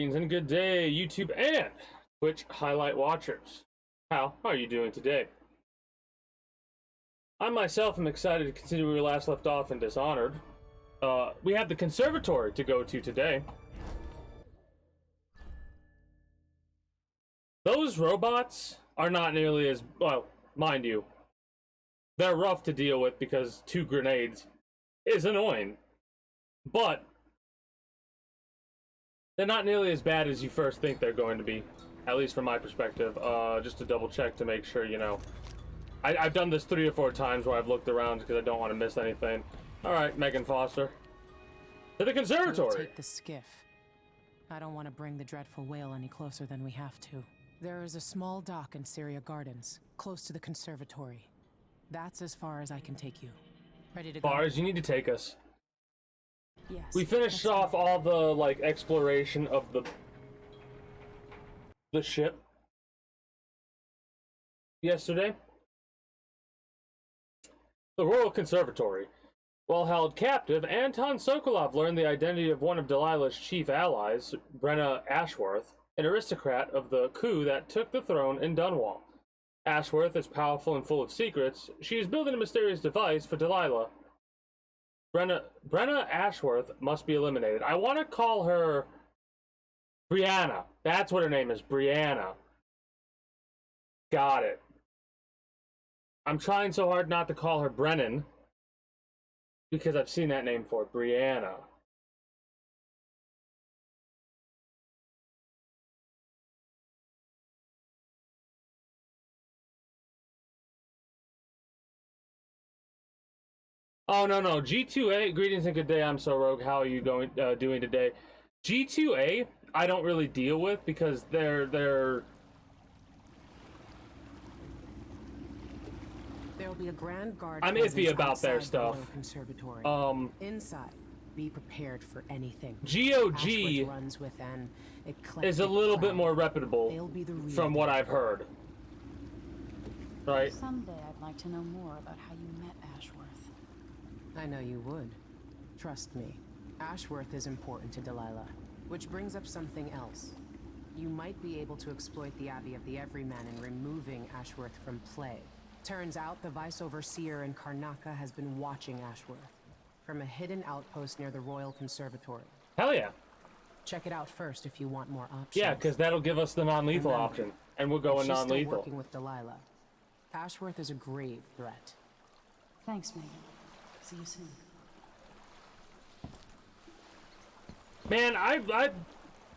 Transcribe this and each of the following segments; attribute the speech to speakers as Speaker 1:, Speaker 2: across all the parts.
Speaker 1: Greetings and good day, YouTube and Twitch highlight watchers. How are you doing today? I myself am excited to continue where we last left off in Dishonored. We have the conservatory to go to today. Those robots are not nearly as, well, mind you, they're rough to deal with because 2 grenades is annoying. But they're not nearly as bad as you first think they're going to be, at least from my perspective. Just to double check to make sure, you know. I've done this 3 or 4 times where I've looked around because I don't want to miss anything. Alright, Megan Foster. To the conservatory!
Speaker 2: We'll take the skiff. I don't want to bring the dreadful whale any closer than we have to. There is a small dock in Syria Gardens, close to the conservatory. That's as far as I can take you. Ready to go?
Speaker 1: Far as you need to take us.
Speaker 2: Yes.
Speaker 1: We finished off all the, like, exploration of the ship yesterday. The Royal Conservatory. While held captive, Anton Sokolov learned the identity of one of Delilah's chief allies, Brenna Ashworth, an aristocrat of the coup that took the throne in Dunwall. Ashworth is powerful and full of secrets. She is building a mysterious device for Delilah. Brenna Ashworth must be eliminated. I want to call her Brianna. That's what her name is, Brianna. Got it. I'm trying so hard not to call her Brennan because I've seen that name for Brianna. Oh, no. G2A, greetings and good day. I'm so rogue. How are you doing today? G2A, I don't really deal with because they're...
Speaker 2: There'll be a grand guard.
Speaker 1: I'm iffy about their stuff.
Speaker 2: Inside, be prepared for anything.
Speaker 1: GOG
Speaker 2: runs with an
Speaker 1: is a little bit more reputable from what I've heard. Right?
Speaker 3: Someday I'd like to know more about how you met Ashworth.
Speaker 2: I know you would. Trust me. Ashworth is important to Delilah. Which brings up something else. You might be able to exploit the Abbey of the Everyman in removing Ashworth from play. Turns out the Vice Overseer in Karnaca has been watching Ashworth from a hidden outpost near the Royal Conservatory.
Speaker 1: Hell yeah.
Speaker 2: Check it out first if you want more options.
Speaker 1: Yeah, because that'll give us the non-lethal option. And we'll go in non-lethal.
Speaker 2: Working with Delilah. Ashworth is a grave threat.
Speaker 3: Thanks, Megan. See you soon.
Speaker 1: Man, I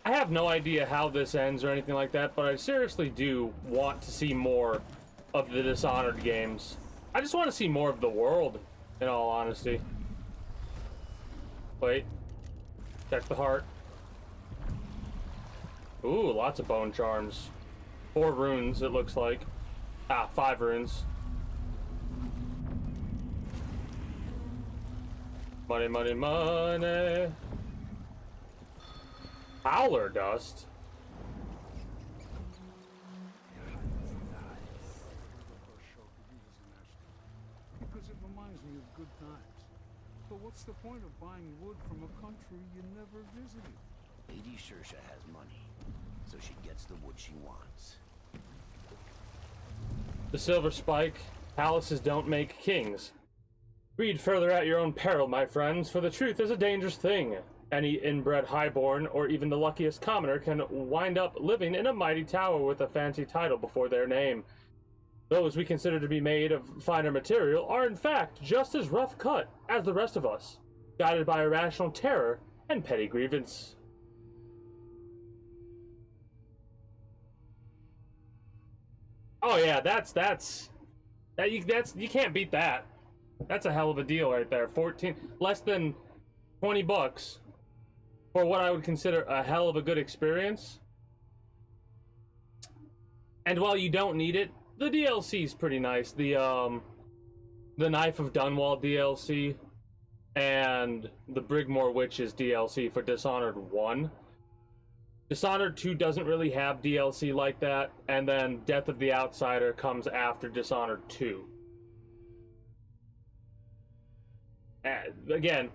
Speaker 1: have no idea how this ends or anything like that, but I seriously do want to see more of the Dishonored games. I just want to see more of the world, in all honesty. Wait. Check the heart. Ooh, lots of bone charms. 4 runes, it looks like. 5 runes. Money, money, money. Howler dust.
Speaker 4: Because it reminds me of good times. But what's the point of buying wood from a country you never visited?
Speaker 5: Lady Shersha has money, so she gets the wood she wants.
Speaker 1: The silver spike. Palaces don't make kings. Read further at your own peril, my friends, for the truth is a dangerous thing. Any inbred highborn, or even the luckiest commoner, can wind up living in a mighty tower with a fancy title before their name. Those we consider to be made of finer material are in fact just as rough cut as the rest of us, guided by irrational terror and petty grievance. Oh yeah, you can't beat that. That's a hell of a deal right there. Less than 20 bucks for what I would consider a hell of a good experience. And while you don't need it, the DLC is pretty nice. The Knife of Dunwall DLC and the Brigmore Witches DLC for Dishonored 1. Dishonored 2 doesn't really have DLC like that, and then Death of the Outsider comes after Dishonored 2. Again,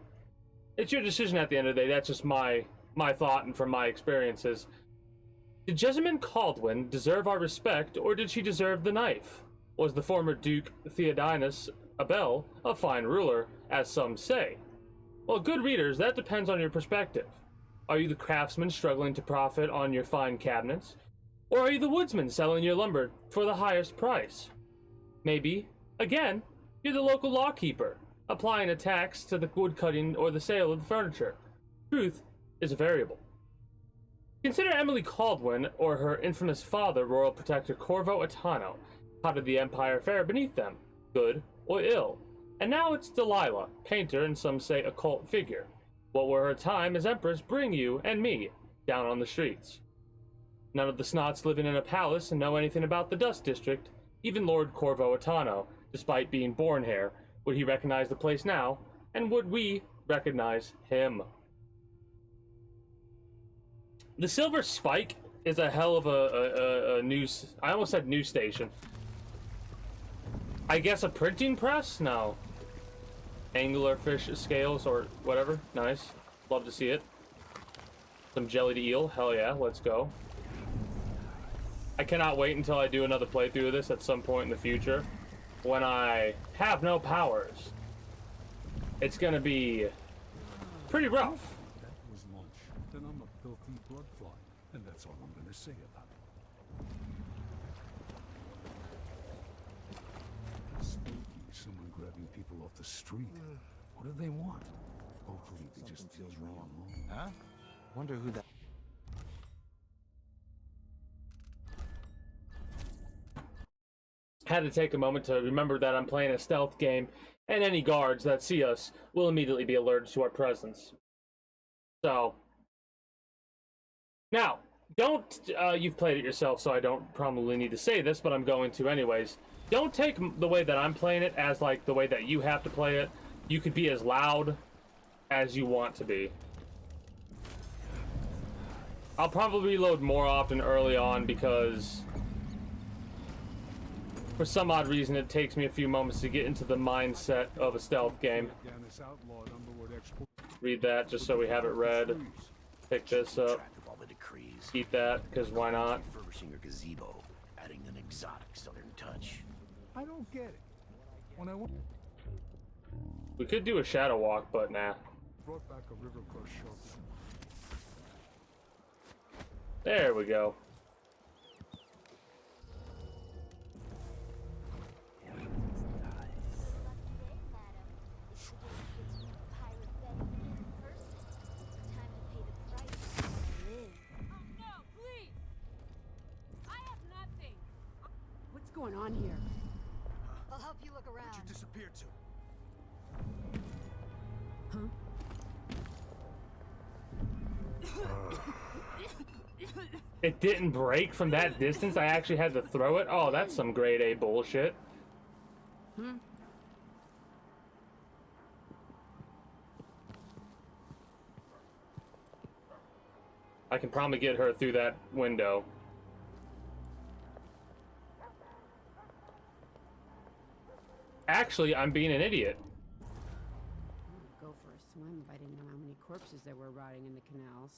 Speaker 1: it's your decision at the end of the day. That's just my my thought and from my experiences. Did Jessamine Caldwin deserve our respect, or did she deserve the knife? Was the former Duke Theodinus Abel a fine ruler, as some say? Well, good readers, that depends on your perspective. Are you the craftsman struggling to profit on your fine cabinets? Or are you the woodsman selling your lumber for the highest price? Maybe, again, you're the local lawkeeper, applying a tax to the woodcutting or the sale of the furniture. Truth is a variable. Consider Emily Caldwin or her infamous father, Royal Protector Corvo Attano. How did the Empire fare beneath them? Good or ill? And now it's Delilah, painter and some say occult figure. What will her time as Empress bring you and me down on the streets? None of the snots living in a palace and know anything about the Dust District. Even Lord Corvo Attano, despite being born here, would he recognize the place now? And would we recognize him? The Silver Spike is a hell of a news... I almost said news station. I guess a printing press? No. Anglerfish scales or whatever. Nice. Love to see it. Some jellied eel. Hell yeah, let's go. I cannot wait until I do another playthrough of this at some point in the future. When I have no powers. It's gonna be pretty rough.
Speaker 4: That was lunch. Then I'm a filthy bloodfly, and that's all I'm gonna say about it. Spooky, someone grabbing people off the street. What do they want? Hopefully they just feels wrong.
Speaker 6: Huh? Wonder who that...
Speaker 1: Had to take a moment to remember that I'm playing a stealth game, and any guards that see us will immediately be alerted to our presence. So, now, don't, you've played it yourself, so I don't probably need to say this, but I'm going to anyways. Don't take the way that I'm playing it as, like, the way that you have to play it. You could be as loud as you want to be. I'll probably reload more often early on because... for some odd reason, it takes me a few moments to get into the mindset of a stealth game. Read that just so we have it read. Pick this up. Eat that, because why not?
Speaker 5: Refurbishing your gazebo, adding an exotic southern touch.
Speaker 4: I don't get it. When I
Speaker 1: We could do a shadow walk, but nah.
Speaker 4: brought back a river crush shelter.
Speaker 1: There we go.
Speaker 3: What's going on here?
Speaker 7: I'll help you look around.
Speaker 6: Where'd you disappear to?
Speaker 1: It didn't break from that distance? I actually had to throw it? Oh, that's some grade A bullshit. I can probably get her through that window. Actually, I'm being an idiot.
Speaker 2: Go for a swim if I didn't know how many corpses there were rotting in the canals.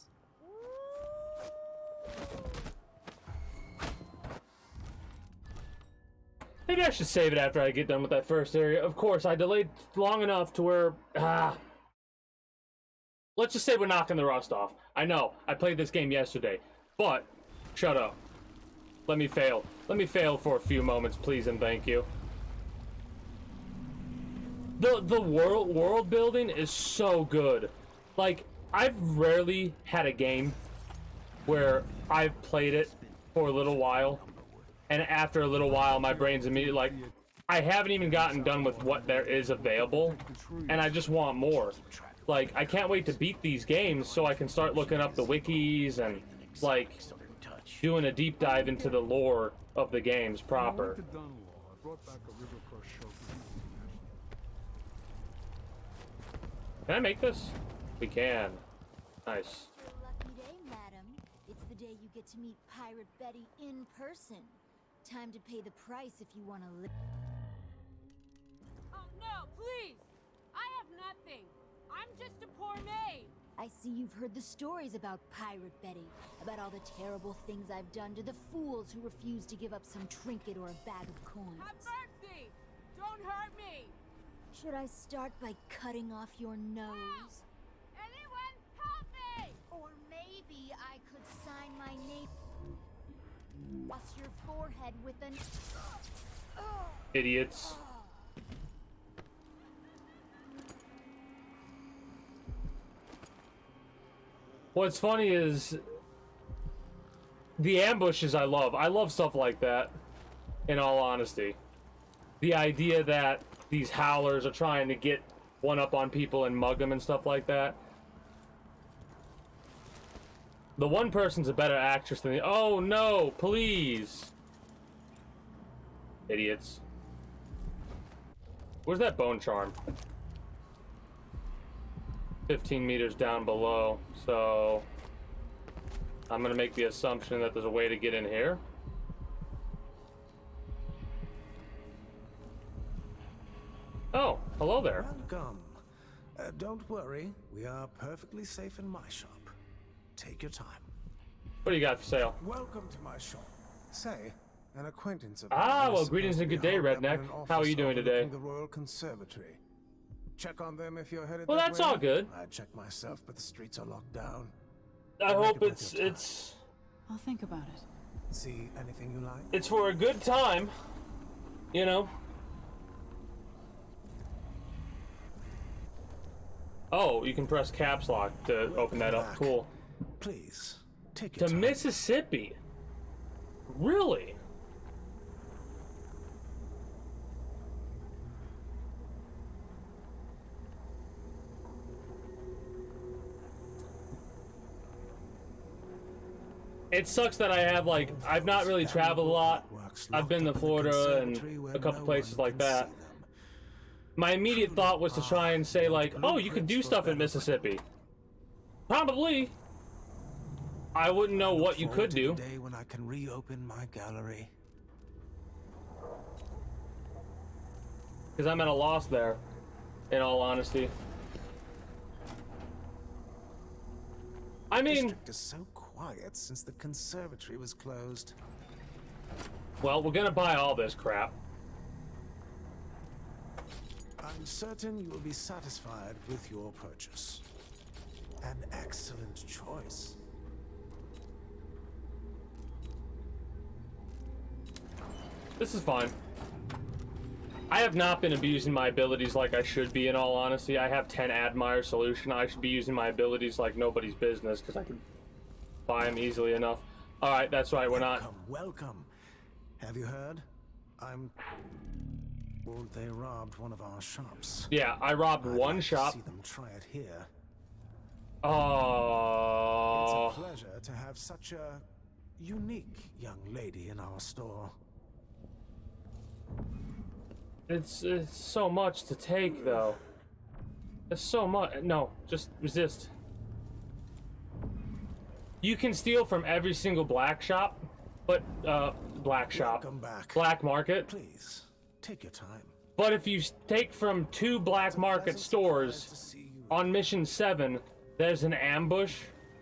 Speaker 1: Maybe I should save it after I get done with that first area. Of course, I delayed long enough to where... Let's just say we're knocking the rust off. I know, I played this game yesterday, but... Shut up. Let me fail. Let me fail for a few moments, please and thank you. The world building is so good. Like, I've rarely had a game where I've played it for a little while, and after a little while my brain's immediately like, I haven't even gotten done with what there is available, and I just want more. Like, I can't wait to beat these games so I can start looking up the wikis and, like, doing a deep dive into the lore of the games proper. Can I make this? We can. Nice.
Speaker 7: Your lucky day, madam. It's the day you get to meet Pirate Betty in person. Time to pay the price if you want to live.
Speaker 8: Oh no, please! I have nothing. I'm just a poor maid.
Speaker 7: I see you've heard the stories about Pirate Betty, about all the terrible things I've done to the fools who refuse to give up some trinket or a bag of coins.
Speaker 8: Have mercy! Don't hurt me!
Speaker 7: Should I start by cutting off your nose?
Speaker 8: Anyone help me!
Speaker 7: Or maybe I could sign my name across your forehead with an...
Speaker 1: Idiots. What's funny is the ambushes I love. I love stuff like that, in all honesty. The idea that these howlers are trying to get one up on people and mug them and stuff like that. The one person's a better actress than the... Oh no, please. Idiots. Where's that bone charm? 15 meters down below, so I'm gonna make the assumption that there's a way to get in here. Oh, hello there.
Speaker 6: Welcome. Don't worry, we are perfectly safe in my shop. Take your time.
Speaker 1: What do you got for sale?
Speaker 6: Welcome to my shop. Say, an acquaintance of
Speaker 1: Ah,
Speaker 6: mine
Speaker 1: well,
Speaker 6: is
Speaker 1: greetings
Speaker 6: supposed
Speaker 1: and
Speaker 6: to be
Speaker 1: good day,
Speaker 6: holed up in
Speaker 1: Redneck.
Speaker 6: an
Speaker 1: How are
Speaker 6: office
Speaker 1: you doing today?
Speaker 6: overlooking the Royal Conservatory. Check on them if you're headed
Speaker 1: Well,
Speaker 6: that
Speaker 1: that's
Speaker 6: way.
Speaker 1: all good.
Speaker 6: I checked myself, but the streets are locked down.
Speaker 1: I
Speaker 6: Make
Speaker 1: hope
Speaker 6: it worth your time.
Speaker 1: it's
Speaker 3: I'll think about it.
Speaker 6: See anything you like?
Speaker 1: it's for a good time, you know. Oh, you can press caps lock to open that up.
Speaker 6: Back.
Speaker 1: Cool.
Speaker 6: Please, take your
Speaker 1: To
Speaker 6: time.
Speaker 1: Mississippi? Really? It sucks that I have, like, I've not really traveled a lot. I've been to Florida and a couple places like that. My immediate thought was to try and say, like, oh, you can do stuff in Mississippi. Probably. I wouldn't know what you could do.
Speaker 6: The day when I can reopen my gallery.
Speaker 1: Because I'm at a loss there, in all honesty. I mean,
Speaker 6: District is so quiet since the conservatory was closed.
Speaker 1: well, we're gonna buy all this crap.
Speaker 6: I'm certain you will be satisfied with your purchase. An excellent choice.
Speaker 1: This is fine. I have not been abusing my abilities like I should be, in all honesty. I have 10 Admire Solution. I should be using my abilities like nobody's business, because I can buy them easily enough. Alright, that's right, we're not...
Speaker 6: Welcome. Have you heard? Well, they robbed one of our shops.
Speaker 1: Yeah, I robbed
Speaker 6: I'd
Speaker 1: one
Speaker 6: like to
Speaker 1: shop.
Speaker 6: see them try it here.
Speaker 1: Oh,
Speaker 6: It's a pleasure to have such a unique young lady in our store.
Speaker 1: it's so much to take, though. It's so much. No, just resist. You can steal from every single black shop, but black shop,
Speaker 6: Welcome back.
Speaker 1: black market.
Speaker 6: Please, take your time.
Speaker 1: But if you take from 2 black market stores
Speaker 6: To see you.
Speaker 1: on mission 7, there's an ambush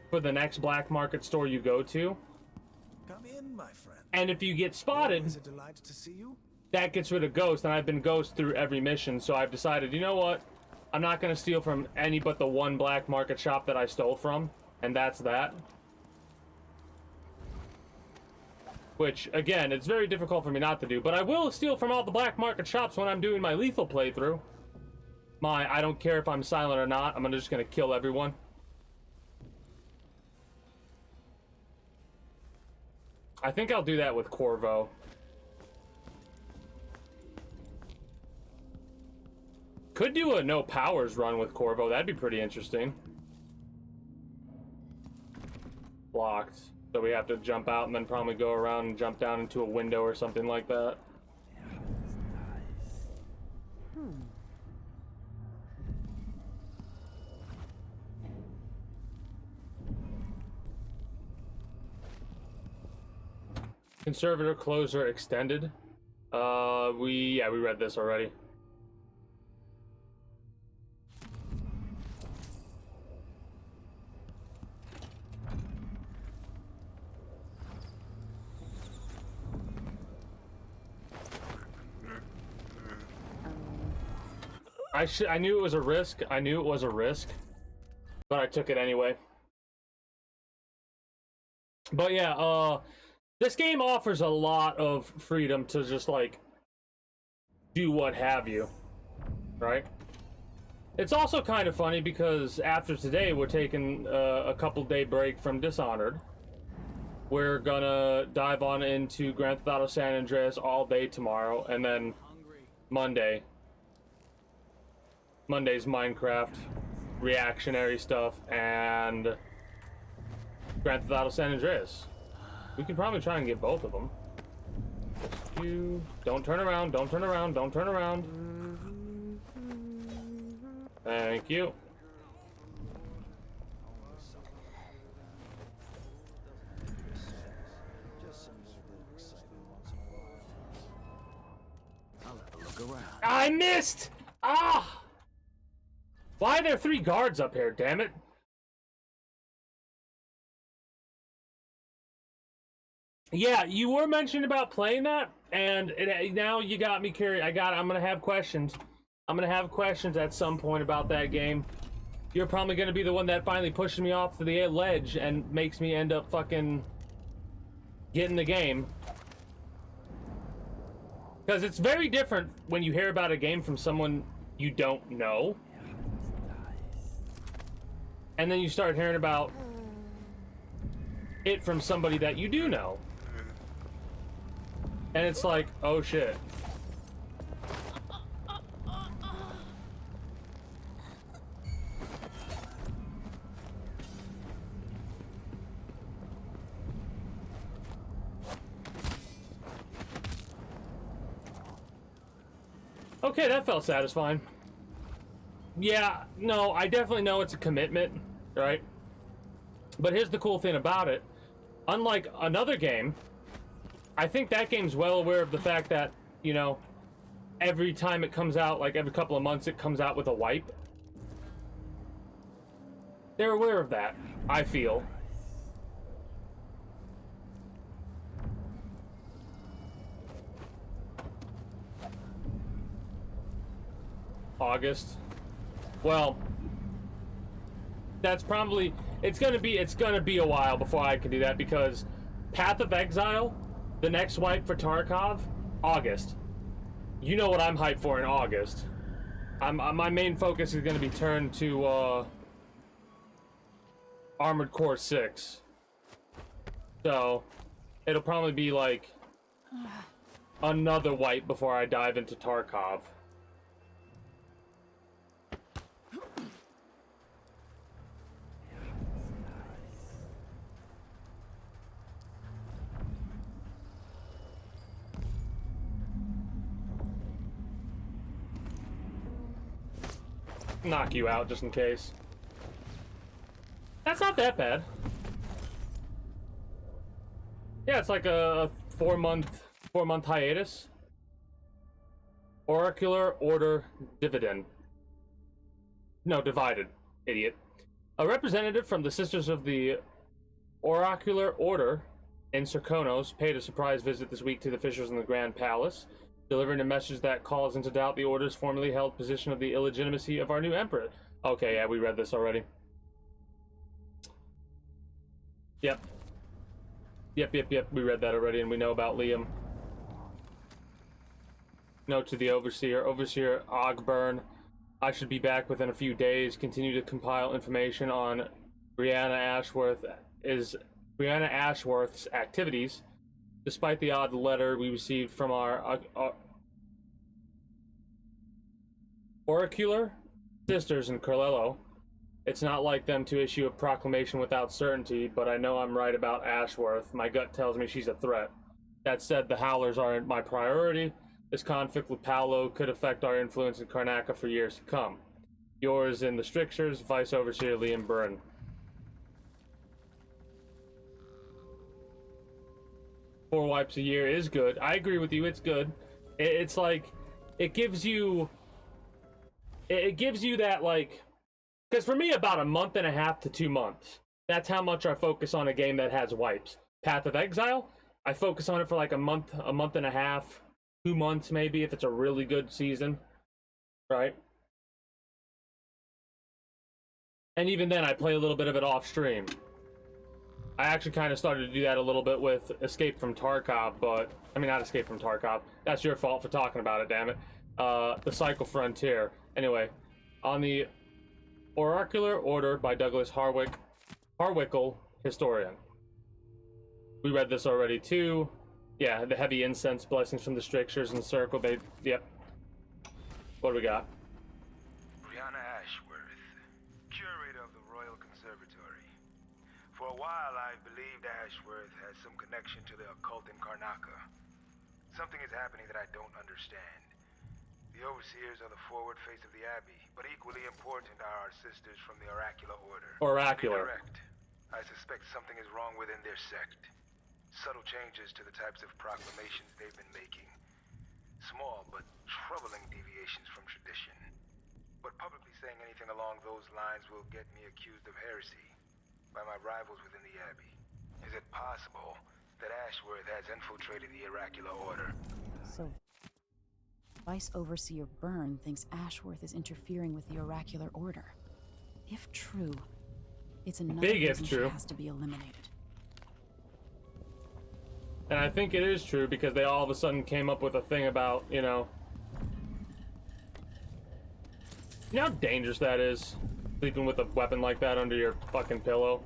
Speaker 1: for the next black market store you go to.
Speaker 6: Come in, my friend.
Speaker 1: And if you get spotted,
Speaker 6: Is it a delight to see you?
Speaker 1: that gets rid of Ghost, and I've been Ghost through every mission, so I've decided, you know what? I'm not going to steal from any but the one black market shop that I stole from, and that's that. Which, again, it's very difficult for me not to do, but I will steal from all the black market shops when I'm doing my lethal playthrough. I don't care if I'm silent or not, I'm just going to kill everyone. I think I'll do that with Corvo. Could do a no powers run with Corvo. That'd be pretty interesting. Blocked. So we have to jump out and then probably go around and jump down into a window or something like that. Conservator closer extended. We read this already. I knew it was a risk. I knew it was a risk, but I took it anyway. But yeah, this game offers a lot of freedom to just like do what have you, right? It's also kind of funny because after today we're taking a couple-day break from Dishonored. We're gonna dive on into Grand Theft Auto San Andreas all day tomorrow, and then Monday's Minecraft reactionary stuff and Grand Theft Auto San Andreas. We can probably try and get both of them. You don't turn around, don't turn around, don't turn around. Thank you.
Speaker 5: I'll have a look around.
Speaker 1: I missed! Ah! Why are there 3 guards up here, damn it? Yeah, you were mentioning about playing that, and now you got me curious. I'm gonna have questions. I'm gonna have questions at some point about that game. You're probably gonna be the one that finally pushes me off to the ledge and makes me end up fucking getting the game. Because it's very different when you hear about a game from someone you don't know. And then you start hearing about it from somebody that you do know. And it's like, oh shit. Okay, that felt satisfying. Yeah, no, I definitely know it's a commitment, right? But here's the cool thing about it. Unlike another game, I think that game's well aware of the fact that, you know, every time it comes out, like every couple of months, it comes out with a wipe. They're aware of that, I feel. August. Well, that's probably it's gonna be a while before I can do that, because Path of Exile, the next wipe for Tarkov, August. You know what I'm hyped for in August. My main focus is gonna be turned to Armored Core 6. So it'll probably be like another wipe before I dive into Tarkov. Knock you out just in case. That's not that bad. Yeah, it's like a 4-month hiatus. Oracular Order Dividend. No, divided, idiot. A representative from the Sisters of the Oracular Order in Serkonos paid a surprise visit this week to the officials in the Grand Palace, delivering a message that calls into doubt the Order's formerly held position of the illegitimacy of our new emperor. Okay, yeah, we read this already. Yep. Yep, we read that already, and we know about Liam. Note to the Overseer. Overseer Ogburn. I should be back within a few days. Continue to compile information on Brianna Ashworth's activities. Despite the odd letter we received from our Oracular sisters in Corlello, it's not like them to issue a proclamation without certainty, but I know I'm right about Ashworth. My gut tells me she's a threat. That said, the Howlers aren't my priority. This conflict with Paolo could affect our influence in Karnaca for years to come. Yours in the strictures, Vice Overseer Liam Byrne. Four wipes a year is good. I agree with you, it's good. It's like, it gives you that, like, because for me, about a month and a half to 2 months. That's how much I focus on a game that has wipes. Path of Exile, I focus on it for like a month and a half, 2 months maybe, if it's a really good season, right? And even then, I play a little bit of it off stream. I actually kind of started to do that a little bit with Escape from Tarkov, but... I mean, not Escape from Tarkov. That's your fault for talking about it, damn it. The Cycle Frontier. Anyway, on the Oracular Order by Douglas Harwickle, Historian. We read this already, too. Yeah, the heavy incense, blessings from the strictures and circle, babe. Yep. What do we got?
Speaker 9: Brianna Ashworth, curator of the Royal Conservatory. For a while, I believed Ashworth has some connection to the occult in Karnaca. Something is happening that I don't understand. The overseers are the forward face of the Abbey, but equally important are our sisters from the Oracular Order.
Speaker 1: Oracular.
Speaker 9: To be direct, I suspect something is wrong within their sect. Subtle changes to the types of proclamations they've been making. Small but troubling deviations from tradition. But publicly saying anything along those lines will get me accused of heresy by my rivals within the Abbey. Is it possible that Ashworth has infiltrated the Oracular Order?
Speaker 3: So, Vice Overseer Byrne thinks Ashworth is interfering with the Oracular Order. If true, it's another
Speaker 1: Big if
Speaker 3: reason
Speaker 1: true.
Speaker 3: she has to be eliminated.
Speaker 1: And I think it is true because they all of a sudden came up with a thing about, you know how dangerous that is? Sleeping with a weapon like that under your fucking pillow.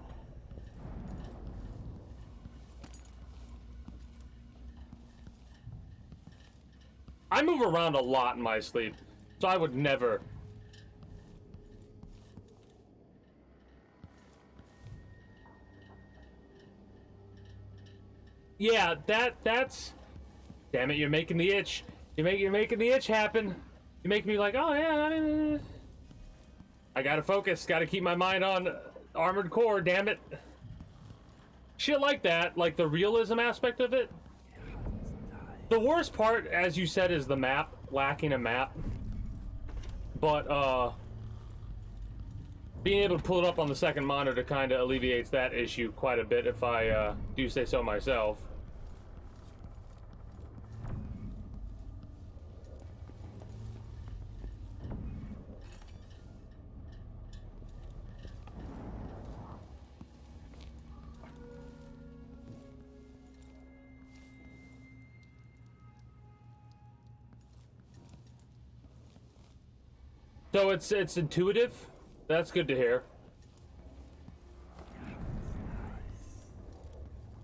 Speaker 1: I move around a lot in my sleep, so I would never. Yeah, that's... Damn it, you're making the itch. You're making the itch happen. You make me like, oh yeah, I gotta focus, gotta keep my mind on Armored Core, damn it. Shit like that, like the realism aspect of it. The worst part, as you said, is the map, lacking a map. But, being able to pull it up on the second monitor kind of alleviates that issue quite a bit, if I, do say so myself. So it's intuitive. That's good to hear.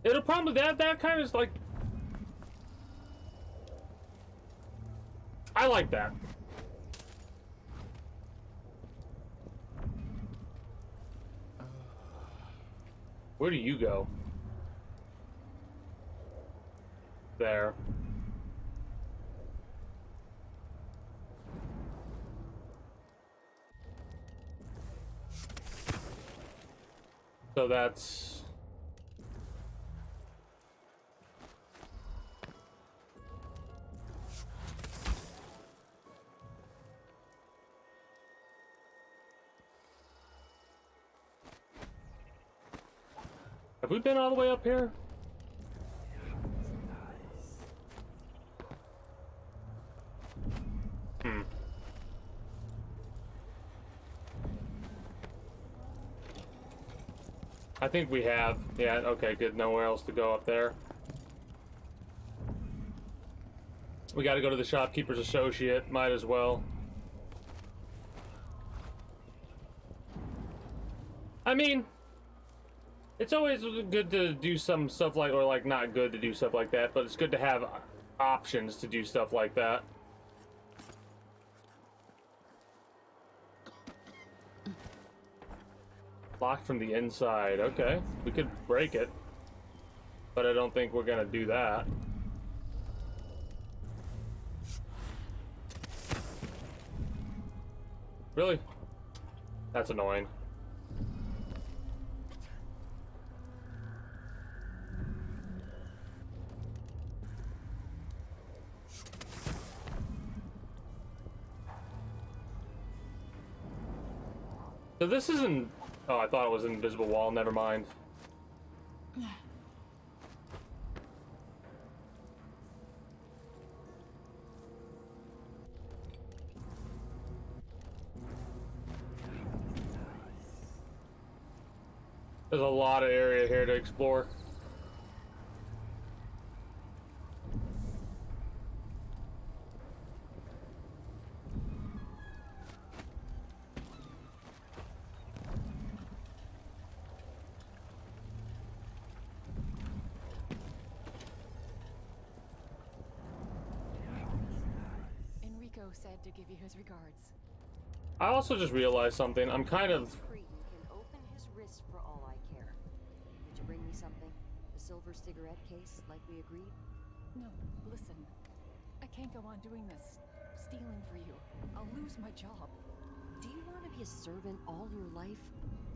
Speaker 1: It'll probably that kind of is like, I like that. Where do you go? There. So that's... Have we been all the way up here? I think we have. Yeah, okay, good. Nowhere else to go up there. We gotta go to the shopkeeper's associate. Might as well. I mean, it's always good to do some stuff like, or like not good to do stuff like that, but it's good to have options to do stuff like that. Locked from the inside. Okay, we could break it, but I don't think we're gonna do that. Really? That's annoying. So this isn't... Oh, I thought it was an invisible wall. Never mind. There's a lot of area here to explore.
Speaker 10: Enrico said to give you his regards.
Speaker 1: I also just realized something. I'm kind of...
Speaker 11: Cretan can open his wrist for all I care. Did you bring me something? The silver cigarette case, like we agreed?
Speaker 10: No, listen. I can't go on doing this. Stealing for you. I'll lose my job.
Speaker 11: Do you want to be a servant all your life?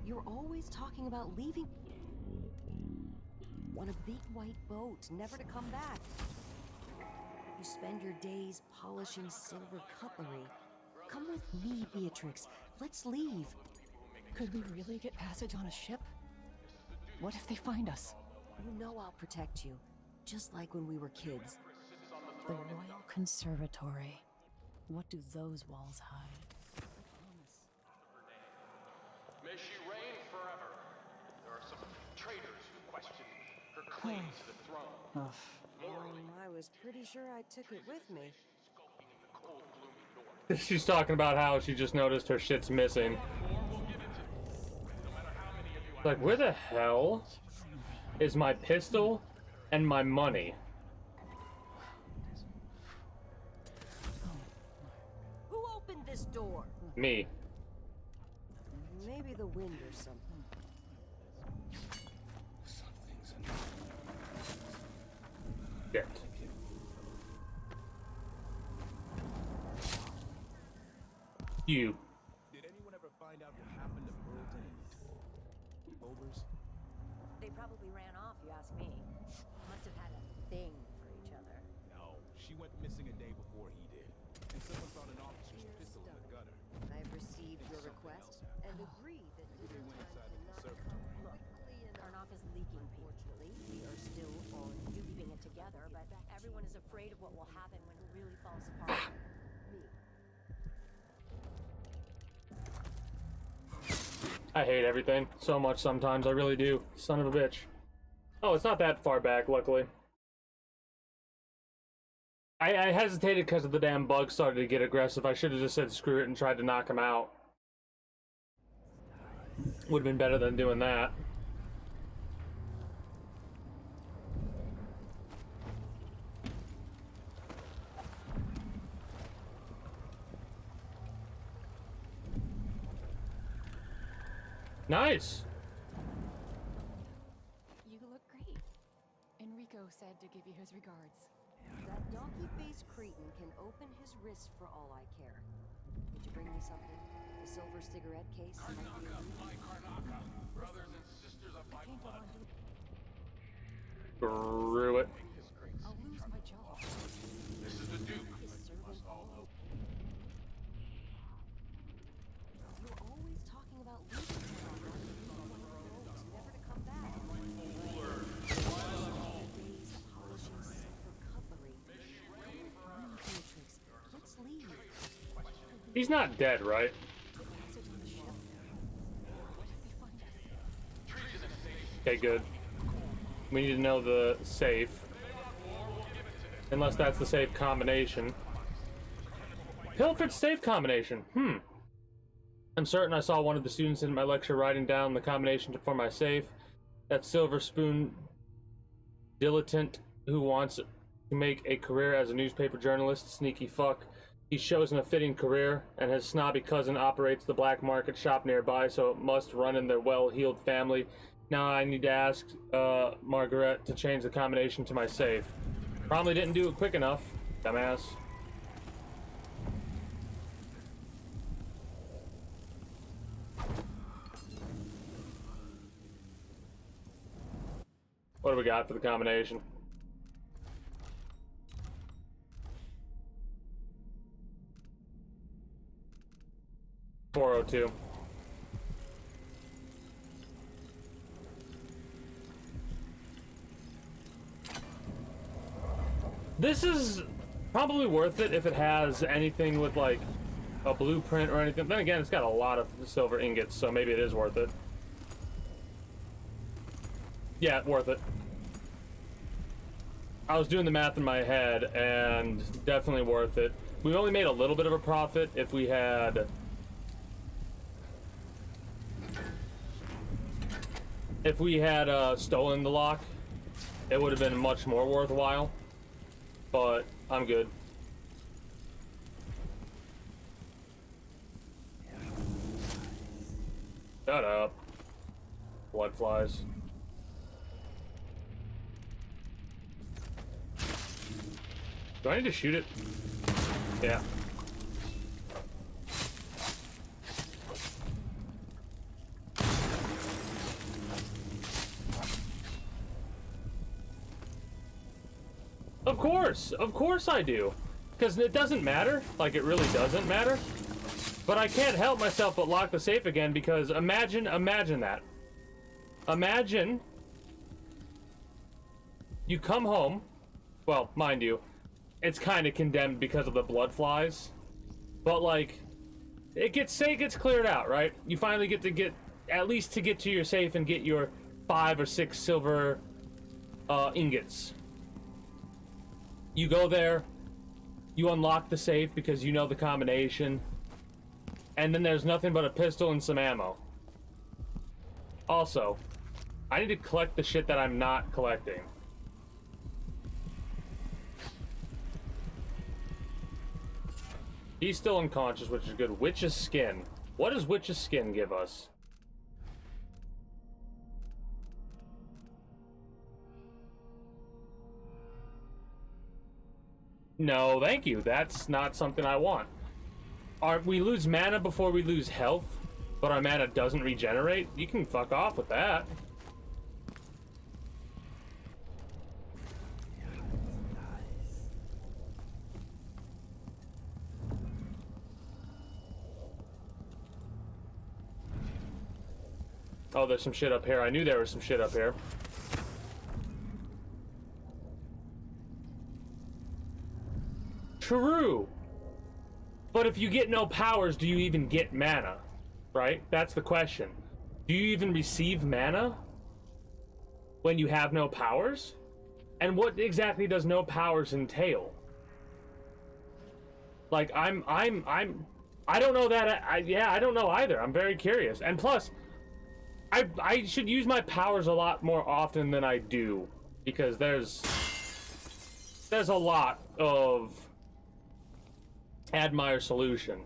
Speaker 11: You're always talking about leaving on a big white boat, never to come back. You spend your days polishing silver cutlery. Come with me, Beatrix. Let's leave.
Speaker 10: Could we really get passage on a ship? What if they find us?
Speaker 11: You know I'll protect you, just like when we were kids.
Speaker 3: The Royal Conservatory. What do those walls hide?
Speaker 12: May she reign forever. There are some traitors who question her claim to the throne.
Speaker 11: I was pretty sure I took it with me.
Speaker 1: She's talking about how she just noticed her shit's missing. Like, where the hell is my pistol and my money?
Speaker 11: Who opened this door?
Speaker 1: Me.
Speaker 11: Maybe the wind or something.
Speaker 1: Shit. You.
Speaker 5: Did anyone ever find out what happened to Burlton and Bovers?
Speaker 11: They probably ran off, you ask me. Must have had a thing for each other.
Speaker 5: No, she went missing a day before he did. And someone found an officer's pistol in the gutter.
Speaker 11: I've received your request and agree that
Speaker 5: They
Speaker 11: dinner
Speaker 5: went
Speaker 11: time
Speaker 5: inside the
Speaker 11: cannot
Speaker 5: conservatory.
Speaker 11: come quickly and Karnoff is leaking, fortunately. We are still on keeping it together, but everyone is afraid of what will happen when it really falls apart. Me.
Speaker 1: I hate everything so much sometimes. I really do. Son of a bitch. Oh, it's not that far back, luckily. I hesitated because of the damn bug started to get aggressive. I should have just said screw it and tried to knock him out. Would have been better than doing that. Nice.
Speaker 10: You look great. Enrico said to give you his regards.
Speaker 11: That donkey-faced Cretan can open his wrist for all I care. Did you bring me something? The silver cigarette case?
Speaker 12: Karnaka, my Karnaka. Brothers and sisters of my
Speaker 10: Can't go
Speaker 12: blood.
Speaker 10: on doing
Speaker 1: Screw it.
Speaker 10: I'll lose my job.
Speaker 12: This is the Duke.
Speaker 11: His servant
Speaker 12: Must all know.
Speaker 11: You're always talking about leaving Karnaka, never to come back. Days polishing silver cutlery. Beatrix, let's leave.
Speaker 1: He's not dead, right?
Speaker 10: Passage on the ship. What if they find us?
Speaker 1: Okay, good. We need to know the safe. Unless that's the safe combination. Pilfer's safe combination. I'm certain I saw one of the students in my lecture writing down the combination for my safe. That silver spoon dilettante who wants to make a career as a newspaper journalist. Sneaky fuck. He's chosen a fitting career, and his snobby cousin operates the black market shop nearby, so it must run in their well-heeled family. Now I need to ask Margaret to change the combination to my safe. Probably didn't do it quick enough, dumbass. What do we got for the combination? $402. This is probably worth it if it has anything with like a blueprint or anything. Then again, it's got a lot of silver ingots, so maybe it is worth it. Yeah, worth it. I was doing the math in my head, and definitely worth it. We only made a little bit of a profit if we had... If we had stolen the lock, it would have been much more worthwhile. But I'm good. Shut up. Blood flies. Do I need to shoot it? Yeah. Of course I do. Because it doesn't matter. Like, it really doesn't matter. But I can't help myself but lock the safe again because imagine that. Imagine you come home. Well, mind you, it's kind of condemned because of the blood flies. But like, it gets cleared out, right? You finally get at least to get to your safe and get your 5 or 6 silver ingots. You go there, you unlock the safe because you know the combination, and then there's nothing but a pistol and some ammo. Also, I need to collect the shit that I'm not collecting. He's still unconscious, which is good. Witch's skin. What does Witch's skin give us? No, thank you. That's not something I want. We lose mana before we lose health, but our mana doesn't regenerate? You can fuck off with that. Oh, there's some shit up here. I knew there was some shit up here. True. But if you get no powers, do you even get mana? Right? That's the question. Do you even receive mana when you have no powers? And what exactly does no powers entail? Like, I don't know that. I don't know either. I'm very curious. And plus, I should use my powers a lot more often than I do, because there's a lot of Admire solution,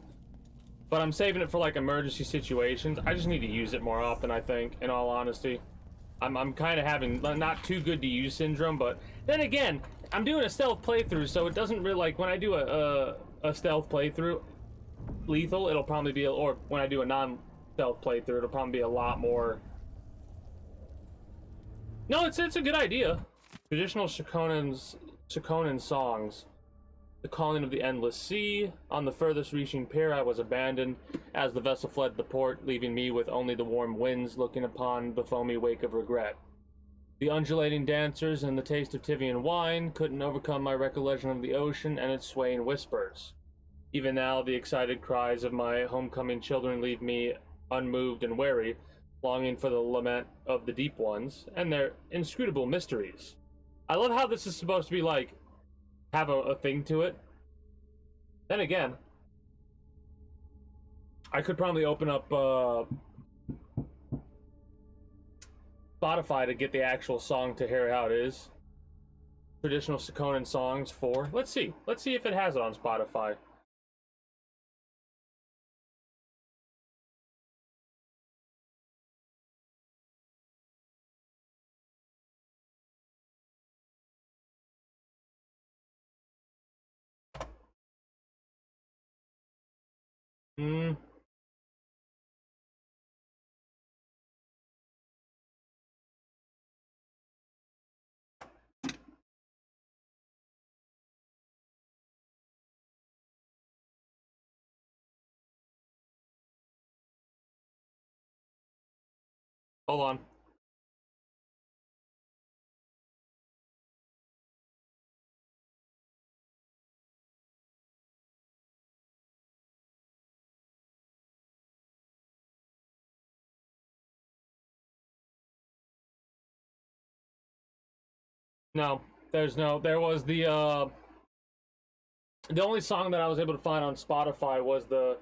Speaker 1: but I'm saving it for like emergency situations. I just need to use it more often, I think, in all honesty. I'm kind of having not too good to use syndrome, but then again, I'm doing a stealth playthrough, so it doesn't really, like, when I do a stealth playthrough lethal, it'll probably be, or when I do a non-stealth playthrough, it'll probably be a lot more. No, it's a good idea. Traditional Shikonen songs. The calling of the endless sea. On the furthest reaching pier I was abandoned as the vessel fled the port, leaving me with only the warm winds looking upon the foamy wake of regret. The undulating dancers and the taste of Tivian wine couldn't overcome my recollection of the ocean and its swaying whispers. Even now, the excited cries of my homecoming children leave me unmoved and wary, longing for the lament of the deep ones and their inscrutable mysteries. I love how this is supposed to be like have a thing to it. Then again, I could probably open up Spotify to get the actual song to hear how it is. Traditional Shikonen songs 4. Let's see if it has it on Spotify. Hold on. No, there's no. There was the only song that I was able to find on Spotify was the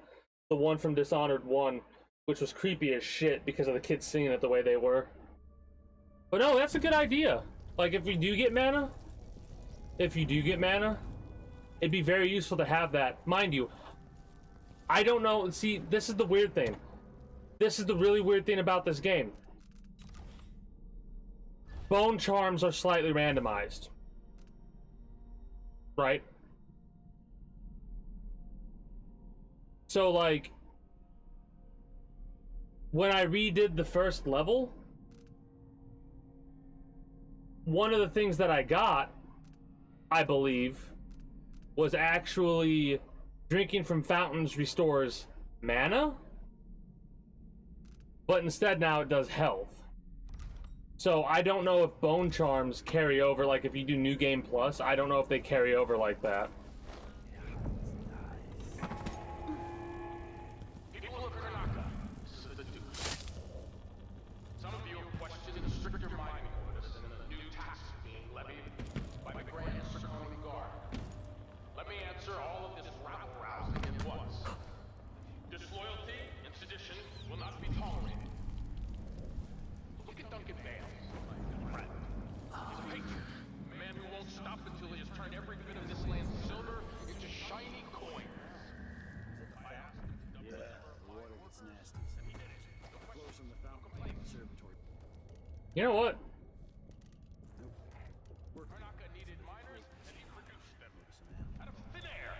Speaker 1: one from Dishonored 1, which was creepy as shit because of the kids singing it the way they were. But no, that's a good idea. Like, if you do get mana, it'd be very useful to have that. Mind you, I don't know. See, this is the weird thing. This is the really weird thing about this game. Bone charms are slightly randomized. Right? So, like, when I redid the first level, one of the things that I got, I believe, was actually drinking from fountains restores mana, but instead now it does health. So I don't know if bone charms carry over, like if you do New Game Plus, I don't know if they carry over like that. You know what?
Speaker 12: Karnaka needed miners, and he produced them out of thin air.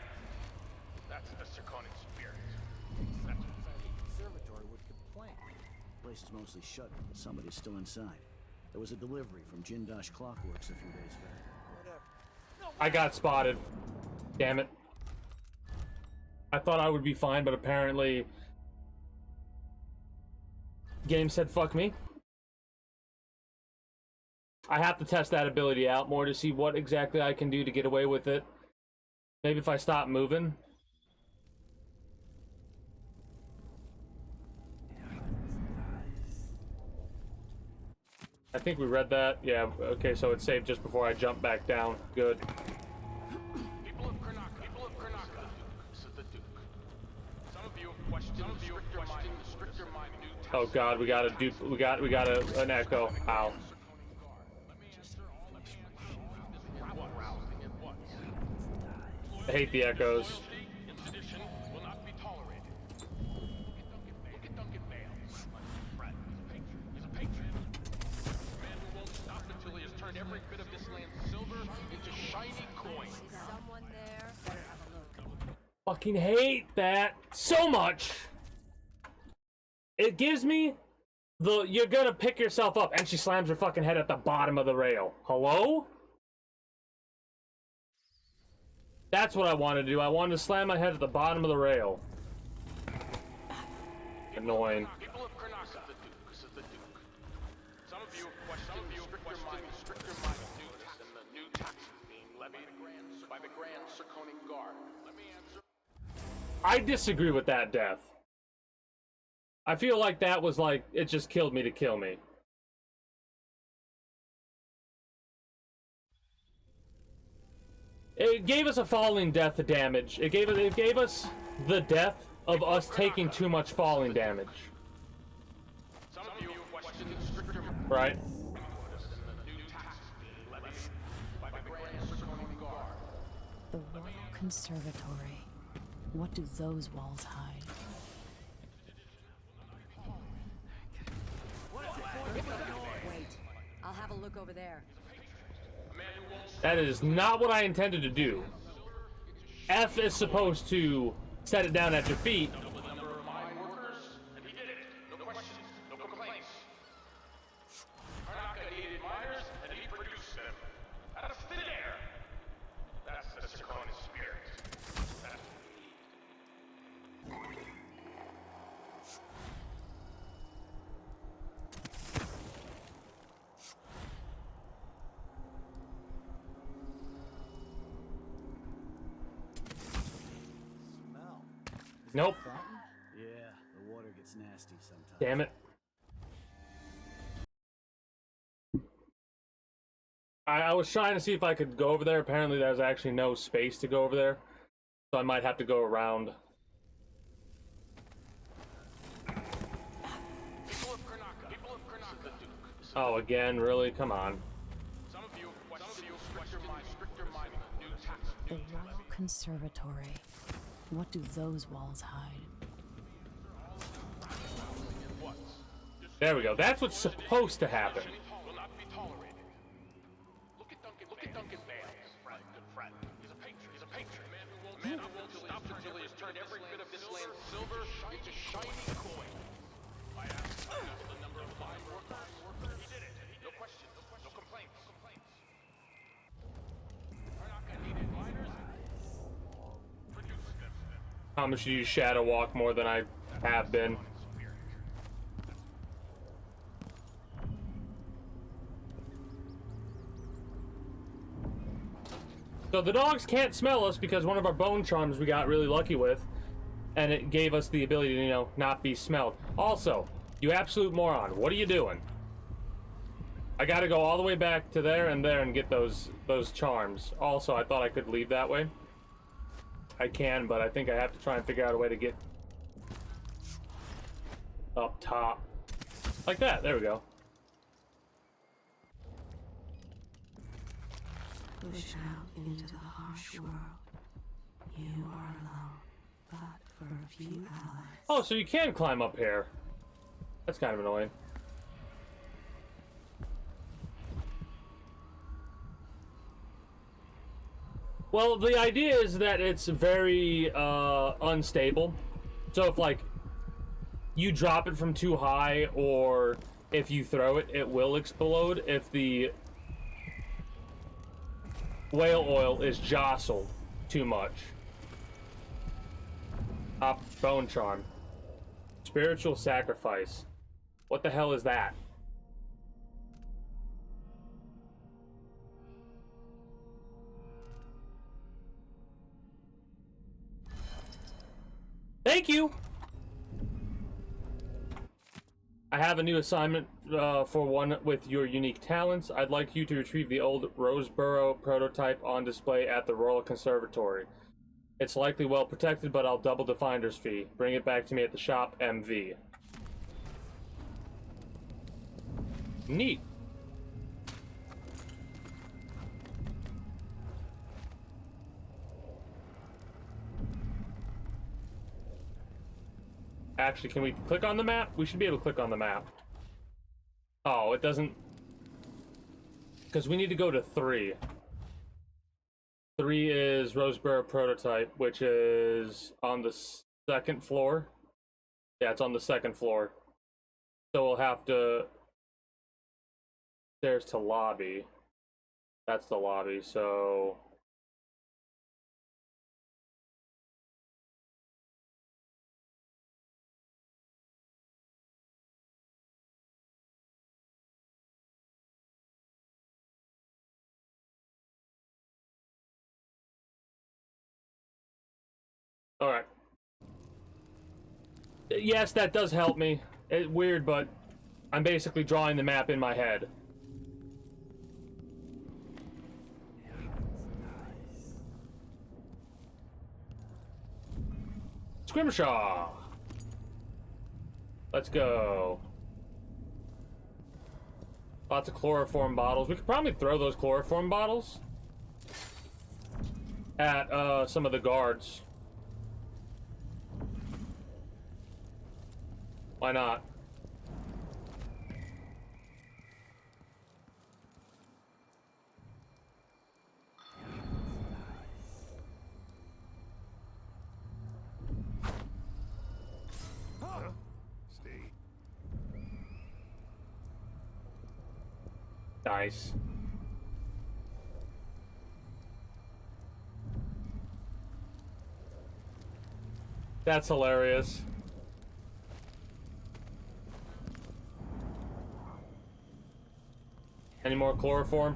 Speaker 12: That's the Serkonic spirit. That's
Speaker 5: the conservatory would complain. The place is mostly shut, but somebody's still inside. There was a delivery from Jindosh Clockworks a few days back. Whatever.
Speaker 1: I got spotted. Damn it. I thought I would be fine, but apparently game said fuck me. I have to test that ability out more to see what exactly I can do to get away with it. Maybe if I stop moving. I think we read that. Yeah, okay, so it's saved just before I jump back down. Good.
Speaker 12: People of Karnaka, said the Duke. Some of you have questioned the stricter mind new test.
Speaker 1: Oh god, we got an echo. Ow. I hate the echoes. Fucking hate that so much. It gives me the you're gonna pick yourself up, and she slams her fucking head at the bottom of the rail. Hello? That's what I wanted to do. I wanted to slam my head at the bottom of the rail. Annoying.
Speaker 12: People of Karnaka, said the Duke. Some of you have questioned the stricter mind and the new taxes being levied by the Grand Serkonic Guard. Let me answer.
Speaker 1: I disagree with that death. I feel like that was like, it just killed me to kill me. It gave us a falling death damage. It gave us the death of us taking too much falling damage. Right?
Speaker 3: The Royal Conservatory. What do those walls hide?
Speaker 11: Wait, I'll have a look over there.
Speaker 1: That is not what I intended to do. F is supposed to set it down at your feet. Nope.
Speaker 5: Yeah, the water gets nasty sometimes.
Speaker 1: Damn it. I was trying to see if I could go over there. Apparently there's actually no space to go over there. So I might have to go around. Oh, again, really? Come on.
Speaker 3: The Royal Conservatory. What do those walls hide?
Speaker 1: There we go. That's what's supposed to happen.
Speaker 12: Look at Duncan Bales, good friend. He's a patron. A man who won't stop until he has turned every bit of this land silver into shiny coin. I asked the number of mine workers. He did it. No questions, no complaints. Karnak needed miners. Produce them.
Speaker 1: How much do you shadow walk more than I have been? So the dogs can't smell us because one of our bone charms we got really lucky with, and it gave us the ability to, you know, not be smelled. Also, you absolute moron, what are you doing? I gotta go all the way back to there and get those charms. Also, I thought I could leave that way. I can, but I think I have to try and figure out a way to get up top. Like that, there we go.
Speaker 13: Push out into the harsh world. You are alone, but for a few allies.
Speaker 1: Oh, so you can climb up here. That's kind of annoying. Well, the idea is that it's very unstable. So if, like, you drop it from too high, or if you throw it, it will explode if the whale oil is jostled too much. Bone charm. Spiritual sacrifice. What the hell is that? Thank you! I have a new assignment for one with your unique talents. I'd like you to retrieve the old Roseboro prototype on display at the Royal Conservatory. It's likely well protected, but I'll double the finder's fee. Bring it back to me at the shop, MV. Neat. Actually, can we click on the map? We should be able to click on the map. Oh, it doesn't... Because we need to go to 3. 3 is Roseboro Prototype, which is on the 2nd floor. Yeah, it's on the 2nd floor. So we'll have to... Stairs to lobby. That's the lobby, so... Alright. Yes, that does help me. It's weird, but I'm basically drawing the map in my head. Scrimshaw! Let's go. Lots of chloroform bottles. We could probably throw those chloroform bottles at some of the guards. Why not?
Speaker 14: Stay.
Speaker 1: Nice. That's hilarious. Any more chloroform?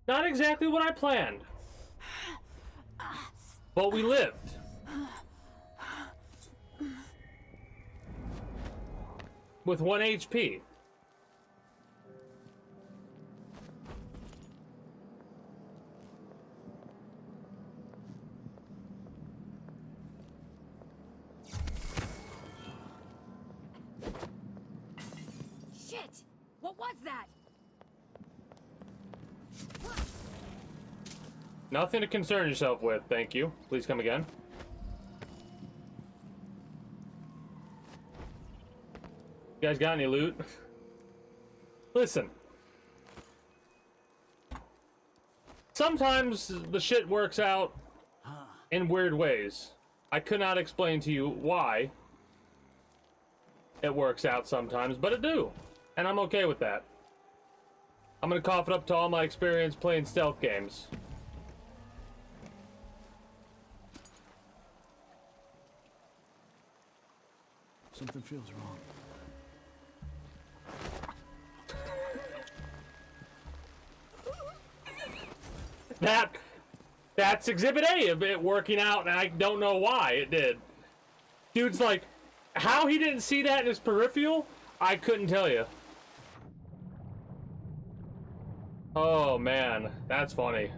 Speaker 1: Not exactly what I planned. But we lived. With 1 HP.
Speaker 11: Shit! What was that?
Speaker 1: Nothing to concern yourself with, thank you. Please come again. You guys got any loot? Listen. Sometimes the shit works out in weird ways. I could not explain to you why it works out sometimes, but it do. And I'm okay with that. I'm gonna cough it up to all my experience playing stealth games.
Speaker 5: Something feels wrong.
Speaker 1: That's Exhibit A of it working out, and I don't know why it did. Dude's like, how he didn't see that in his peripheral, I couldn't tell you. Oh man, that's funny.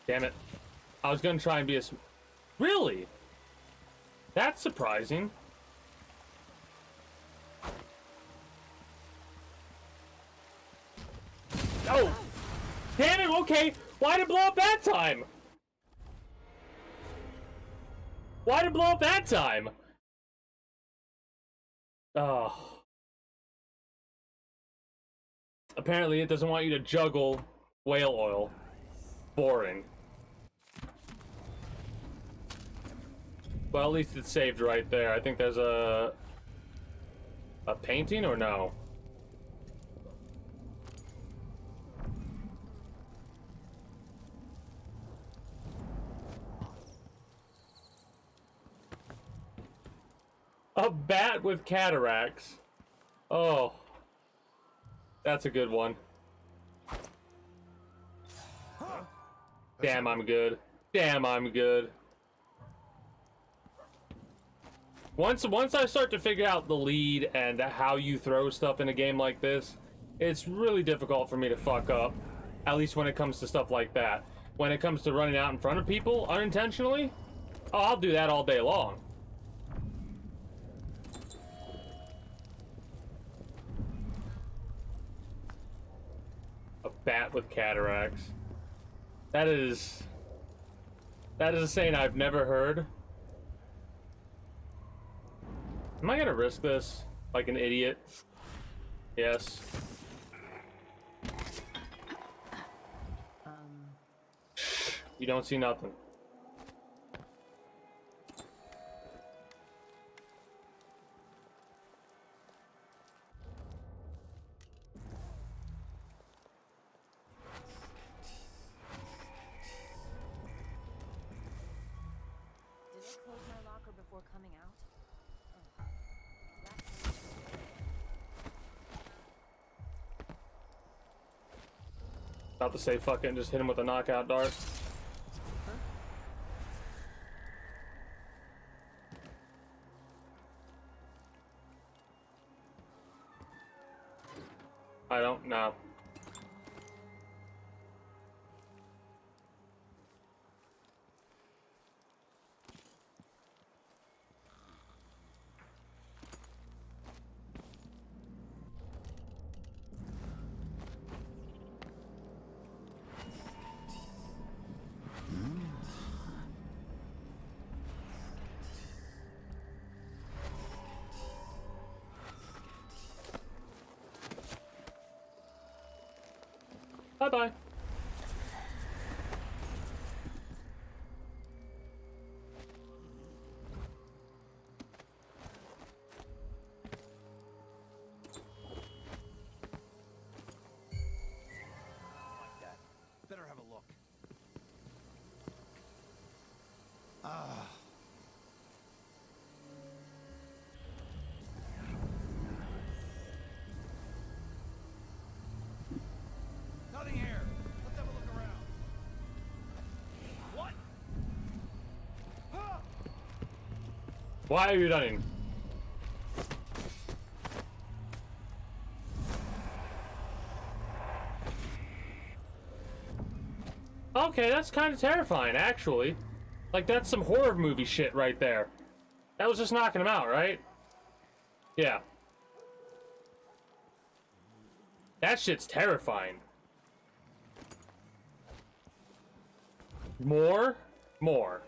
Speaker 1: Damn it. I was gonna try and be a... Really? That's surprising. Oh! Damn it, okay! Why'd it blow up that time? Why'd it blow up that time? Oh. Apparently it doesn't want you to juggle whale oil. Boring. Well, at least it's saved right there. I think there's a painting or no? A bat with cataracts. Oh. That's a good one. Damn, I'm good. Damn, I'm good. Once I start to figure out the lead and how you throw stuff in a game like this, it's really difficult for me to fuck up. At least when it comes to stuff like that. When it comes to running out in front of people unintentionally, oh, I'll do that all day long. A bat with cataracts. That is a saying I've never heard. Am I gonna risk this like an idiot? Yes. You don't see nothing.
Speaker 11: Did I close my locker before coming out?
Speaker 1: About to say fuck it and just hit him with a knockout dart. I don't know. Bye-bye.
Speaker 5: Better have a look.
Speaker 1: Why are you running? Okay, that's kind of terrifying, actually. Like, that's some horror movie shit right there. That was just knocking him out, right? Yeah. That shit's terrifying. More? More.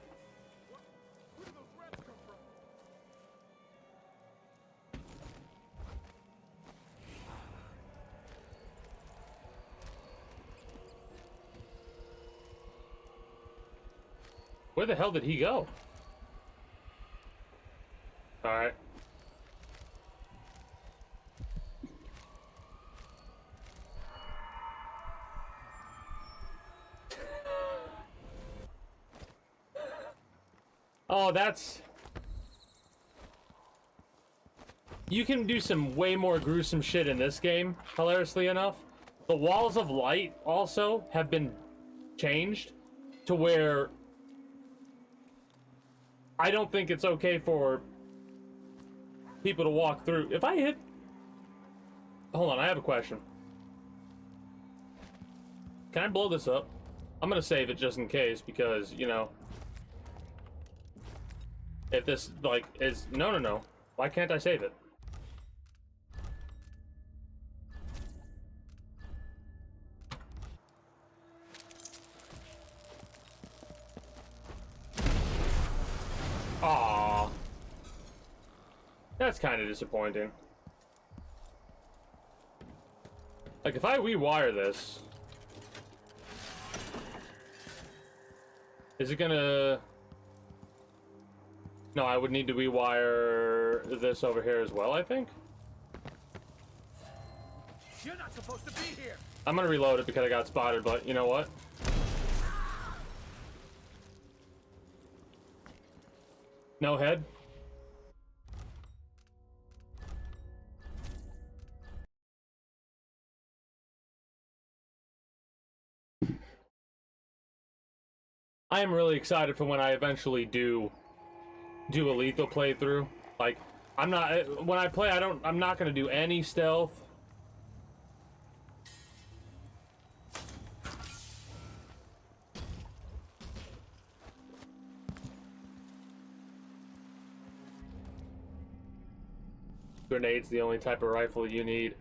Speaker 1: Where the hell did he go? Alright. Oh, that's... You can do some way more gruesome shit in this game, hilariously enough. The walls of light also have been changed to where I don't think it's okay for people to walk through. If I hit... Hold on, I have a question. Can I blow this up? I'm gonna save it just in case, because, you know... If this, like, is... No. Why can't I save it? Aww. That's kind of disappointing. Like, if I rewire this... Is it gonna... No, I would need to rewire this over here as well, I think.
Speaker 12: You're not supposed to be here.
Speaker 1: I'm gonna reload it because I got spotted, but you know what? No head? I am really excited for when I eventually do a lethal playthrough. Like, I'm not, when I play, I'm not gonna do any stealth. Grenade's the only type of rifle you need.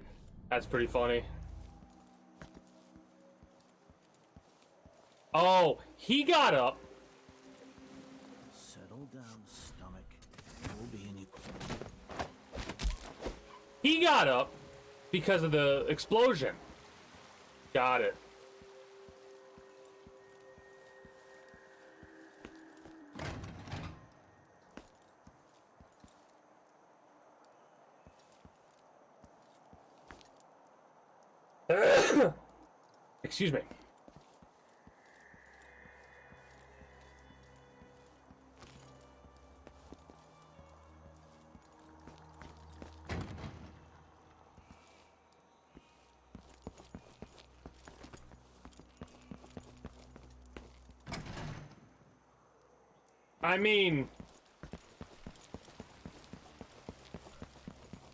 Speaker 1: That's pretty funny. Oh, he got up.
Speaker 5: Settle down, stomach. We'll be in it.
Speaker 1: He got up because of the explosion. Got it. Excuse me. I mean,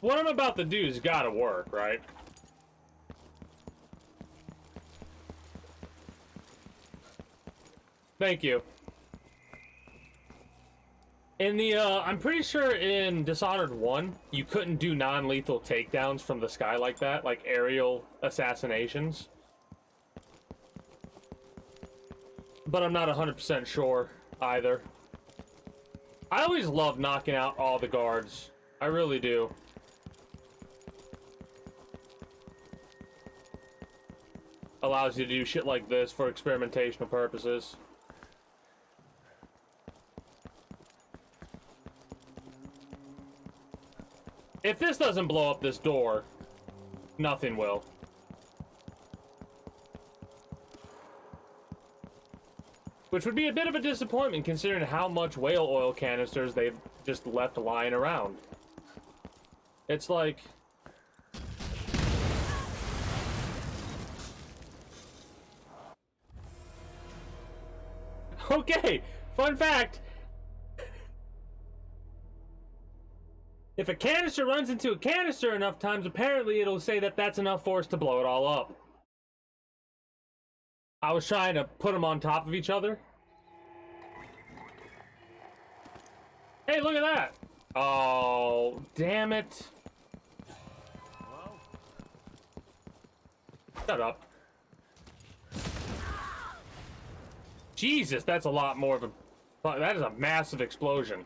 Speaker 1: what I'm about to do has got to work, right? Thank you. In the, I'm pretty sure in Dishonored 1, you couldn't do non-lethal takedowns from the sky like that, like aerial assassinations. But I'm not 100% sure either. I always love knocking out all the guards. I really do. Allows you to do shit like this for experimentational purposes. If this doesn't blow up this door, nothing will. Which would be a bit of a disappointment considering how much whale oil canisters they've just left lying around. It's like... Okay, fun fact. If a canister runs into a canister enough times, apparently it'll say that that's enough force to blow it all up. I was trying to put them on top of each other. Hey, look at that! Oh, damn it. Shut up. Jesus, that's a lot more of a... That is a massive explosion.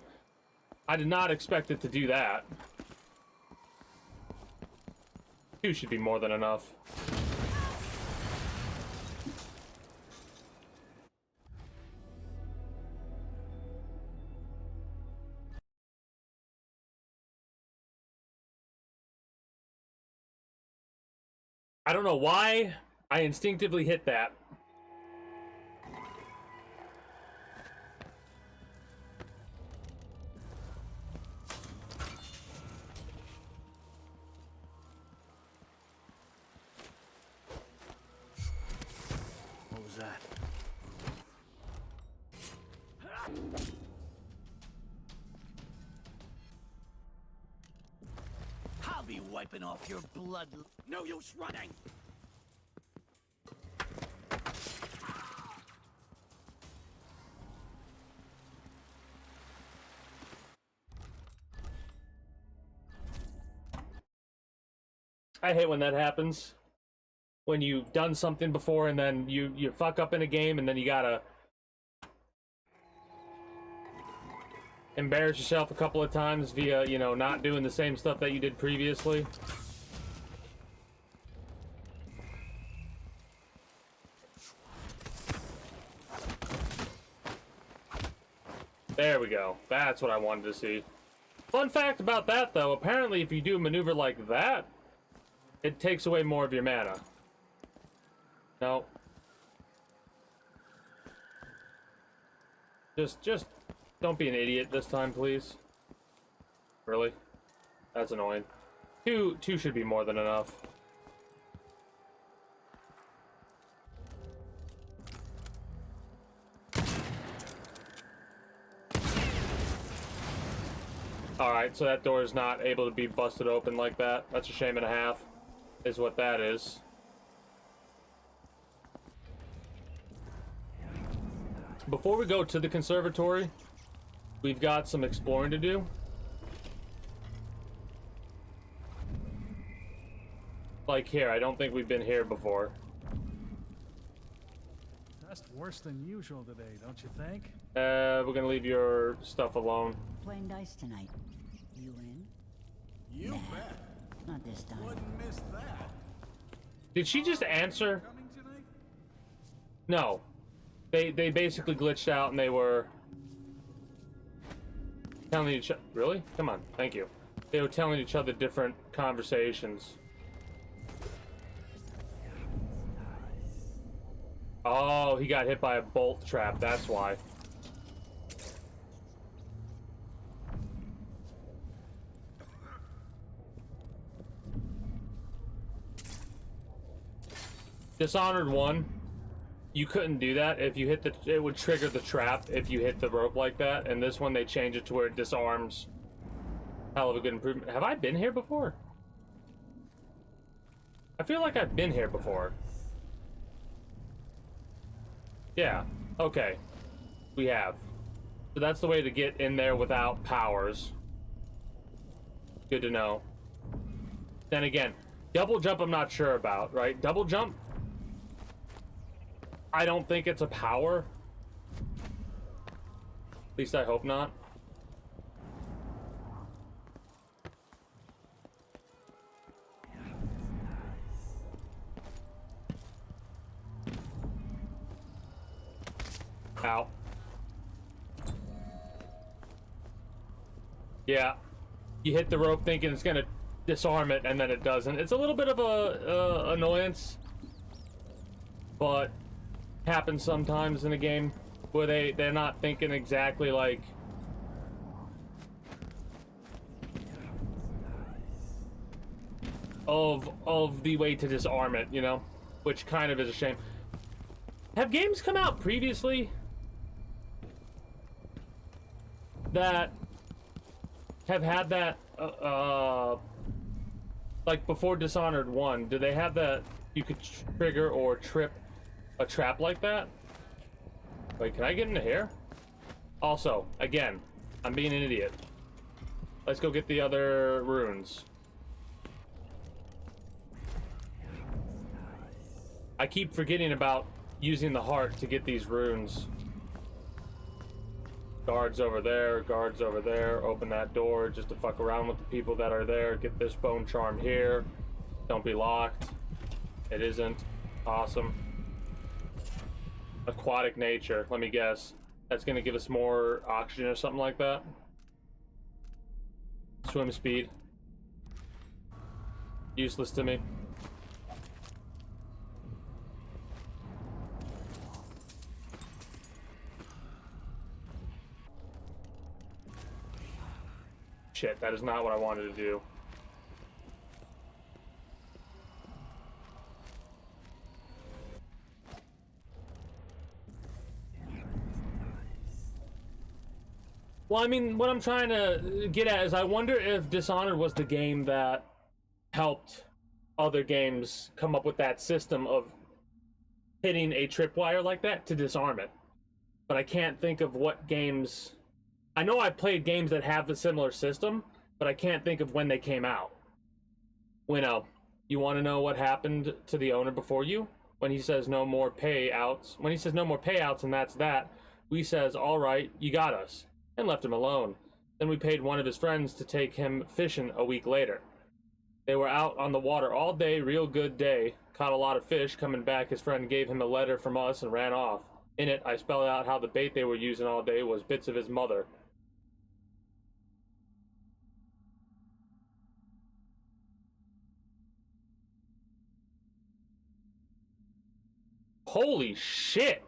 Speaker 1: I did not expect it to do that. 2 should be more than enough. I don't know why I instinctively hit that.
Speaker 5: What was that? I'll be wiping off your blood. No use running.
Speaker 1: I hate when that happens. When you've done something before and then you fuck up in a game and then you gotta embarrass yourself a couple of times via, you know, not doing the same stuff that you did previously. There we go. That's what I wanted to see. Fun fact about that, though, apparently if you do a maneuver like that, it takes away more of your mana. No. Just don't be an idiot this time, please. Really? That's annoying. Two should be more than enough. Alright, so that door is not able to be busted open like that. That's a shame and a half, is what that is. Before we go to the conservatory, we've got some exploring to do. Like here, I don't think we've been here before.
Speaker 4: That's worse than usual today, don't you think?
Speaker 1: We're gonna leave your stuff alone.
Speaker 14: Playing dice tonight. You in?
Speaker 5: You bet.
Speaker 14: Not this time.
Speaker 5: Wouldn't miss that.
Speaker 1: Did she just answer? No. They basically glitched out and they were telling each other. Really? Come on, thank you. They were telling each other different conversations. Oh, he got hit by a bolt trap, that's why. Dishonored 1, you couldn't do that. If you hit it would trigger the trap if you hit the rope like that. And this one, they change it to where it disarms. Hell of a good improvement. Have I been here before? I feel like I've been here before. Yeah, okay. We have. So that's the way to get in there without powers. Good to know. Then again, double jump I'm not sure about, right? Double jump, I don't think it's a power. At least I hope not. Ow. Yeah. You hit the rope thinking it's gonna disarm it, and then it doesn't. It's a little bit of a annoyance, but happens sometimes in a game where they're not thinking exactly like of the way to disarm it, you know, which kind of is a shame. Have games come out previously that have had that like before Dishonored 1, do they have that you could trigger or trip a trap like that? Wait, can I get into here? Also, again, I'm being an idiot. Let's go get the other runes. I keep forgetting about using the heart to get these runes. Guards over there, guards over there. Open that door just to fuck around with the people that are there. Get this bone charm here. Don't be locked. It isn't. Awesome. Aquatic nature, let me guess. That's gonna give us more oxygen or something like that. Swim speed. Useless to me. Shit, that is not what I wanted to do. Well, I mean, what I'm trying to get at is I wonder if Dishonored was the game that helped other games come up with that system of hitting a tripwire like that to disarm it. But I can't think of what games... I know I've played games that have a similar system, but I can't think of when they came out. Winnow, you want to know what happened to the owner before you? When he says no more payouts, and that's that, we says, all right, you got us, and left him alone. Then we paid one of his friends to take him fishing a week later. They were out on the water all day, real good day, caught a lot of fish. Coming back, his friend gave him a letter from us and ran off. In it, I spelled out how the bait they were using all day was bits of his mother. Holy shit!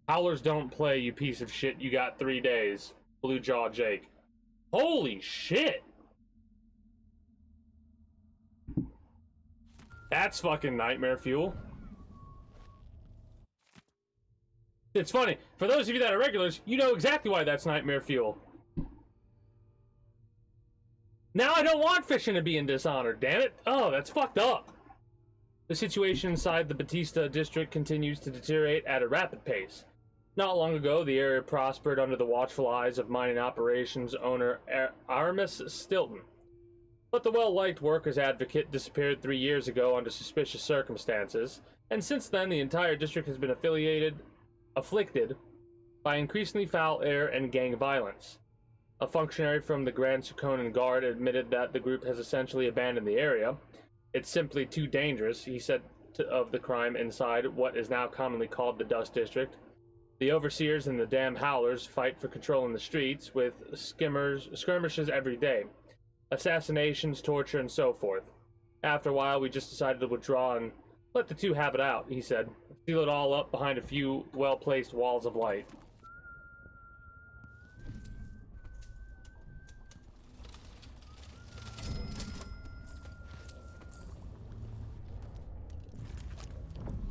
Speaker 1: Howlers don't play, you piece of shit. You got 3 days. Blue Jaw Jake. Holy shit! That's fucking nightmare fuel. It's funny. For those of you that are regulars, you know exactly why that's nightmare fuel. Now I don't want fishing to be in Dishonored, damn it. Oh, that's fucked up. The situation inside the Batista district continues to deteriorate at a rapid pace. Not long ago, the area prospered under the watchful eyes of mining operations owner Aramis Stilton. But the well-liked workers' advocate disappeared 3 years ago under suspicious circumstances, and since then the entire district has been afflicted by increasingly foul air and gang violence. A functionary from the Grand Circonan Guard admitted that the group has essentially abandoned the area. It's simply too dangerous, he said of the crime inside what is now commonly called the Dust District. The overseers and the damn howlers fight for control in the streets with skirmishes every day. Assassinations, torture, and so forth. After a while, we just decided to withdraw and let the two have it out, he said. Seal it all up behind a few well-placed walls of light.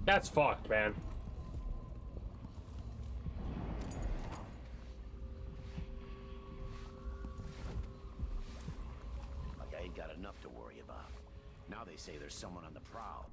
Speaker 1: That's fucked, man.
Speaker 5: Like I ain't got enough to worry about. Now they say there's someone on the prowl.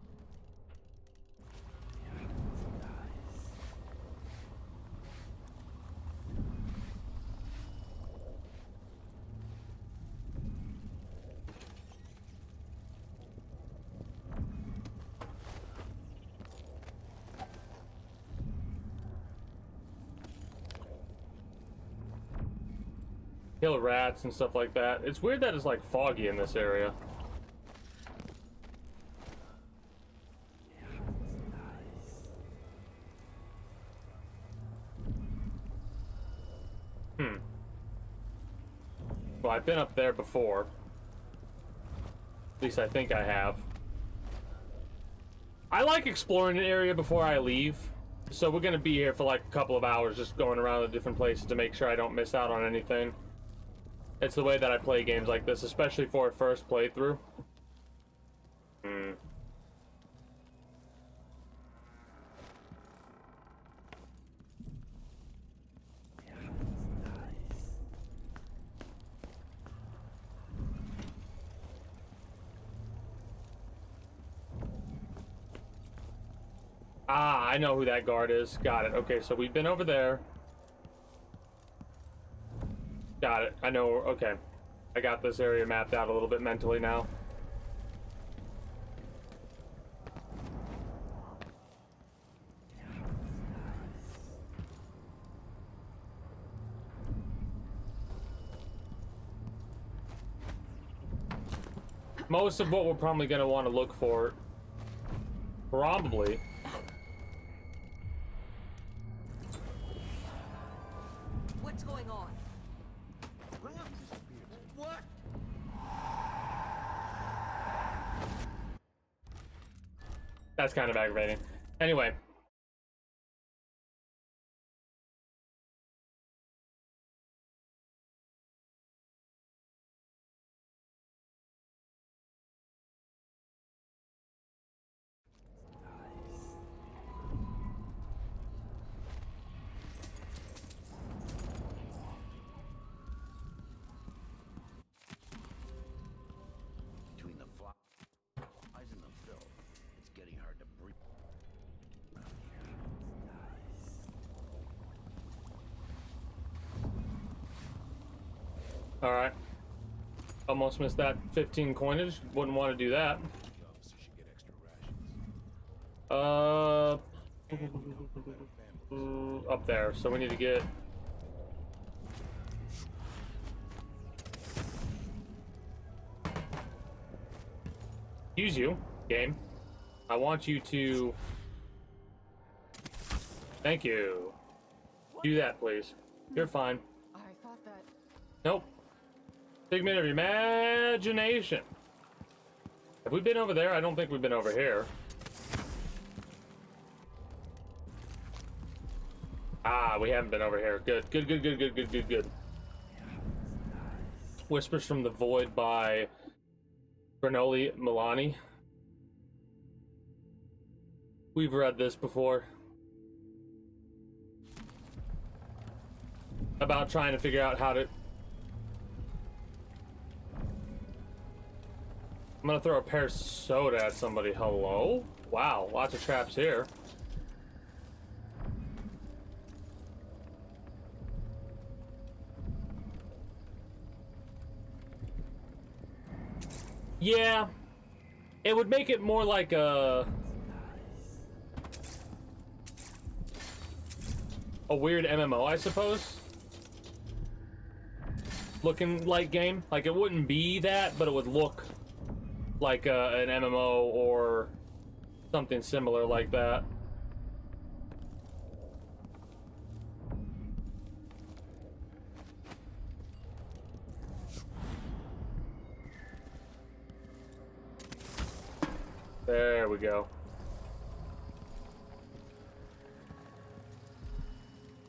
Speaker 1: Kill rats and stuff like that. It's weird that it's like foggy in this area. Well, I've been up there before. At least I think I have. I like exploring an area before I leave. So we're gonna be here for like a couple of hours just going around the different places to make sure I don't miss out on anything. It's the way that I play games like this, especially for a first playthrough. Ah, I know who that guard is. Got it. Okay, so we've been over there. Got it. I know. Okay. I got this area mapped out a little bit mentally now. Most of what we're probably going to want to look for, probably.
Speaker 11: What's going on?
Speaker 5: What?
Speaker 1: That's kind of aggravating. Anyway.
Speaker 5: Between the flies and the filth, it's getting hard to breathe.
Speaker 1: All right. Almost missed that 15 coinage. Wouldn't want to do that. Up there. So we need to get. Use you, game. I want you to. Thank you. Do that, please. You're fine.
Speaker 10: I thought that...
Speaker 1: Nope. Figment of your imagination. Have we been over there? I don't think we've been over here. Ah, we haven't been over here. Good, good, good, good, good, good, good, good. Whispers from the Void by Bernoulli Milani. We've read this before. About trying to figure out how to... I'm gonna throw a pear soda at somebody. Hello? Wow, lots of traps here. Yeah, it would make it more like a weird MMO, I suppose. Looking like game. Like, it wouldn't be that, but it would look like an MMO or something similar like that. There we go.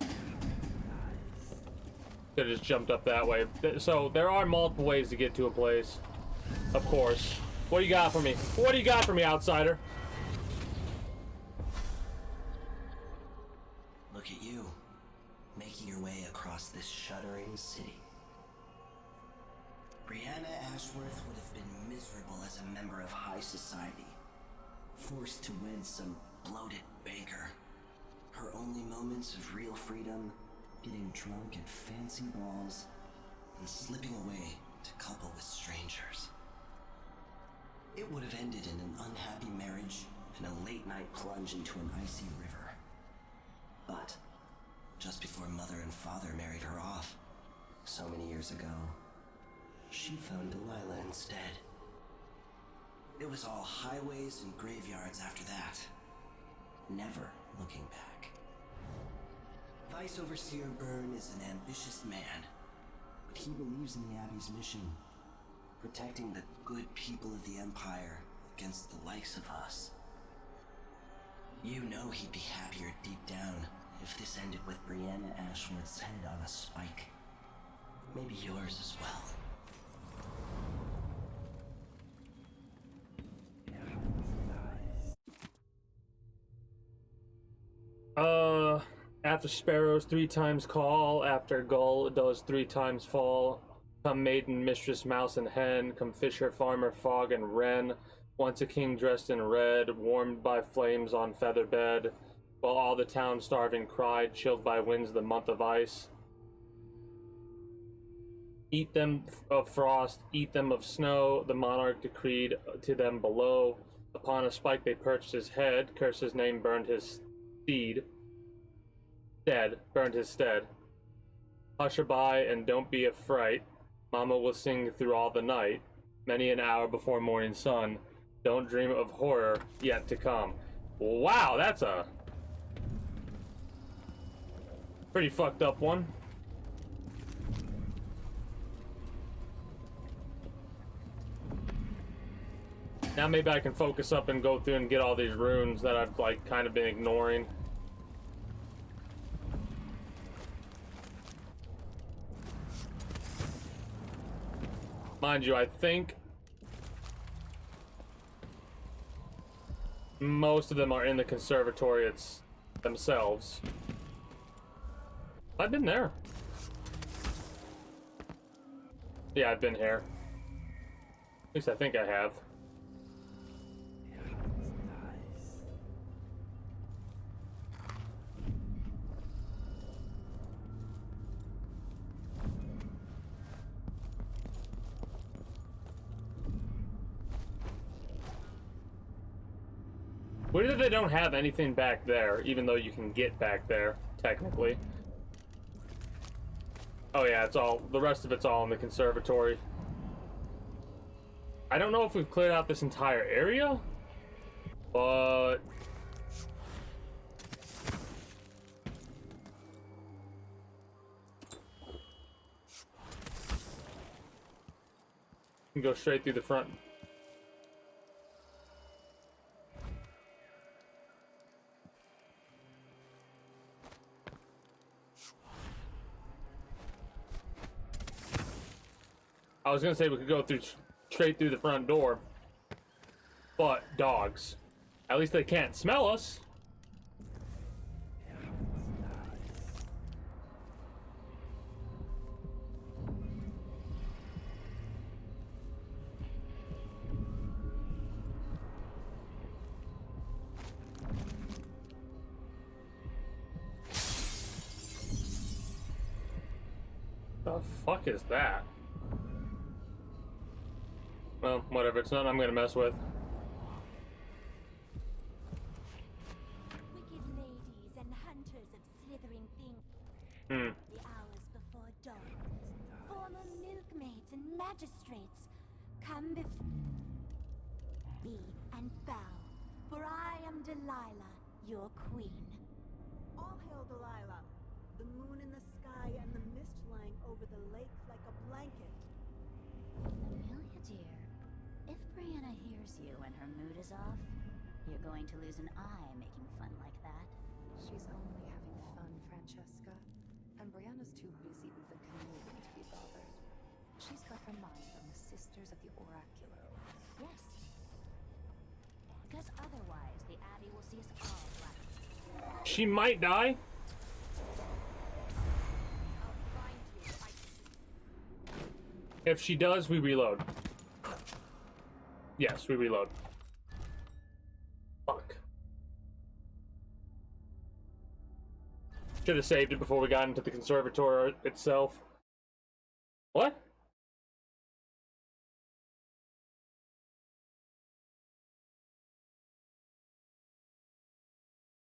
Speaker 1: Could have just jumped up that way. So there are multiple ways to get to a place, of course. What do you got for me? What do you got for me, outsider?
Speaker 15: Look at you, making your way across this shuddering city. Brianna Ashworth would have been miserable as a member of high society, forced to wed some bloated banker. Her only moments of real freedom, getting drunk at fancy balls, and slipping away to couple with strangers. It would have ended in an unhappy marriage and a late-night plunge into an icy river. But just before mother and father married her off, so many years ago, she found Delilah instead. It was all highways and graveyards after that, never looking back. Vice Overseer Byrne is an ambitious man, but he believes in the Abbey's mission, protecting the good people of the Empire against the likes of us. You know he'd be happier deep down if this ended with Brianna Ashworth's head on a spike. Maybe yours as well.
Speaker 1: After sparrows 3 times call, after gull does 3 times fall, come maiden, mistress, mouse, and hen, come fisher, farmer, fog, and wren, Once a king dressed in red, warmed by flames on feather bed, while all the town starving cried, chilled by winds the month of ice. Eat them of frost, eat them of snow, the monarch decreed to them below. Upon a spike they perched his head, cursed his name, burned his steed. Burned his stead. Hush by and don't be a fright. Mama will sing through all the night. Many an hour before morning sun. Don't dream of horror yet to come. Wow, that's a pretty fucked up one. Now maybe I can focus up and go through and get all these runes that I've like kind of been ignoring. Mind you, I think most of them are in the conservatory themselves. I've been there. Yeah, I've been here. At least I think I have. Weird that they don't have anything back there, even though you can get back there, technically. Oh yeah, it's all, the rest of it's all in the conservatory. I don't know if we've cleared out this entire area, but you can go straight through the front. I was gonna say we could go through straight through the front door, but dogs. At least they can't smell us. The fuck is that? Well, whatever, it's nothing I'm gonna mess with.
Speaker 7: Wicked ladies and hunters of slithering things. The hours before dawn. Former milkmaids and magistrates. Come before me and bow. For I am Delilah, your queen.
Speaker 11: All hail Delilah. The moon in the sky and the mist lying over the lake like a blanket.
Speaker 14: Amelia, dear, if Brianna hears you and her mood is off, you're going to lose an eye making fun like that.
Speaker 10: She's only having fun, Francesca. And Brianna's too busy with the community to be bothered. She's got her mind on the Sisters of the Oracular.
Speaker 14: Yes. Because otherwise, the Abbey will see us all black.
Speaker 1: She might die. If she does, we reload. Yes, we reload. Fuck. Should have saved it before we got into the conservatory itself. What?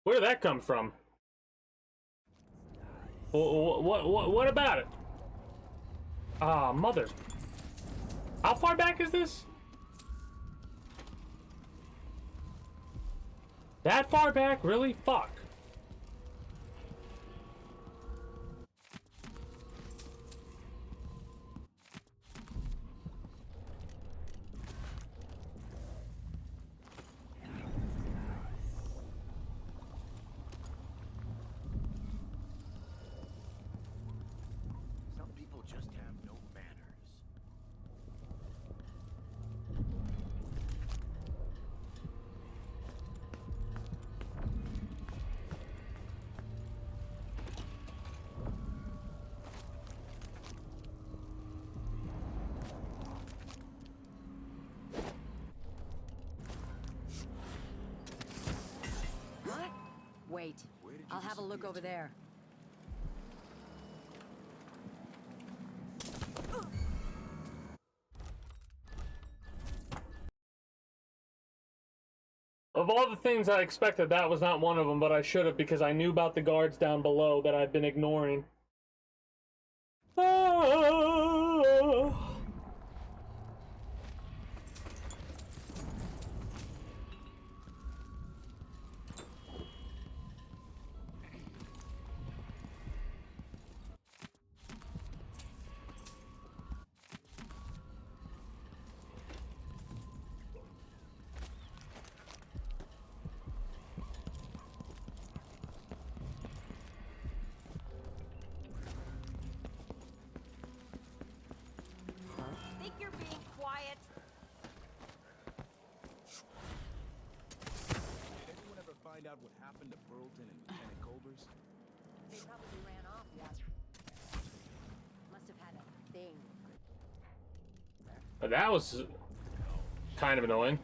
Speaker 1: Where did that come from? What about it? Ah, mother. How far back is this? That far back? Really? Fuck.
Speaker 5: Some people just have no manners.
Speaker 11: I'll have a look over there.
Speaker 1: Of all the things I expected, that was not one of them, but I should have because I knew about the guards down below that I've been ignoring. Ah.
Speaker 8: Think you're being quiet?
Speaker 16: Did anyone ever find out what happened to Burleton and Lieutenant Culbers?
Speaker 11: They probably ran off, yeah. Must have had a thing.
Speaker 1: That was kind of annoying.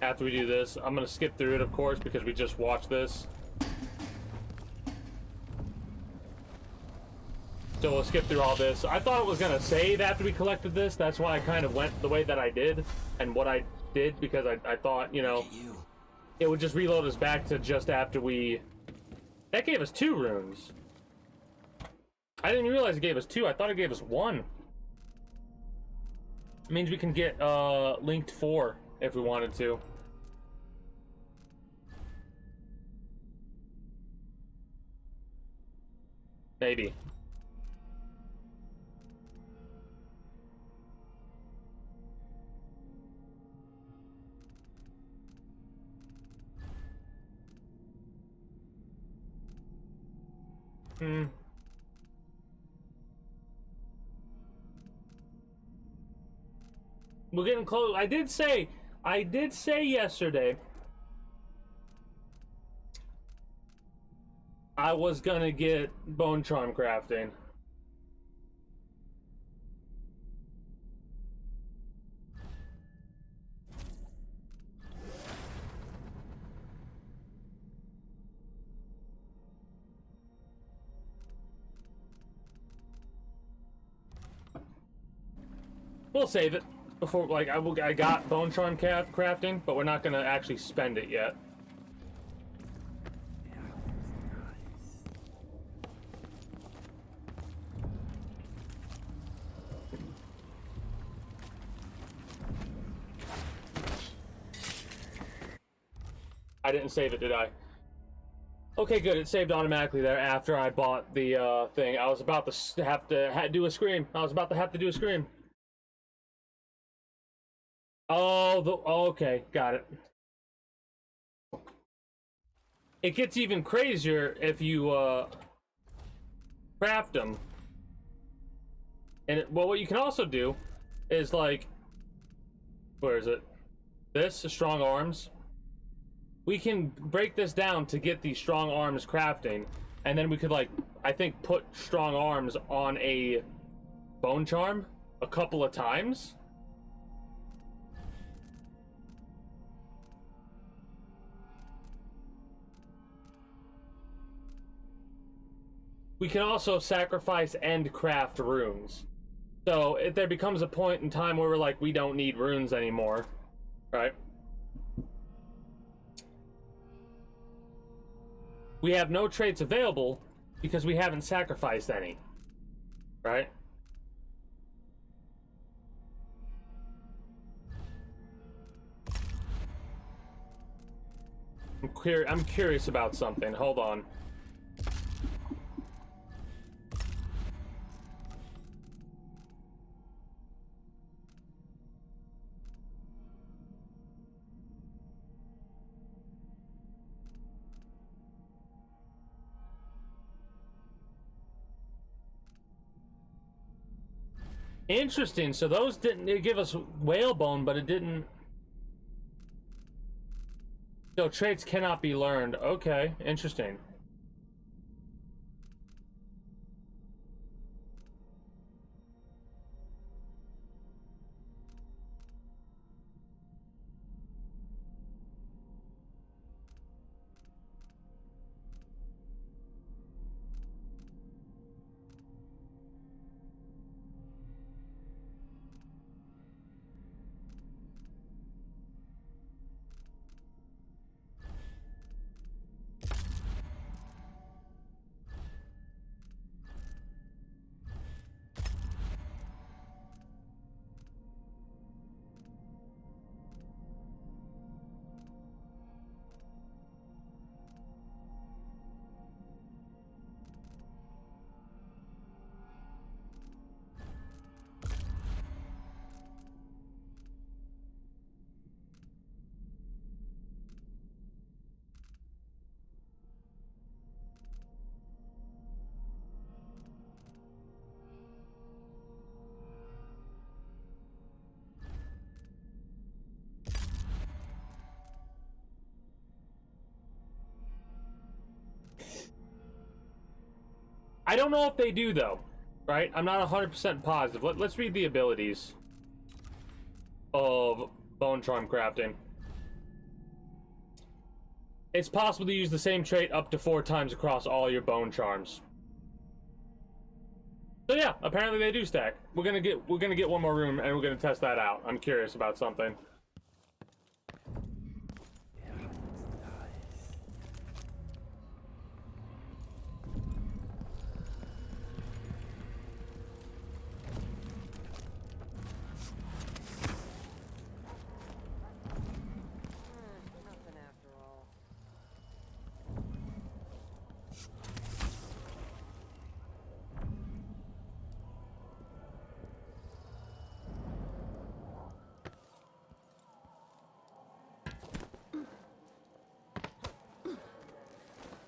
Speaker 1: After we do this, I'm gonna skip through it, of course, because we just watched this. So we'll skip through all this. I thought it was gonna save after we collected this. That's why I kind of went the way that I did, and what I did, because I thought, you know, it would just reload us back to just after we... That gave us 2 runes. I didn't realize it gave us 2. I thought it gave us 1. It means we can get linked 4 if we wanted to. Maybe. We're getting close. I did say yesterday I was gonna get bone charm crafting. We'll save it before, like, I got bone charm crafting, but we're not gonna actually spend it yet. I didn't save it, did I? Okay, good. It saved automatically there after I bought the thing. I was about to have to do a scream. I was about to have to do a scream. Oh, okay, got it. It gets even crazier if you craft them. And well, what you can also do is, like, where is it? This strong arms. We can break this down to get these strong arms crafting, and then we could, like, I think put strong arms on a bone charm a couple of times. We can also sacrifice and craft runes. So if there becomes a point in time where we're like, we don't need runes anymore, right? We have no traits available because we haven't sacrificed any, right? I'm curious about something. Hold on. Interesting. So those didn't give us whalebone, but it didn't. So traits cannot be learned. Okay, interesting. I don't know if they do, though, right? I'm not 100% positive. Let's read the abilities of Bone Charm crafting. It's possible to use the same trait up to 4 times across all your Bone Charms. So yeah, apparently they do stack. We're gonna get one more room and we're gonna test that out. I'm curious about something.
Speaker 11: Nothing after all.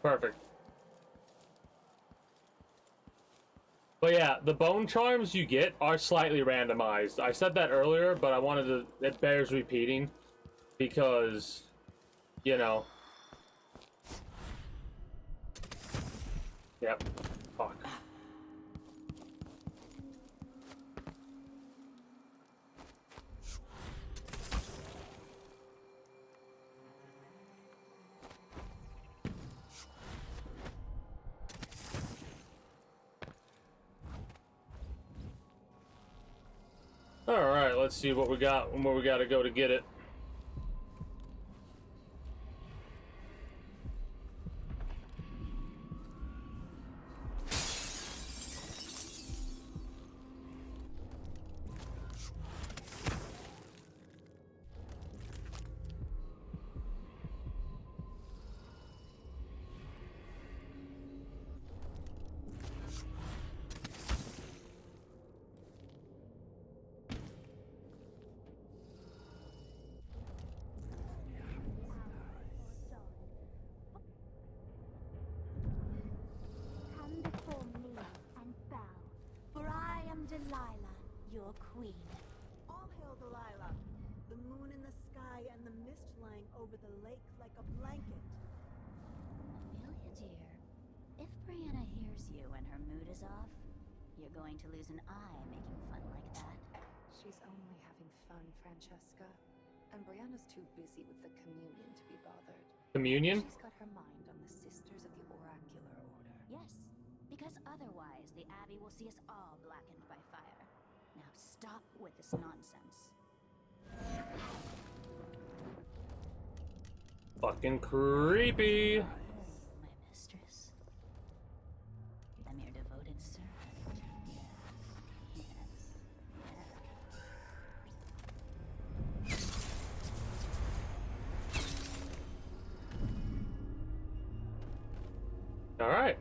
Speaker 1: Perfect. But yeah, the Bone Charms you get are slightly randomized. I said that earlier, but I wanted to, it bears repeating because, you know. Yep. Fuck. Alright, let's see what we got and where we gotta go to get it.
Speaker 7: Come before me and bow, for I am Delilah, your queen.
Speaker 17: All hail Delilah, the moon in the sky and the mist lying over the lake like a blanket.
Speaker 14: Amelia, dear, if Brianna hears you and her mood is off, you're going to lose an eye making fun like that.
Speaker 10: She's only having fun, Francesca. And Brianna's too busy with the communion to be bothered.
Speaker 1: Communion?
Speaker 10: She's got her mind on the Sisters of the Oracular Order.
Speaker 14: Yes, because otherwise the Abbey will see us all blackened by fire. Now stop with this nonsense.
Speaker 1: Fucking creepy.
Speaker 14: My mistress. I'm your devoted servant. Yes.
Speaker 1: Alright.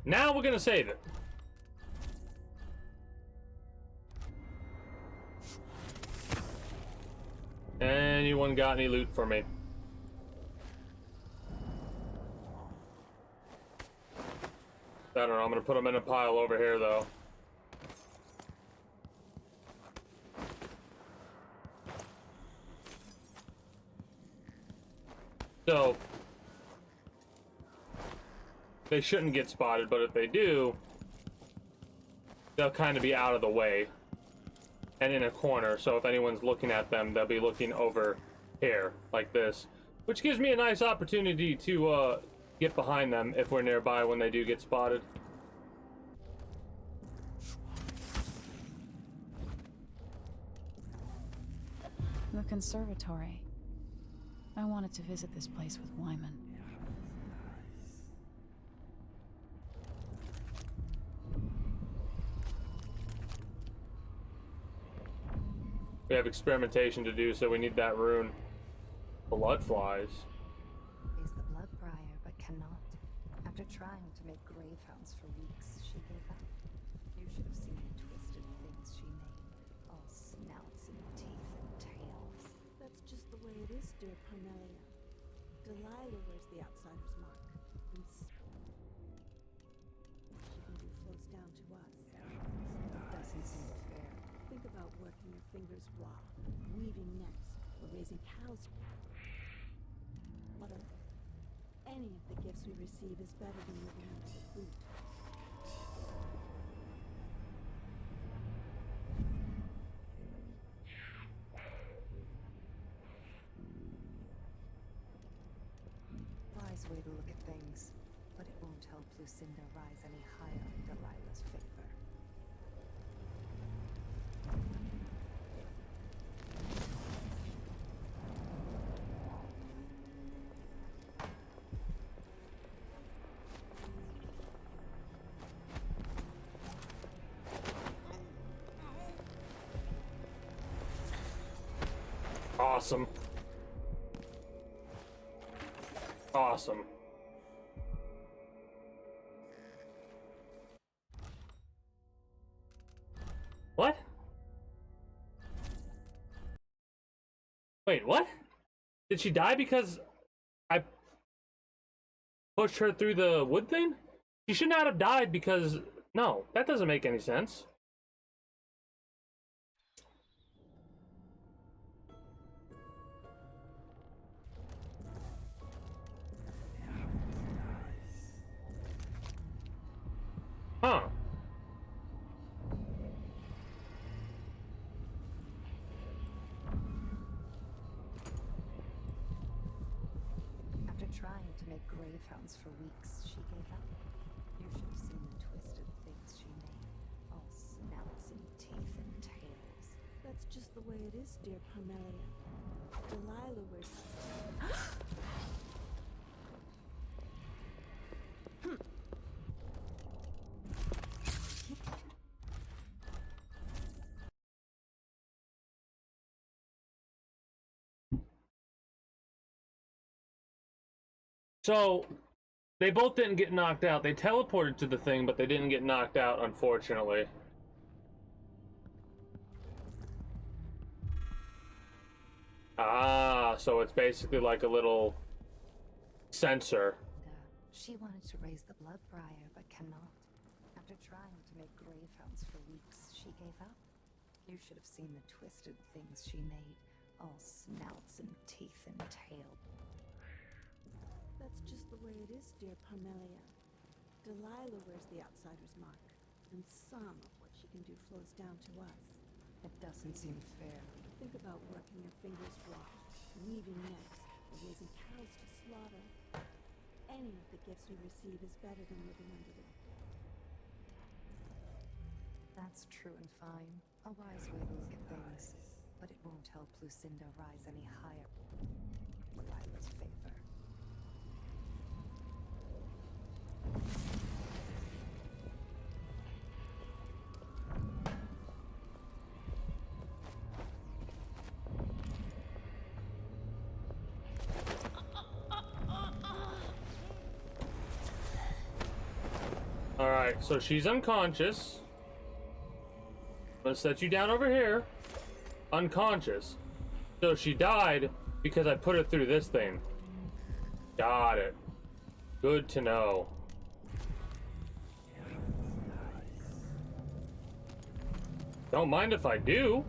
Speaker 1: Now we're gonna save it. Anyone got any loot for me? I don't know, I'm gonna put them in a pile over here though. So they shouldn't get spotted, but if they do, they'll kind of be out of the way and in a corner. So if anyone's looking at them, they'll be looking over here like this, which gives me a nice opportunity to get behind them if we're nearby when they do get spotted.
Speaker 3: The conservatory. I wanted to visit this place with Wyman.
Speaker 1: We have experimentation to do, so we need that rune. Blood flies.
Speaker 10: Is the blood briar, but cannot. After trying to make grave hounds for weeks, she gave up. You should have seen the twisted things she made. All snouts and teeth and tails.
Speaker 17: That's just the way it is, dear Parmelia. Delilah wears the outsider's mark. And she can do flows down to us.
Speaker 10: Doesn't seem fair.
Speaker 17: Think about working your fingers raw, weaving nets, or raising cows. Mother, any of the gifts we receive is better than living under the boot.
Speaker 10: Wise way to look at things, but it won't help Lucinda rise any higher in Delilah's favor.
Speaker 1: Awesome. Awesome. What? Wait, what? Did she die because I pushed her through the wood thing? She should not have died because... No, that doesn't make any sense. Huh.
Speaker 10: After trying to make grave hounds for weeks, she gave up. You should have seen the twisted things she made. All snouts and teeth and tails.
Speaker 17: That's just the way it is, dear Parmelia. Delilah wears...
Speaker 1: So, they both didn't get knocked out. They teleported to the thing, but they didn't get knocked out, unfortunately. Ah, so it's basically like a little sensor.
Speaker 10: She wanted to raise the blood briar, but cannot. After trying to make grave hounds for weeks, she gave up. You should have seen the twisted things she made. All snouts and teeth and tails.
Speaker 17: That's just the way it is, dear Parmelia. Delilah wears the outsider's mark, and some of what she can do flows down to us.
Speaker 10: It doesn't seem fair.
Speaker 17: Think about working your fingers raw, weaving nets, or raising cows to slaughter. Any of the gifts we receive is better than living under the...
Speaker 10: That's true and fine. A wise way to look at things. But it won't help Lucinda rise any higher in Delilah's favor.
Speaker 1: Alright, so she's unconscious. I'm gonna set you down over here. Unconscious. So she died because I put her through this thing. Got it. Good to know. Don't mind if I do.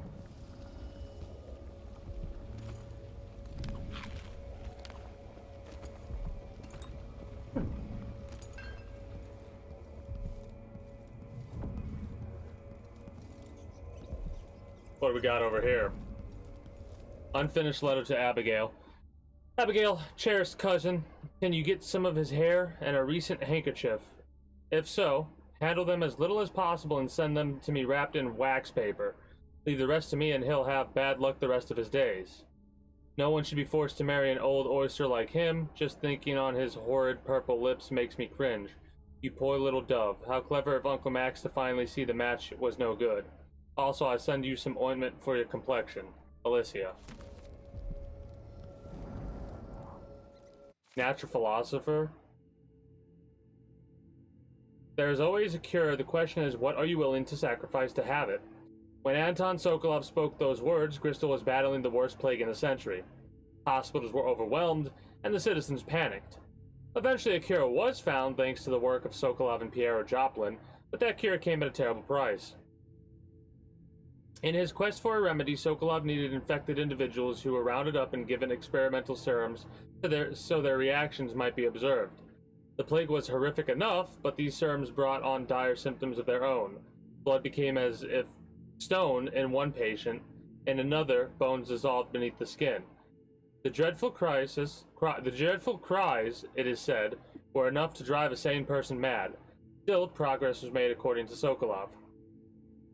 Speaker 1: What do we got over here? Unfinished letter to Abigail. Abigail, cherished cousin, can you get some of his hair and a recent handkerchief? If so, handle them as little as possible and send them to me wrapped in wax paper. Leave the rest to me and he'll have bad luck the rest of his days. No one should be forced to marry an old oyster like him. Just thinking on his horrid purple lips makes me cringe. You poor little dove. How clever of Uncle Max to finally see the match was no good. Also, I send you some ointment for your complexion. Alicia. Natural philosopher. There is always a cure. The question is, what are you willing to sacrifice to have it? When Anton Sokolov spoke those words, Bristol was battling the worst plague in a century. Hospitals were overwhelmed, and the citizens panicked. Eventually, a cure was found thanks to the work of Sokolov and Piero Joplin, but that cure came at a terrible price. In his quest for a remedy, Sokolov needed infected individuals who were rounded up and given experimental serums so their reactions might be observed. The plague was horrific enough, but these serums brought on dire symptoms of their own. Blood became as if stone in one patient, in another, bones dissolved beneath the skin. The dreadful cries, it is said, were enough to drive a sane person mad. Still, progress was made according to Sokolov.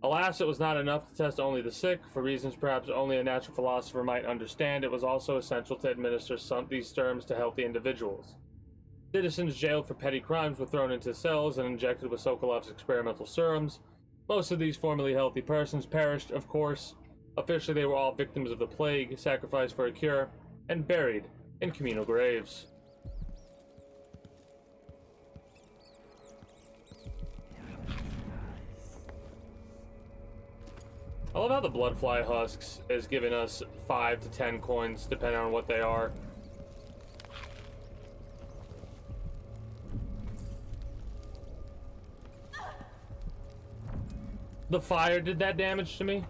Speaker 1: Alas, it was not enough to test only the sick. For reasons perhaps only a natural philosopher might understand, it was also essential to administer these serums to healthy individuals. Citizens jailed for petty crimes were thrown into cells and injected with Sokolov's experimental serums. Most of these formerly healthy persons perished, of course. Officially, they were all victims of the plague, sacrificed for a cure, and buried in communal graves. I love how the Bloodfly Husks is giving us 5 to 10 coins, depending on what they are. The fire did that damage to me?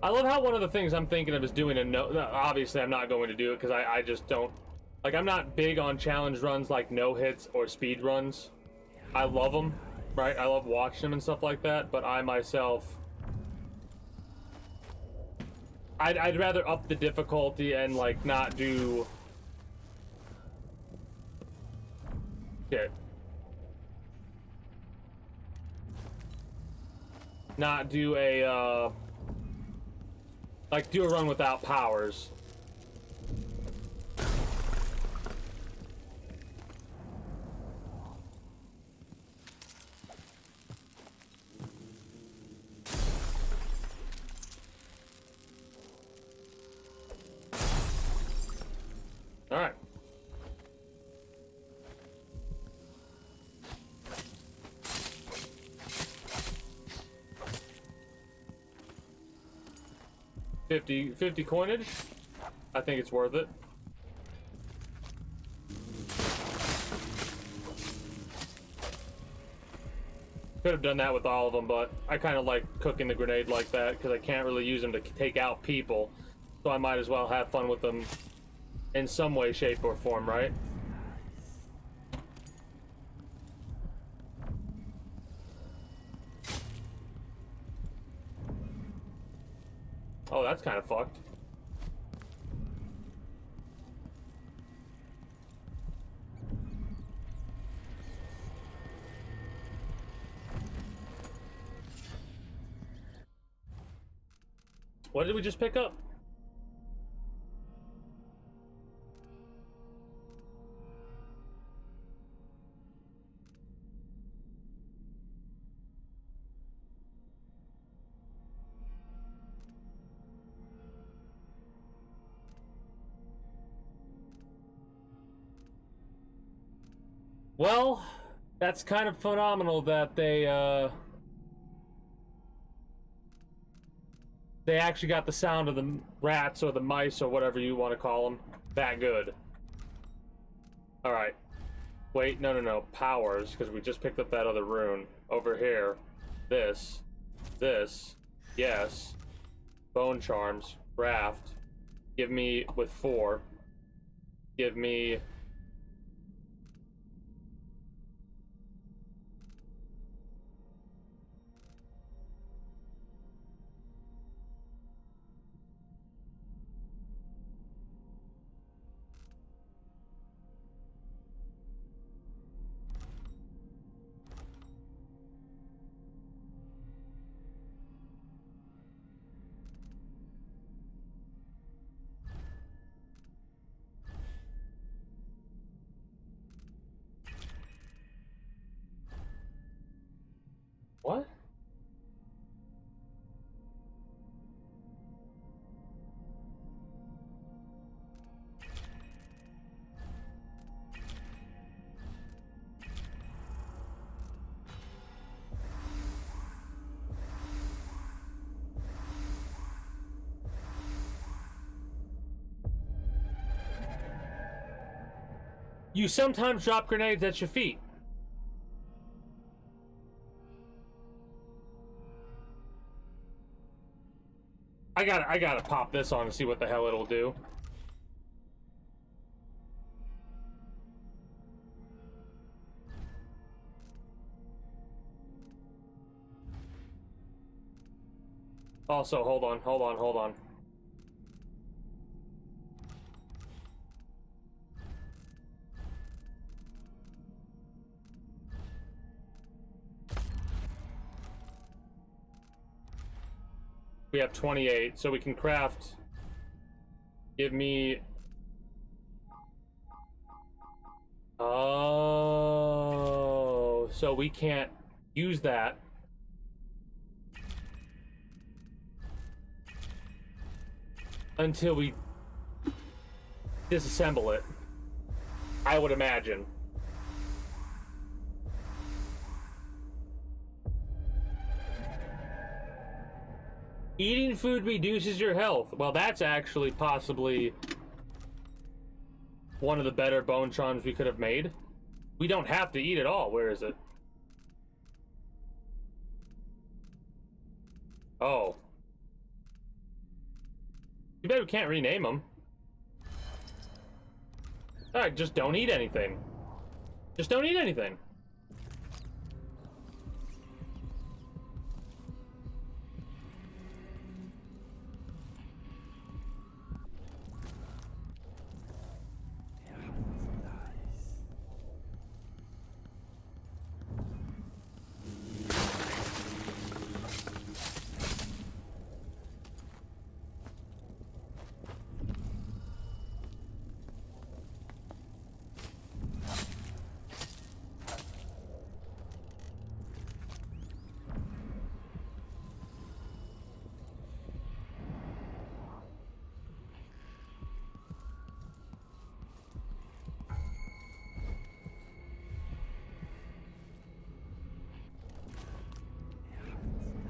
Speaker 1: I love how one of the things I'm thinking of is doing a obviously I'm not going to do it because I just don't, like, I'm not big on challenge runs like no hits or speed runs. I love them, right? I love watching them and stuff like that, but I myself, I'd rather up the difficulty and like not do shit. Not do a like do a run without powers. All right. $50 coinage. I think it's worth it. Could have done that with all of them, but I kind of like cooking the grenade like that because I can't really use them to take out people, so I might as well have fun with them in some way, shape, or form, right? Oh, that's kind of fucked. What did we just pick up? Well, that's kind of phenomenal that they actually got the sound of the rats or the mice or whatever you want to call them that good. All right. Wait, no. Powers, because we just picked up that other rune. Over here. This. Yes. Bone charms. Raft. Give me with 4. Give me... You sometimes drop grenades at your feet. I gotta pop this on to see what the hell it'll do. Also, hold on. We have 28, so we can craft. Give me. Oh, so we can't use that. Until we disassemble it, I would imagine. Eating food reduces your health. Well, that's actually possibly one of the better bone charms we could have made. We don't have to eat at all. Where is it? Oh. You bet we can't rename them. Alright, just don't eat anything. Just don't eat anything.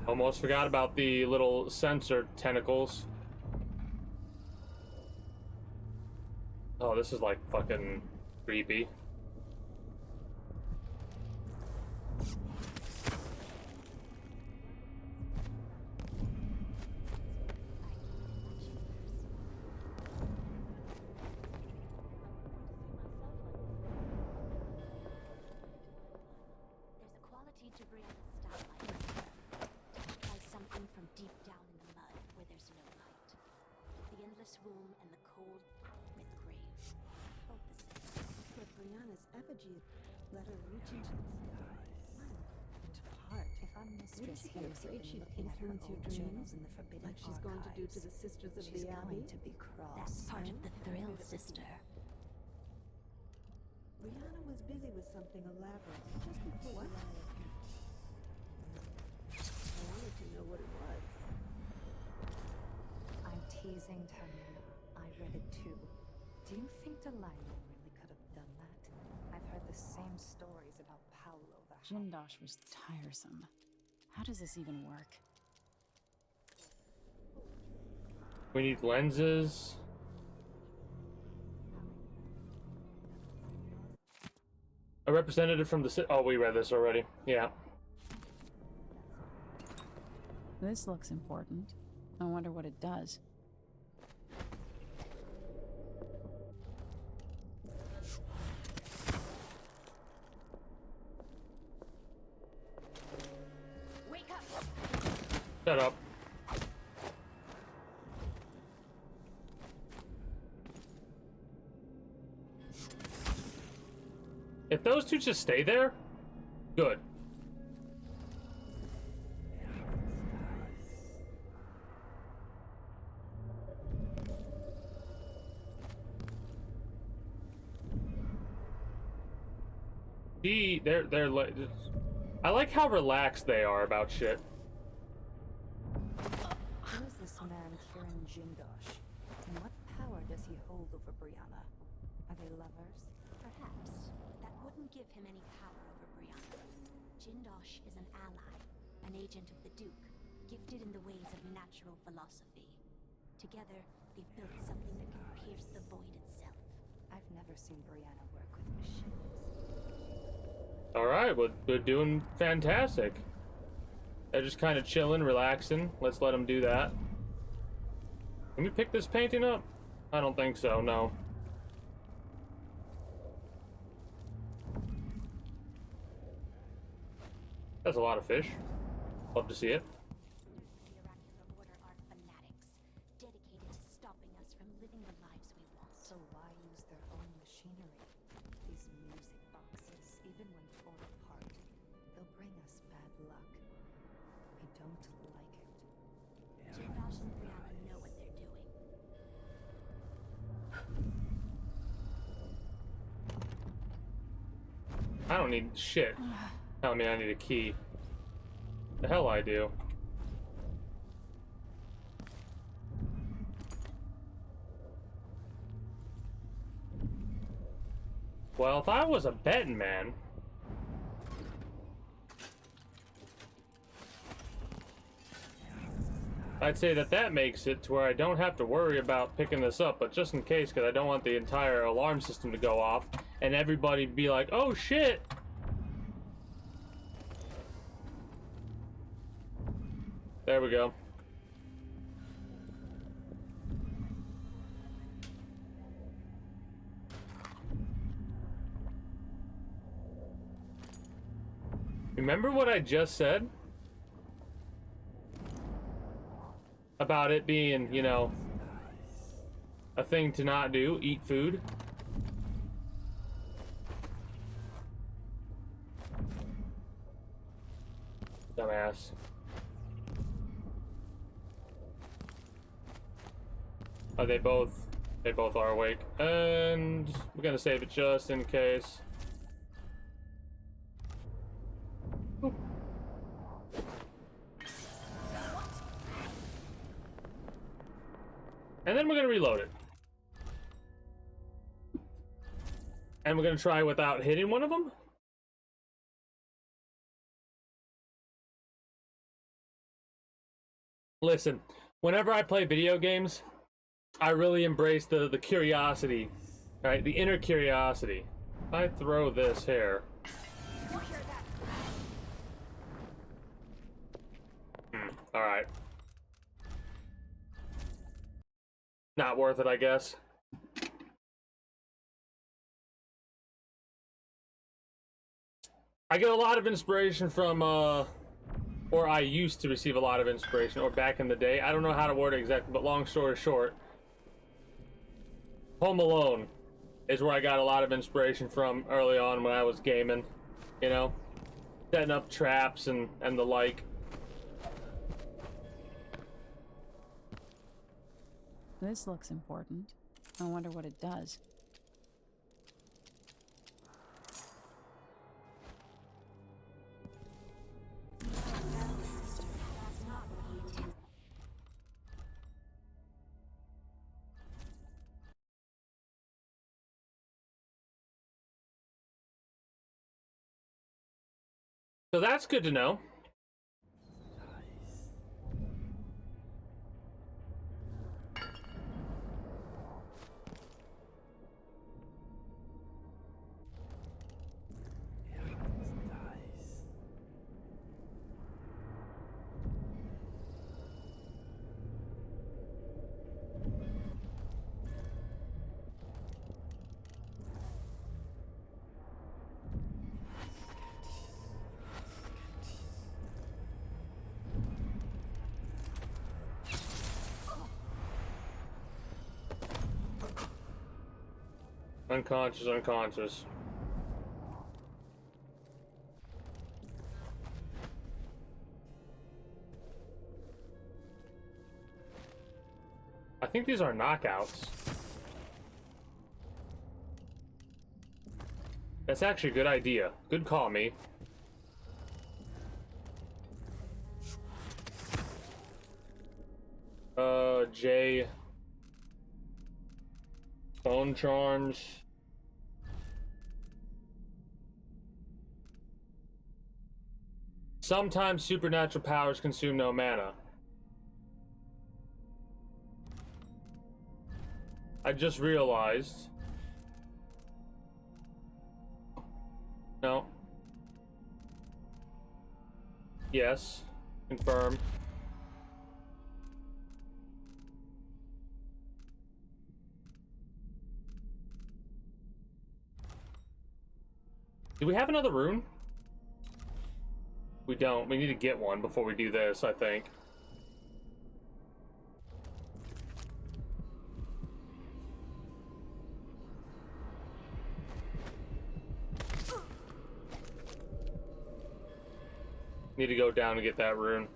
Speaker 1: Almost forgot about the little sensor tentacles. Oh, this is like fucking creepy.
Speaker 7: There's a quality to Brianna's style I prefer. Like something from deep down in the mud where there's no light. The endless womb and the cold, with grave. Both the same.
Speaker 17: But Brianna's effigy let her reach into to part.
Speaker 10: If our mistress
Speaker 17: Wouldn't you be
Speaker 10: hears
Speaker 17: afraid
Speaker 10: you've
Speaker 17: she'd
Speaker 10: been looking at her
Speaker 17: influence your
Speaker 10: old journals
Speaker 17: dreams?
Speaker 10: in the Forbidden
Speaker 17: Like she's going to do to the
Speaker 10: Archives,
Speaker 17: Sisters of
Speaker 10: she's
Speaker 17: the Abbey?
Speaker 10: going to be cross.
Speaker 7: That's part of the thrill, sister.
Speaker 17: Brianna was busy with something elaborate just before I wanted to know what it was.
Speaker 10: I'm teasing, Tanya. I read it too. Do you think Delilah really could have done that? I've heard the same stories about Paolo the
Speaker 3: Jindosh was tiresome. How does this even work?
Speaker 1: We need lenses. A representative from the oh, we read this already. Yeah.
Speaker 3: This looks important. I wonder what it does.
Speaker 7: Wake up!
Speaker 1: Shut up. If those two just stay there, good. They're like, I like how relaxed they are about shit.
Speaker 10: Who is this man, Kieran Jindosh? And what power does he hold over Brianna? Are they lovers?
Speaker 7: Perhaps. That wouldn't give him any power over Brianna. Jindosh is an ally, an agent of the Duke, gifted in the ways of natural philosophy. Together, they've built something that can pierce the void itself.
Speaker 10: I've never seen Brianna work with machines.
Speaker 1: All right, well, they're doing fantastic. They're just kind of chilling, relaxing. Let's let them do that. Can we pick this painting up? I don't think so, no. That's a lot of fish. Love to see it.
Speaker 7: The oracular order are fanatics, dedicated to stopping us from living the lives we want.
Speaker 10: So why use their own machinery? These music boxes, even when torn apart, they'll bring us bad luck. I don't like it.
Speaker 7: Jindosh and Brianna know what they're doing.
Speaker 1: I don't need shit. Tell me I need a key. The hell I do. Well, if I was a betting man, I'd say that makes it to where I don't have to worry about picking this up, but just in case, because I don't want the entire alarm system to go off and everybody be like, oh shit! There we go. Remember what I just said? About it being, you know, a thing to not do, eat food. Dumbass. Oh, they both are awake. And we're gonna save it just in case. Oop. And then we're gonna reload it. And we're gonna try without hitting one of them. Listen, whenever I play video games, I really embrace the curiosity, right? The inner curiosity. If I throw this here. All right. Not worth it, I guess. I get a lot of inspiration from, or I used to receive a lot of inspiration, or back in the day. I don't know how to word it exactly, but long story short, Home Alone is where I got a lot of inspiration from early on when I was gaming, you know, setting up traps and the like.
Speaker 3: This looks important. I wonder what it does.
Speaker 1: So that's good to know. Unconscious, unconscious. I think these are knockouts. That's actually a good idea. Good call, me. J. Bone charms. Sometimes supernatural powers consume no mana. I just realized No. Yes. Confirm. Do we have another rune? We don't. We need to get one before we do this, I think. Need to go down and get that rune.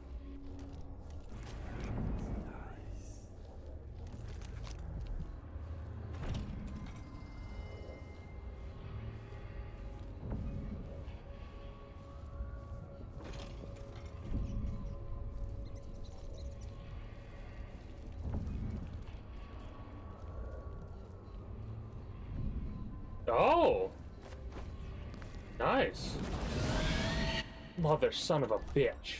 Speaker 1: Oh! Nice. Mother son of a bitch.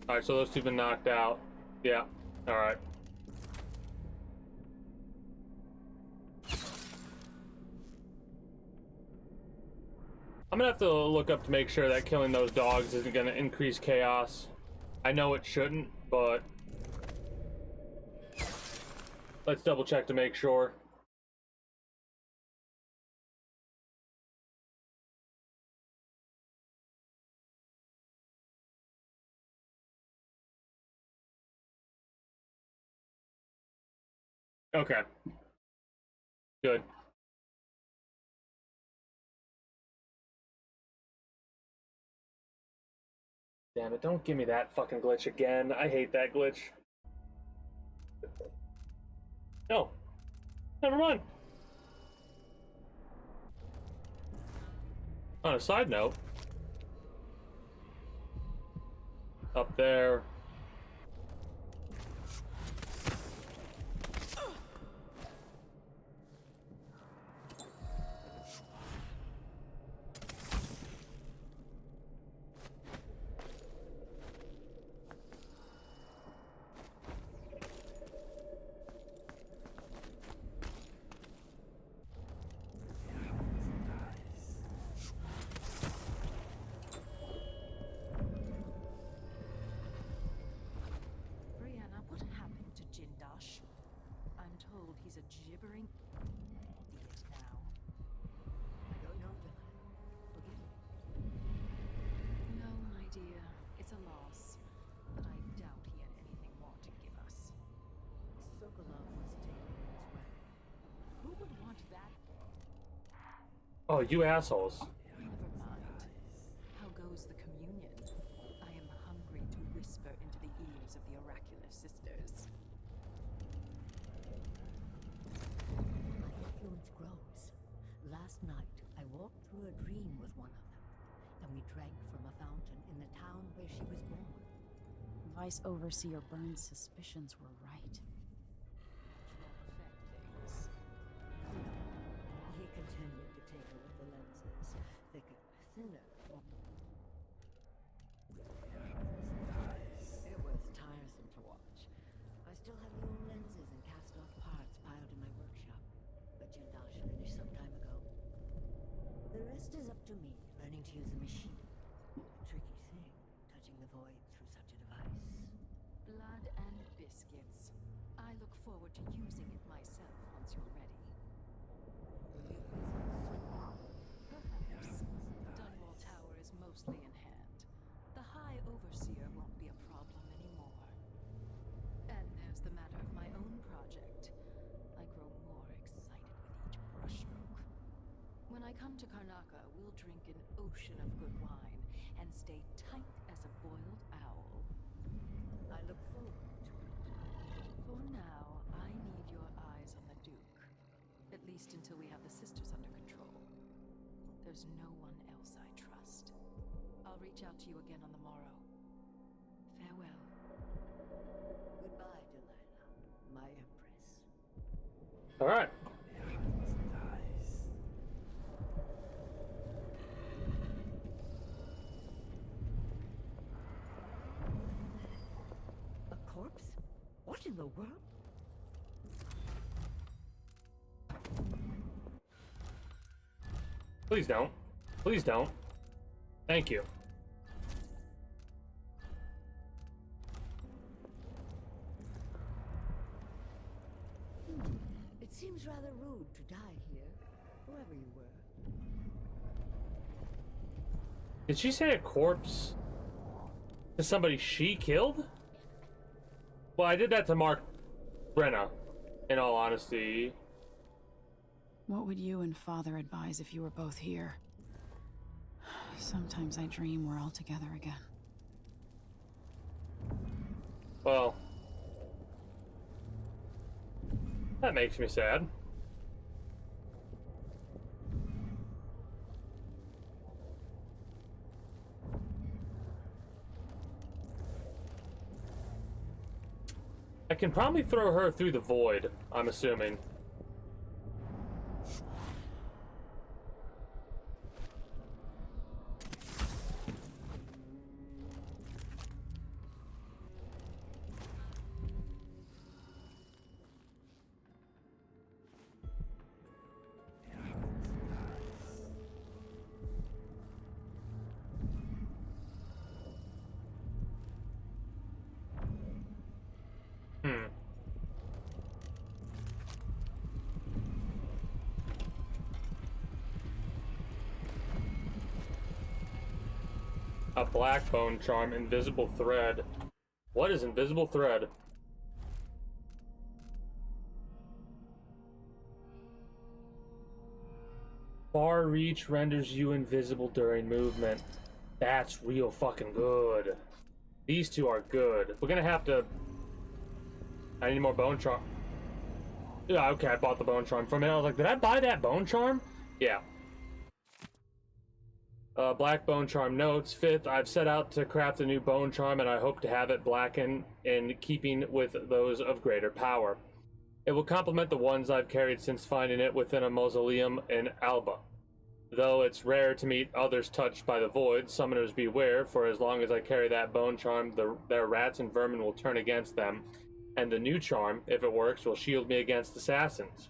Speaker 1: Alright, so those two have been knocked out. Yeah, alright. I'm gonna have to look up to make sure that killing those dogs isn't gonna increase chaos. I know it shouldn't, but let's double check to make sure. Okay. Good. Damn it, don't give me that fucking glitch again. I hate that glitch. No. Never mind. On a side note, up there.
Speaker 18: Brianna, what happened to Jindosh? I'm told he's a gibbering idiot now.
Speaker 11: I don't know, Delilah. Forgive me.
Speaker 18: No, my dear, it's a loss. But I doubt he had anything more to give us.
Speaker 11: Sokolov was taken his way.
Speaker 18: Who would want that?
Speaker 1: Oh, you assholes.
Speaker 18: Never mind. How goes the communion? I am hungry to whisper into the ears of the oracular sisters.
Speaker 11: My influence grows. Last night, I walked through a dream with one of them. Then we drank from a fountain in the town where she was born.
Speaker 3: Vice Overseer Burns' suspicions were right.
Speaker 11: He continued to take her with the lenses, thicker, thinner. It was tiresome to watch. I still have the old lenses and cast-off parts piled in my workshop, but Jindosh finished some time ago. The rest is up to me, learning to use the machine. A tricky thing, touching the void through such a device.
Speaker 18: Blood and biscuits. I look forward to using it myself once you're ready. Perhaps. Dunwall Tower is mostly in hand. The High Overseer won't be a problem anymore. And there's the matter of my own project. I grow more excited with each brushstroke. When I come to Karnaca, we'll drink an ocean of good wine and stay tight as a boiled owl.
Speaker 11: I look forward to it.
Speaker 18: For now, I need your eyes on the Duke. At least until we have the sisters under control. There's no one else I trust. I'll reach out to you again on the morrow. Farewell.
Speaker 11: Goodbye, Delilah, my empress.
Speaker 1: All right.
Speaker 11: in the world?
Speaker 1: Please don't. Please don't. Thank you.
Speaker 11: It seems rather rude to die here, whoever you were.
Speaker 1: Did she say a corpse to somebody she killed? Well, I did that to Mark Brenna, in all honesty.
Speaker 3: What would you and Father advise if you were both here? Sometimes I dream we're all together again.
Speaker 1: Well, that makes me sad. I can probably throw her through the void, I'm assuming. A black bone charm, invisible thread. What is invisible thread? Far reach renders you invisible during movement. That's real fucking good. These two are good. We're gonna have to... I need more bone charm. Yeah, okay, I bought the bone charm. For a minute, I was like, did I buy that bone charm? Yeah. Black bone charm notes. 5th, I've set out to craft a new bone charm, and I hope to have it blacken in keeping with those of greater power. It will complement the ones I've carried since finding it within a mausoleum in Alba. Though it's rare to meet others touched by the void, summoners beware, for as long as I carry that bone charm, their rats and vermin will turn against them, and the new charm, if it works, will shield me against assassins.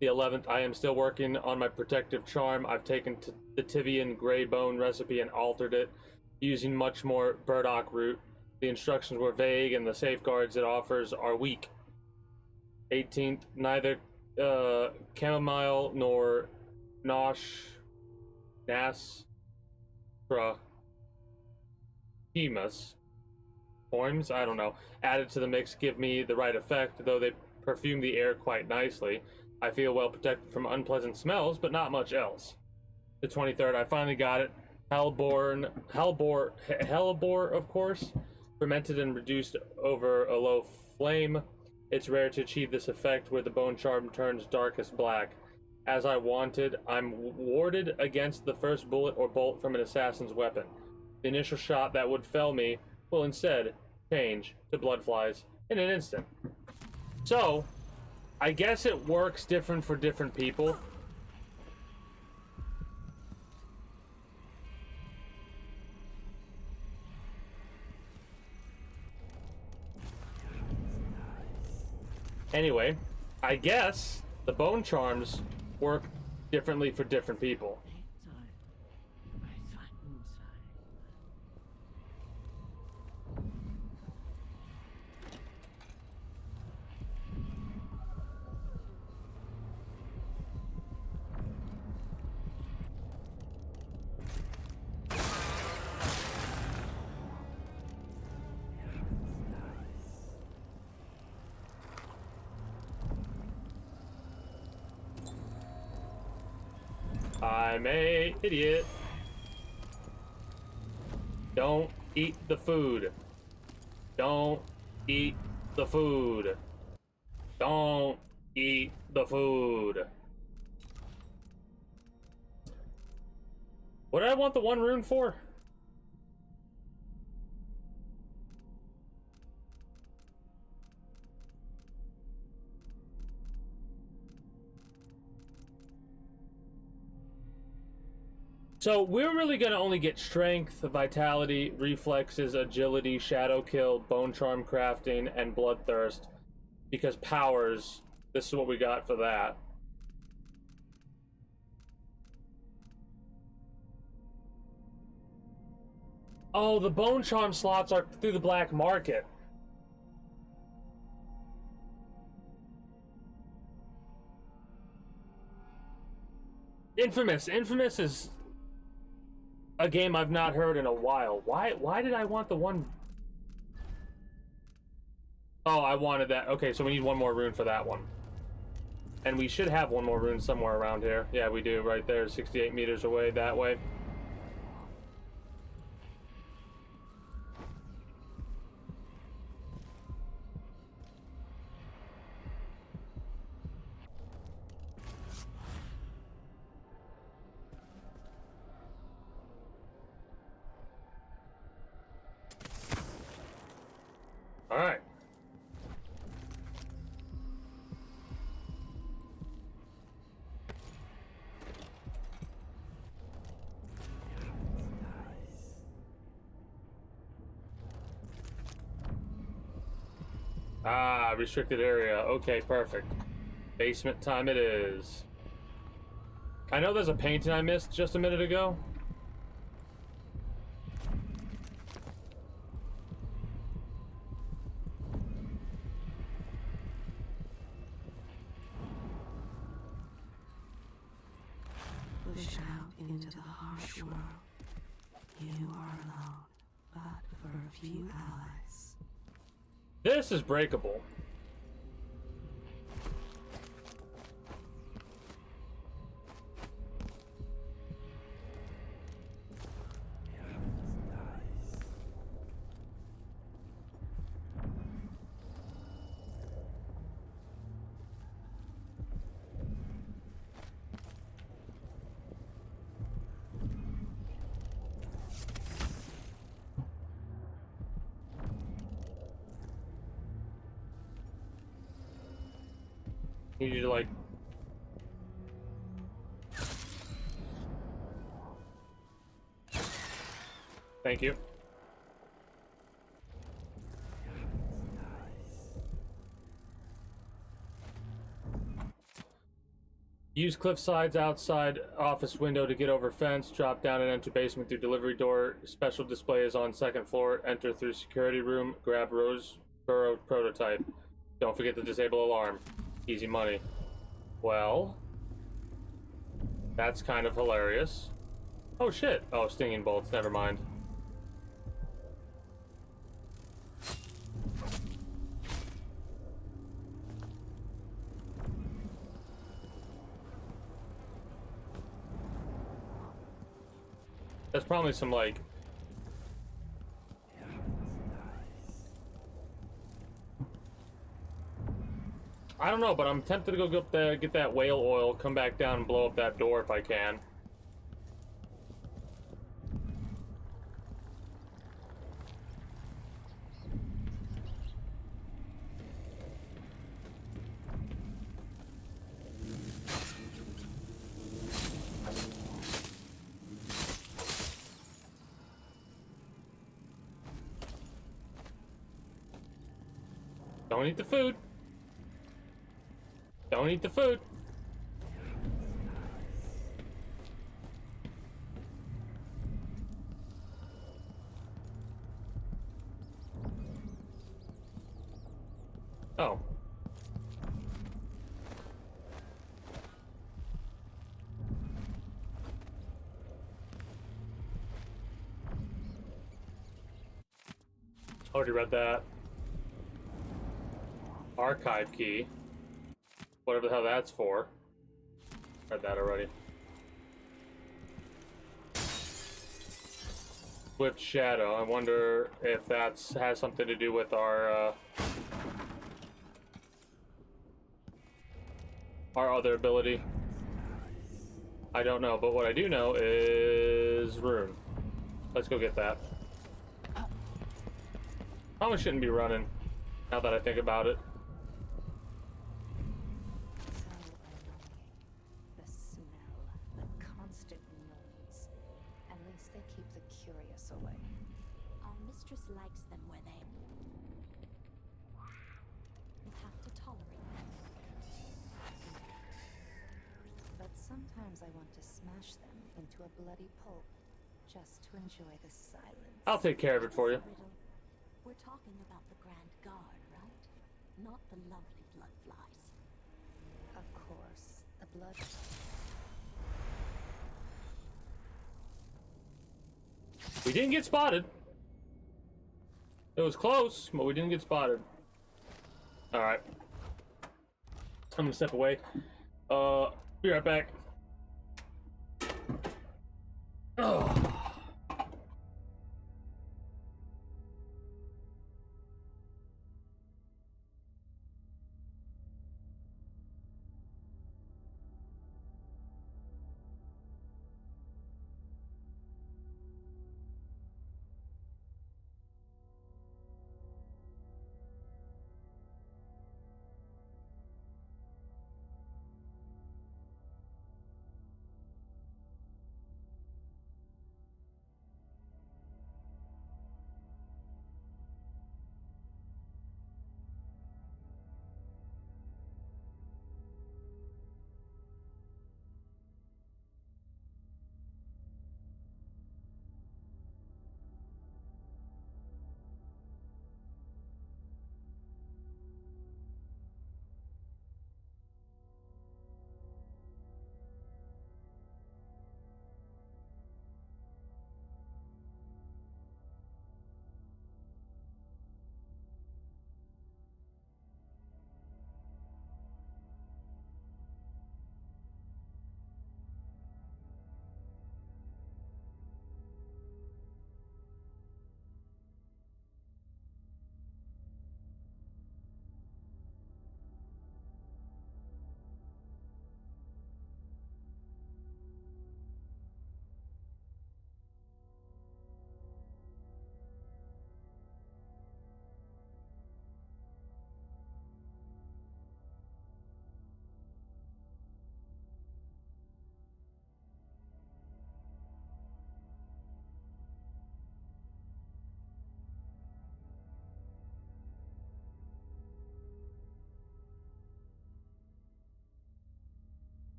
Speaker 1: The 11th, I am still working on my protective charm. I've taken the Tivian Grey Bone recipe and altered it, using much more burdock root. The instructions were vague, and the safeguards it offers are weak. 18th, neither chamomile nor nastra forms, I don't know, added to the mix give me the right effect, though they perfume the air quite nicely. I feel well protected from unpleasant smells, but not much else. The 23rd, I finally got it. Hellebore, of course, fermented and reduced over a low flame. It's rare to achieve this effect where the bone charm turns darkest black. As I wanted, I'm warded against the first bullet or bolt from an assassin's weapon. The initial shot that would fell me will instead change to bloodflies in an instant. So, I guess it works different for different people. Anyway, I guess the bone charms work differently for different people. I'm a idiot. Don't eat the food. Don't eat the food. Don't eat the food. What did I want the one rune for? So we're really gonna only get strength, vitality, reflexes, agility, shadow kill, bone charm crafting, and bloodthirst. Because powers, this is what we got for that. Oh, the bone charm slots are through the black market. Infamous. Infamous is a game I've not heard in a while. Why did I want the one? Oh, I wanted that. Okay, so we need one more rune for that one. And we should have one more rune somewhere around here. Yeah, we do, right there, 68 meters away that way. All right. Ah, restricted area. Okay, perfect. Basement time it is. I know there's a painting I missed just a minute ago.
Speaker 13: Push out into the harsh world. You are alone, but for a few allies.
Speaker 1: This is breakable. Need you to like. Thank you. Use cliff sides outside office window to get over fence. Drop down and enter basement through delivery door. Special display is on second floor. Enter through security room. Grab Roseboro prototype. Don't forget to disable alarm. Easy money. Well, that's kind of hilarious. Oh shit. Oh, stinging bolts. Never mind. There's probably some like I don't know, but I'm tempted to go up there, get that whale oil, come back down and blow up that door if I can. Don't eat the food. Don't eat the food. Oh. Already read that. Archive key. Whatever the hell that's for. Read that already. Swift Shadow. I wonder if that's has something to do with our other ability. I don't know, but what I do know is Rune. Let's go get that. Probably shouldn't be running, now that I think about it.
Speaker 10: The smell, the constant noise. away.
Speaker 7: Our mistress likes them where they... You'll have to tolerate them.
Speaker 10: But sometimes I want to smash them into a bloody pulp, just to enjoy the silence.
Speaker 1: I'll take care of it for you.
Speaker 7: We're talking about the Grand Guard, right? Not the lovely blood flies.
Speaker 10: Of course, the blood...
Speaker 1: We didn't get spotted. It was close, but we didn't get spotted. Alright. I'm gonna step away. Be right back. Oh.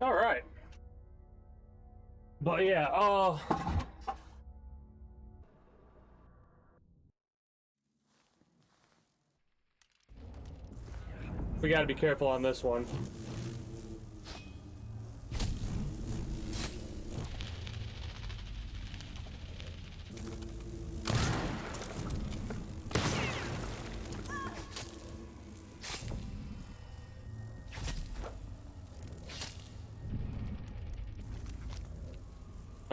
Speaker 1: All right. But yeah, we got to be careful on this one.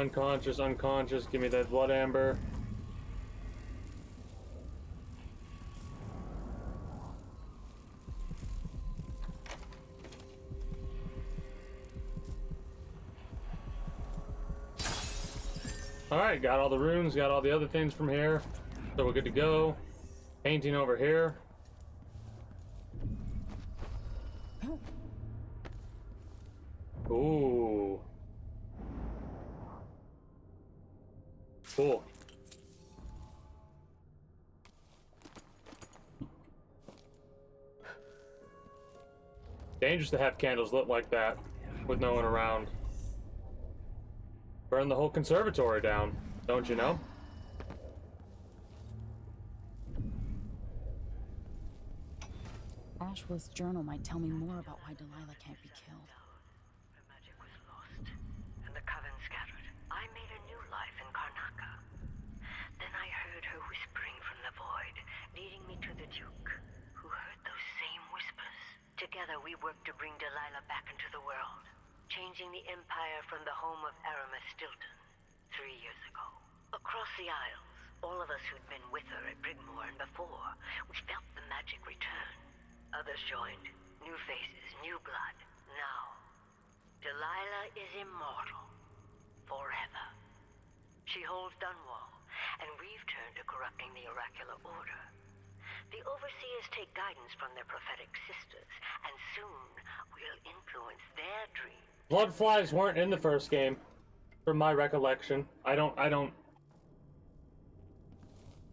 Speaker 1: Unconscious, unconscious. Give me that blood amber. Alright, got all the runes, got all the other things from here. So we're good to go. Painting over here. Ooh. Cool. Dangerous to have candles lit like that with no one around. Burn the whole conservatory down, don't you know?
Speaker 3: Ashworth's journal might tell me more about why Delilah can't be killed.
Speaker 11: The magic was lost, and the coven scattered. I made a new life in Karnaca. Then I heard her whispering from the void, leading me to the Duke, who heard those same whispers. Together we worked to bring Delilah back into the world, changing the Empire from the home of Aramis Stilton 3 years ago. Across the Isles, all of us who'd been with her at Brigmore and before, we felt the magic return. Others joined. New faces, new blood. Now, Delilah is immortal. Forever. She holds Dunwall, and we've turned to corrupting the oracular order. The Overseers take guidance from their prophetic sisters, and soon we'll influence their dreams.
Speaker 1: Bloodflies weren't in the first game, from my recollection. I don't...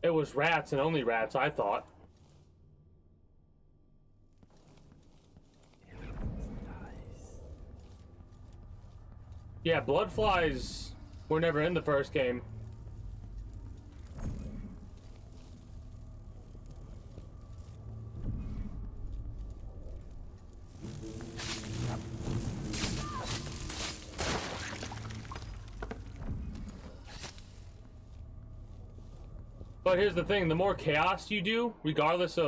Speaker 1: It was rats and only rats, I thought. Yeah, bloodflies were never in the first game. But here's the thing, the more chaos you do, regardless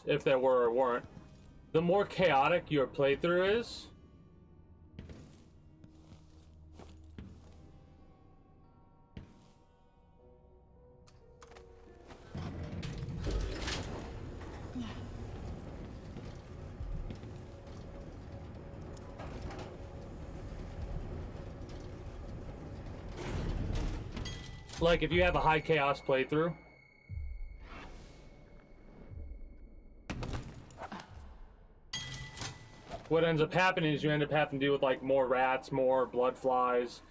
Speaker 1: if there were or weren't, the more chaotic your playthrough is, like if you have a high chaos playthrough, what ends up happening is you end up having to deal with like more rats, more blood flies,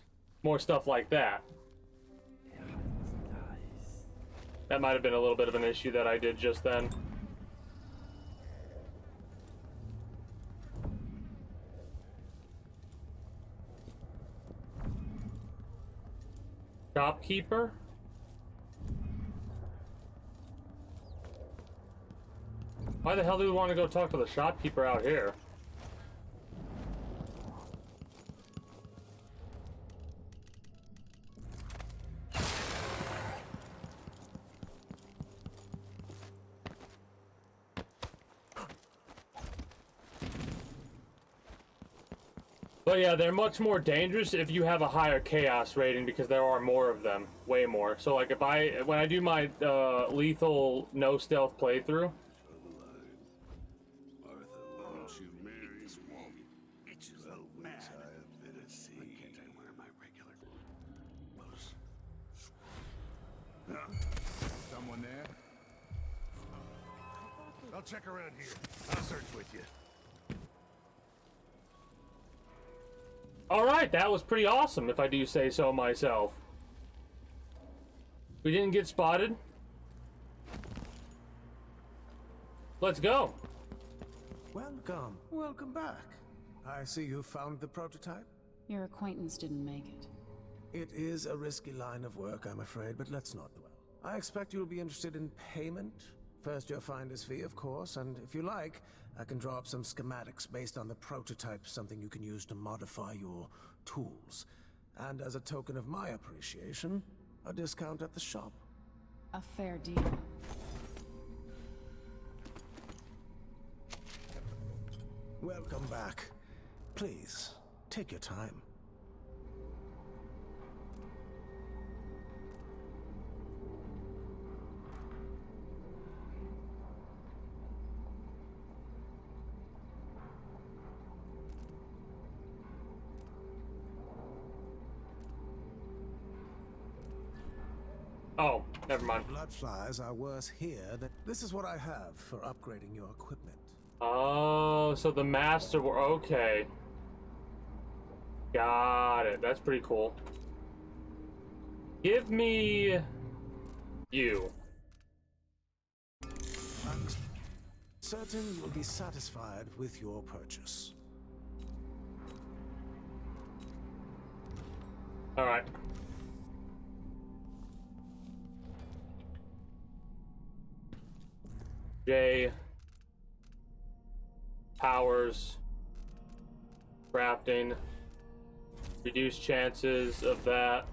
Speaker 1: more stuff like that. That might have been a little bit of an issue that I did just then. Shopkeeper? Why the hell do we want to go talk to the shopkeeper out here? But yeah, they're much more dangerous if you have a higher chaos rating because there are more of them, way more. So like when I do my lethal no stealth playthrough,
Speaker 19: Someone there? I'll check around here. I'll search with you.
Speaker 1: alright, that was pretty awesome if I do say so myself. We didn't get spotted. Let's go.
Speaker 6: Welcome. Welcome back. I see you found the prototype.
Speaker 3: Your acquaintance didn't make it.
Speaker 6: It is a risky line of work, I'm afraid, but let's not dwell. I expect you'll be interested in payment. First your finder's fee, of course, and if you like, I can draw up some schematics based on the prototype, something you can use to modify your tools. And as a token of my appreciation, a discount at the shop.
Speaker 3: A fair deal.
Speaker 6: Welcome back. Please, take your time.
Speaker 1: Oh, never mind.
Speaker 6: Blood flies are worse here than... This is what I have for upgrading your equipment.
Speaker 1: Oh, so the master were okay. Got it. That's pretty cool. Give me you.
Speaker 6: I'm certain you will be satisfied with your purchase.
Speaker 1: All right. J. Powers. Crafting. Reduced chances of that.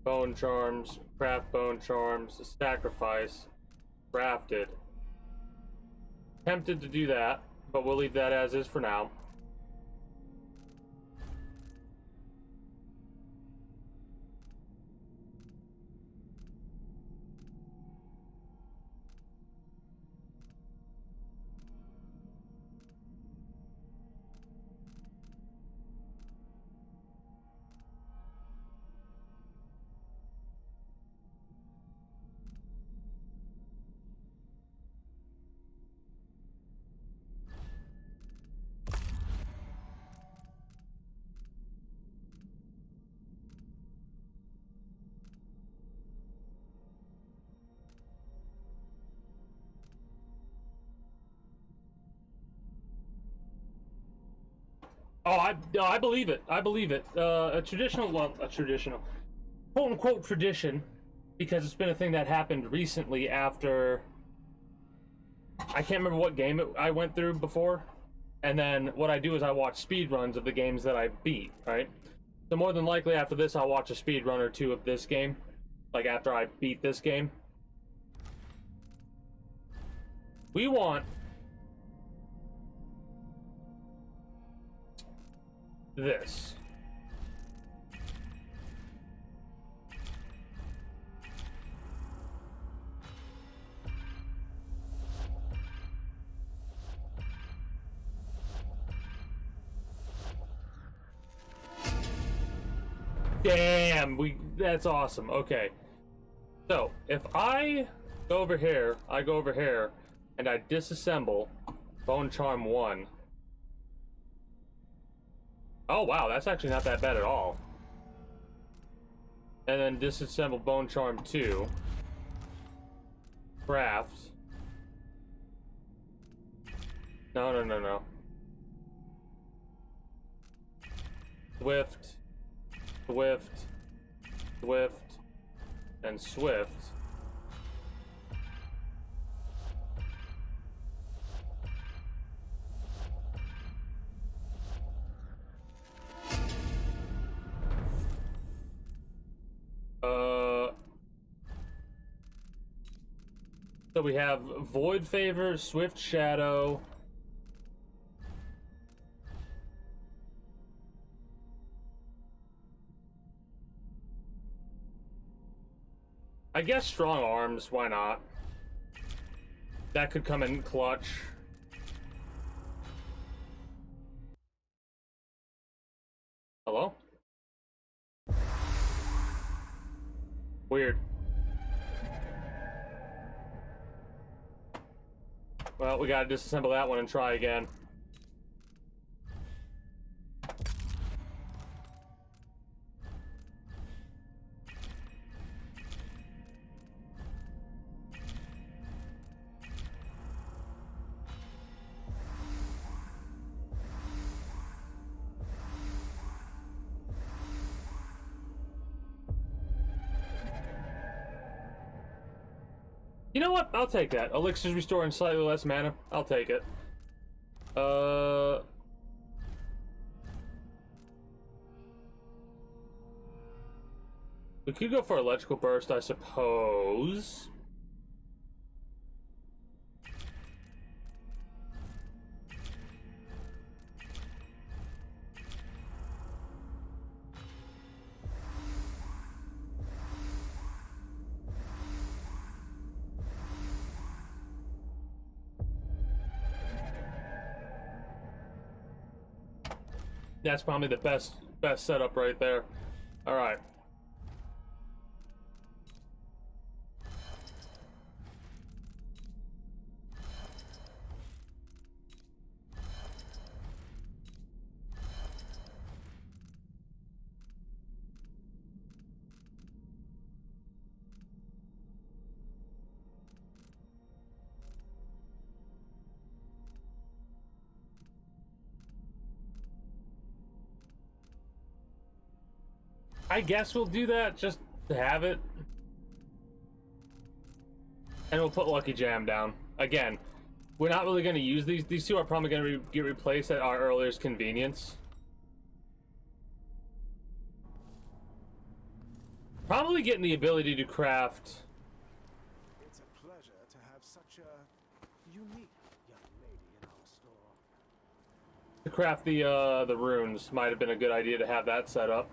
Speaker 1: Bone charms. Craft bone charms. Sacrifice. Crafted. Tempted to do that, but we'll leave that as is for now. Oh, I believe it. I believe it. A traditional, quote unquote tradition, because it's been a thing that happened recently after. I can't remember what game I went through before, and then what I do is I watch speed runs of the games that I beat. Right. So more than likely after this, I'll watch a speed run or two of this game, like after I beat this game. We want this. Damn, that's awesome. Okay. So, if I go over here, and I disassemble Bone Charm 1. Oh wow, that's actually not that bad at all. And then disassemble Bone Charm 2. Craft. No. Swift, and Swift. So we have Void Favor, Swift Shadow. I guess Strong Arms, why not? That could come in clutch. Hello? Weird. Well, we gotta disassemble that one and try again. You know what? I'll take that. Elixirs restoring slightly less mana. I'll take it. We could go for Electrical Burst, I suppose. That's probably the best setup right there. All right. I guess we'll do that just to have it. And we'll put Lucky Jam down. Again, we're not really going to use these. These two are probably going to get replaced at our earliest convenience. Probably getting the ability to craft.
Speaker 6: It's a pleasure to have such a unique young lady in our store.
Speaker 1: To craft the runes might have been a good idea to have that set up.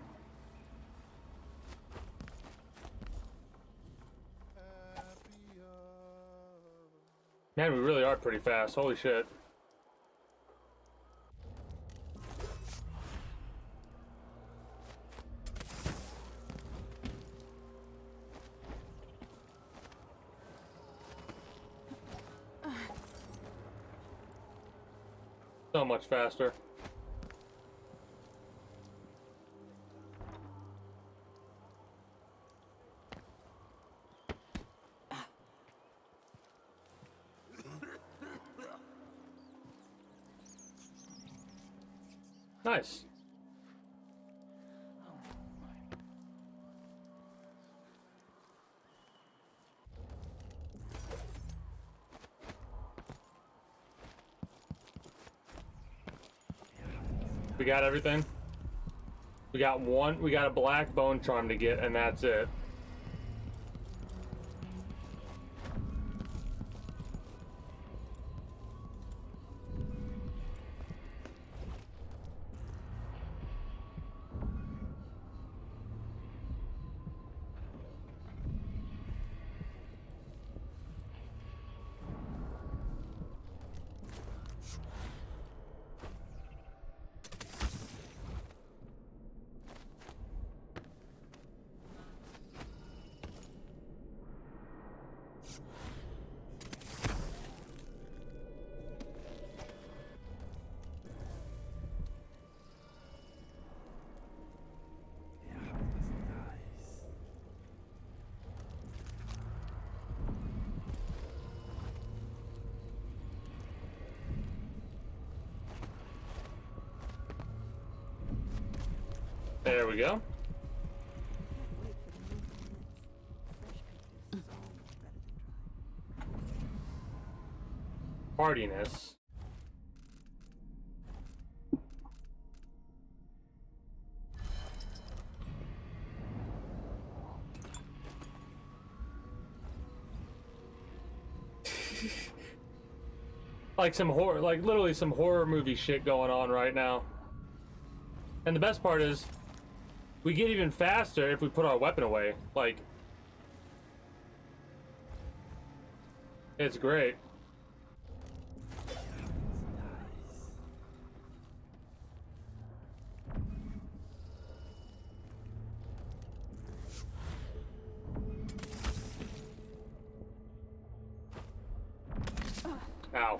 Speaker 1: Man, we really are pretty fast. Holy shit. So much faster. Nice. We got everything. We got one. We got a black bone charm to get, and that's it. There we go. Hardiness. Like some horror, like literally some horror movie shit going on right now. And the best part is, we get even faster if we put our weapon away. Like, it's great. Ow.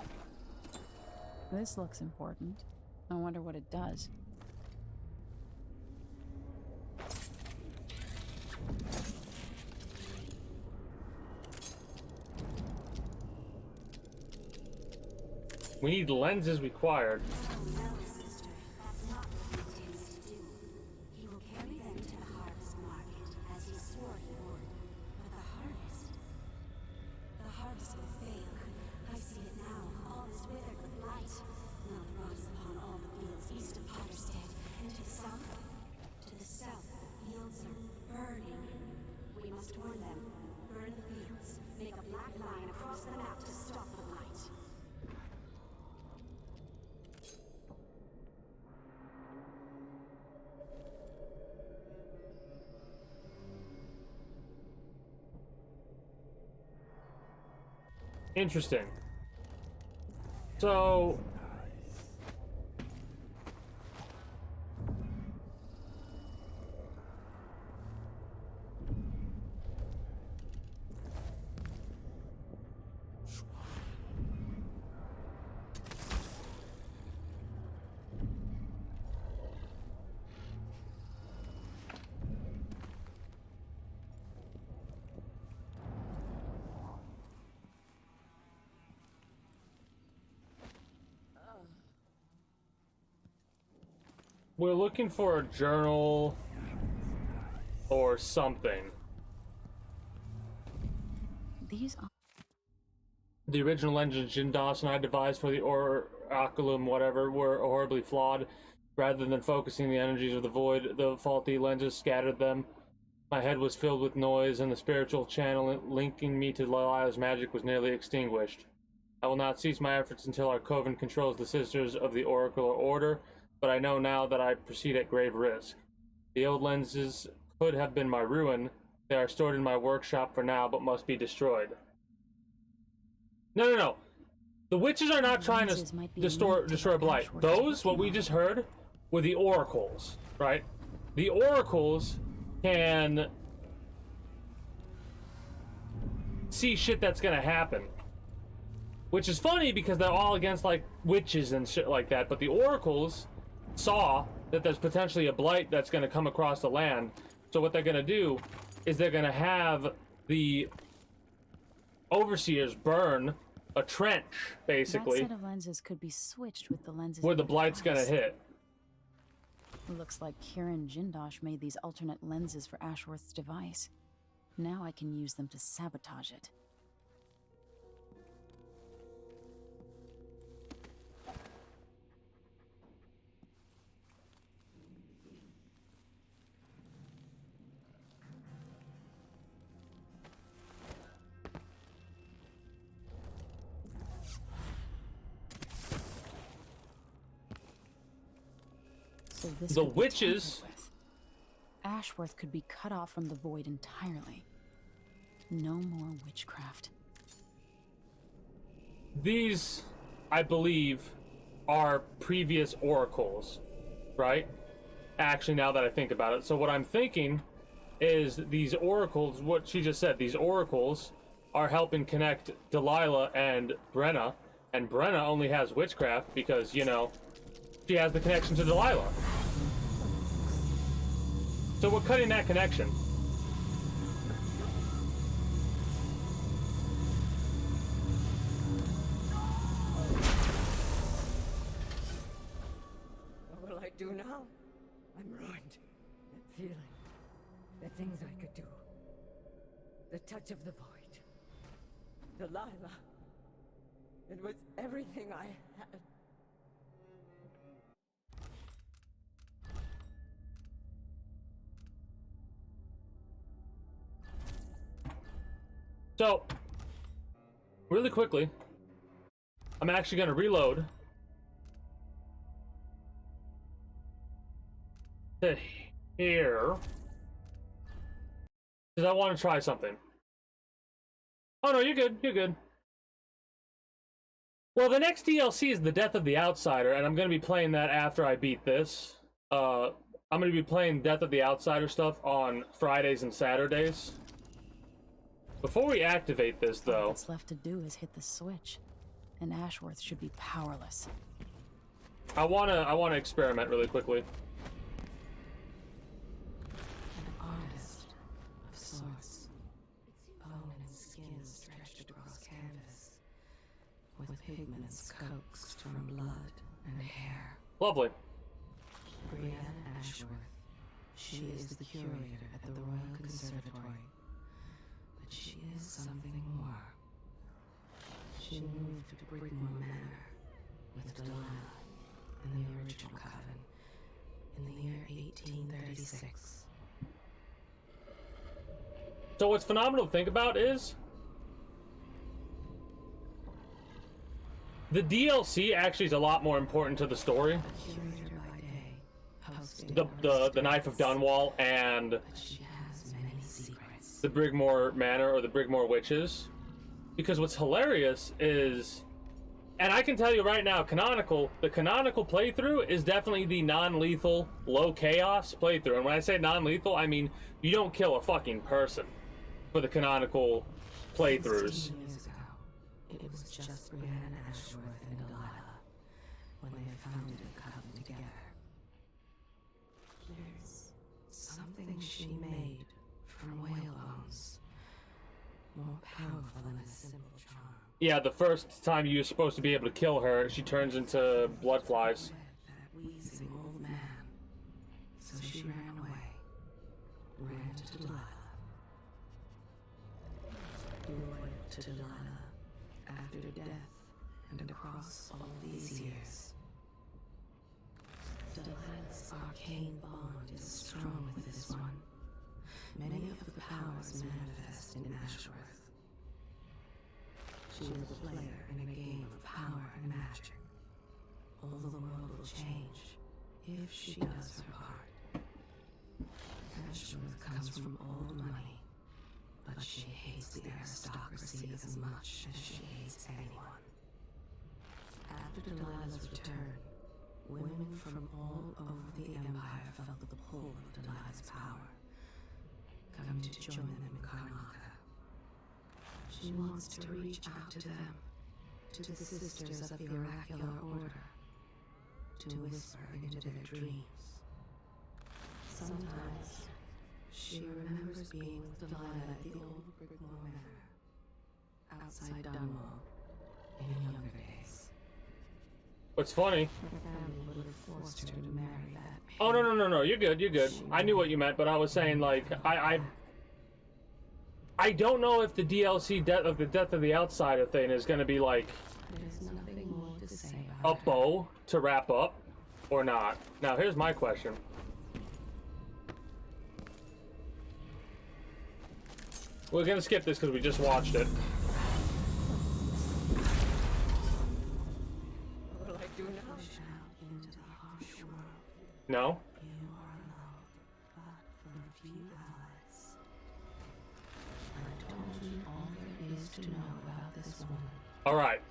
Speaker 3: This looks important. I wonder what it does.
Speaker 1: We need lenses required.
Speaker 7: He will carry them to the harvest market, as he swore he would. But the harvest will fail. I see it now, all is withered with light. Not rocks upon all the fields east of Potterstead, and to the south. To the south, the fields are burning. We must warn them. Burn the fields. Make a black line across the map to stop the light.
Speaker 1: Interesting. So we're looking for a journal. or something.
Speaker 3: These are...
Speaker 1: The original lenses Jin Dawson I devised for the Oraculum whatever were horribly flawed. Rather than focusing the energies of the void, the faulty lenses scattered them. My head was filled with noise, and the spiritual channel linking me to Delilah's magic was nearly extinguished. I will not cease my efforts until our coven controls the Sisters of the Oracular Order, but I know now that I proceed at grave risk. The old lenses could have been my ruin. They are stored in my workshop for now, but must be destroyed. No. The witches are not trying to destroy Blight. Those, what we just heard, were the oracles, right? The oracles can see shit that's gonna happen. Which is funny because they're all against, like, witches and shit like that, but the oracles saw that there's potentially a blight that's gonna come across the land. So what they're gonna do is they're gonna have the overseers burn a trench, basically.
Speaker 3: That set of lenses could be switched with the lenses
Speaker 1: where the blight's gonna hit.
Speaker 3: Looks like Kieran Jindosh made these alternate lenses for Ashworth's device. Now I can use them to sabotage it. So the witches. Ashworth could be cut off from the void entirely. No more witchcraft.
Speaker 1: These, I believe, are previous oracles, right? Actually, now that I think about it. So what I'm thinking is these oracles, what she just said, these oracles are helping connect Delilah and Brenna. And Brenna only has witchcraft because, you know, she has the connection to Delilah. So we're cutting that connection.
Speaker 11: What will I do now? I'm ruined. That feeling. The things I could do. The touch of the void. Delilah. It was everything I had.
Speaker 1: So, really quickly, I'm actually going to reload to here because I want to try something. Oh no, you're good, you're good. Well, the next DLC is The Death of the Outsider, and I'm going to be playing that after I beat this. I'm going to be playing Death of the Outsider stuff on Fridays and Saturdays. Before we activate this, though...
Speaker 3: All that's left to do is hit the switch, and Ashworth should be powerless.
Speaker 1: I wanna experiment really quickly.
Speaker 13: An artist of sorts. Bone and skin stretched across canvas, with pigments coaxed from blood and hair.
Speaker 1: Lovely.
Speaker 13: Brianna Ashworth. She is the curator at the Royal Conservatory. But she is something more. She moved to Brigmore Manor with Delilah in the original coven in the year 1836.
Speaker 1: So what's phenomenal to think about is the DLC actually is a lot more important to the story. The Knife of Dunwall and the Brigmore Manor or the Brigmore Witches. Because what's hilarious is, and I can tell you right now, the canonical playthrough is definitely the non-lethal, low chaos playthrough. And when I say non-lethal, I mean you don't kill a fucking person for the canonical playthroughs.
Speaker 13: 16 years ago, it was just Brianna Ashworth and Delilah when they founded the coven together. There's something she made from whale bones, more powerful than a simple charm.
Speaker 1: Yeah, the first time you're supposed to be able to kill her, she turns into blood flies.
Speaker 13: That wheezing old man. So she ran away. Ran to to Delilah after death and across all these years. Delilah's arcane bond is strong with this one. Many of the powers manifest in Ashworth. She is a player in a game of power and magic. All the world will change if she does her part. Ashworth comes from old money, but she hates the aristocracy as much as she hates anyone. After Delilah's return, women from all over the Empire felt the pull of Delilah's power, coming to join them in Karnaca. She wants to reach out to them, to the sisters of the oracular order, to whisper into their dreams. Sometimes, she remembers being with Delilah at the old Brickmore Manor, outside Dunwall, in younger days.
Speaker 1: What's funny?
Speaker 13: Her family would have forced her to marry that.
Speaker 1: Oh, no, you're good, you're good. I knew what you meant, but I was saying, like, I don't know if the DLC death of the Death of the Outsider thing is going to be, like,
Speaker 13: There's nothing more to say
Speaker 1: a
Speaker 13: about
Speaker 1: bow to wrap up, or not. Now, here's my question. We're going to skip this because we just watched it.
Speaker 11: What will I do now?
Speaker 13: into the harsh world.
Speaker 1: No?
Speaker 13: You are alone, but from a few allies. I told you all there is to know about this woman.
Speaker 1: Alright.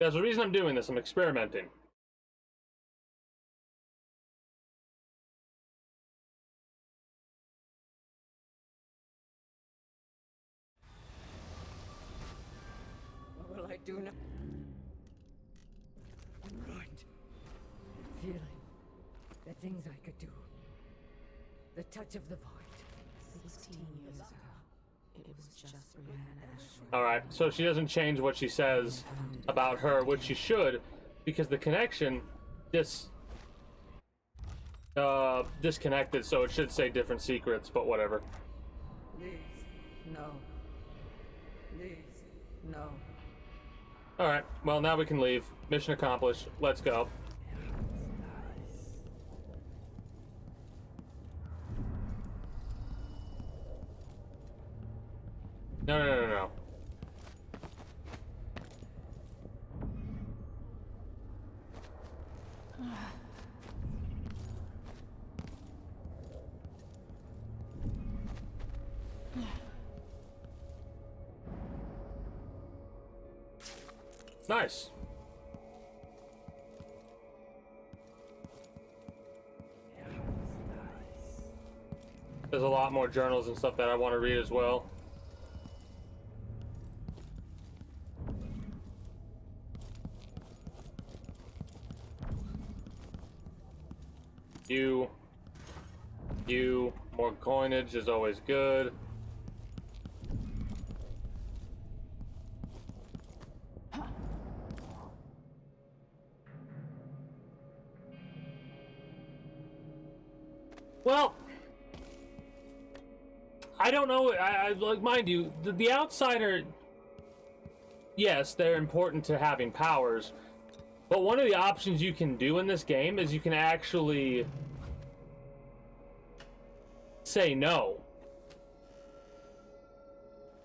Speaker 1: There's a reason I'm doing this. I'm experimenting.
Speaker 11: What will I do now? I'm ruined. Feeling the things I could do. The touch of the void.
Speaker 13: 16 years ago, it was just Brianna Ashworth.
Speaker 1: Alright, so she doesn't change what she says about her, which she should, because the connection disconnected, so it should say different secrets, but whatever.
Speaker 11: Please, no. Please, no.
Speaker 1: Alright, well now we can leave. Mission accomplished. Let's go. No. Nice. There's a lot more journals and stuff that I want to read as well. More coinage is always good. Well, I don't know. I like, mind you, the outsider. Yes, they're important to having powers, but one of the options you can do in this game is you can actually say no.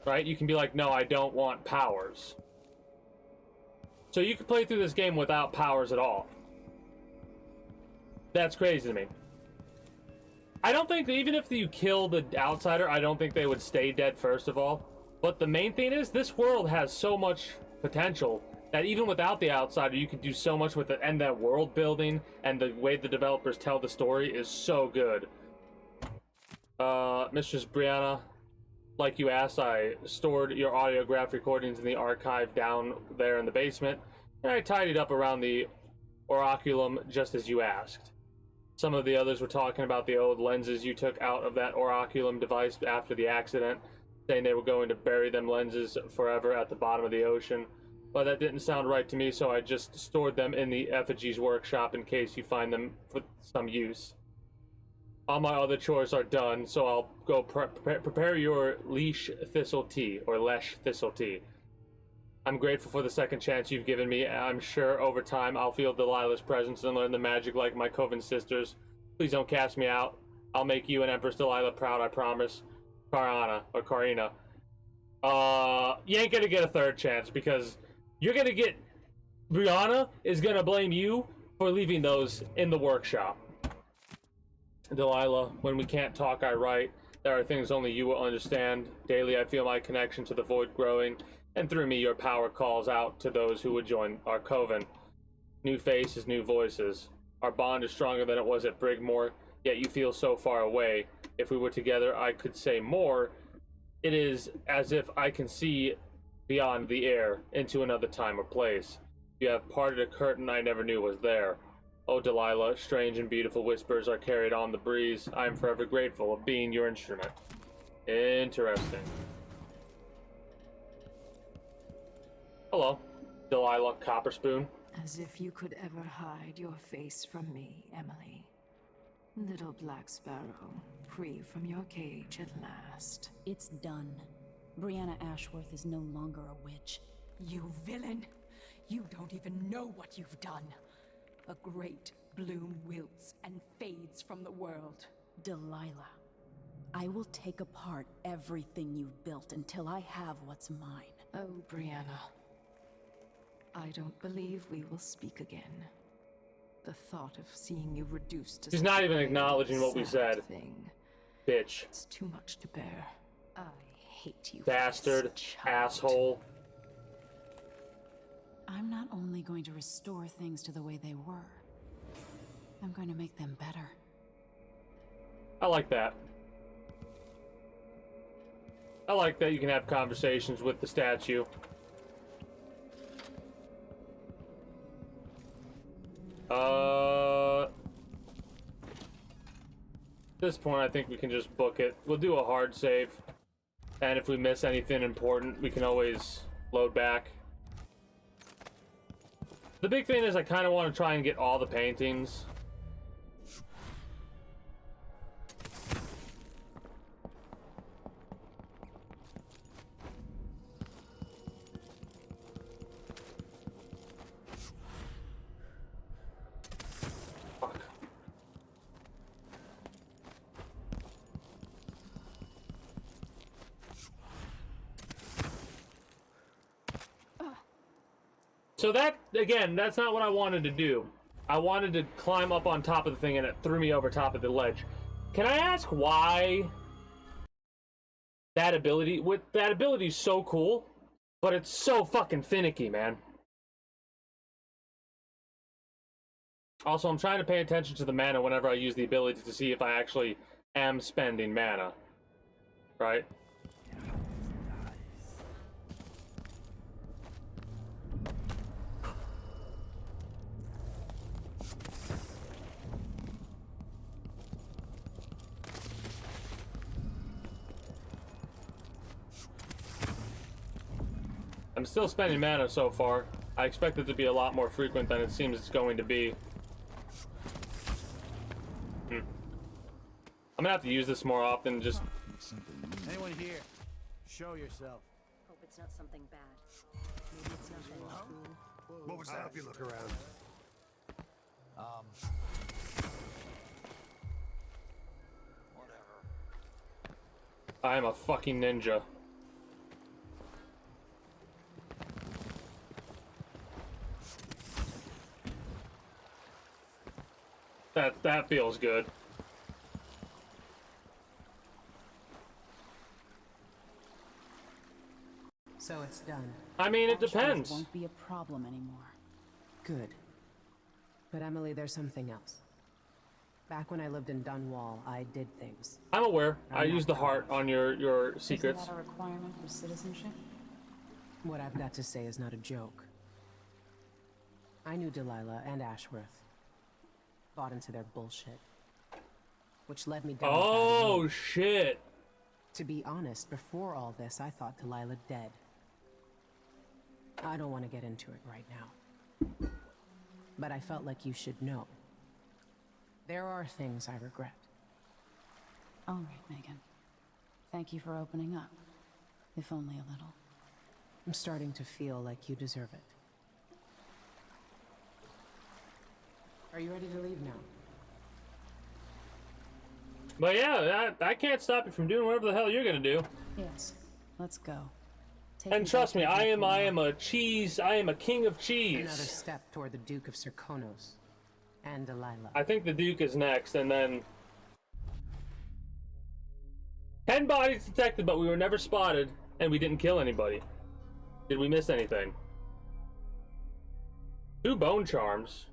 Speaker 1: Right? You can be like, no, I don't want powers. So you can play through this game without powers at all. That's crazy to me. I don't think that even if you kill the outsider, I don't think they would stay dead first of all. But the main thing is, this world has so much potential that even without the outsider, you could do so much with it. And that world building and the way the developers tell the story is so good. Mistress Brianna, like you asked, I stored your audiograph recordings in the archive down there in the basement, and I tidied up around the oraculum just as you asked. Some of the others were talking about the old lenses you took out of that oraculum device after the accident, saying they were going to bury them lenses forever at the bottom of the ocean. But that didn't sound right to me, so I just stored them in the effigies workshop in case you find them for some use. All my other chores are done, so I'll go prepare your leash thistle tea, or lesh thistle tea. I'm grateful for the second chance you've given me. I'm sure over time I'll feel Delilah's presence and learn the magic like my Coven sisters. Please don't cast me out. I'll make you and Empress Delilah proud, I promise. Karina. You ain't gonna get a third chance because you're gonna get... Brianna is gonna blame you for leaving those in the workshop. Delilah, when we can't talk, I write. There are things only you will understand. Daily I feel my connection to the void growing, and through me your power calls out to those who would join our coven. New faces, new voices. Our bond is stronger than it was at Brigmore, yet you feel so far away. If we were together, I could say more. It is as if I can see beyond the air, into another time or place. You have parted a curtain I never knew was there. Oh, Delilah, strange and beautiful whispers are carried on the breeze. I am forever grateful of being your instrument. Interesting. Hello, Delilah Copperspoon.
Speaker 13: As if you could ever hide your face from me, Emily. Little Black Sparrow, free from your cage at last.
Speaker 3: It's done. Brianna Ashworth is no longer a witch.
Speaker 18: You villain! You don't even know what you've done. A great bloom wilts and fades from the world.
Speaker 3: Delilah, I will take apart everything you've built until I have what's mine.
Speaker 13: Oh, Brianna. I don't believe we will speak again. The thought of seeing you reduced to...
Speaker 1: She's not even acknowledging what we said. Bitch.
Speaker 13: It's too much to bear. I hate you.
Speaker 1: Bastard. Asshole.
Speaker 3: I'm not only going to restore things to the way they were, I'm going to make them better.
Speaker 1: I like that. I like that you can have conversations with the statue. At this point, I think we can just book it. We'll do a hard save. And if we miss anything important, we can always load back. The big thing is I kind of want to try and get all the paintings. So that, again, that's not what I wanted to do. I wanted to climb up on top of the thing and it threw me over top of the ledge. Can I ask why that ability is so cool, but it's so fucking finicky, man. Also, I'm trying to pay attention to the mana whenever I use the ability to see if I actually am spending mana. Right? I'm still spending mana so far. I expect it to be a lot more frequent than it seems it's going to be. I'm gonna have to use this more often, just...
Speaker 5: Anyone here? Show yourself.
Speaker 11: Hope it's not something bad. Maybe it's nothing.
Speaker 19: What was that? Help you look around.
Speaker 1: I am a fucking ninja. That feels good.
Speaker 2: So it's done.
Speaker 1: I mean, it
Speaker 3: Ashworth
Speaker 1: depends.
Speaker 3: Won't be a problem anymore.
Speaker 2: Good. But Emily, there's something else. Back when I lived in Dunwall, I did things.
Speaker 1: I'm aware. I used the heart on your secrets.
Speaker 3: Isn't that a requirement for citizenship?
Speaker 2: What I've got to say is not a joke. I knew Delilah and Ashworth. Bought into their bullshit. Which led me down.
Speaker 1: Oh, shit.
Speaker 2: To be honest, before all this, I thought Delilah dead. I don't want to get into it right now. But I felt like you should know. There are things I regret.
Speaker 3: All right, Megan. Thank you for opening up. If only a little.
Speaker 2: I'm starting to feel like you deserve it. Are you ready to leave now?
Speaker 1: But yeah, I can't stop you from doing whatever the hell you're gonna do.
Speaker 3: Yes. Let's go. Take
Speaker 1: And trust me, I am a king of cheese.
Speaker 2: Another step toward the Duke of Serkonos and Delilah.
Speaker 1: I think the Duke is next, and then 10 bodies detected, but we were never spotted, and we didn't kill anybody. Did we miss anything? 2 bone charms.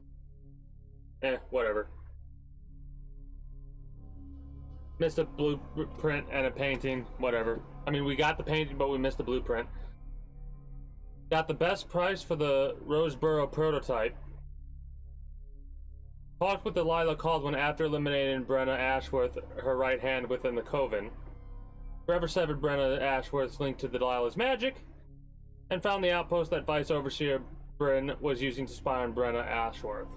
Speaker 1: Whatever. Missed a blueprint and a painting. Whatever. I mean, we got the painting, but we missed the blueprint. Got the best price for the Roseboro prototype. Talked with Delilah Caldwell after eliminating Brenna Ashworth, her right hand within the coven. Forever severed Brenna Ashworth's link to Delilah's magic, and found the outpost that Vice Overseer Bryn was using to spy on Brenna Ashworth.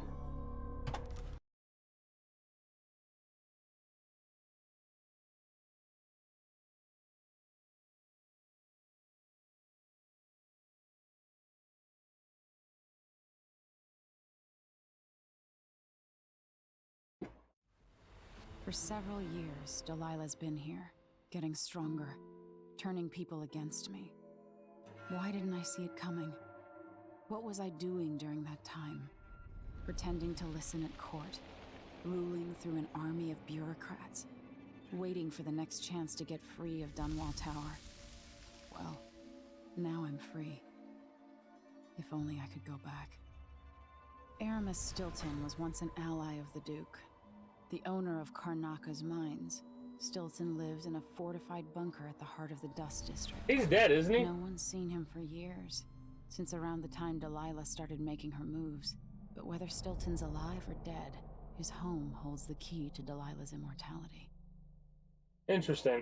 Speaker 3: For several years, Delilah's been here, getting stronger, turning people against me. Why didn't I see it coming? What was I doing during that time? Pretending to listen at court, ruling through an army of bureaucrats, waiting for the next chance to get free of Dunwall Tower. Well, now I'm free. If only I could go back. Aramis Stilton was once an ally of the Duke. The owner of Karnaka's mines, Stilton lives in a fortified bunker at the heart of the Dust District.
Speaker 1: He's dead, isn't he?
Speaker 3: No one's seen him for years, since around the time Delilah started making her moves. But whether Stilton's alive or dead, his home holds the key to Delilah's immortality.
Speaker 1: Interesting.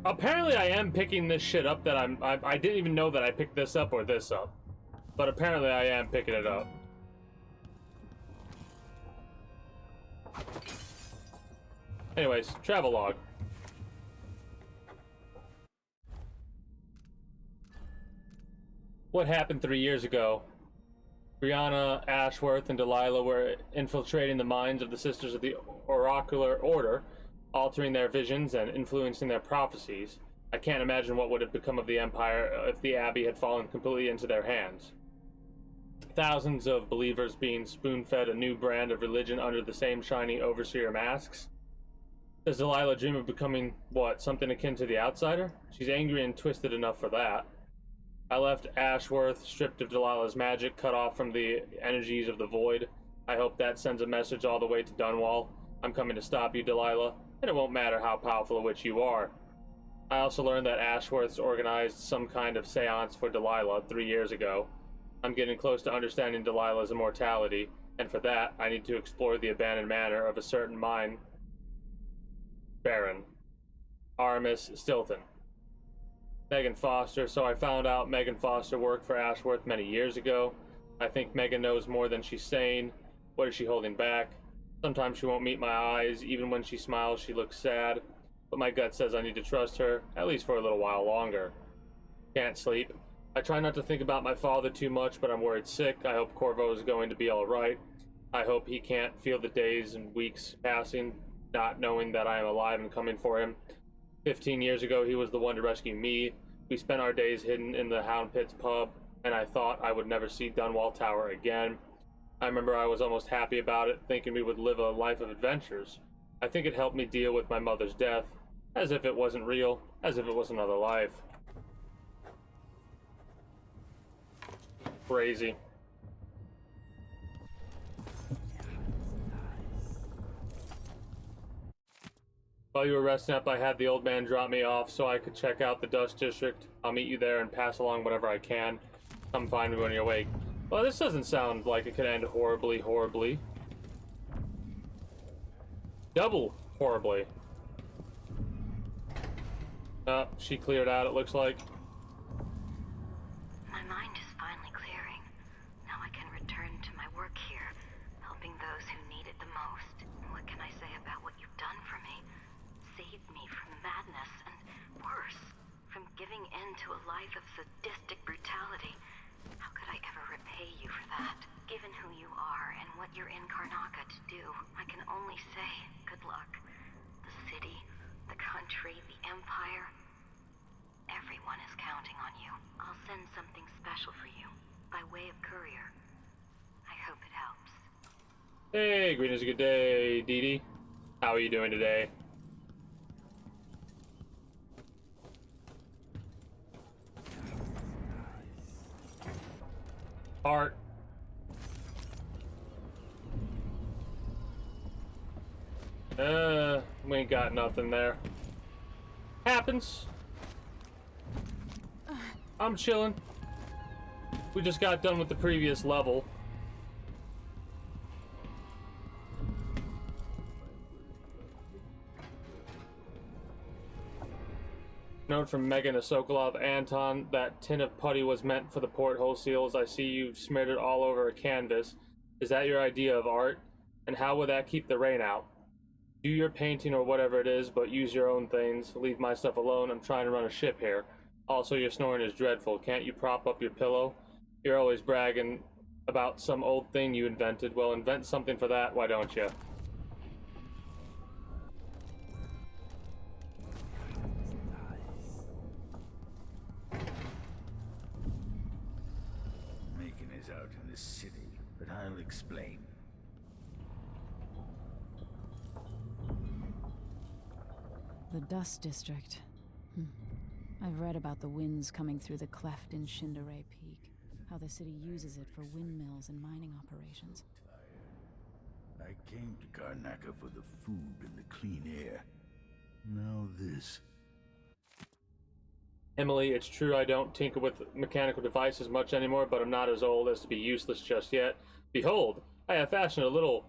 Speaker 1: Apparently I am picking this shit up that I didn't even know that I picked this up or this up. But apparently I am picking it up. Anyways, travelogue. What happened 3 years ago? Brianna, Ashworth, and Delilah were infiltrating the minds of the Sisters of the Oracular Order, altering their visions and influencing their prophecies. I can't imagine what would have become of the Empire if the Abbey had fallen completely into their hands. Thousands of believers being spoon-fed a new brand of religion under the same shiny overseer masks. Does Delilah dream of becoming, what, something akin to the Outsider? She's angry and twisted enough for that. I left Ashworth, stripped of Delilah's magic, cut off from the energies of the Void. I hope that sends a message all the way to Dunwall. I'm coming to stop you, Delilah. And it won't matter how powerful a witch you are. I also learned that Ashworth's organized some kind of seance for Delilah 3 years ago. I'm getting close to understanding Delilah's immortality, and for that, I need to explore the abandoned manor of a certain mine baron, Aramis Stilton. Megan Foster. So I found out Megan Foster worked for Ashworth many years ago. I think Megan knows more than she's saying. What is she holding back? Sometimes she won't meet my eyes. Even when she smiles, she looks sad. But my gut says I need to trust her, at least for a little while longer. Can't sleep. I try not to think about my father too much, but I'm worried sick. I hope Corvo is going to be alright. I hope he can't feel the days and weeks passing, not knowing that I am alive and coming for him. 15 years ago, he was the one to rescue me. We spent our days hidden in the Hound Pits pub, and I thought I would never see Dunwall Tower again. I remember I was almost happy about it, thinking we would live a life of adventures. I think it helped me deal with my mother's death, as if it wasn't real, as if it was another life. Crazy. While you were resting up, I had the old man drop me off so I could check out the Dust District. I'll meet you there and pass along whatever I can. Come find me when you're awake. Well, this doesn't sound like it could end horribly, horribly. Double horribly. She cleared out, it looks like.
Speaker 20: My mind is finally clearing. Now I can return to my work here, helping those who need it the most. What can I say about what you've done for me? Saved me from madness, and worse, from giving in to a life of sadistic brutality. How could I ever repay you for that? Given who you are and what you're in Karnaca to do, I can only say good luck. The city, the country, the empire, everyone is counting on you. I'll send something special for you, by way of courier. I hope it helps.
Speaker 1: Hey, greetings, good day, Dee Dee. How are you doing today? Art. We ain't got nothing there. Happens. I'm chilling. We just got done with the previous level. Note from Megan to Sokolov, Anton, that tin of putty was meant for the porthole seals. I see you smeared it all over a canvas. Is that your idea of art? And how would that keep the rain out? Do your painting or whatever it is, but use your own things. Leave my stuff alone. I'm trying to run a ship here. Also, your snoring is dreadful. Can't you prop up your pillow? You're always bragging about some old thing you invented. Well, invent something for that, why don't you?
Speaker 21: Megan is out in the city, but I'll explain.
Speaker 3: The Dust District. I've read about the winds coming through the cleft in Shindaray Peak. How the city uses it for windmills and mining operations.
Speaker 21: I came to Karnaca for the food and the clean air. Now this.
Speaker 1: Emily, it's true I don't tinker with mechanical devices much anymore, but I'm not as old as to be useless just yet. Behold, I have fashioned a little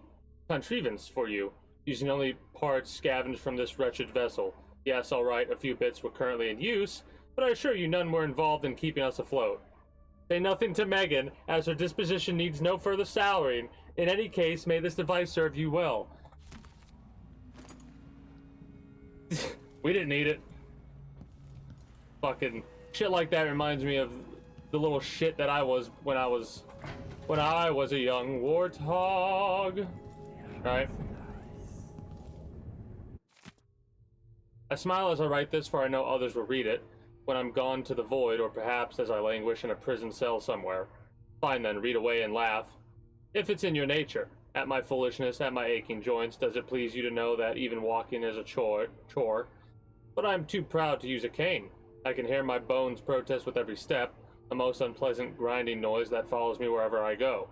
Speaker 1: contrivance for you, using only parts scavenged from this wretched vessel. Yes, all right, a few bits were currently in use, but I assure you none were involved in keeping us afloat. Say nothing to Megan, as her disposition needs no further salarying. In any case, may this device serve you well. We didn't need it. Fucking shit like that reminds me of the little shit that I was when I was a young warthog. Right? I smile as I write this, for I know others will read it when I'm gone to the void, or perhaps as I languish in a prison cell somewhere. Fine then, read away and laugh. If it's in your nature, at my foolishness, at my aching joints, does it please you to know that even walking is a chore? But I'm too proud to use a cane. I can hear my bones protest with every step, a most unpleasant grinding noise that follows me wherever I go.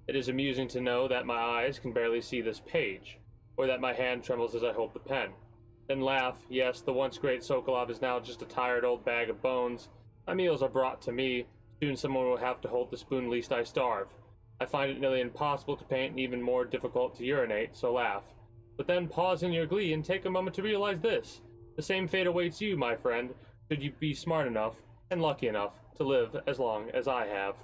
Speaker 1: It is amusing to know that my eyes can barely see this page, or that my hand trembles as I hold the pen. Then laugh. Yes, the once great Sokolov is now just a tired old bag of bones. My meals are brought to me. Soon someone will have to hold the spoon lest I starve. I find it nearly impossible to paint and even more difficult to urinate, so laugh. But then pause in your glee and take a moment to realize this. The same fate awaits you, my friend, should you be smart enough and lucky enough to live as long as I have.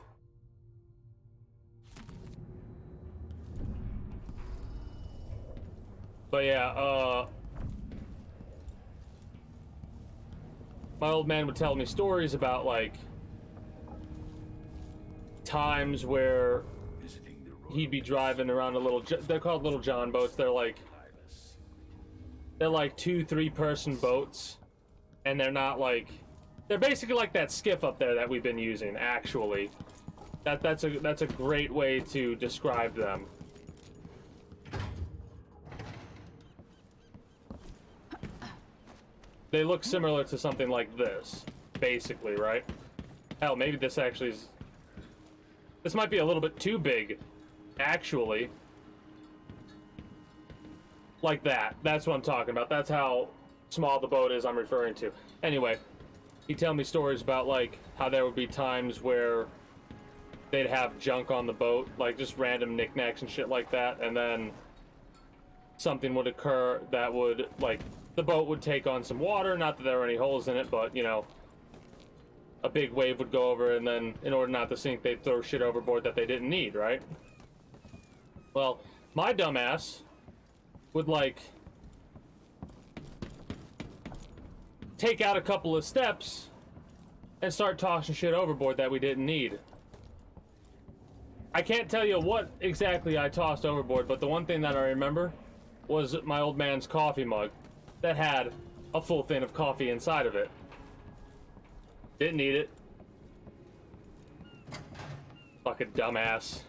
Speaker 1: But yeah, my old man would tell me stories about, like, times where he'd be driving around a little, they're called little John boats. They're like 2-3 person boats, and they're not like, they're basically like that skiff up there that we've been using, actually. That's a great way to describe them. They look similar to something like this, basically, right? Hell, maybe this actually is... This might be a little bit too big, actually. Like that. That's what I'm talking about. That's how small the boat is I'm referring to. Anyway, he'd tell me stories about, like, how there would be times where they'd have junk on the boat, like just random knickknacks and shit like that, and then something would occur that would, like, the boat would take on some water, not that there were any holes in it, but, you know, a big wave would go over, and then, in order not to sink, they'd throw shit overboard that they didn't need, right? Well, my dumbass would, like, take out a couple of steps and start tossing shit overboard that we didn't need. I can't tell you what exactly I tossed overboard, but the one thing that I remember was my old man's coffee mug that had a full thing of coffee inside of it. Didn't need it. Fucking dumbass.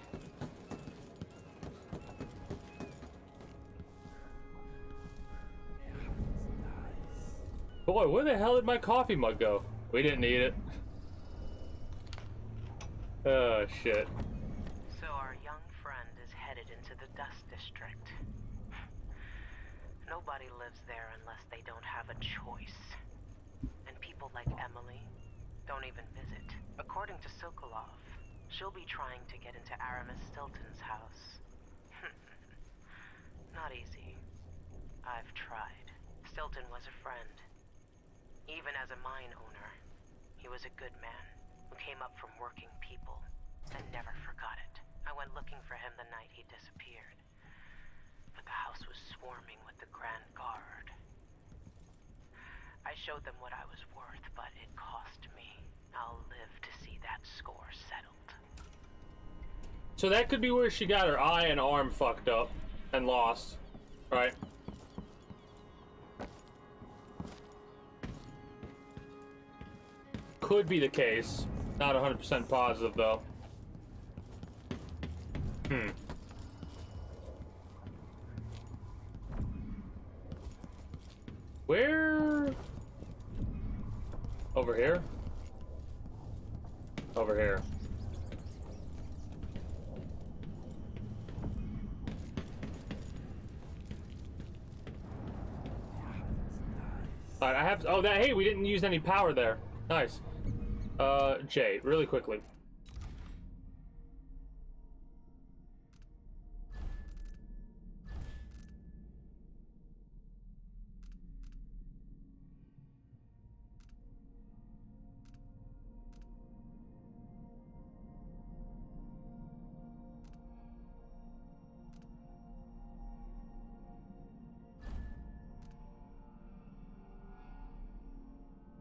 Speaker 1: Boy, where the hell did my coffee mug go? We didn't need it. Oh, shit.
Speaker 9: So our young friend is headed into the Dust District. Nobody lives there unless they don't have a choice. And people like Emily don't even visit. According to Sokolov, she'll be trying to get into Aramis Stilton's house. Not easy. I've tried. Stilton was a friend. Even as a mine owner, he was a good man who came up from working people and never forgot it. I went looking for him the night he disappeared, but the house was swarming with the Grand Guard. I showed them what I was worth, but it cost me. I'll live to see that score settled.
Speaker 1: So that could be where she got her eye and arm fucked up and lost, right? Could be the case. Not 100% positive, though. Where? Over here? Over here. Alright, I have... Oh, that... Hey, we didn't use any power there. Nice. Jay, really quickly.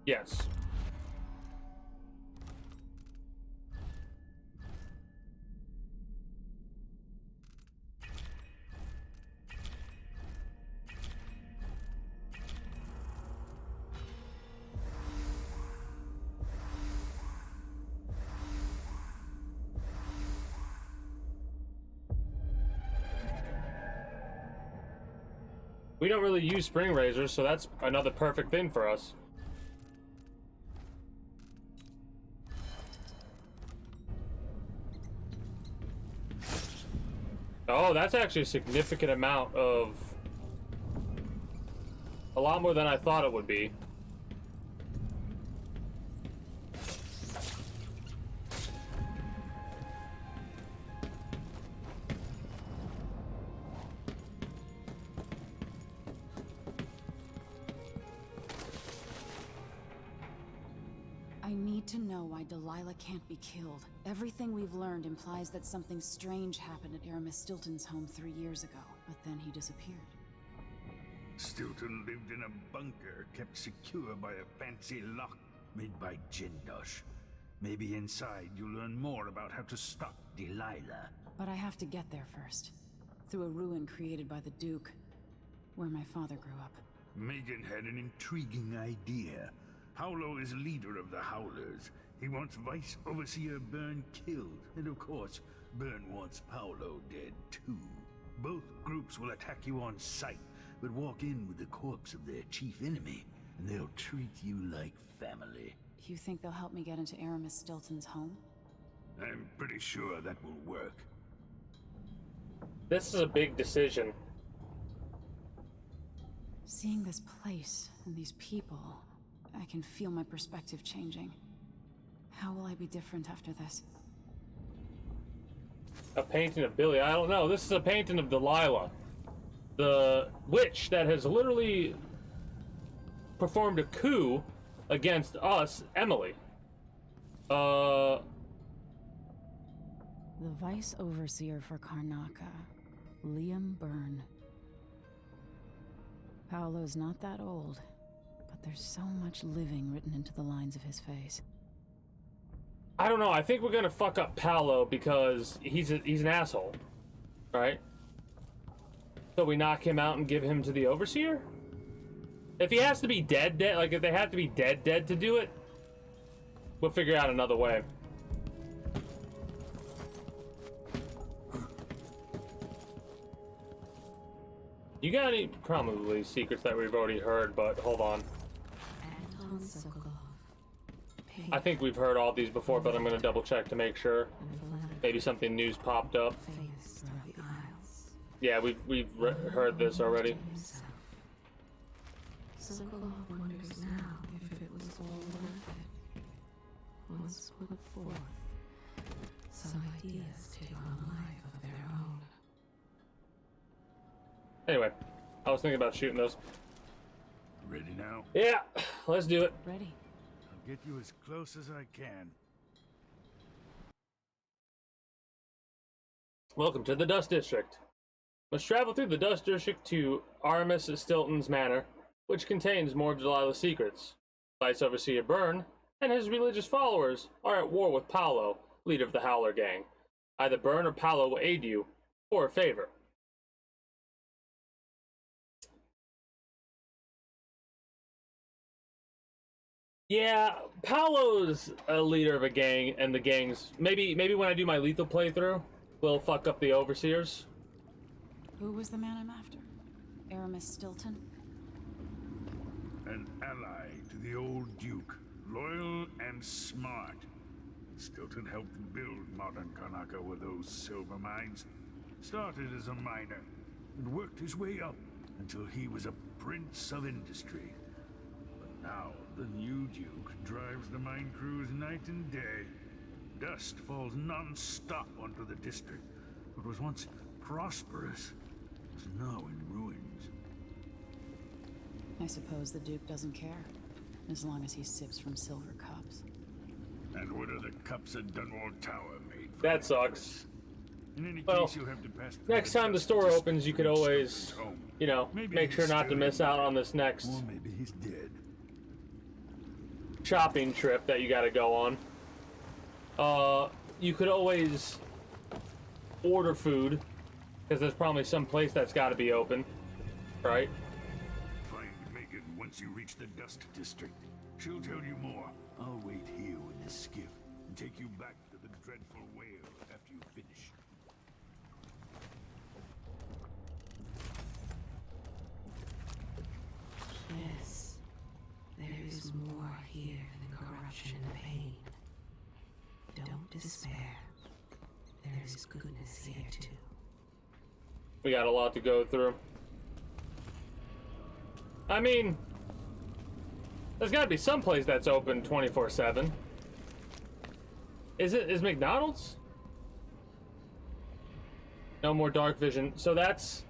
Speaker 1: Yes. We don't really use spring razors, so that's another perfect thing for us. Oh, that's actually a significant amount of... A lot more than I thought it would be.
Speaker 3: I need to know why Delilah can't be killed. Everything we've learned implies that something strange happened at Aramis Stilton's home 3 years ago, but then he disappeared.
Speaker 21: Stilton lived in a bunker kept secure by a fancy lock made by Jindosh. Maybe inside you'll learn more about how to stop Delilah.
Speaker 3: But I have to get there first. Through a ruin created by the Duke, where my father grew up.
Speaker 21: Megan had an intriguing idea. Howlo is leader of the Howlers. He wants Vice Overseer Byrne killed, and of course, Byrne wants Paolo dead too. Both groups will attack you on sight, but walk in with the corpse of their chief enemy, and they'll treat you like family.
Speaker 3: You think they'll help me get into Aramis Stilton's home?
Speaker 21: I'm pretty sure that will work.
Speaker 1: This is a big decision.
Speaker 3: Seeing this place and these people, I can feel my perspective changing. How will I be different after this?
Speaker 1: A painting of Billy? I don't know. This is a painting of Delilah. The witch that has literally performed a coup against us, Emily.
Speaker 3: The Vice Overseer for Karnaca, Liam Byrne. Paolo's not that old, but there's so much living written into the lines of his face.
Speaker 1: I don't know. I think we're gonna fuck up Paolo because he's an asshole, right? So we knock him out and give him to the Overseer? If he has to be dead, like if they have to be dead to do it, we'll figure out another way. You got any probably secrets that we've already heard, but hold on. I think we've heard all these before, but I'm gonna double check to make sure. Maybe something new's popped up. Yeah, we've heard this already.
Speaker 13: Sokolov wonders now if it was all worth it. Once put forth, some ideas take on life of their own.
Speaker 1: Anyway, I was thinking about shooting those.
Speaker 21: Ready now?
Speaker 1: Yeah, let's do it.
Speaker 3: Ready.
Speaker 21: I'll get you as close as I can.
Speaker 1: Welcome to the Dust District. Must travel through the Dust District to Aramis Stilton's manor, which contains more of Delilah's secrets. Vice Overseer Byrne and his religious followers are at war with Paolo, leader of the Howler Gang. Either Byrne or Paolo will aid you for a favor. Yeah, Paolo's a leader of a gang, and the gangs... Maybe when I do my lethal playthrough, we'll fuck up the Overseers.
Speaker 3: Who was the man I'm after? Aramis Stilton?
Speaker 21: An ally to the old Duke, loyal and smart. Stilton helped build modern Karnaca with those silver mines. Started as a miner and worked his way up until he was a prince of industry. But now the new Duke drives the mine crews night and day. Dust falls non-stop onto the district. What was once prosperous is now in ruins.
Speaker 3: I suppose the Duke doesn't care, as long as he sips from silver cups.
Speaker 21: And what are the cups at Dunwall Tower made from?
Speaker 1: That sucks.
Speaker 21: In any
Speaker 1: Well,
Speaker 21: case, you'll have to pass through
Speaker 1: next time the store opens, you could always, you know,
Speaker 21: Maybe
Speaker 1: make sure
Speaker 21: he's
Speaker 1: not to
Speaker 21: still
Speaker 1: miss out on this next
Speaker 21: Or maybe he's dead.
Speaker 1: shopping trip that you gotta go on. You could always order food, because there's probably some place that's gotta be open, right?
Speaker 21: Find Megan once you reach the Dust District. She'll tell you more. I'll wait here with this skiff and take you back to the dreadful whale after you finish.
Speaker 13: Yes, there is more here than corruption and pain. Don't despair. There is goodness here too.
Speaker 1: We got a lot to go through. I mean, there's gotta be some place that's open 24/7. Is McDonald's? No more dark vision. So that's...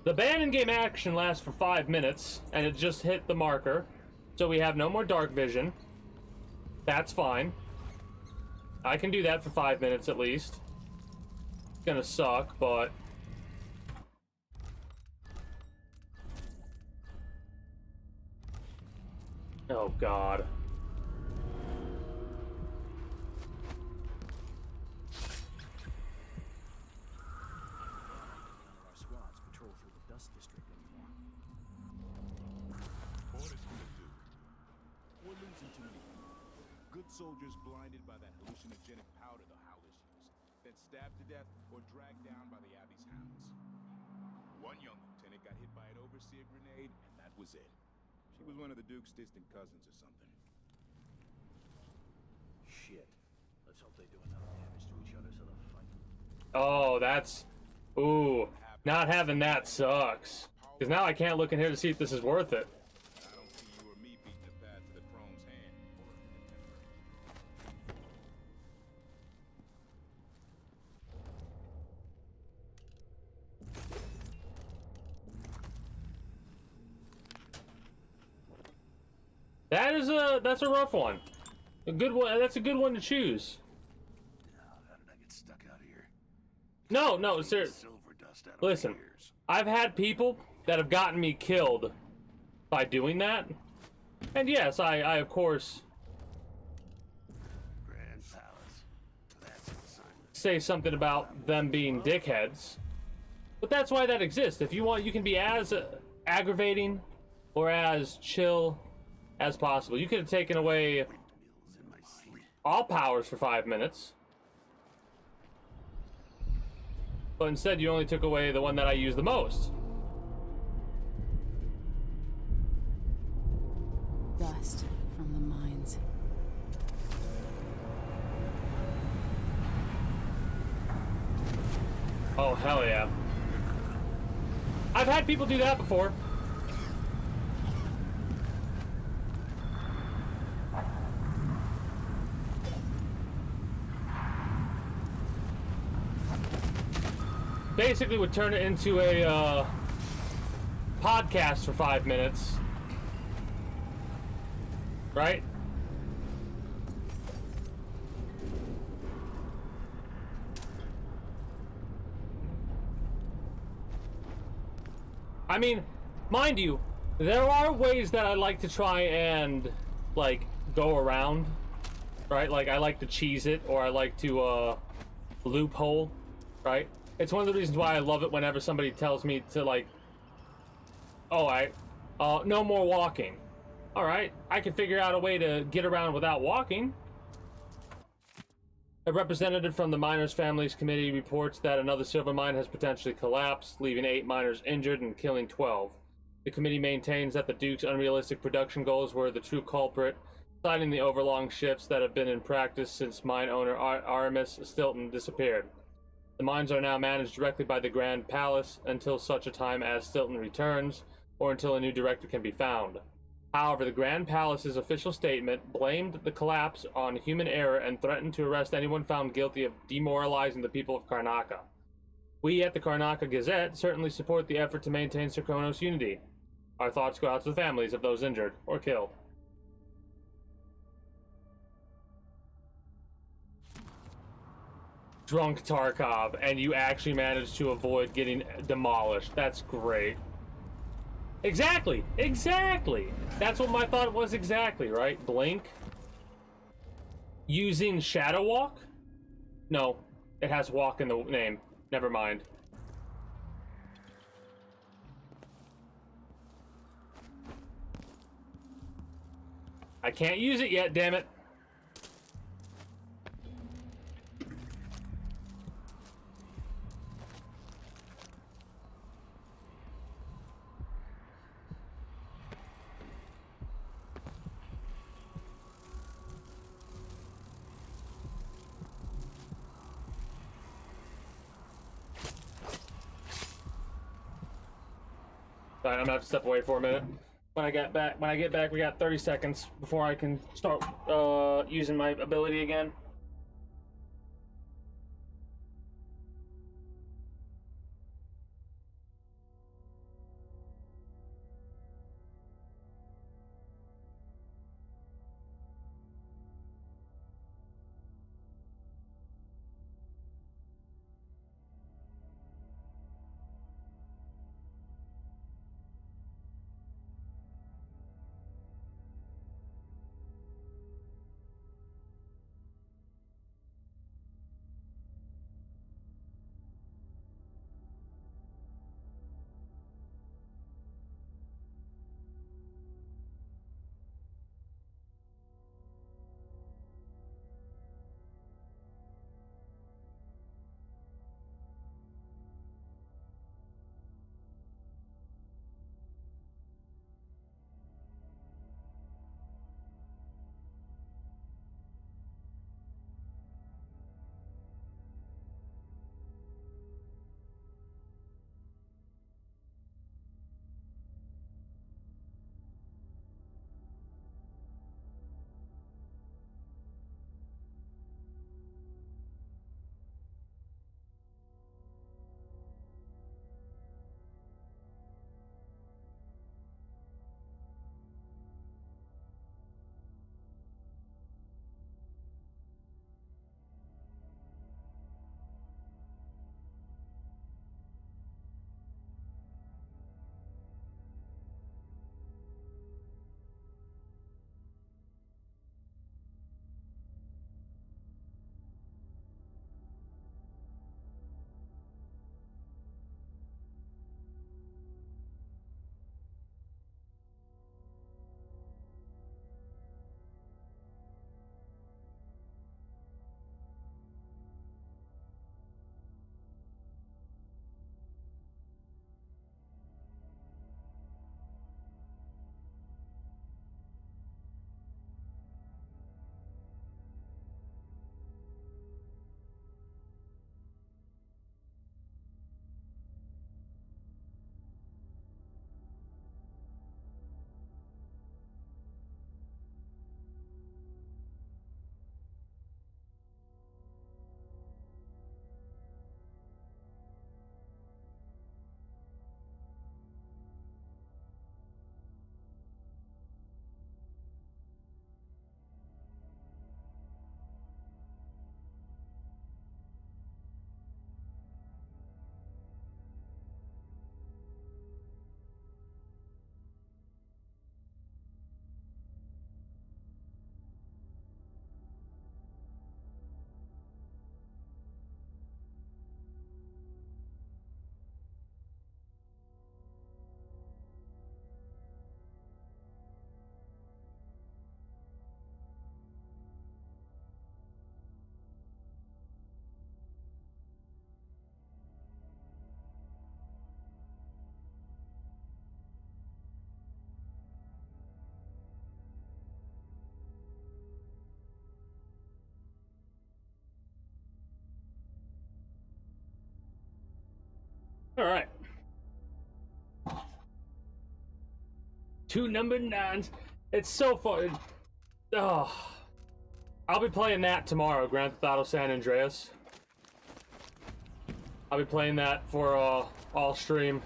Speaker 1: The ban in-game action lasts for 5 minutes, and it just hit the marker. So we have no more dark vision. That's fine. I can do that for 5 minutes at least. It's gonna suck, but... Oh, God.
Speaker 5: Our squads patrol through the Dust District anymore.
Speaker 16: Orders from the Duke. We're losing too many people. Good soldiers blinded by that hallucinogenic powder the Howlers use, then stabbed to death or dragged down by the Abbey's hounds. One young lieutenant got hit by an overseer grenade, and that was it. She was one of the Duke's distant cousins or something.
Speaker 5: Shit. Let's hope they do enough damage to each other so they'll fight.
Speaker 1: Oh, that's... Ooh. Not having that sucks. Because now I can't look in here to see if this is worth it.
Speaker 16: I don't see you or me beating the path to the Chrome's hand.
Speaker 1: That's a rough one. A good one. That's a good one to choose.
Speaker 19: How did I get stuck out here?
Speaker 1: No, sir.
Speaker 19: Silver dust out of my
Speaker 1: Listen,
Speaker 19: ears.
Speaker 1: I've had people that have gotten me killed by doing that, and yes, I of course
Speaker 19: Grand Palace. That's an assignment.
Speaker 1: say something about them being dickheads, but that's why that exists. If you want, you can be as aggravating or as chill as possible. You could have taken away all powers for 5 minutes, but instead you only took away the one that I use the most.
Speaker 3: Dust from the mines.
Speaker 1: Oh, hell yeah. I've had people do that before. Basically would turn it into a podcast for 5 minutes. Right? I mean, mind you, there are ways that I like to try and, like, go around, right? Like, I like to cheese it, or I like to, loophole, right? It's one of the reasons why I love it whenever somebody tells me to, like, oh, no more walking. Alright, I can figure out a way to get around without walking. A representative from the Miners' Families Committee reports that another silver mine has potentially collapsed, leaving 8 miners injured and killing 12. The committee maintains that the Duke's unrealistic production goals were the true culprit, citing the overlong shifts that have been in practice since mine owner Aramis Stilton disappeared. The mines are now managed directly by the Grand Palace until such a time as Stilton returns, or until a new director can be found. However, the Grand Palace's official statement blamed the collapse on human error and threatened to arrest anyone found guilty of demoralizing the people of Karnaca. We at the Karnaca Gazette certainly support the effort to maintain Serkonos unity. Our thoughts go out to the families of those injured or killed. Drunk Tarkov, and you actually managed to avoid getting demolished. That's great. Exactly! Exactly! That's what my thought was exactly, right? Blink. Using Shadow Walk? No, it has walk in the name. Never mind. I can't use it yet, damn it. Alright, I'm gonna have to step away for a minute. When I get back, we got 30 seconds before I can start using my ability again. Alright. 2 number 9s. It's so fun. Oh. I'll be playing that tomorrow, Grand Theft Auto San Andreas. I'll be playing that for all stream.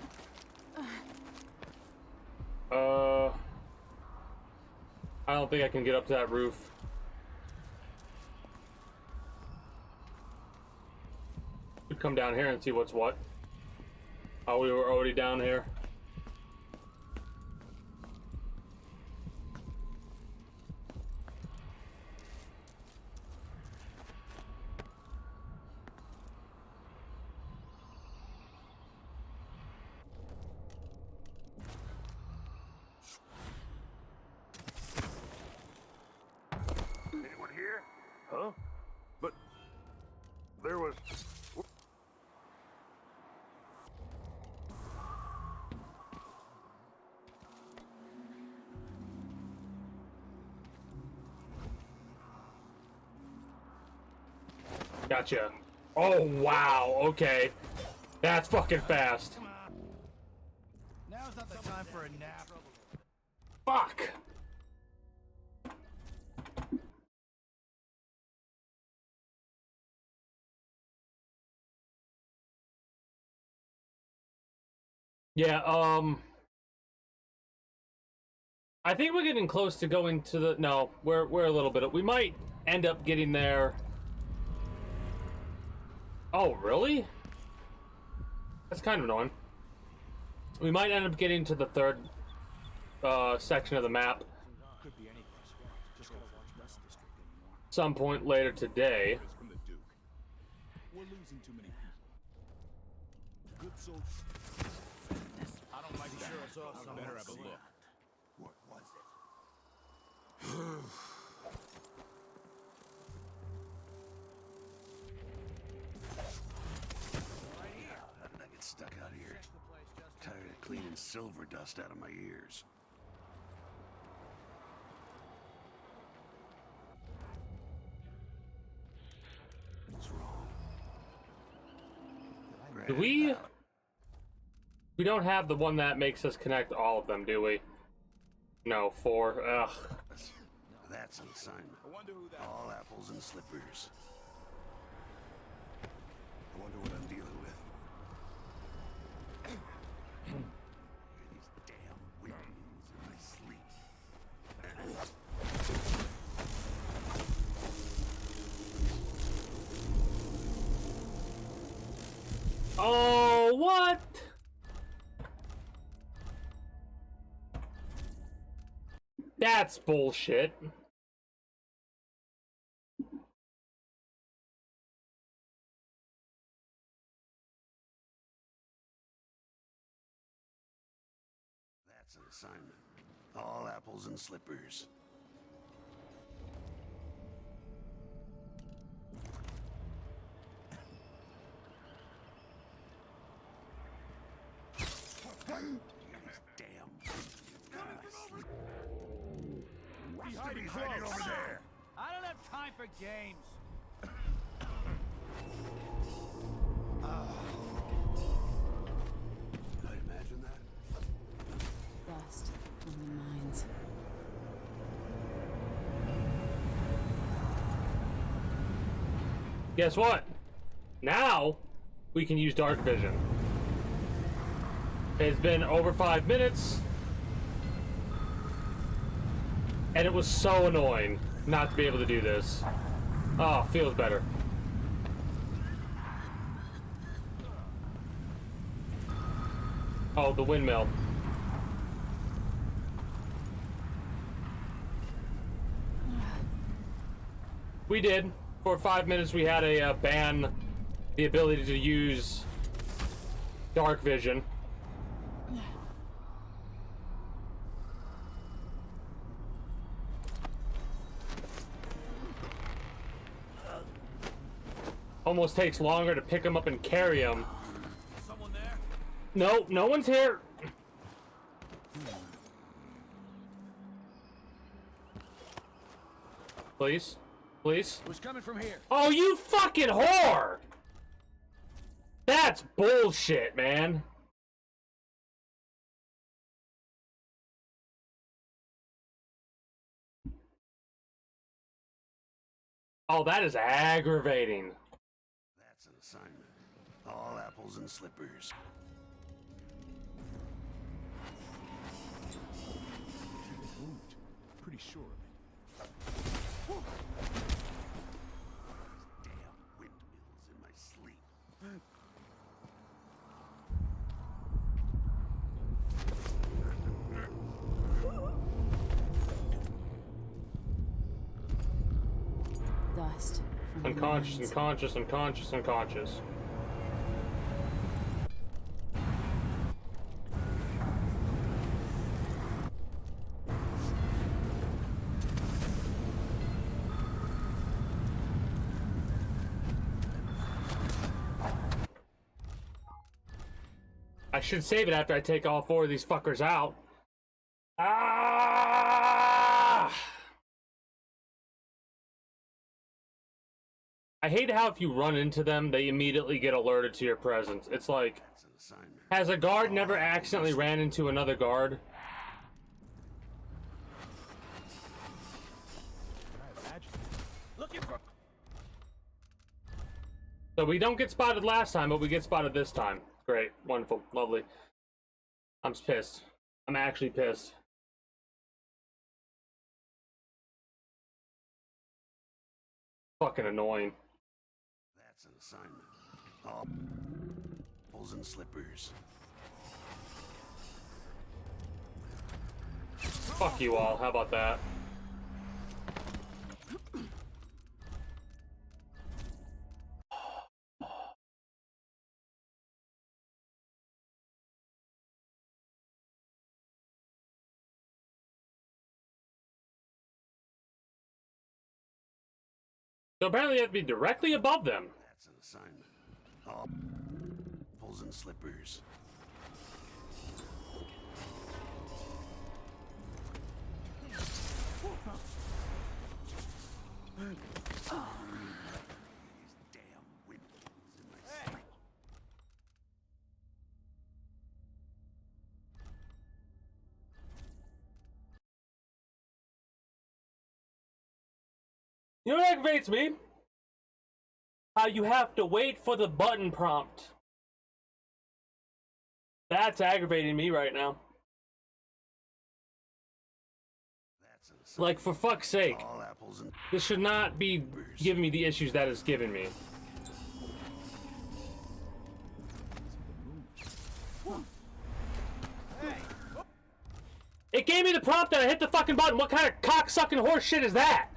Speaker 1: I don't think I can get up to that roof. Could come down here and see what's what. Oh, we were already down here.
Speaker 19: Anyone here? Huh? But there was.
Speaker 1: Gotcha. Oh, wow. Okay. That's fucking fast.
Speaker 12: Now's not the time for a nap.
Speaker 1: Fuck. Yeah, I think we're getting close to going to the... No, we're a little bit... We might end up getting there... Oh, really? That's kind of annoying. We might end up getting to the third section of the map some point later today.
Speaker 16: We're losing too many people. Good soldiers. I don't like that. Sure I better have a look.
Speaker 19: What was it? How did I get stuck out here? Tired of cleaning silver dust out of my ears. What's wrong?
Speaker 1: Do we... We don't have the one that makes us connect all of them, do we? No, 4. Ugh.
Speaker 19: That's an assignment. All apples and slippers. I wonder what I'm dealing with. These damn wings in my sleep.
Speaker 1: Oh, what? That's bullshit.
Speaker 19: That's an assignment. All apples and slippers.
Speaker 12: Be hiding over there. I don't have time for games.
Speaker 19: Did I imagine that?
Speaker 3: Dust from the mines.
Speaker 1: Guess what? Now we can use dark vision. It's been over 5 minutes, and it was so annoying not to be able to do this. Oh, feels better. Oh, the windmill. We did. For 5 minutes we had a ban the ability to use dark vision. Almost takes longer to pick him up and carry him.
Speaker 12: Someone there?
Speaker 1: No, no one's here. Please? Please?
Speaker 12: Who's coming from here?
Speaker 1: Oh, you fucking whore! That's bullshit, man. Oh, that is aggravating.
Speaker 19: That's an assignment. All apples and slippers.
Speaker 16: It moved. Pretty sure of it.
Speaker 19: Damn windmills in my sleep.
Speaker 3: Dust.
Speaker 1: Unconscious, unconscious, unconscious, unconscious. I should save it after I take all 4 of these fuckers out. Ah! I hate how if you run into them, they immediately get alerted to your presence. It's like, has a guard never accidentally ran into another guard?
Speaker 16: Looking for.
Speaker 1: So we don't get spotted last time, but we get spotted this time. Great, wonderful, lovely. I'm pissed. I'm actually pissed. Fucking annoying.
Speaker 19: That's an assignment. All apples and slippers.
Speaker 1: Fuck you all, how about that? So apparently you have to be directly above them.
Speaker 19: That's an assignment. All apples and slippers.
Speaker 1: You know what aggravates me? How you have to wait for the button prompt. That's aggravating me right now. Like, for fuck's sake. This should not be giving me the issues that it's giving me. It gave me the prompt and I hit the fucking button. What kind of cock-sucking horse shit is that?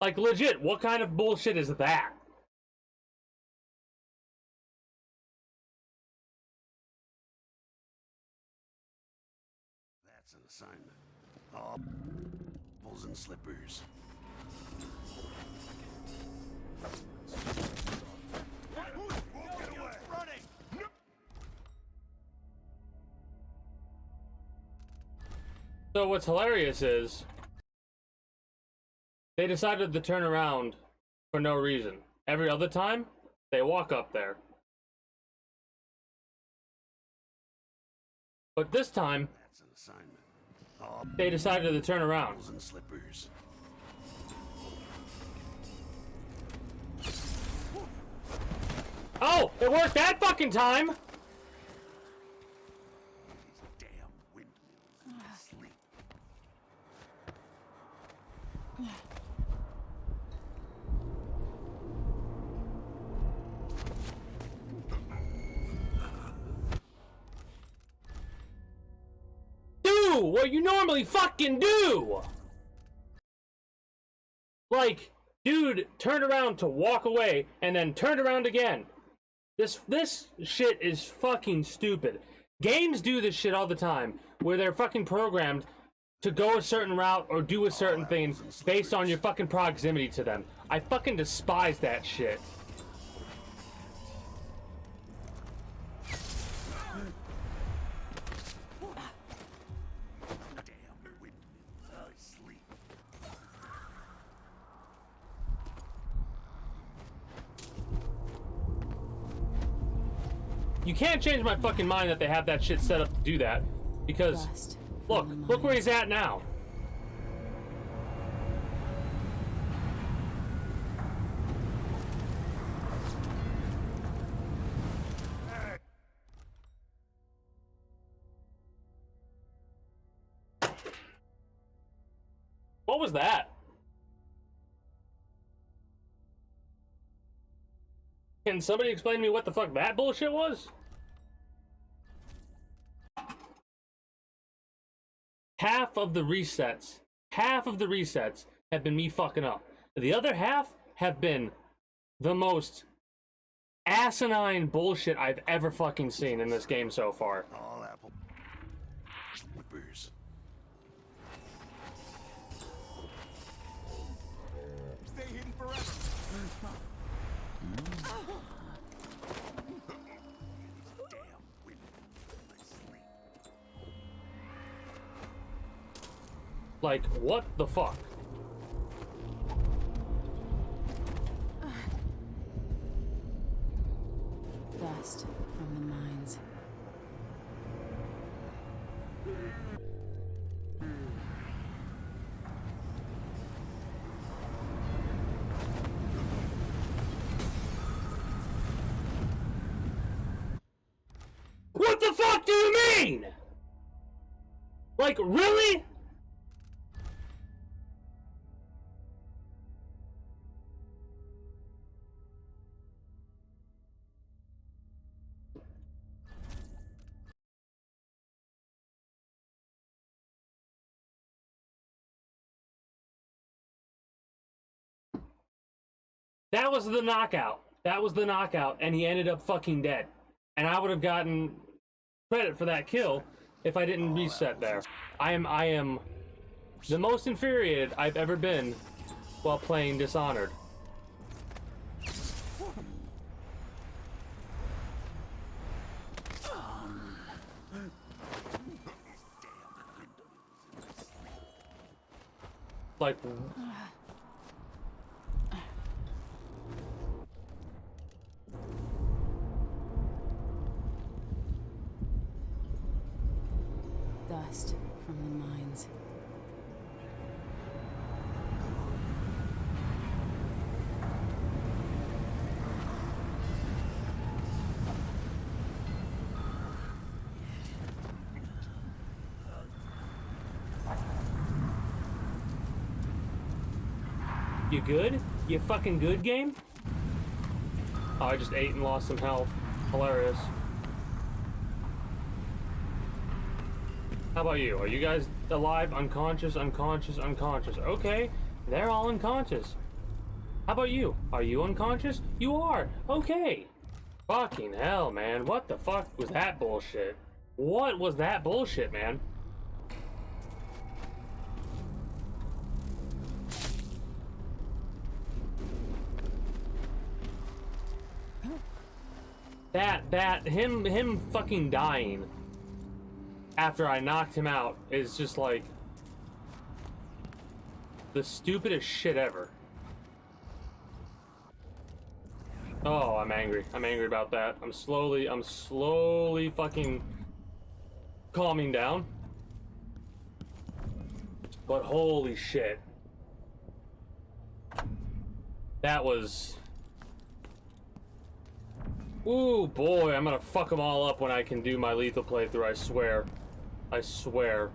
Speaker 1: Like, legit, what kind of bullshit is that?
Speaker 19: That's an assignment. All apples and slippers.
Speaker 1: So what's hilarious is they decided to turn around for no reason. Every other time, they walk up there. But this time,
Speaker 19: That's an assignment. All
Speaker 1: they decided to turn around.
Speaker 19: apples and slippers.
Speaker 1: Oh, it worked that fucking time! Do what you normally fucking do! Like, dude turned around to walk away and then turned around again. This shit is fucking stupid. Games do this shit all the time, where they're fucking programmed to go a certain route or do a certain thing based on your fucking proximity to them. I fucking despise that shit. You can't change my fucking mind that they have that shit set up to do that. Because, look where he's at now. What was that? Can somebody explain to me what the fuck that bullshit was? Half of the resets have been me fucking up. The other half have been the most asinine bullshit I've ever fucking seen in this game so far.
Speaker 19: All apple. Whippers.
Speaker 16: Stay hidden forever.
Speaker 1: Like, what the fuck?
Speaker 3: Dust from the mines.
Speaker 1: What the fuck do you mean? Like, really? That was the knockout. That was the knockout, and he ended up fucking dead. And I would have gotten credit for that kill if I didn't reset there. I am the most infuriated I've ever been while playing Dishonored. Like,
Speaker 3: Dust from the mines.
Speaker 1: you good? You fucking good, game? Oh, I just ate and lost some health. Hilarious. How about you? Are you guys alive? Unconscious, unconscious, unconscious. Okay, they're all unconscious. How about you? Are you unconscious? You are! Okay! Fucking hell, man. What the fuck was that bullshit? What was that bullshit, man? Him fucking dying after I knocked him out is just like the stupidest shit ever. Oh, I'm angry. I'm angry about that. I'm slowly fucking calming down. But holy shit. That was... Ooh, boy, I'm gonna fuck them all up when I can do my lethal playthrough, I swear. I swear.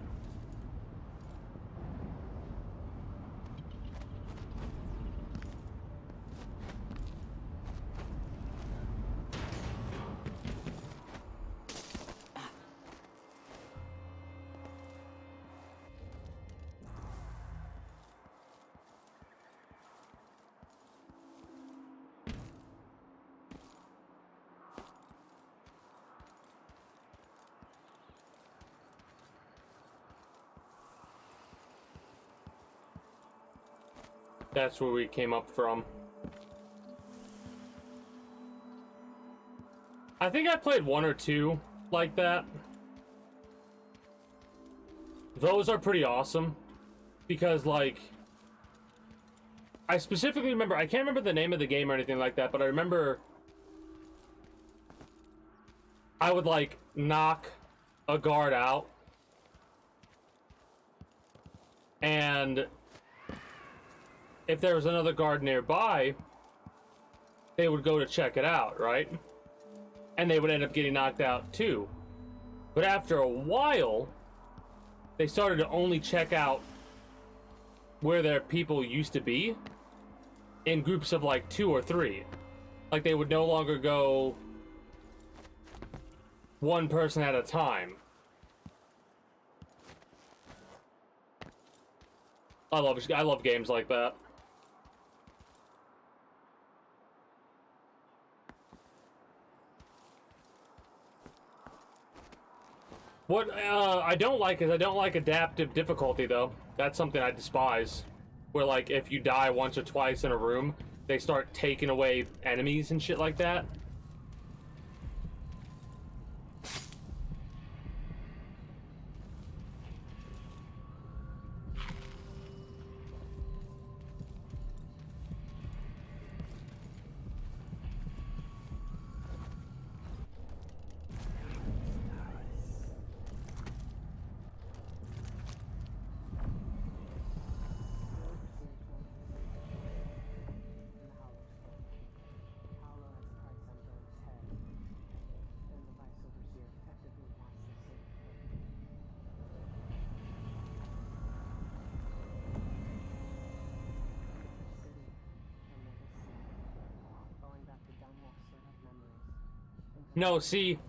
Speaker 1: That's where we came up from. I think I played one or two like that. Those are pretty awesome. Because, like... I specifically remember... I can't remember the name of the game or anything like that, but I remember... I would like knock a guard out, and if there was another guard nearby, they would go to check it out, right? And they would end up getting knocked out too. But after a while, they started to only check out where their people used to be in groups of like 2 or 3. Like they would no longer go one person at a time. I love games like that. What I don't like is I don't like adaptive difficulty though. That's something I despise. Where like if you die once or twice in a room, they start taking away enemies and shit like that. No, see,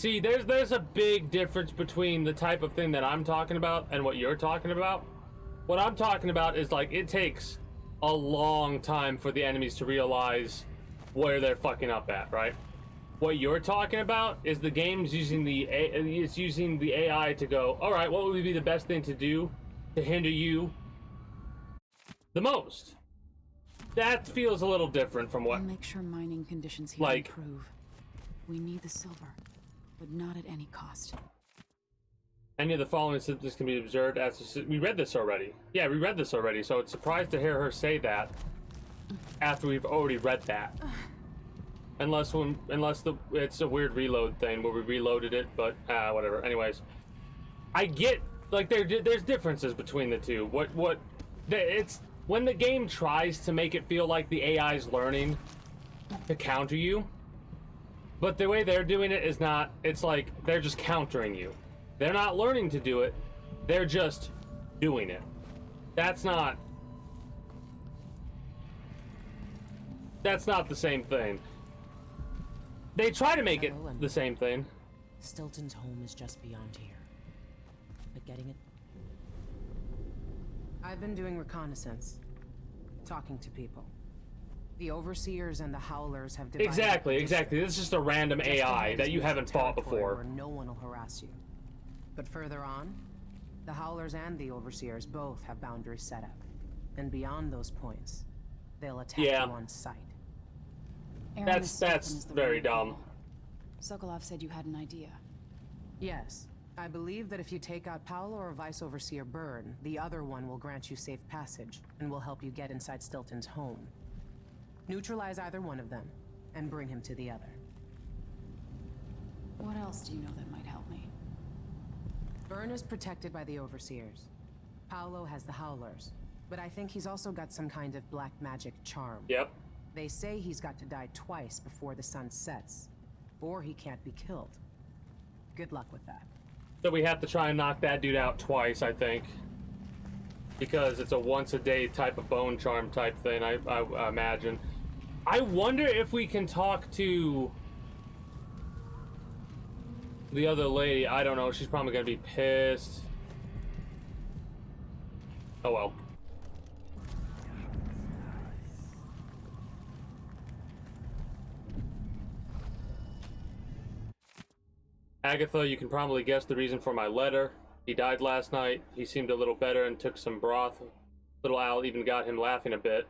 Speaker 1: there's a big difference between the type of thing that I'm talking about and what you're talking about. What I'm talking about is like it takes a long time for the enemies to realize where they're fucking up at, right? What you're talking about is the game's using the AI to go, all right, what would be the best thing to do to hinder you the most? That feels a little different from what.
Speaker 3: I'll make sure mining conditions here
Speaker 1: like
Speaker 3: improve. We need the silver, but not at any cost.
Speaker 1: any of the following symptoms can be observed as we read this already. Yeah, we read this already, so it's surprised to hear her say that after we've already read that. Unless it's a weird reload thing where we reloaded it, but whatever. Anyways, I get like there's differences between the two. It's when the game tries to make it feel like the AI's learning to counter you, but the way they're doing it is not. It's like they're just countering you. They're not learning to do it. They're just doing it. That's not the same thing. They try to make it the same thing.
Speaker 2: Stilton's home is just beyond here. But getting it... I've been doing reconnaissance. Talking to people. The Overseers and the Howlers have divided...
Speaker 1: Exactly. This is just a random AI that you haven't fought before.
Speaker 2: Where no one will harass you. But further on, the Howlers and the Overseers both have boundaries set up. And beyond those points, they'll attack you on sight.
Speaker 1: That's very dumb.
Speaker 3: Sokolov said you had an idea.
Speaker 2: Yes. I believe that if you take out Paolo or Vice Overseer Byrne, the other one will grant you safe passage and will help you get inside Stilton's home. Neutralize either one of them and bring him to the other.
Speaker 3: What else do you know that might help me?
Speaker 2: Byrne is protected by the Overseers. Paolo has the Howlers, but I think he's also got some kind of black magic charm.
Speaker 1: Yep.
Speaker 2: They say he's got to die twice before the sun sets, or he can't be killed. Good luck with that.
Speaker 1: So we have to try and knock that dude out twice, I think. Because it's a once-a-day type of bone charm type thing, I imagine. I wonder if we can talk to the other lady. I don't know, she's probably gonna be pissed. Oh well. Agatha, you can probably guess the reason for my letter. He died last night. He seemed a little better and took some broth. Little Al even got him laughing a bit,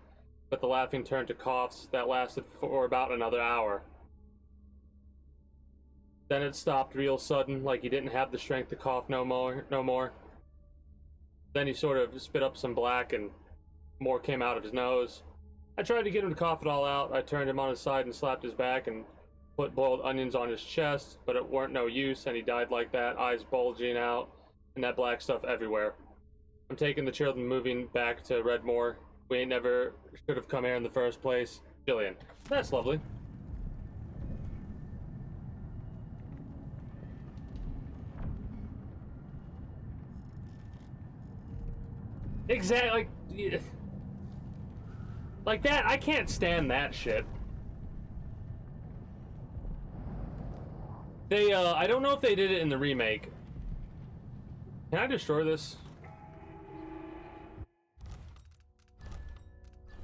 Speaker 1: but the laughing turned to coughs that lasted for about another hour. Then it stopped real sudden, like he didn't have the strength to cough no more. Then he sort of spit up some black and more came out of his nose. I tried to get him to cough it all out. I turned him on his side and slapped his back and put boiled onions on his chest, but it weren't no use, and he died like that, eyes bulging out, and that black stuff everywhere. I'm taking the children moving back to Redmore. We ain't never should have come here in the first place. Jillian. That's lovely. Exactly. Like that, I can't stand that shit. They, I don't know if they did it in the remake. Can I destroy this?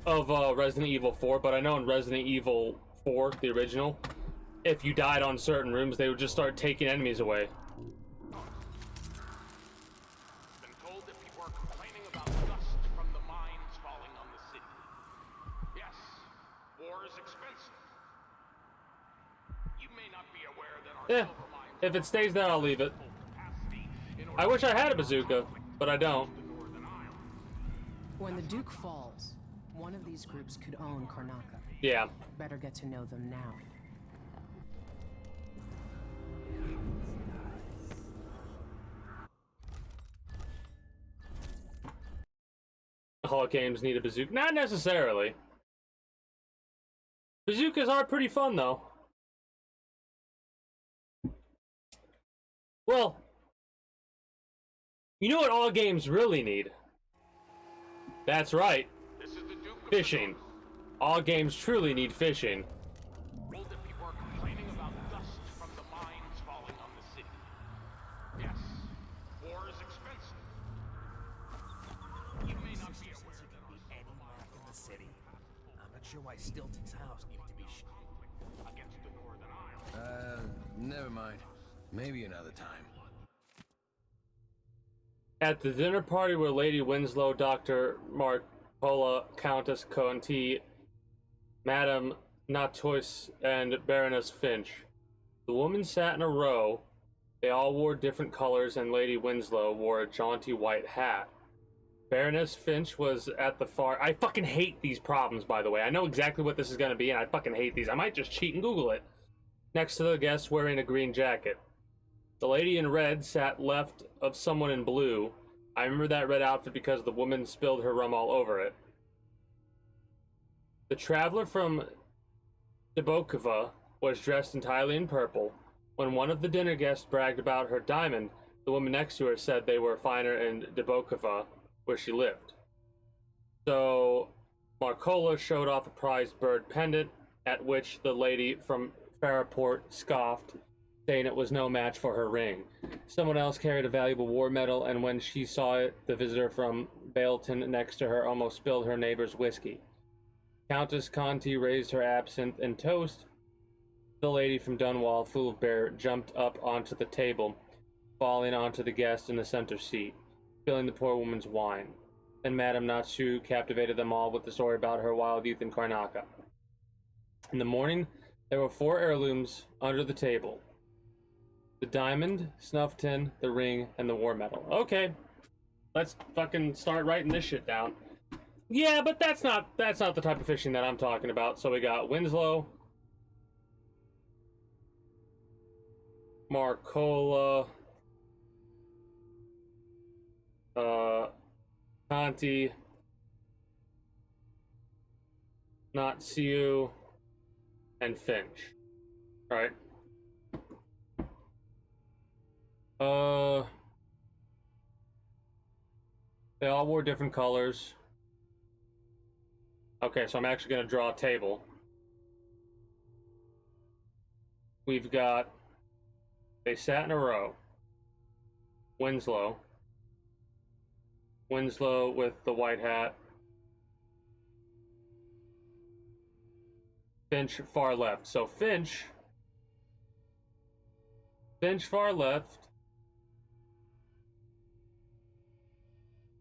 Speaker 1: Of, Resident Evil 4, but I know in Resident Evil 4, the original, if you died on certain rooms, they would just start taking enemies away.
Speaker 4: Been told that people are complaining about dust from the mines falling on the city. Yes, war is expensive. You may not be aware that our silver mines
Speaker 1: If it stays there, I'll leave it. I wish I had a bazooka, but I don't.
Speaker 2: When the Duke falls, one of these groups could own Karnaca.
Speaker 1: Yeah.
Speaker 2: Better get to know them now.
Speaker 1: All games need a bazooka. Not necessarily. Bazookas are pretty fun, though. Well, you know what all games really need? That's right. Fishing. All games truly need fishing.
Speaker 4: Told that people are complaining about dust from the mines falling on the city. Yes, war is expensive. You may not be aware that our silver mines
Speaker 22: in the city. I'm not sure why Stilton's house needed to be
Speaker 4: against the Northern Isles.
Speaker 22: Never mind. Maybe another time.
Speaker 1: At the dinner party where Lady Winslow, Dr. Marcola, Countess Conti, Madame Natois, and Baroness Finch. The women sat in a row. They all wore different colors, and Lady Winslow wore a jaunty white hat. Baroness Finch was at the far... I fucking hate these problems, by the way. I know exactly what this is going to be, and I fucking hate these. I might just cheat and Google it. Next to the guest wearing a green jacket. The lady in red sat left of someone in blue. I remember that red outfit because the woman spilled her rum all over it. The traveler from Debokova was dressed entirely in purple. When one of the dinner guests bragged about her diamond, the woman next to her said they were finer in Debokova, where she lived. So Marcola showed off a prized bird pendant, at which the lady from Farraport scoffed, saying it was no match for her ring. Someone else carried a valuable war medal, and when she saw it, the visitor from Bailton next to her almost spilled her neighbor's whiskey. Countess Conti raised her absinthe and toast. The lady from Dunwall, Foolbear, jumped up onto the table, falling onto the guest in the center seat, spilling the poor woman's wine. Then Madame Natsu captivated them all with the story about her wild youth in Karnaca. In the morning, there were 4 heirlooms under the table. The diamond, snuff tin, the ring, and the war medal. Okay, let's fucking start writing this shit down. Yeah, but that's not the type of fishing that I'm talking about. So we got Winslow, Marcola, Conti, Natsu, and Finch. All right. They all wore different colors. Okay, so I'm actually going to draw a table. We've got... They sat in a row. Winslow. Winslow with the white hat. Finch far left. So Finch far left.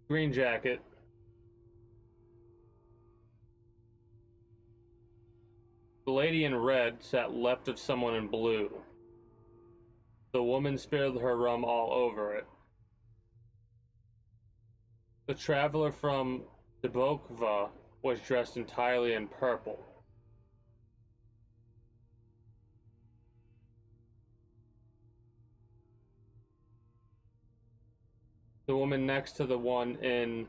Speaker 1: Green jacket. The lady in red sat left of someone in blue. The woman spilled her rum all over it. The traveler from Debokova was dressed entirely in purple. The woman next to the one in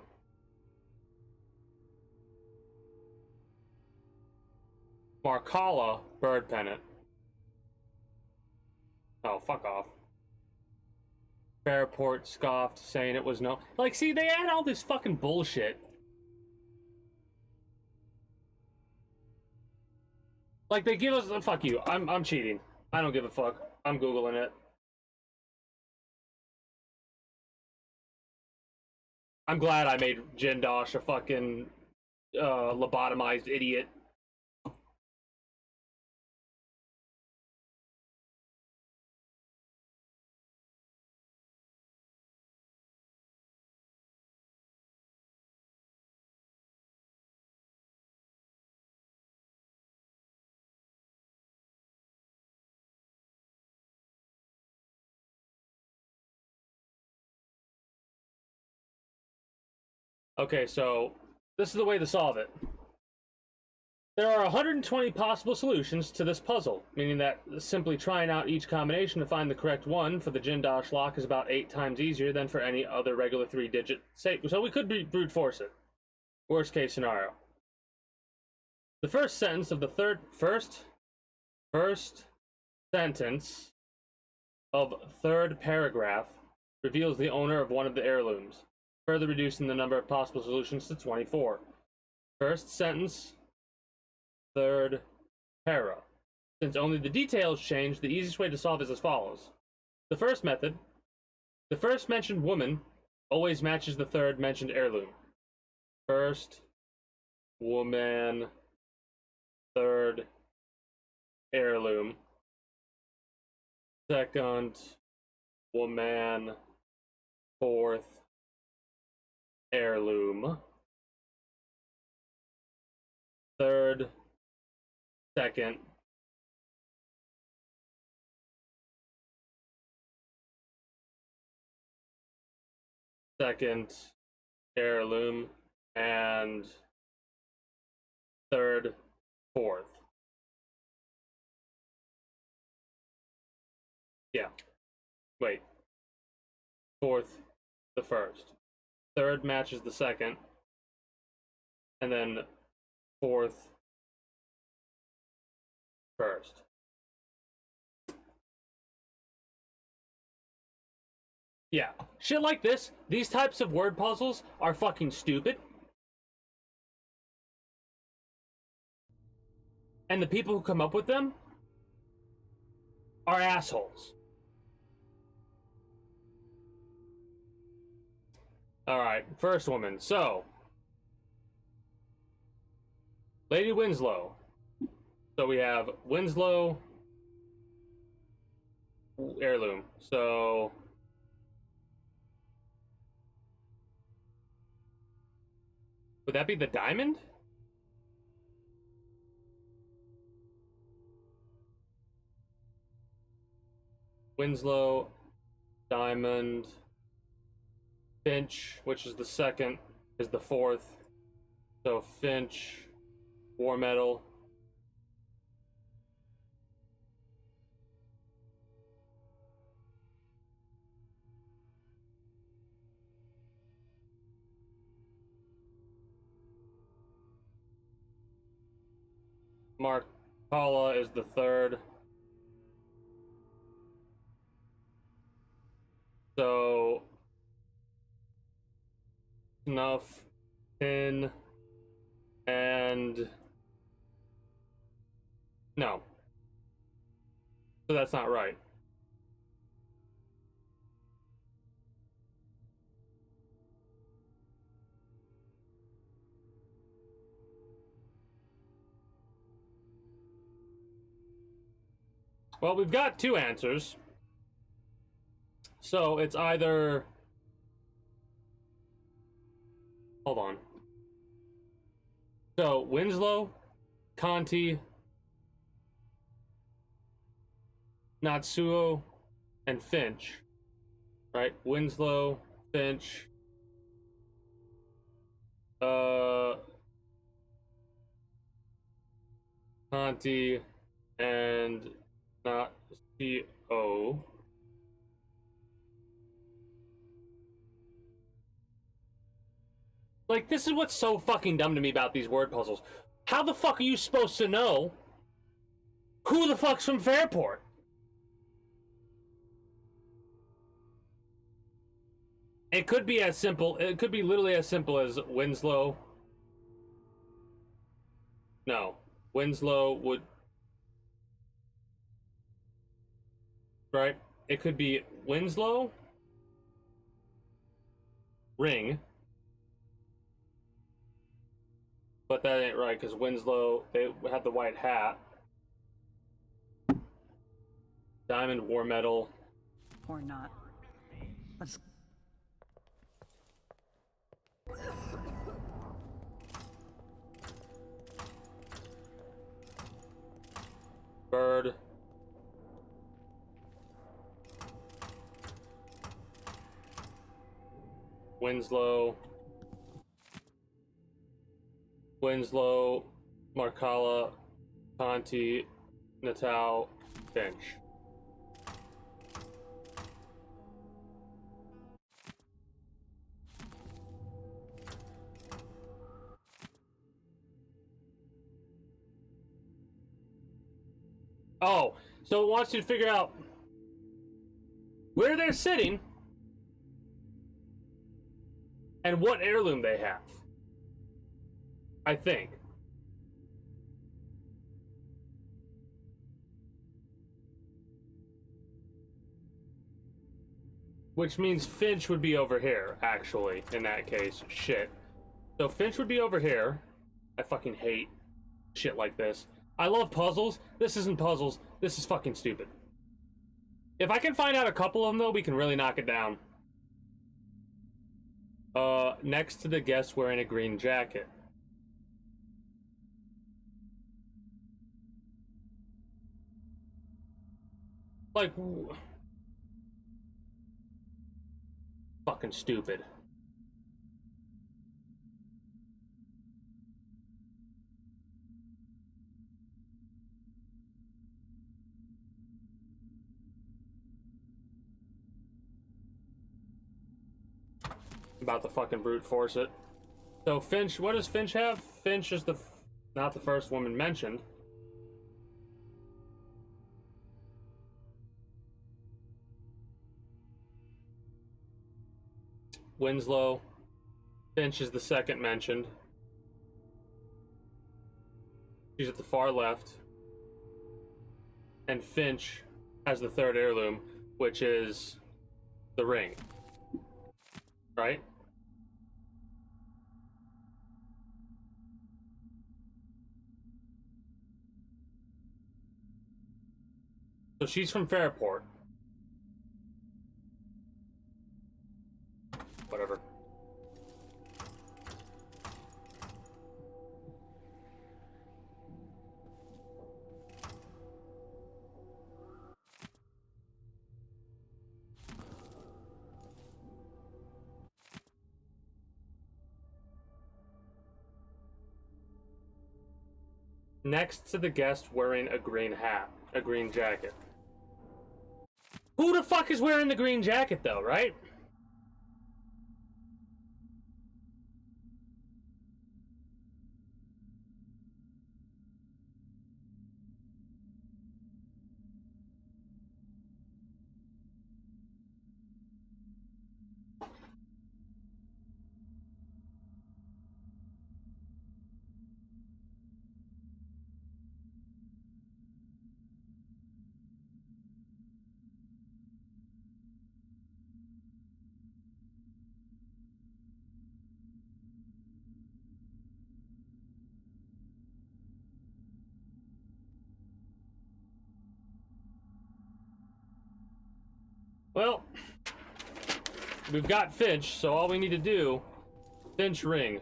Speaker 1: Markala, bird pennant. Oh, fuck off. Fairport scoffed, saying it was no... Like, see, they add all this fucking bullshit. Like, they give us... Fuck you. I'm cheating. I don't give a fuck. I'm Googling it. I'm glad I made Jindosh a fucking lobotomized idiot. Okay, so this is the way to solve it. There are 120 possible solutions to this puzzle, meaning that simply trying out each combination to find the correct one for the Jindosh lock is about 8 times easier than for any other regular 3-digit safe. So we could brute force it. Worst case scenario. The first sentence of the first sentence of third paragraph reveals the owner of one of the heirlooms, further reducing the number of possible solutions to 24. First sentence, third para. Since only the details change, the easiest way to solve is as follows. The first method, the first mentioned woman always matches the third mentioned heirloom. First woman, third heirloom. Second woman, fourth heirloom. Third, second. Second heirloom. And third, fourth. Yeah. Wait. Fourth, the first. Third matches the second. And then fourth, first. Yeah. Shit like this, these types of word puzzles are fucking stupid. And the people who come up with them are assholes. Alright, first woman. So, Lady Winslow. So we have Winslow heirloom. So would that be the diamond? Winslow, diamond, Finch, which is the second, is the fourth. So Finch, war metal. Mark Paula is the third. So Snuff, Tin, and no. So that's not right. Well, we've got two answers. So it's either... Hold on. So Winslow, Conti, Natsuo, and Finch. Right? Winslow, Finch, Conti, and Natsuo. Like, this is what's so fucking dumb to me about these word puzzles. How the fuck are you supposed to know who the fuck's from Fairport? It could be as simple, it could be literally as simple as Winslow. No, Winslow would... Right? It could be Winslow, Ring. But that ain't right, because Winslow, they had the white hat. Diamond, War Medal.
Speaker 3: Or not. Let's...
Speaker 1: Bird. Winslow. Winslow, Marcala, Conti, Natal, Finch. Oh, so it wants you to figure out where they're sitting and what heirloom they have. I think. Which means Finch would be over here, actually, in that case. Shit. So Finch would be over here. I fucking hate shit like this. I love puzzles. This isn't puzzles. This is fucking stupid. If I can find out a couple of them, though, we can really knock it down. Next to the guest wearing a green jacket. Like... fucking stupid. About to fucking brute force it. So Finch, what does Finch have? Finch is the not the first woman mentioned. Winslow. Finch is the second mentioned. She's at the far left. And Finch has the third heirloom, which is the ring. Right? So she's from Fairport. Whatever. Next to the guest wearing a green hat, a green jacket. Who the fuck is wearing the green jacket though, right? Well, we've got Finch, so all we need to do, Finch ring.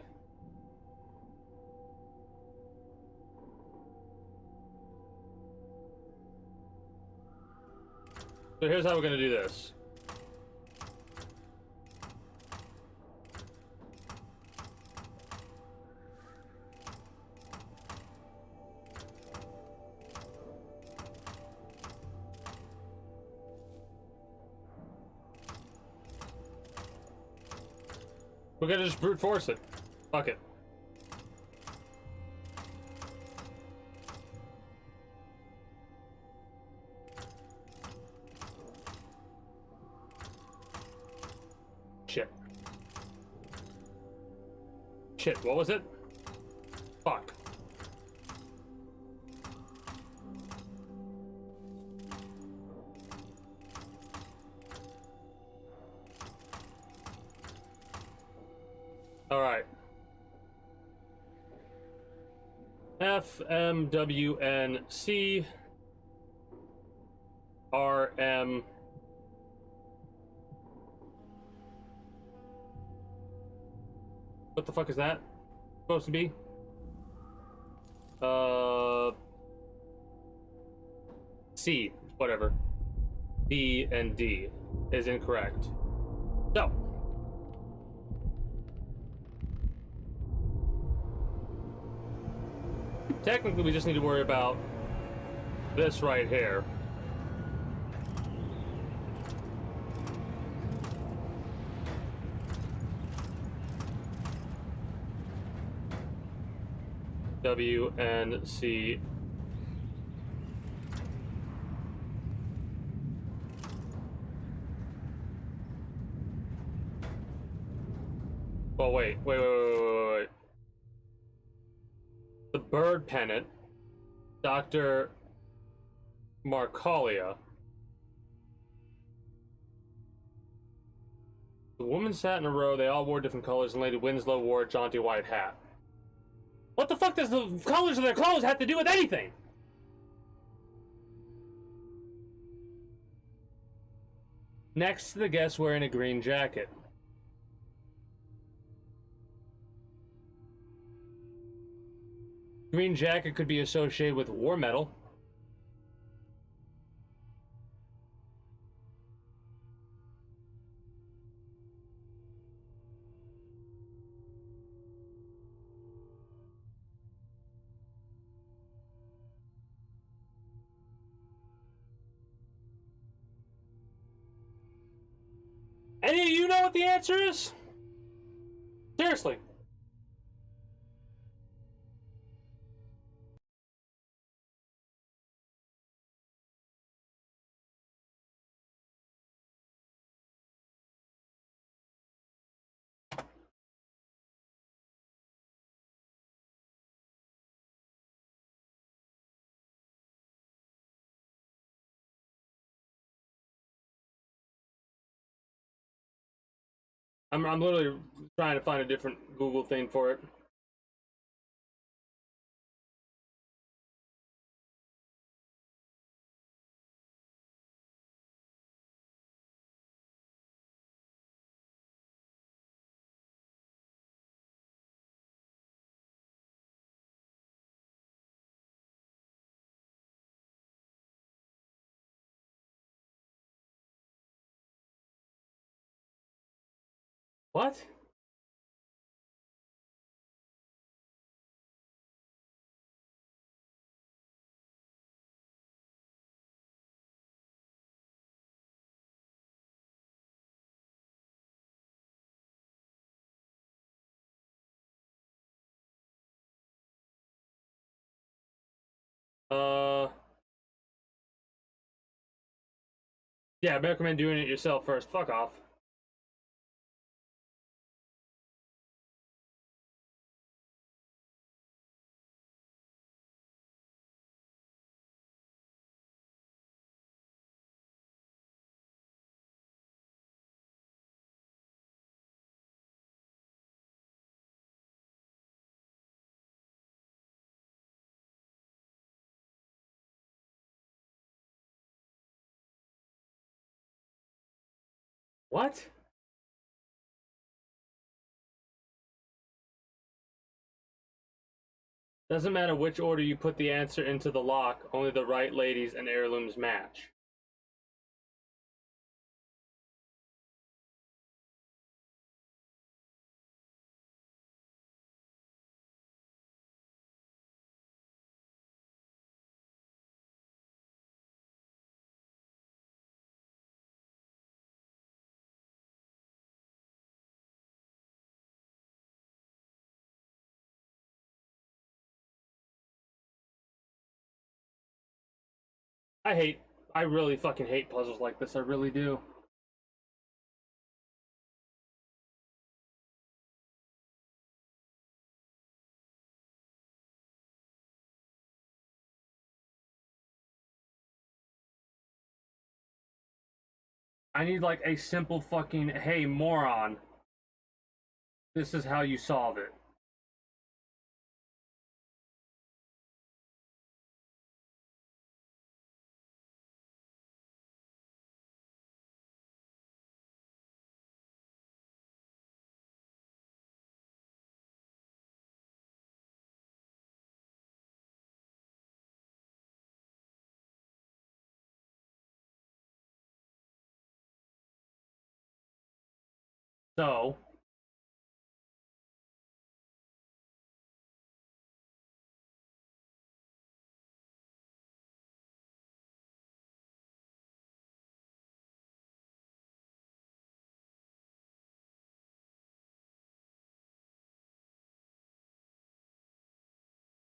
Speaker 1: So here's how we're gonna do this. We're gonna just brute force it. Fuck it. Shit. Shit, what was it? Fuck. Alright. FMWNC RM. What the fuck is that supposed to be? C, whatever. B and D is incorrect. So, technically we just need to worry about this right here. WNC. Oh, wait. The bird pennant, Dr. Marcalia. The woman sat in a row, they all wore different colors, and Lady Winslow wore a jaunty white hat. What the fuck does the colors of their clothes have to do with anything? Next to the guest wearing a green jacket. Green jacket could be associated with war metal. Any of you know what the answer is? Seriously. I'm literally trying to find a different Google thing for it. What? Yeah, I recommend doing it yourself first. Fuck off. What? Doesn't matter which order you put the answer into the lock, only the right ladies and heirlooms match. I really fucking hate puzzles like this. I really do. I need like a simple fucking, hey moron, this is how you solve it. So,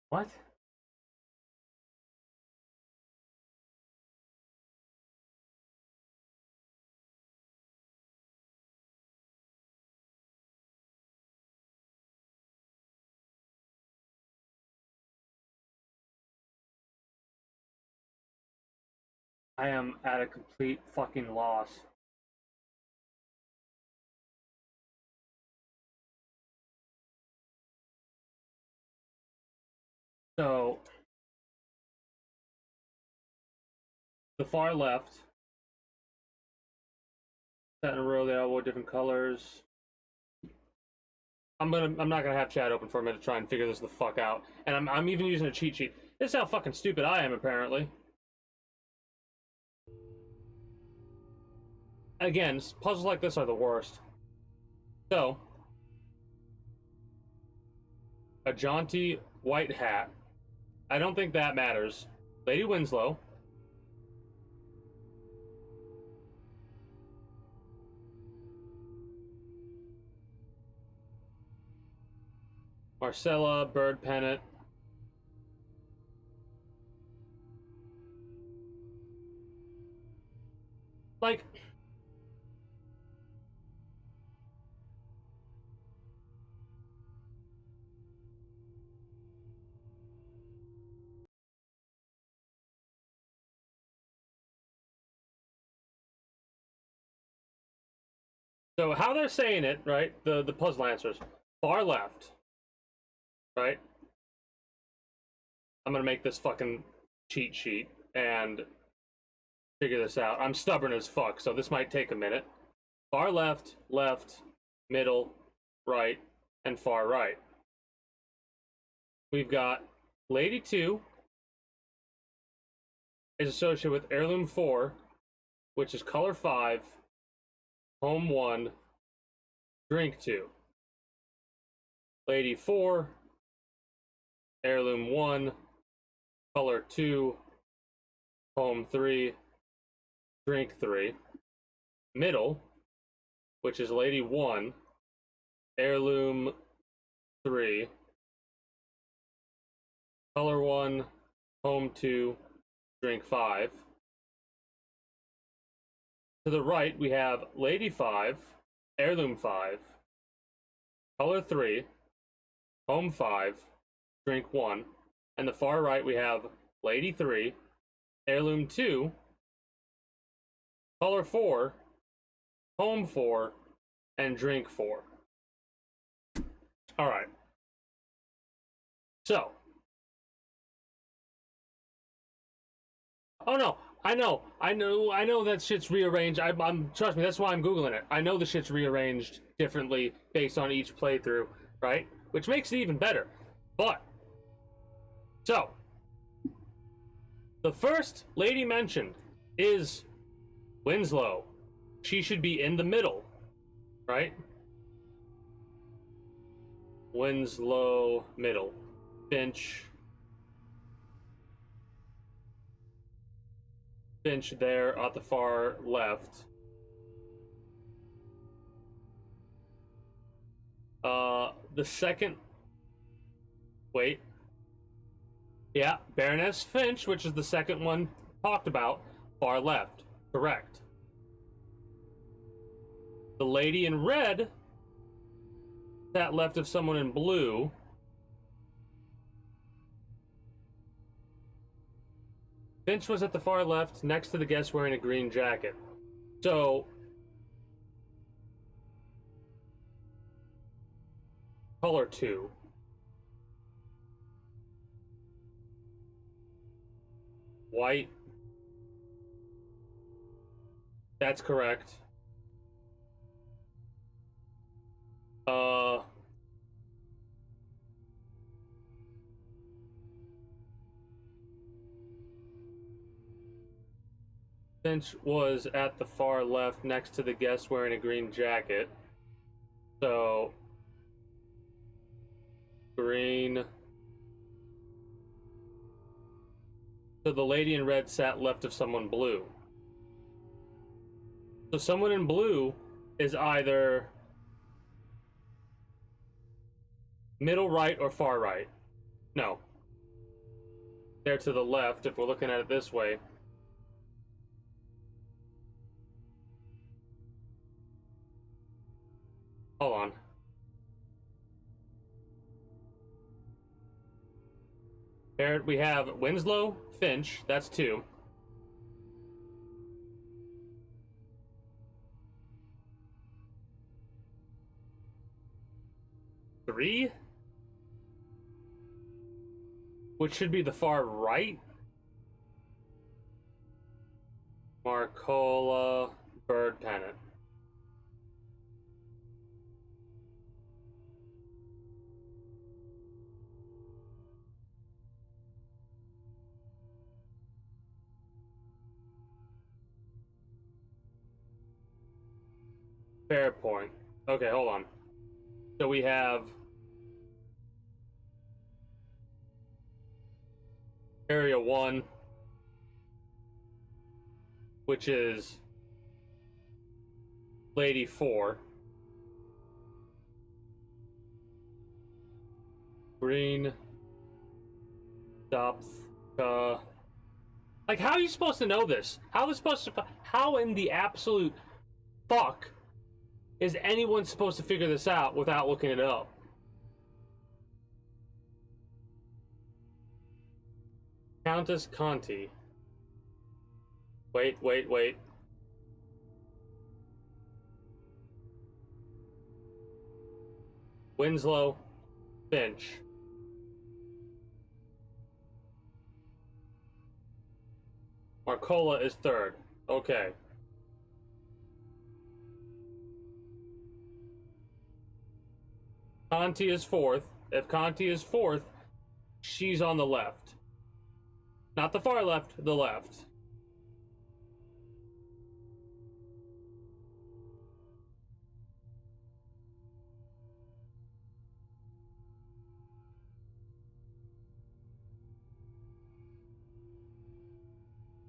Speaker 1: what? I am at a complete fucking loss. So, the far left, set in a row, they all wore different colors. I'm not gonna have chat open for a minute to try and figure this the fuck out. And I'm even using a cheat sheet. This is how fucking stupid I am, apparently. Again, puzzles like this are the worst. So, a jaunty white hat. I don't think that matters. Lady Winslow. Marcella, bird pennant. Like, so how they're saying it, right? The puzzle answers. Far left. Right? I'm gonna make this fucking cheat sheet and figure this out. I'm stubborn as fuck, so this might take a minute. Far left, left, middle, right, and far right. We've got Lady 2 is associated with Heirloom 4, which is color 5, home 1, drink 2. Lady 4, Heirloom 1, color 2, home 3, drink 3. Middle, which is Lady 1, Heirloom 3, color 1, home 2, drink 5. To the right, we have Lady 5, Heirloom 5, color 3, home 5, drink 1. And the far right, we have Lady 3, Heirloom 2, color 4, home 4, and drink 4. Alright. So. Oh no, I know that shit's rearranged. I'm trust me, that's why I'm Googling it. I know the shit's rearranged differently based on each playthrough, right? Which makes it even better. But, so, the first lady mentioned is Winslow. She should be in the middle, right? Winslow, middle. Finch there at the far left. The second... Wait. Yeah, Baroness Finch, which is the second one talked about, far left. Correct. The lady in red sat left of someone in blue. Finch was at the far left, next to the guest wearing a green jacket. So, color 2. White. That's correct. Finch was at the far left next to the guest wearing a green jacket. So, green. So the lady in red sat left of someone blue. So someone in blue is either middle right or far right. No. They're to the left if we're looking at it this way. Hold on. There we have Winslow, Finch, that's 2. Three? Which should be the far right? Marcola, Bird Pennant. Fair point. Okay, hold on. So we have Area 1, which is Lady 4. Green. Depth. Like, how are you supposed to know this? How in the absolute fuck is anyone supposed to figure this out without looking it up? Countess Conti. Wait. Winslow, Finch. Marcola is 3rd. Okay. Conti is 4th. If Conti is 4th, she's on the left. Not the far left, the left.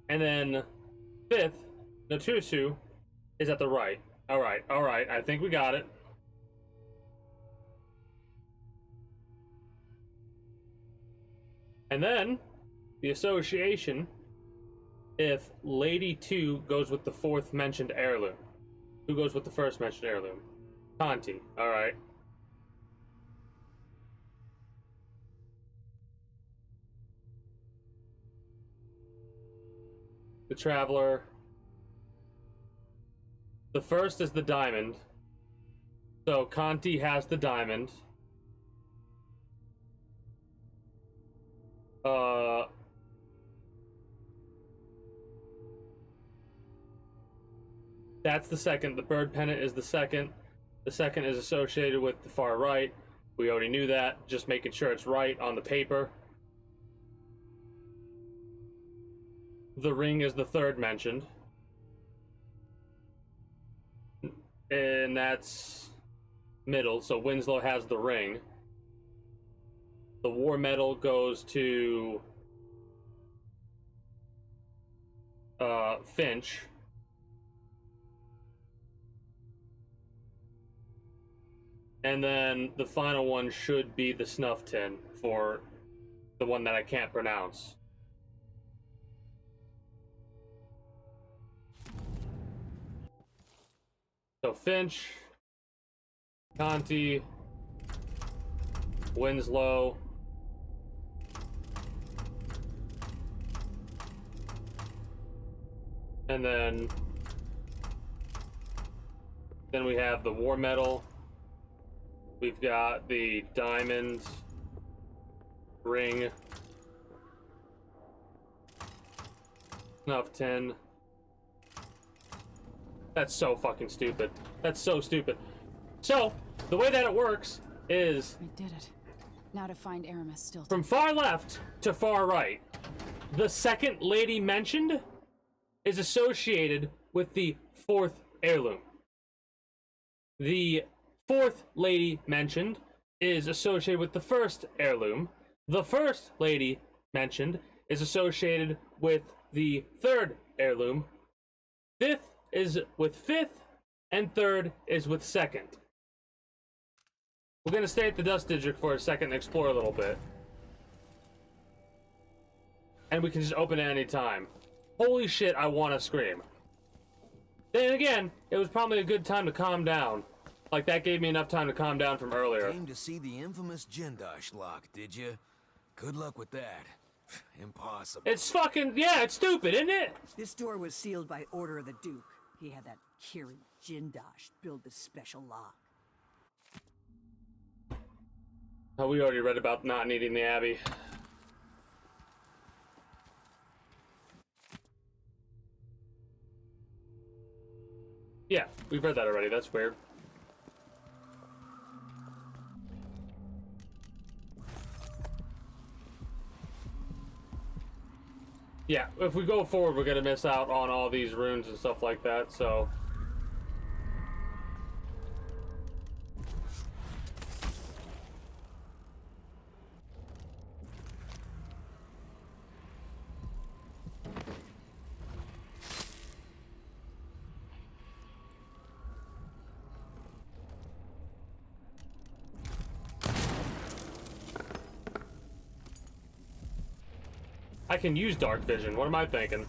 Speaker 1: And then 5th, Natusu, is at the right. Alright, I think we got it. And then, the association, if Lady 2 goes with the 4th mentioned heirloom. Who goes with the 1st mentioned heirloom? Conti, alright. The Traveler. The 1st is the diamond. So Conti has the diamond. That's the 2nd. The bird pennant is the 2nd. The 2nd is associated with the far right. We already knew that. Just making sure it's right on the paper. The ring is the 3rd mentioned. And that's middle, so Winslow has the ring. The war medal goes to Finch. And then the final one should be the snuff tin for the one that I can't pronounce. So Finch, Conti, Winslow, and then we have the War Medal. We've got the Diamond Ring, Snuff 10. That's so fucking stupid. That's so stupid. So, the way that it works is...
Speaker 3: We did it. Now to find Aramis still.
Speaker 1: From far left to far right, the second lady mentioned is associated with the 4th heirloom. The 4th lady mentioned is associated with the 1st heirloom. The 1st lady mentioned is associated with the 3rd heirloom. 5th is with 5th, and 3rd is with 2nd. We're gonna stay at the Dust District for a second and explore a little bit. And we can just open at any time. Holy shit, I wanna scream. Then again, it was probably a good time to calm down. Like, that gave me enough time to calm down from earlier.
Speaker 8: Came to see the infamous Jindosh lock, did you? Good luck with that. Impossible.
Speaker 1: It's fucking, yeah, it's stupid, isn't it?
Speaker 15: This door was sealed by order of the Duke. He had that Kiri Jindosh build this special lock.
Speaker 1: Oh, we already read about not needing the Abbey. Yeah, we've read that already. That's weird. Yeah, if we go forward, we're gonna miss out on all these runes and stuff like that, so... I can use dark vision. What am I thinking?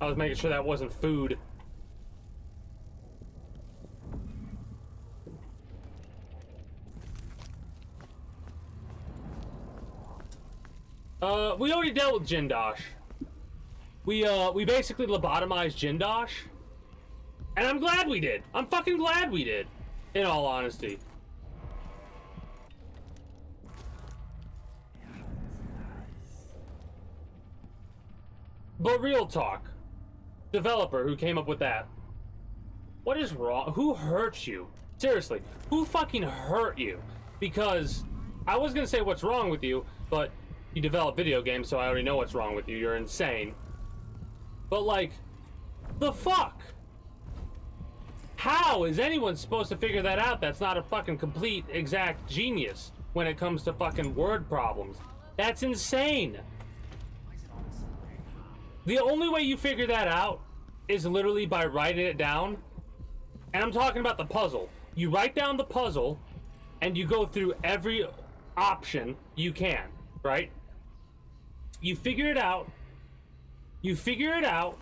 Speaker 1: I was making sure that wasn't food. We already dealt with Jindosh. We basically lobotomized Jindosh. And I'm glad we did. I'm fucking glad we did. In all honesty. But real talk. Developer who came up with that. What is wrong? Who hurt you? Seriously, who fucking hurt you? Because I was gonna say what's wrong with you, but you develop video games, so I already know what's wrong with you. You're insane. But like, the fuck? How is anyone supposed to figure that out? That's not a fucking complete, exact genius when it comes to fucking word problems. That's insane. The only way you figure that out is literally by writing it down. And I'm talking about the puzzle. You write down the puzzle, and you go through every option you can, right? You figure it out. You figure it out.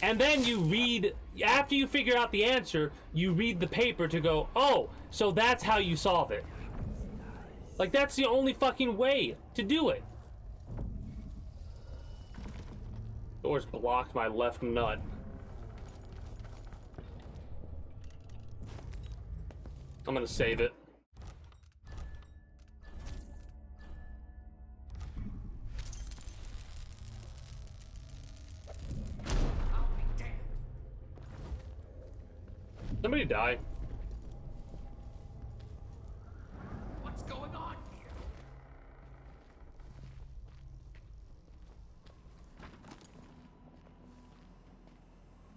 Speaker 1: And then you read, after you figure out the answer, you read the paper to go, oh, so that's how you solve it. Like, that's the only fucking way to do it. Door's blocked my left nut. I'm gonna save it. Somebody die.
Speaker 12: What's going on here?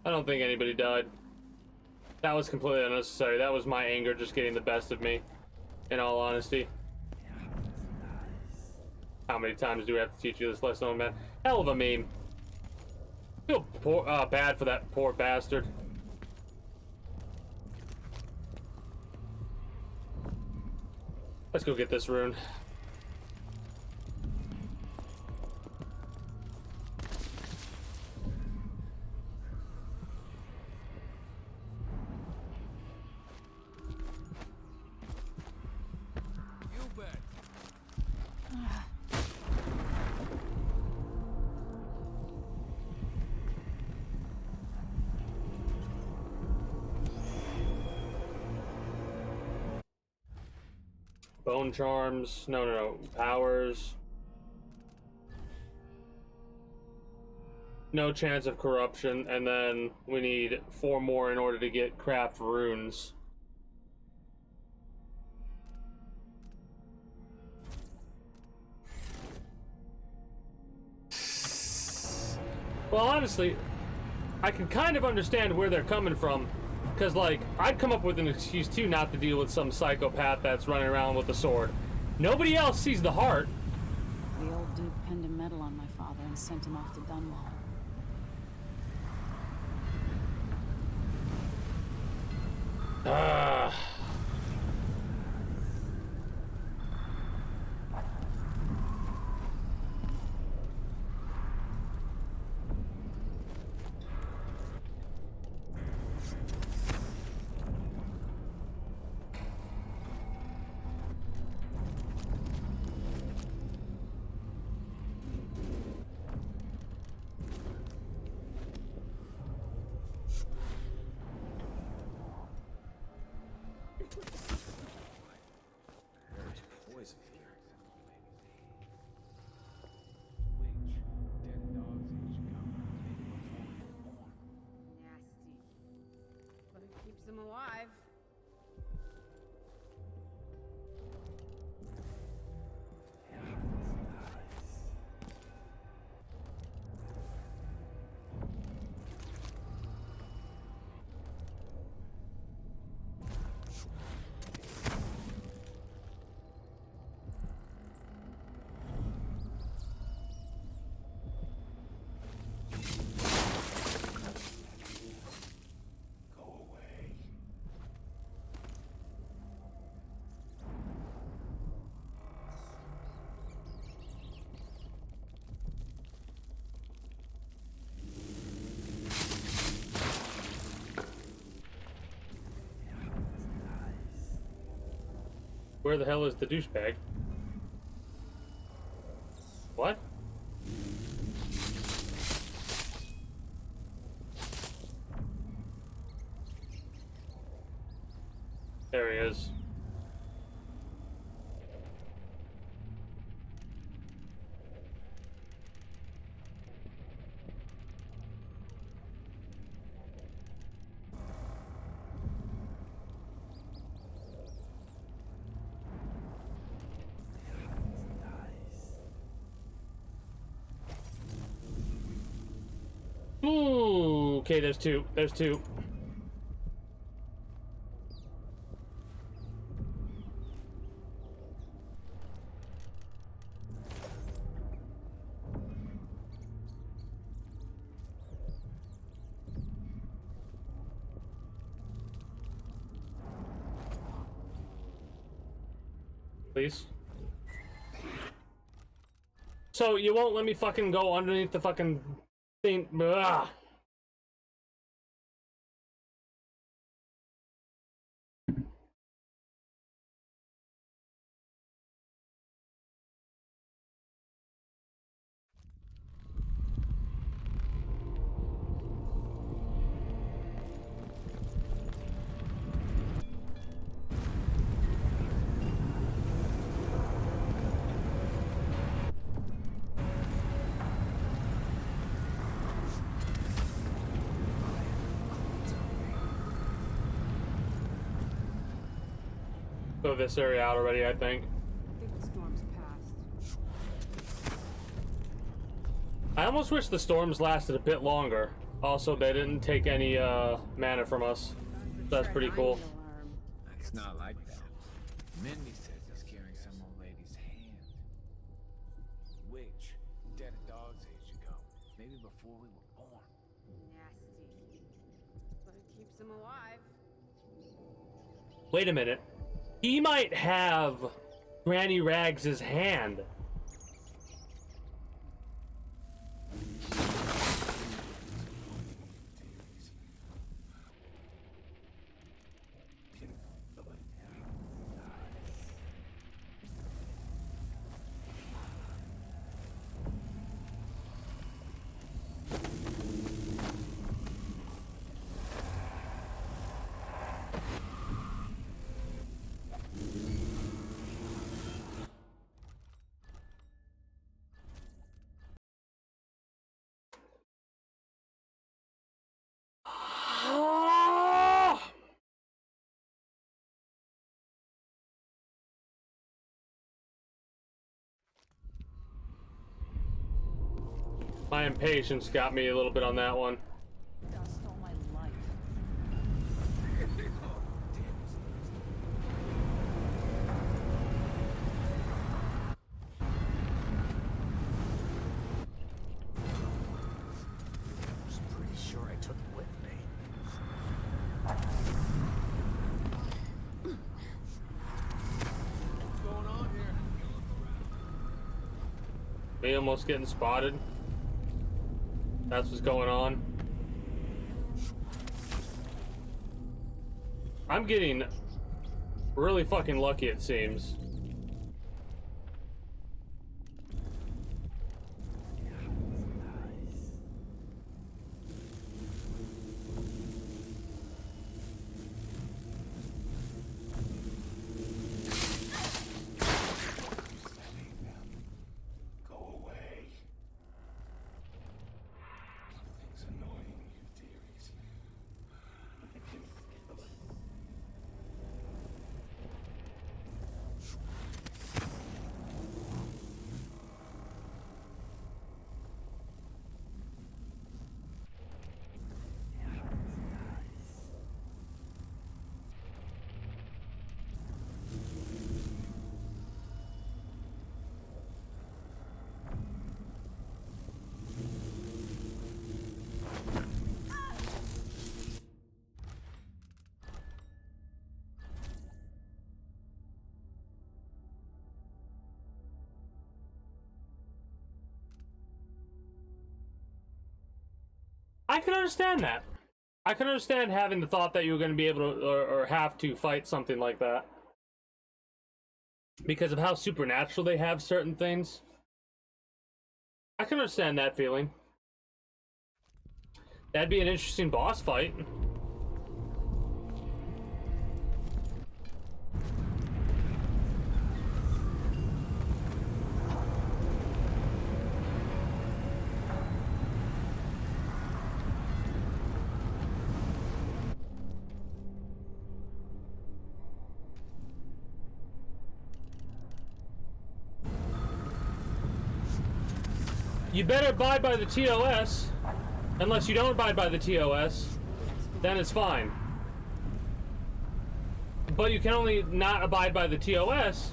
Speaker 1: I don't think anybody died. That was completely unnecessary. That was my anger just getting the best of me, in all honesty. How how many times do we have to teach you this lesson, man? Hell of a meme. Feel bad for that poor bastard. Let's go get this rune. Bone charms. No. Powers. No chance of corruption. And then we need 4 more in order to get craft runes. Well, honestly, I can kind of understand where they're coming from. Because, like, I'd come up with an excuse, too, not to deal with some psychopath that's running around with a sword. Nobody else sees the heart.
Speaker 3: The old Duke pinned a medal on my father and sent him off to Dunwall.
Speaker 14: Keeps them alive.
Speaker 1: Where the hell is the douchebag? What? There he is. Ooh, okay, there's two. There's two. Please. So you won't let me fucking go underneath the fucking thing. Ugh. Go this area out already, I think.
Speaker 14: I think the storm's passed.
Speaker 1: I almost wish the storms lasted a bit longer. Also, they didn't take any mana from us. That's pretty cool.
Speaker 17: It's not like that. Mindy says he's carrying some old lady's hand.
Speaker 22: dog's age ago. Maybe before we were born.
Speaker 14: Nasty. But it keeps them alive.
Speaker 1: Wait a minute. He might have Granny Rags' hand. My impatience got me a little bit on that one.
Speaker 15: Dust all my life.
Speaker 22: I was pretty sure I took it with me. What's going on here?
Speaker 1: Me almost getting spotted. That's what's going on. I'm getting really fucking lucky, it seems. I can understand that. I can understand having the thought that you were going to be able to or have to fight something like that. Because of how supernatural they have certain things. I can understand that feeling. That'd be an interesting boss fight. You better abide by the TOS. Unless you don't abide by the TOS, then it's fine. But you can only not abide by the TOS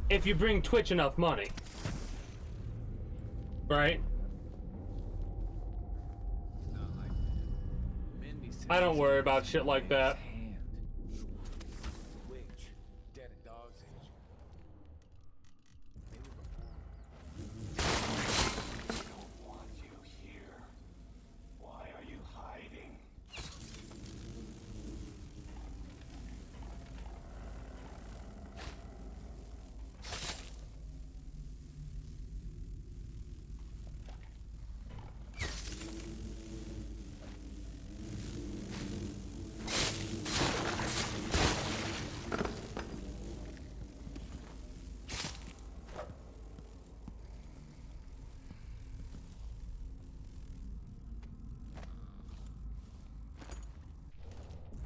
Speaker 1: if you bring Twitch enough money. Right? I don't worry about shit like that.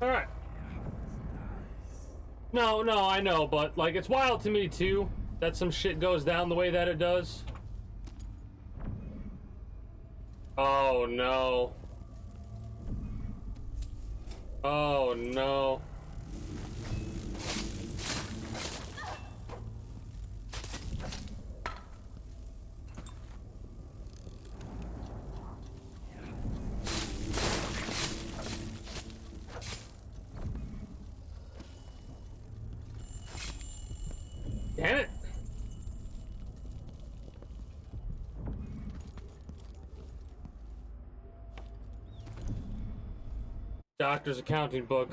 Speaker 1: Alright. No, I know, but, like, it's wild to me, too, that some shit goes down the way that it does. Oh, no. Oh, no. Doctor's accounting book.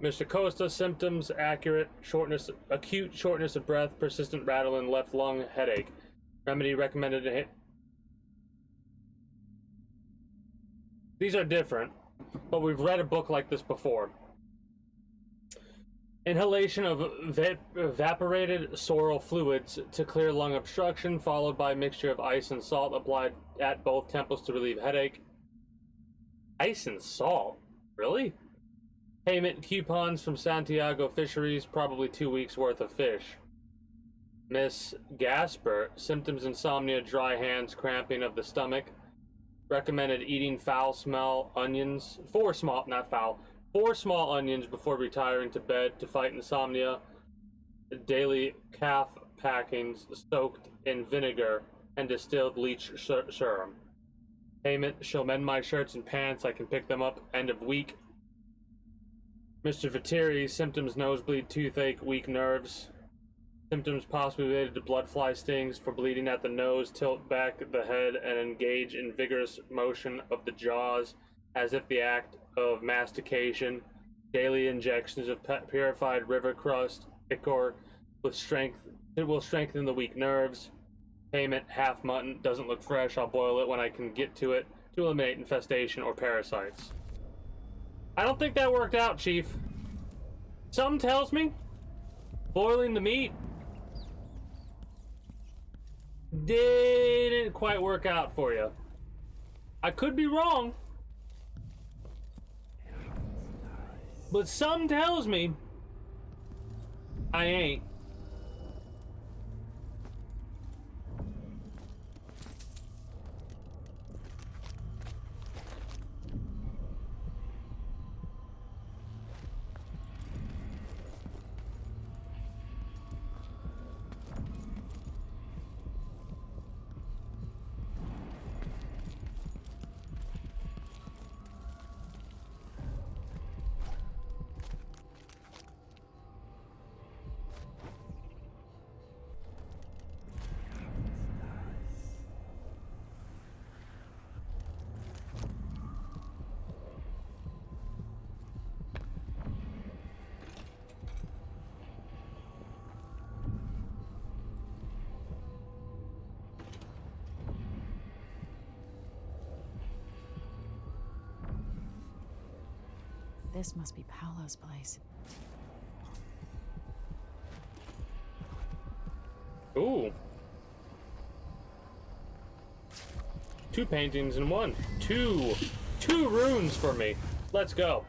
Speaker 1: Mr. Costa, symptoms accurate, acute shortness of breath, persistent rattle in left lung, headache. Remedy recommended. These are different, but we've read a book like this before. Inhalation of evaporated sorrel fluids to clear lung obstruction, followed by mixture of ice and salt applied at both temples to relieve headache. Ice and salt? Really? Payment coupons from Santiago Fisheries, probably 2 weeks worth of fish. Miss Gasper, symptoms insomnia, dry hands, cramping of the stomach. Recommended eating four small onions before retiring to bed to fight insomnia. Daily calf packings soaked in vinegar and distilled leech serum. Payment, she'll mend my shirts and pants, I can pick them up end of week. Mr. Viteri, symptoms nosebleed, toothache, weak nerves. Symptoms possibly related to blood fly stings. For bleeding at the nose, tilt back the head and engage in vigorous motion of the jaws as if the act of mastication. Daily injections of purified river crust, ichor, it will strengthen the weak nerves. Payment, half mutton, doesn't look fresh, I'll boil it when I can get to it to eliminate infestation or parasites. I don't think that worked out, Chief. Something tells me boiling the meat didn't quite work out for you. I could be wrong, but something tells me I ain't.
Speaker 3: This must be Paolo's place.
Speaker 1: Ooh. 2 paintings in one. Two runes for me. Let's go.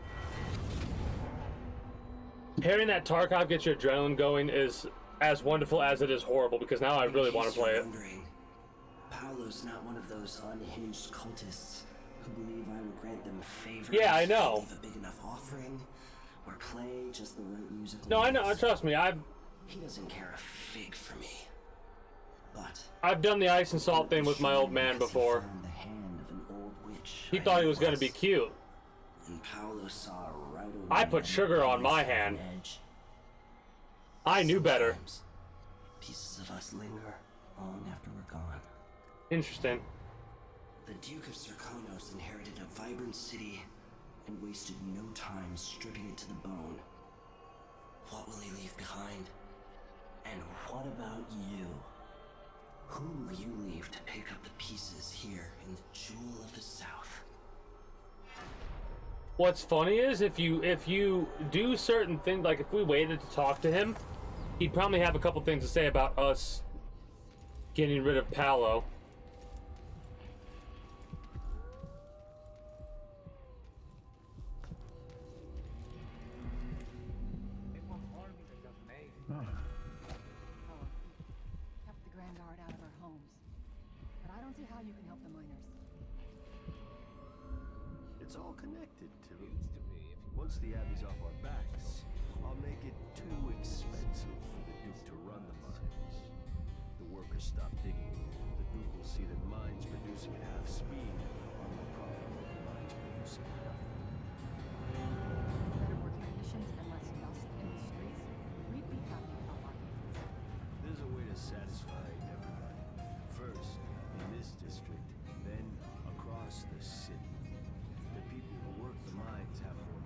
Speaker 1: Hearing that Tarkov gets your adrenaline going is as wonderful as it is horrible, because now I really want to play it.
Speaker 10: Paolo's not one of those unhinged cultists who believe I will grant them favors.
Speaker 1: Yeah, I know.
Speaker 10: Leave a big enough offering, or play just the right musical.
Speaker 1: No, I know. Trust me.
Speaker 10: He doesn't care a fig for me. But
Speaker 1: I've done the ice and salt thing with my old man before.
Speaker 10: the hand of an old witch.
Speaker 1: He thought he was going to be cute.
Speaker 10: And Paolo saw right away.
Speaker 1: I put sugar on my hand. I knew better.
Speaker 10: Pieces of us linger long after we're gone.
Speaker 1: Interesting.
Speaker 10: The Duke of Serkonos inherited a vibrant city and wasted no time stripping it to the bone. What will he leave behind? And what about you? Who will you leave to pick up the pieces here in the Jewel of the South?
Speaker 1: What's funny is if you do certain things, like if we waited to talk to him, he'd probably have a couple things to say about us getting rid of Paolo.
Speaker 17: Kept the Grand Guard out of our homes. But I don't see how you can help the miners.
Speaker 19: It's all connected to once the Abbey's off our backs, I'll make it too expensive for the Duke to run the mines. The workers stop digging. The Duke will see that mines producing at half speed are more profitable than mines producing at nothing.
Speaker 17: Better working conditions and less dust in the streets. We'd be happy to help our hands.
Speaker 19: There's a way to satisfy everybody. First, in this district, then across the city. The people who work the mines have more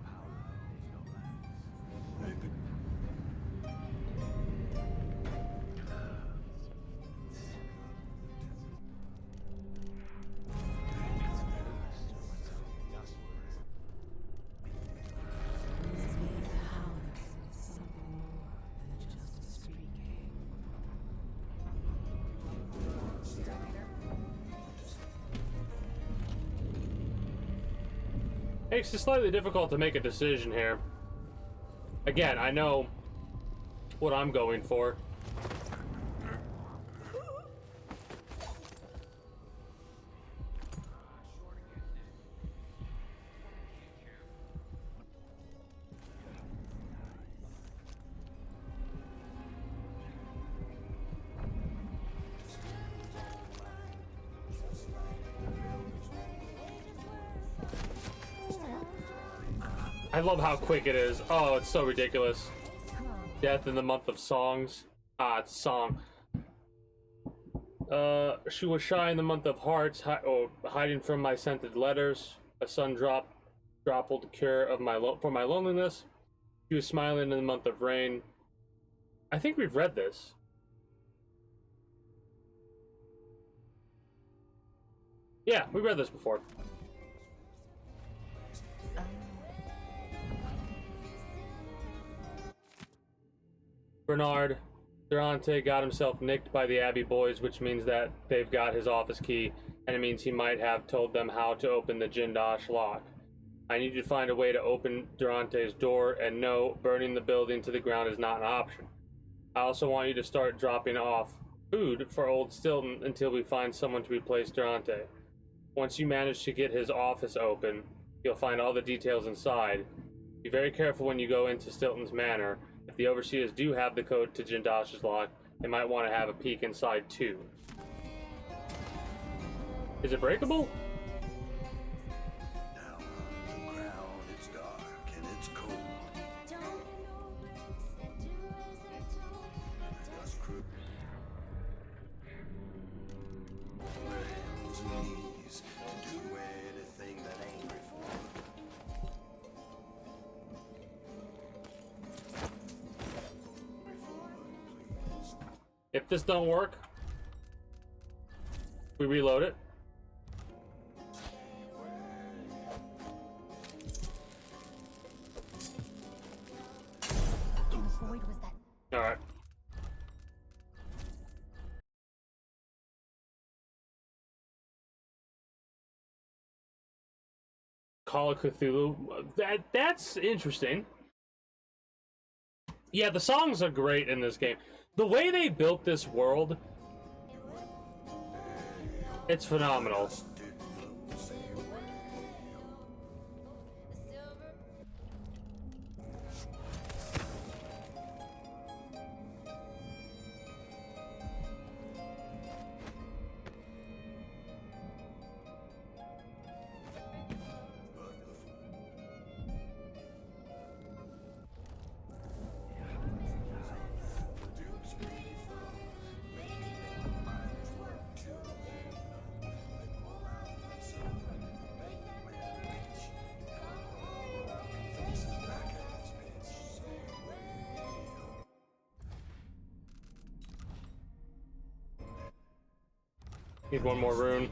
Speaker 1: Makes it slightly difficult to make a decision here. Again, I know what I'm going for. I love how quick it is. Oh, it's so ridiculous. Death in the month of songs. Ah, it's a song. She was shy in the month of hearts, hiding from my scented letters. A sun droppled cure of for my loneliness. She was smiling in the month of rain. I think we've read this. Yeah, we read this before. Bernard Durante got himself nicked by the Abbey boys, which means that they've got his office key, and it means he might have told them how to open the Jindosh lock. I need you to find a way to open Durante's door, and no, burning the building to the ground is not an option. I also want you to start dropping off food for old Stilton until we find someone to replace Durante. Once you manage to get his office open, you'll find all the details inside. Be very careful when you go into Stilton's manor. If the overseers do have the code to Jindosh's lock, they might want to have a peek inside too. Is it breakable?
Speaker 21: Now on the ground, it's dark and it's cold. Dust crew. Hands and knees to do anything that ain't reform.
Speaker 1: If this don't work, we reload it. All right. Call of Cthulhu. That's interesting. Yeah, the songs are great in this game. The way they built this world, it's phenomenal. Need one more rune.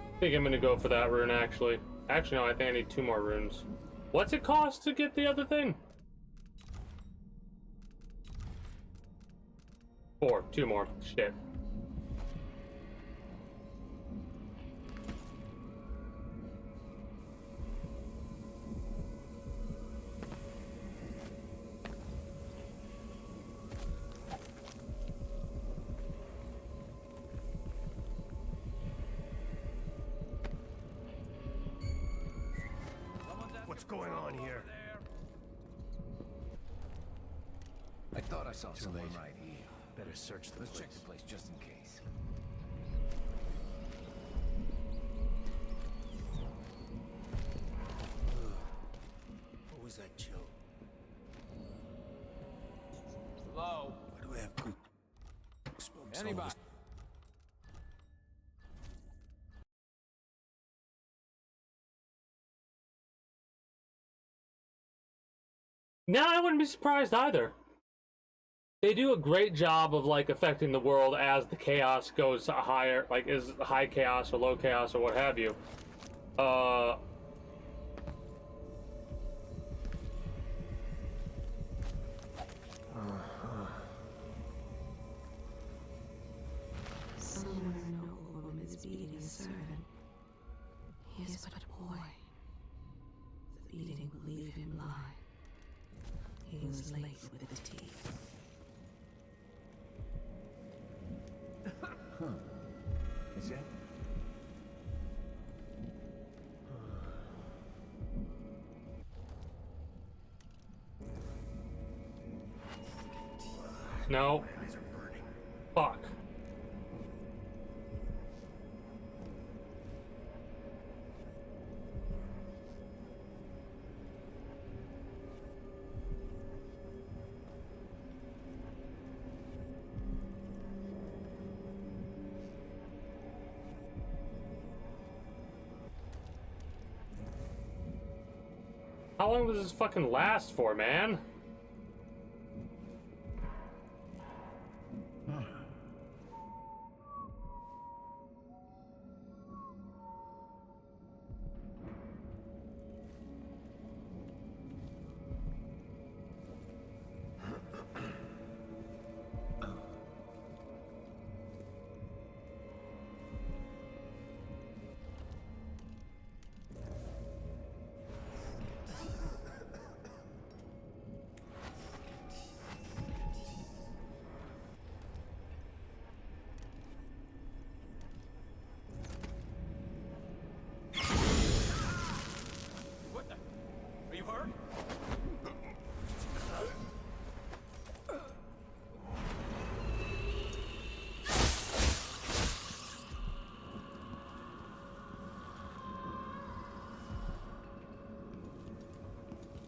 Speaker 1: I think I'm gonna go for that rune actually. Actually, no, I think I need 2 more runes. What's it cost to get the other thing? 4, 2 more. Shit.
Speaker 12: What's going on here?
Speaker 6: I thought I saw someone right here. Better search the place. Let's check the place just in case.
Speaker 21: What was that chill?
Speaker 12: Hello?
Speaker 21: Why do we have group smokes?
Speaker 12: Anybody?
Speaker 1: No, I wouldn't be surprised either. They do a great job of like affecting the world as the chaos goes higher, like is high chaos or low chaos or what have you.
Speaker 13: late with the tea.
Speaker 6: Huh. Is it?
Speaker 1: No. Fuck. How long does this fucking last for, man?
Speaker 12: What the? Are you hurt?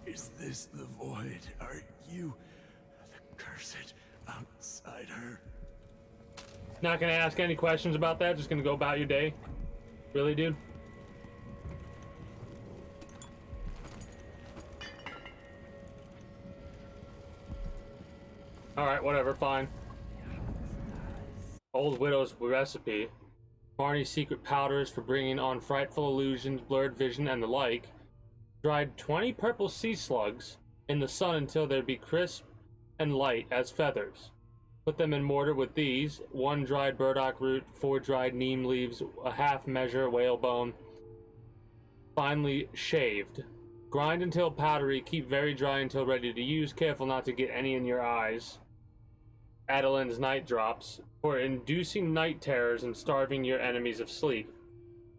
Speaker 7: Is this the void? Are you the cursed outsider?
Speaker 1: Not gonna ask any questions about that, just gonna go about your day. Really, dude? Alright, whatever, fine. Old Widow's recipe. Marnie's secret powders for bringing on frightful illusions, blurred vision, and the like. Dried 20 purple sea slugs in the sun until they'd be crisp and light as feathers. Put them in mortar with these: 1 dried burdock root, 4 dried neem leaves, a half measure whalebone, finely shaved. Grind until powdery, keep very dry until ready to use. Careful not to get any in your eyes. Adeline's night drops, for inducing night terrors and starving your enemies of sleep.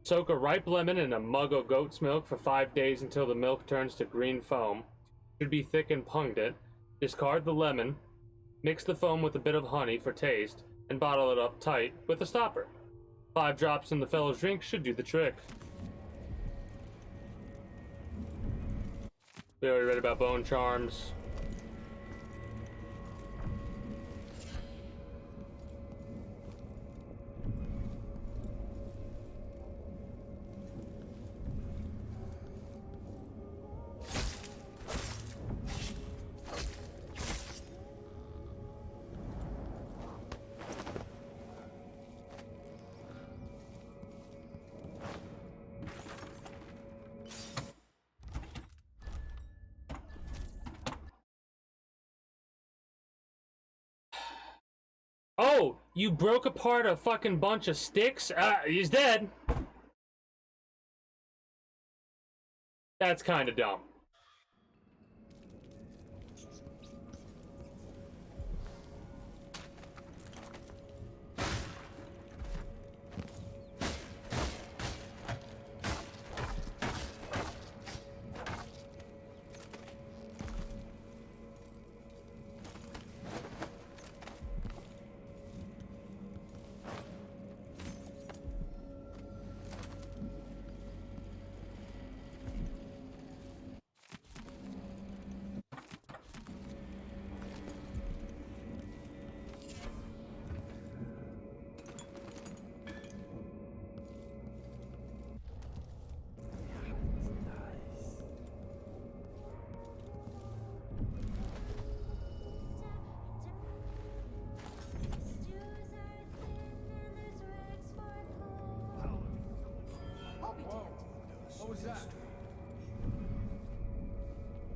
Speaker 1: Soak a ripe lemon in a mug of goat's milk for 5 days until the milk turns to green foam. Should be thick and pungent. Discard the lemon, mix the foam with a bit of honey for taste, and bottle it up tight with a stopper. 5 drops in the fellow's drink should do the trick. We already read about bone charms. Oh, you broke apart a fucking bunch of sticks? He's dead. That's kind of dumb.
Speaker 12: What was that?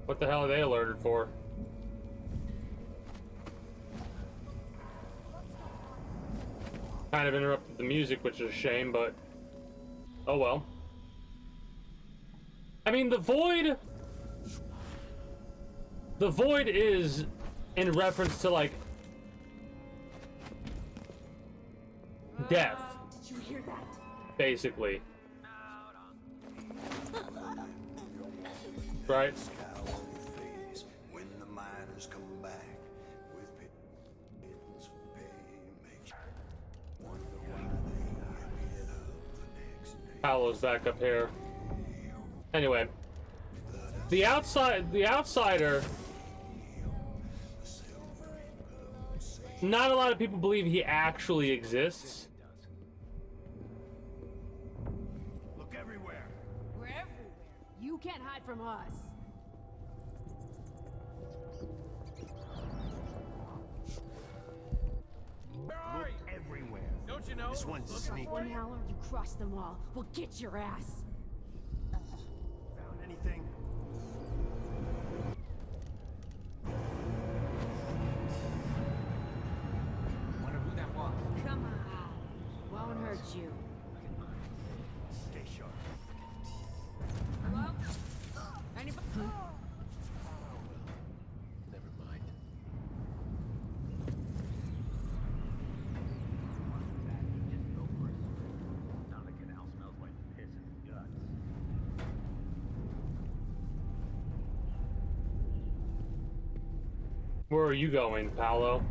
Speaker 1: What the hell are they alerted for? Kind of interrupted the music, which is a shame, but oh well. I mean, the void The void is in reference to, like, death.
Speaker 14: Did you hear that?
Speaker 1: Basically. Right?
Speaker 7: When the miners come back with pittance for pay, make wonder why they get up the next day.
Speaker 1: Paolo's back up here. Anyway, the outsider. Not a lot of people believe he actually exists.
Speaker 12: Look everywhere.
Speaker 14: We're everywhere. You can't hide from us.
Speaker 12: Where are you? Everywhere. Don't you know?
Speaker 19: This one's
Speaker 14: Look
Speaker 19: sneaky.
Speaker 14: up one howler, you cross them all. We'll get your ass.
Speaker 19: Found anything?
Speaker 12: Wonder who that was.
Speaker 14: Come on. Won't hurt you.
Speaker 19: Stay sharp.
Speaker 14: Hello? Anybody?
Speaker 6: Never mind.
Speaker 1: Where are you going, Paolo?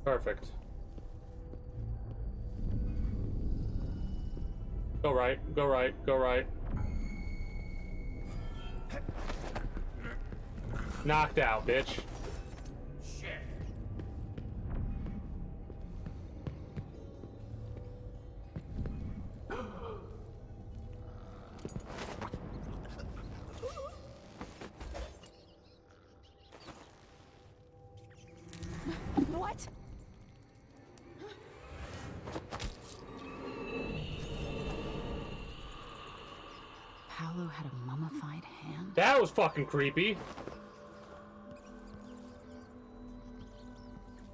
Speaker 1: Perfect. Go right, go right, go right. Knocked out, bitch.
Speaker 12: Shit.
Speaker 14: What?
Speaker 3: Paolo had a mummified hand?
Speaker 1: That was fucking creepy.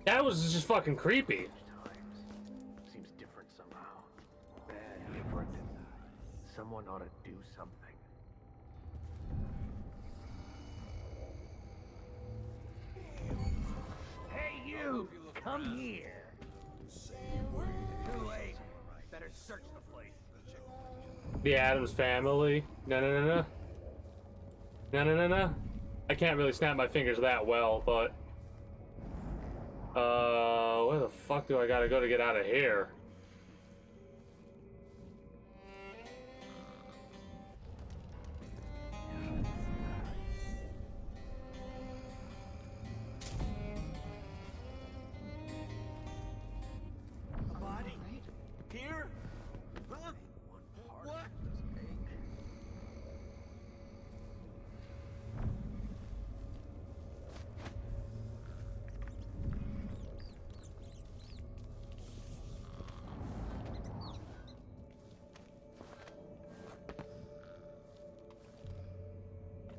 Speaker 1: That was just fucking creepy.
Speaker 6: Seems different somehow. Bad, different. Someone ought to do something.
Speaker 12: Hey, you! Come here. Too late. Better search the place.
Speaker 1: The Addams Family. No, no, no, no. No, no, no, no. I can't really snap my fingers that well, but... where the fuck do I gotta go to get out of here?
Speaker 12: A body? Here? Huh? What?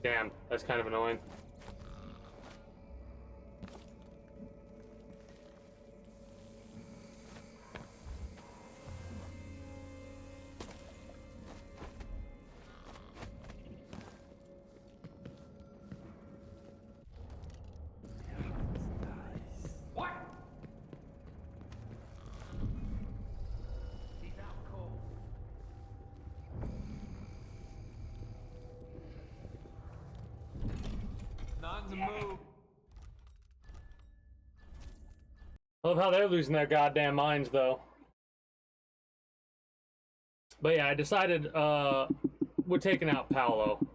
Speaker 1: Damn, that's kind of annoying.
Speaker 12: What? He's out cold. Not in the move.
Speaker 1: I love how they're losing their goddamn minds, though. But yeah, I decided, we're taking out Paolo.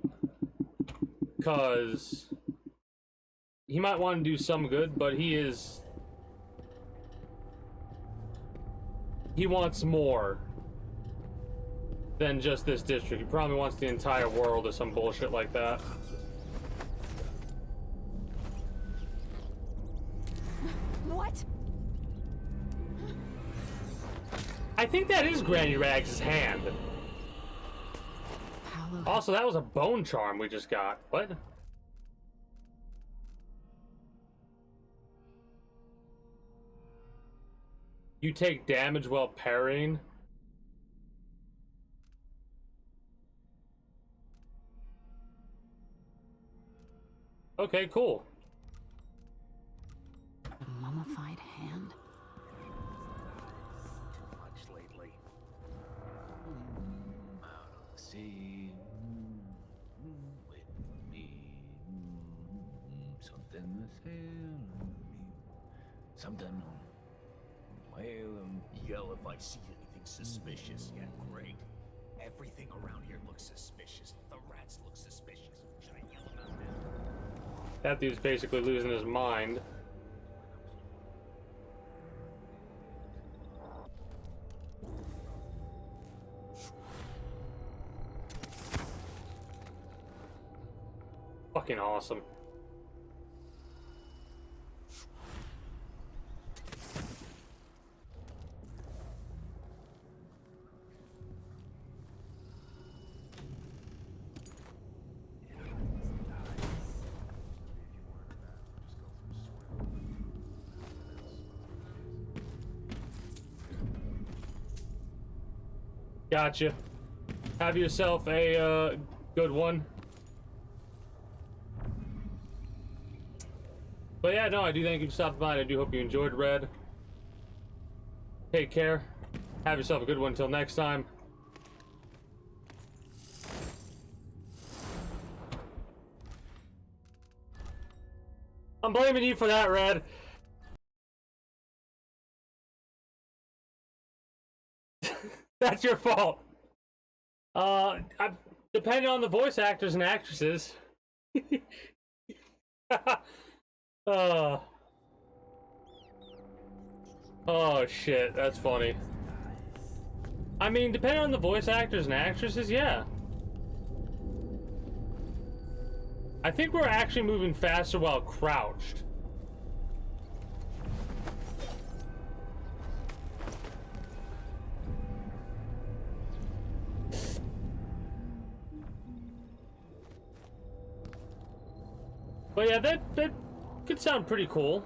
Speaker 1: Because he might want to do some good, but he wants more than just this district. He probably wants the entire world or some bullshit like that.
Speaker 14: What?
Speaker 1: I think that is Granny Rags' hand. Also, that was a bone charm we just got. What? You take damage while parrying. Okay, cool.
Speaker 3: A mummified hand?
Speaker 6: Too much lately. Out of the sea. With me. Something to say. Something. Well, yell if I see anything suspicious. Yeah, great. Everything around here looks suspicious. The rats look suspicious. Should I yell about that?
Speaker 1: That dude's basically losing his mind. Fucking awesome. Gotcha. Have yourself a good one. But yeah, no, I do thank you for stopping by, and I do hope you enjoyed Red. Take care. Have yourself a good one until next time. I'm blaming you for that, Red. That's your fault. Depending on the voice actors and actresses. Oh shit, that's funny. I mean, depending on the voice actors and actresses, yeah. I think we're actually moving faster while crouched. But yeah, that could sound pretty cool.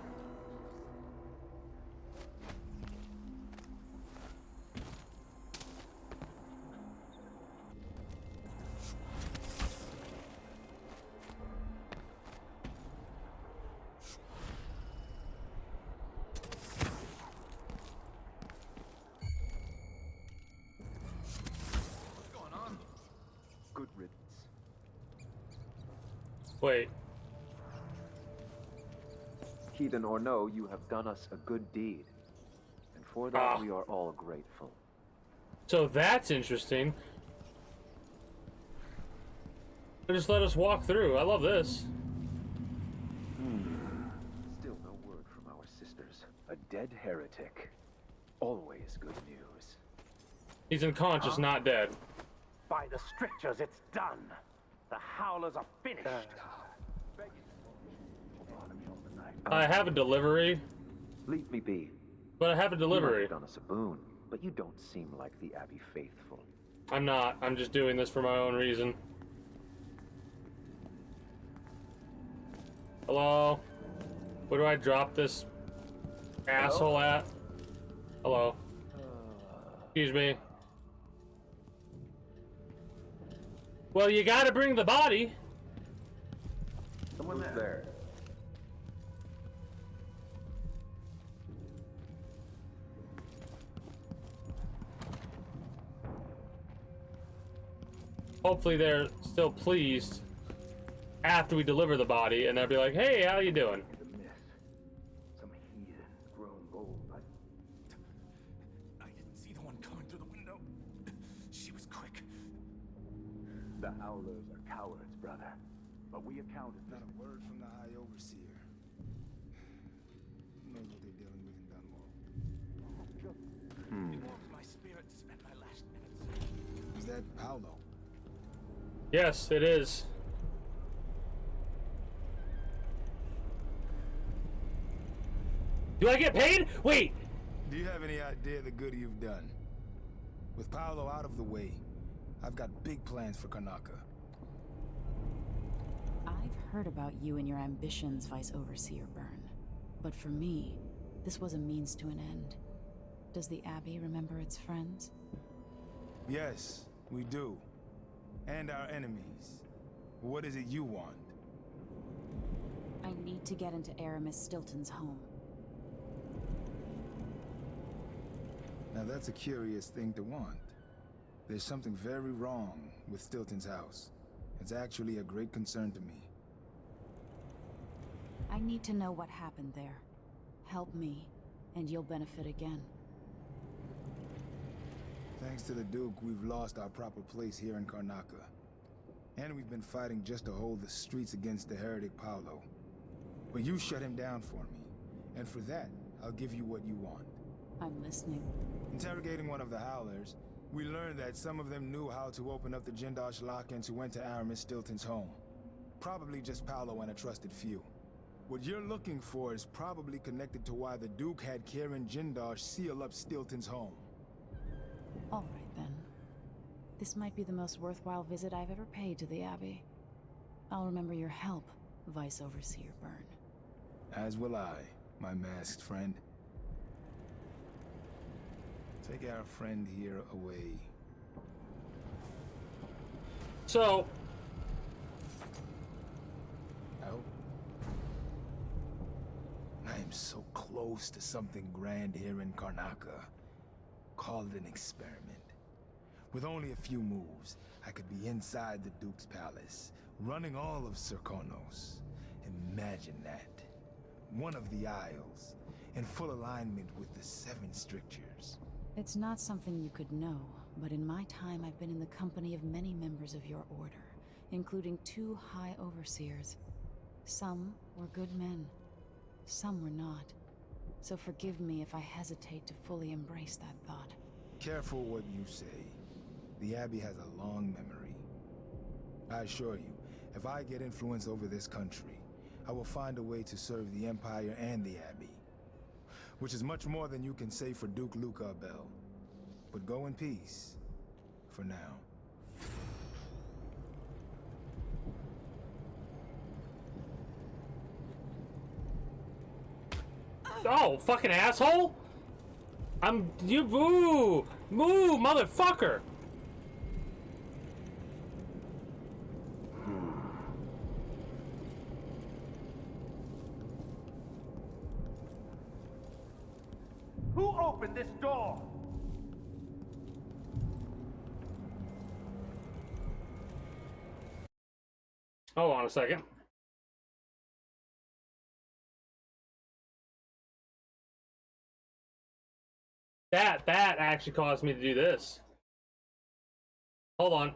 Speaker 6: What's going on? Good riddance.
Speaker 1: Wait.
Speaker 6: Heathen or no, you have done us a good deed. And for that we are all grateful.
Speaker 1: So that's interesting. Just let us walk through. I love this.
Speaker 6: Still no word from our sisters. A dead heretic. Always good news.
Speaker 1: He's unconscious, not dead.
Speaker 4: By the strictures, it's done. The Howlers are finished.
Speaker 1: I have a delivery.
Speaker 6: Leave me be.
Speaker 1: But I have a delivery.
Speaker 6: You might have done us a boon, but you don't seem like the Abbey faithful.
Speaker 1: I'm not. I'm just doing this for my own reason. Hello? Where do I drop this asshole at? Hello? Excuse me. Well, you gotta bring the body.
Speaker 6: Someone's there.
Speaker 1: Hopefully they're still pleased after we deliver the body, and they'll be like, hey, how you doing?
Speaker 6: The mist. Some heathen grown bold.
Speaker 12: I didn't see the one coming through the window. She was quick.
Speaker 6: The Howlers are cowards, brother. But we accounted.
Speaker 11: Not a word from the High Overseer. Who knows what they're dealing with in Dunwall?
Speaker 12: It warms my spirit to spend my last minutes.
Speaker 11: Is that Paolo?
Speaker 1: Yes, it is. Do I get paid? Wait!
Speaker 11: Do you have any idea the good you've done? With Paolo out of the way, I've got big plans for Karnaca.
Speaker 3: I've heard about you and your ambitions, Vice Overseer Byrne. But for me, this was a means to an end. Does the Abbey remember its friends?
Speaker 11: Yes, we do. And our enemies. What is it you want?
Speaker 3: I need to get into Aramis Stilton's home.
Speaker 11: Now that's a curious thing to want. There's something very wrong with Stilton's house. It's actually a great concern to me.
Speaker 3: I need to know what happened there. Help me, and you'll benefit again.
Speaker 11: Thanks to the Duke, we've lost our proper place here in Karnaca. And we've been fighting just to hold the streets against the heretic Paolo. But you shut him down for me, and for that, I'll give you what you want.
Speaker 3: I'm listening.
Speaker 11: Interrogating one of the Howlers, we learned that some of them knew how to open up the Jindosh lock and to enter Aramis Stilton's home. Probably just Paolo and a trusted few. What you're looking for is probably connected to why the Duke had Karen Jindosh seal up Stilton's home.
Speaker 3: All right, then. This might be the most worthwhile visit I've ever paid to the Abbey. I'll remember your help, Vice Overseer Byrne.
Speaker 11: As will I, my masked friend. Take our friend here away.
Speaker 1: So...
Speaker 11: I am so close to something grand here in Karnaca. Call it an experiment. With only a few moves, I could be inside the Duke's palace, running all of Serkonos. Imagine that. One of the Isles, in full alignment with the 7 strictures.
Speaker 3: It's not something you could know, but in my time I've been in the company of many members of your order, including 2 High Overseers. Some were good men, some were not. So forgive me if I hesitate to fully embrace that thought.
Speaker 11: Careful what you say. The Abbey has a long memory. I assure you, if I get influence over this country, I will find a way to serve the Empire and the Abbey. Which is much more than you can say for Duke Luca Bell. But go in peace, for now.
Speaker 1: Oh, fucking asshole! You boo! Moo, motherfucker!
Speaker 12: Who opened this door?
Speaker 1: Hold on a second. That actually caused me to do this. Hold on.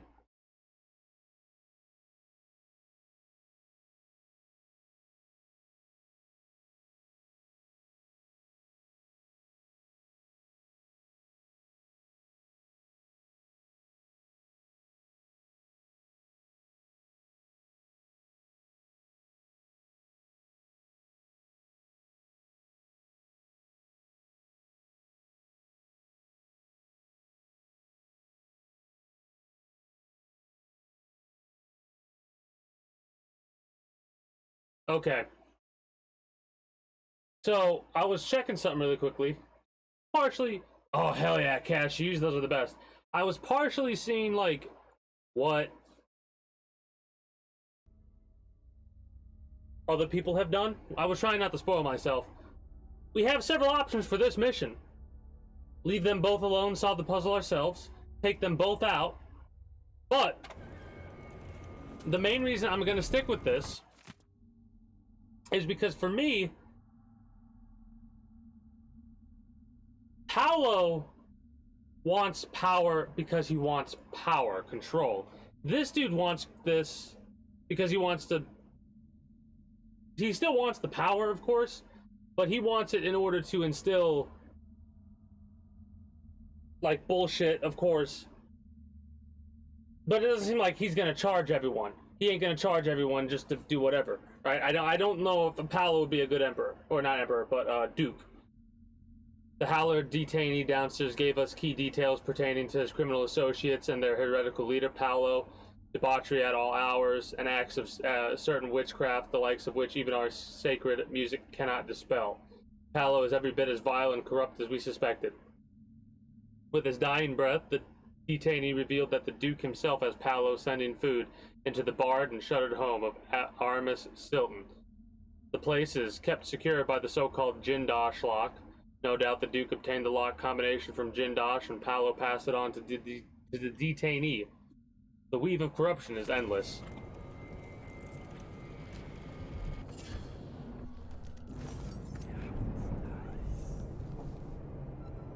Speaker 1: Okay. So, I was checking something really quickly. Partially... Oh, hell yeah, cashews, those are the best. I was partially seeing, like, what other people have done. I was trying not to spoil myself. We have several options for this mission. Leave them both alone, solve the puzzle ourselves. Take them both out. But the main reason I'm going to stick with this is because for me, Paolo wants power because he wants power, control. This dude wants this because he wants to... He still wants the power, of course, but he wants it in order to instill, like, bullshit, of course. But it doesn't seem like he's gonna charge everyone. He ain't gonna charge everyone just to do whatever, right? I don't know if Paolo would be a good emperor, or not emperor, but duke. The Howler detainee downstairs gave us key details pertaining to his criminal associates and their heretical leader, Paolo, debauchery at all hours, and acts of certain witchcraft, the likes of which even our sacred music cannot dispel. Paolo is every bit as vile and corrupt as we suspected. With his dying breath, the detainee revealed that the Duke himself has Paolo sending food into the barred and shuttered home of Aramis Stilton. The place is kept secure by the so-called Jindosh lock. No doubt the Duke obtained the lock combination from Jindosh, and Paolo passed it on to the detainee. The weave of corruption is endless.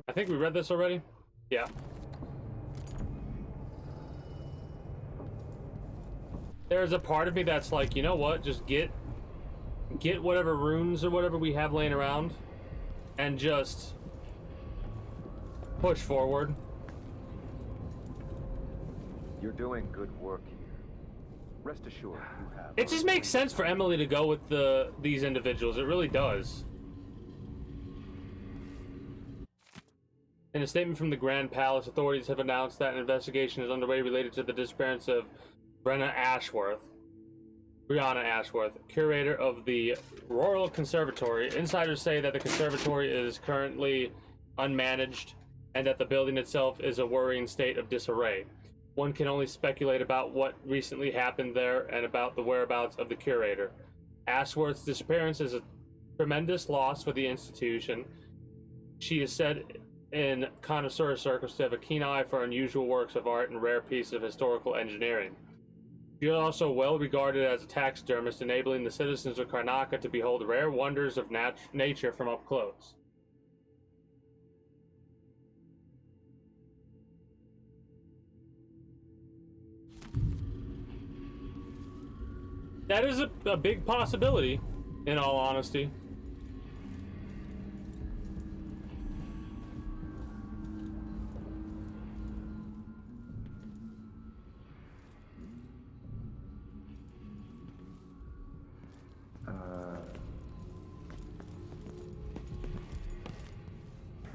Speaker 1: I think we read this already. Yeah. There's a part of me that's like, you know what? Just get whatever runes or whatever we have laying around and just push forward.
Speaker 18: You're doing good work here. Rest assured, you have.
Speaker 1: It just makes sense for Emily to go with these individuals. It really does. In a statement from the Grand Palace, authorities have announced that an investigation is underway related to the disappearance of Brianna Ashworth, curator of the Royal Conservatory. Insiders say that the conservatory is currently unmanaged and that the building itself is a worrying state of disarray. One can only speculate about what recently happened there and about the whereabouts of the curator. Ashworth's disappearance is a tremendous loss for the institution. She is said in connoisseur circles to have a keen eye for unusual works of art and rare pieces of historical engineering. She is also well regarded as a taxidermist, enabling the citizens of Karnaca to behold rare wonders of nature from up close. That is a big possibility, in all honesty.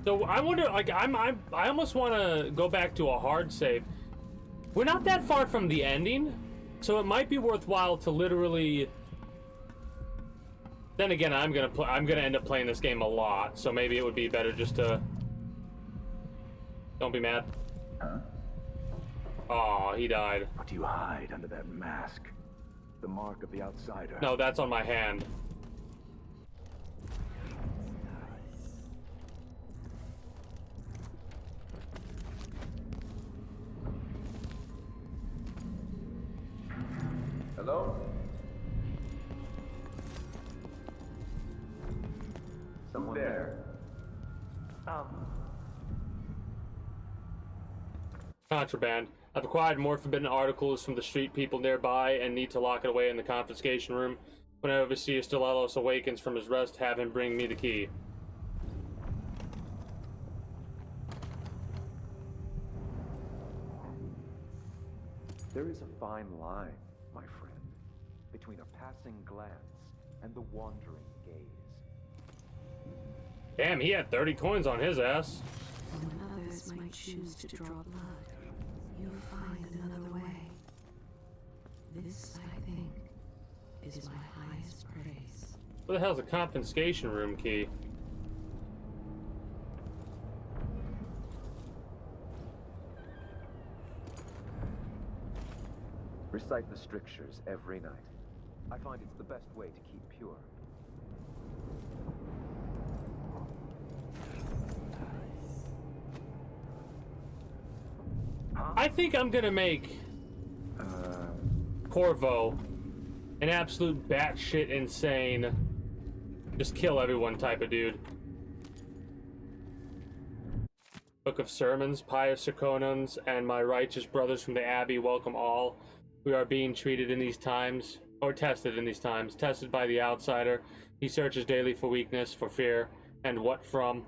Speaker 1: So I wonder, like, I almost want to go back to a hard save. We're not that far from the ending, so it might be worthwhile to literally. Then again, I'm gonna end up playing this game a lot, so maybe it would be better just to. Don't be mad.
Speaker 18: Huh?
Speaker 1: Aw, he died.
Speaker 18: What do you hide under that mask? The mark of the outsider.
Speaker 1: No, that's on my hand.
Speaker 18: Hello? Someone there?
Speaker 1: Contraband. I've acquired more forbidden articles from the street people nearby and need to lock it away in the confiscation room. When Overseer Stellalos awakens from his rest, have him bring me the key.
Speaker 18: There is a fine line, my friend, between a passing glance and the wandering gaze.
Speaker 1: Damn, he had 30 coins on his ass.
Speaker 13: When others might choose to draw blood, you'll find another way. This, I think, is my highest praise.
Speaker 1: What the hell's a confiscation room key?
Speaker 18: Recite the strictures every night. I find it's the best way to keep pure.
Speaker 1: I think I'm gonna make Corvo an absolute batshit insane, just kill everyone type of dude. Book of Sermons, pious Serconans, and my righteous brothers from the Abbey welcome all. We are being treated in these times, or tested in these times, tested by the outsider. He searches daily for weakness, for fear, and what from.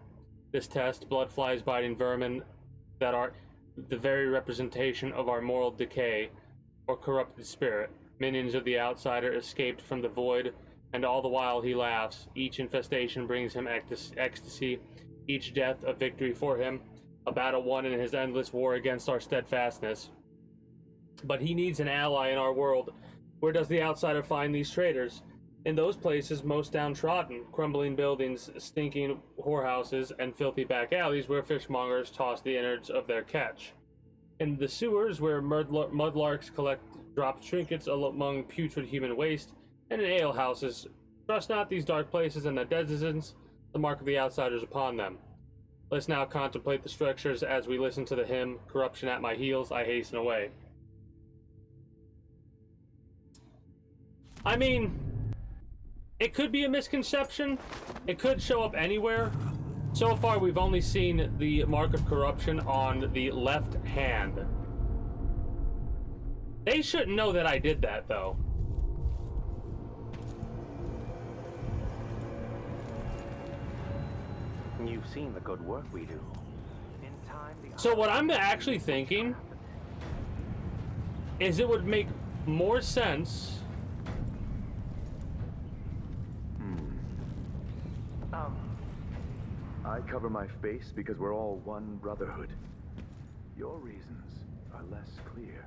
Speaker 1: This test, blood flies biting vermin that are the very representation of our moral decay, or corrupted spirit. Minions of the outsider escaped from the void, and all the while he laughs. Each infestation brings him ecstasy, each death a victory for him, a battle won in his endless war against our steadfastness. But he needs an ally in our world. Where does the outsider find these traitors? In those places most downtrodden, crumbling buildings, stinking whorehouses, and filthy back alleys where fishmongers toss the innards of their catch. In the sewers where mudlarks collect dropped trinkets among putrid human waste, and in alehouses Trust not these dark places and their denizens, the mark of the outsiders upon them. Let's now contemplate the structures as we listen to the hymn, Corruption at my heels, I hasten away. I mean, it could be a misconception. It could show up anywhere. So far, we've only seen the mark of corruption on the left hand. They shouldn't know that I did that, though.
Speaker 18: You've seen the good work we do. In time,
Speaker 1: So what I'm actually thinking is it would make more sense.
Speaker 18: I cover my face because we're all one brotherhood. Your reasons are less clear.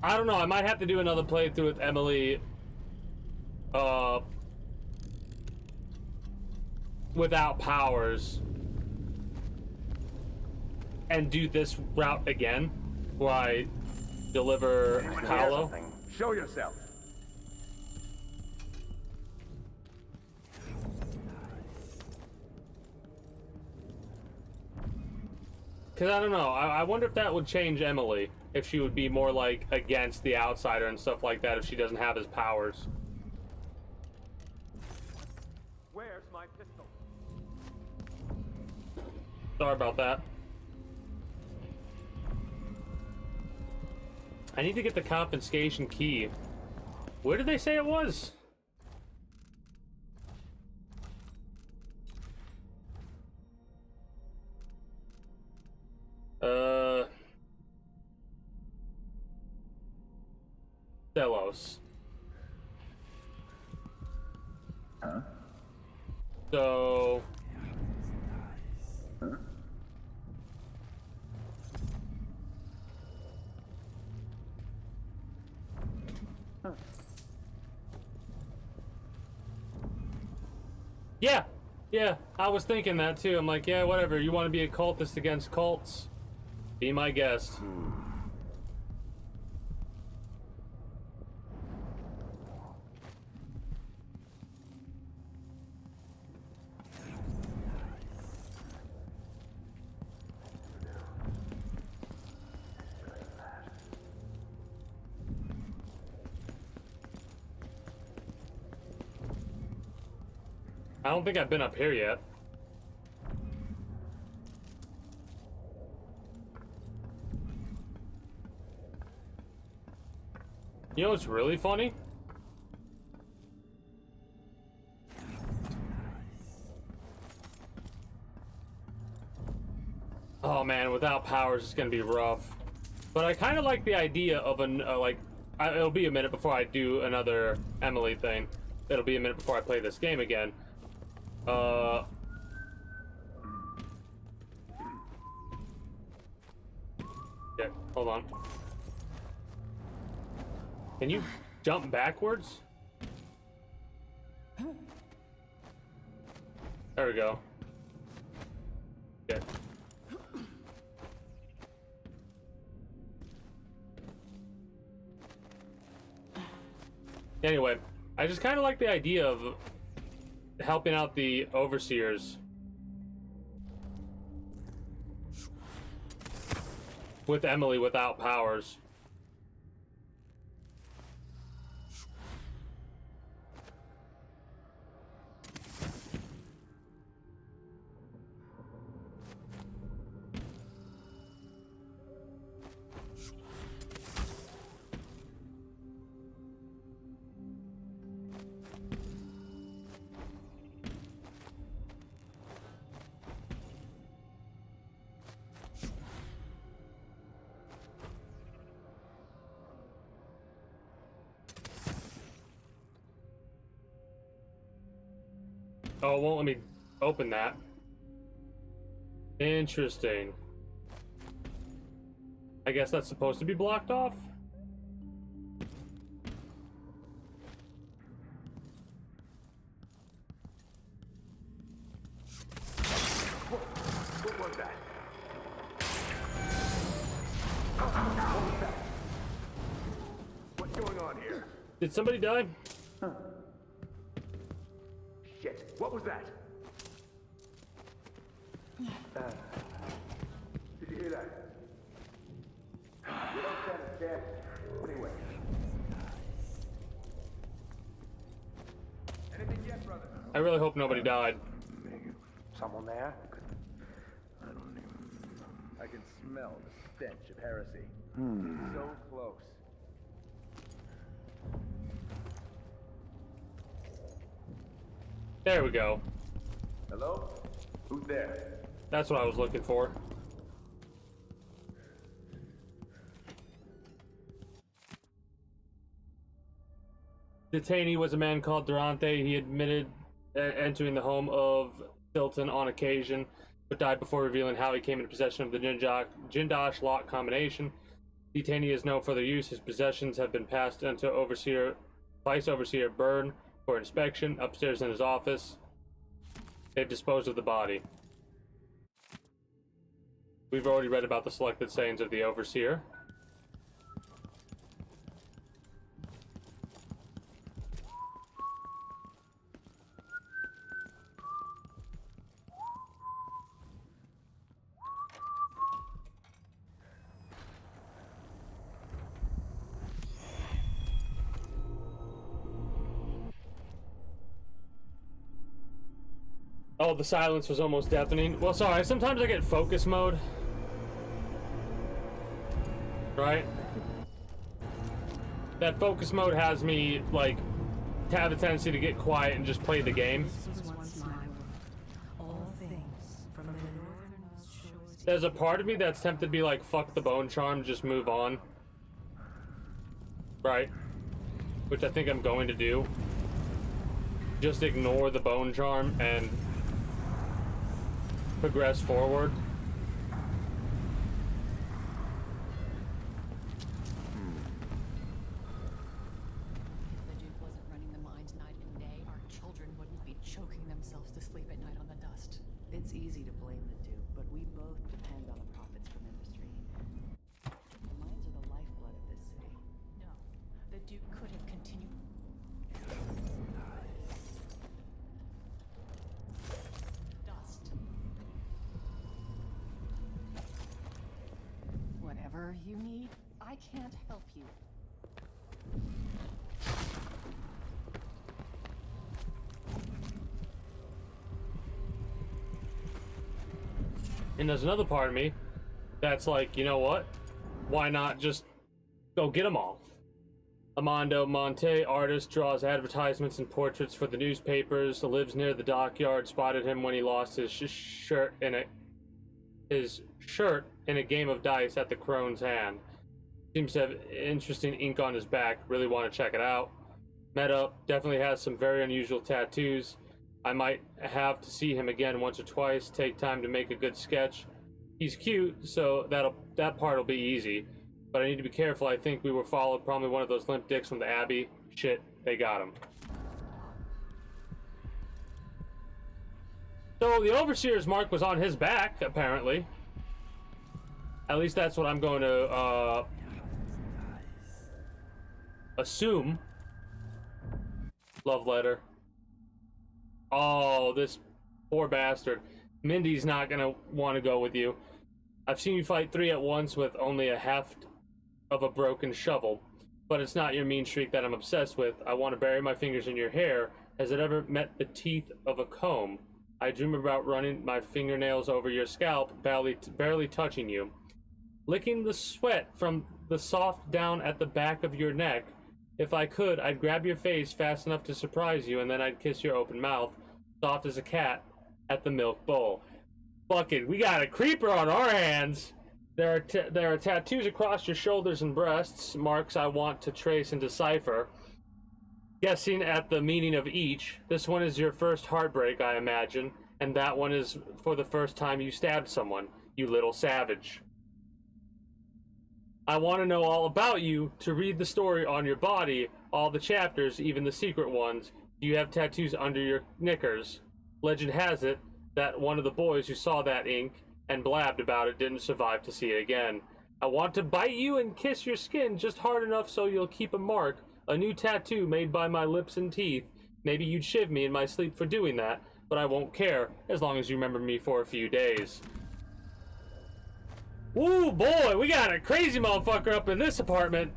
Speaker 1: I don't know, I might have to do another playthrough with Emily without powers and do this route again where I deliver Paolo.
Speaker 18: Show yourself.
Speaker 1: Because I don't know, I wonder if that would change Emily, if she would be more like against the outsider and stuff like that if she doesn't have his powers.
Speaker 18: Where's my pistol?
Speaker 1: Sorry about that. I need to get the confiscation key. Where did they say it was? Delos.
Speaker 18: Huh?
Speaker 1: So...
Speaker 18: Huh? Huh.
Speaker 1: Yeah, I was thinking that too. I'm like, yeah, whatever. You want to be a cultist against cults? Be my guest. I don't think I've been up here yet. You know what's really funny? Oh man, without powers it's gonna be rough. But I kind of like the idea of it'll be a minute before I do another Emily thing. It'll be a minute before I play this game again. Yeah, hold on. Can you jump backwards? There we go. Okay. Anyway, I just kind of like the idea of helping out the overseers with Emily without powers. Oh, it won't let me open that. Interesting. I guess that's supposed to be blocked off?
Speaker 18: What was that? What was that? What's going on here?
Speaker 1: Did somebody die?
Speaker 18: Shit, what was that? Did you hear that? You don't stand a chance. Anyway. Anything yet, brother?
Speaker 1: I really hope nobody died.
Speaker 18: Someone there? I don't even... I can smell the stench of heresy. So close.
Speaker 1: There we go.
Speaker 18: Hello? Who's there?
Speaker 1: That's what I was looking for. Detainee was a man called Durante. He admitted entering the home of Stilton on occasion, but died before revealing how he came into possession of the Jindosh lock combination. Detainee is known for their use. His possessions have been passed into Vice Overseer Byrne for inspection upstairs in his office. They've disposed of the body. We've already read about the selected sayings of the Overseer. Oh, the silence was almost deafening. Well, sorry, sometimes I get focus mode. Right? That focus mode has me, like, have a tendency to get quiet and just play the game. There's a part of me that's tempted to be like, fuck the bone charm, just move on. Right? Which I think I'm going to do. Just ignore the bone charm and progress forward.
Speaker 17: If the Duke wasn't running the mines night and day, our children wouldn't be choking themselves to sleep at night on the dust.
Speaker 2: It's easy to blame the Duke, but we both depend on the profits from industry. The mines are the lifeblood of this city.
Speaker 17: No, the Duke could have continued. Dust. Whatever you need, I can't help you.
Speaker 1: And there's another part of me that's like, you know what? Why not just go get them all? Armando Monte, artist, draws advertisements and portraits for the newspapers, lives near the dockyard, spotted him when he lost his shirt in a game of dice at the Crone's hand. Seems to have interesting ink on his back, really want to check it out. Met up, definitely has some very unusual tattoos. I might have to see him again once or twice, take time to make a good sketch. He's cute, so that part will be easy. But I need to be careful. I think we were followed, probably one of those limp dicks from the Abbey. Shit, they got him. So the Overseer's mark was on his back, apparently. At least that's what I'm going to assume. Love letter. Oh, this poor bastard. Mindy's not gonna want to go with you. I've seen you fight 3 at once with only a heft of a broken shovel, but it's not your mean streak that I'm obsessed with. I want to bury my fingers in your hair. Has it ever met the teeth of a comb? I dream about running my fingernails over your scalp, barely touching you. Licking the sweat from the soft down at the back of your neck. If I could, I'd grab your face fast enough to surprise you, and then I'd kiss your open mouth, soft as a cat, at the milk bowl. Fucking, we got a creeper on our hands! There are tattoos across your shoulders and breasts, marks I want to trace and decipher. Guessing at the meaning of each, this one is your first heartbreak, I imagine, and that one is for the first time you stabbed someone, you little savage. I want to know all about you, to read the story on your body, all the chapters, even the secret ones. Do you have tattoos under your knickers? Legend has it that one of the boys who saw that ink and blabbed about it didn't survive to see it again. I want to bite you and kiss your skin just hard enough so you'll keep a mark, A new tattoo made by my lips and teeth. Maybe you'd shiv me in my sleep for doing that, but I won't care, as long as you remember me for a few days. Ooh, boy, we got a crazy motherfucker up in this apartment.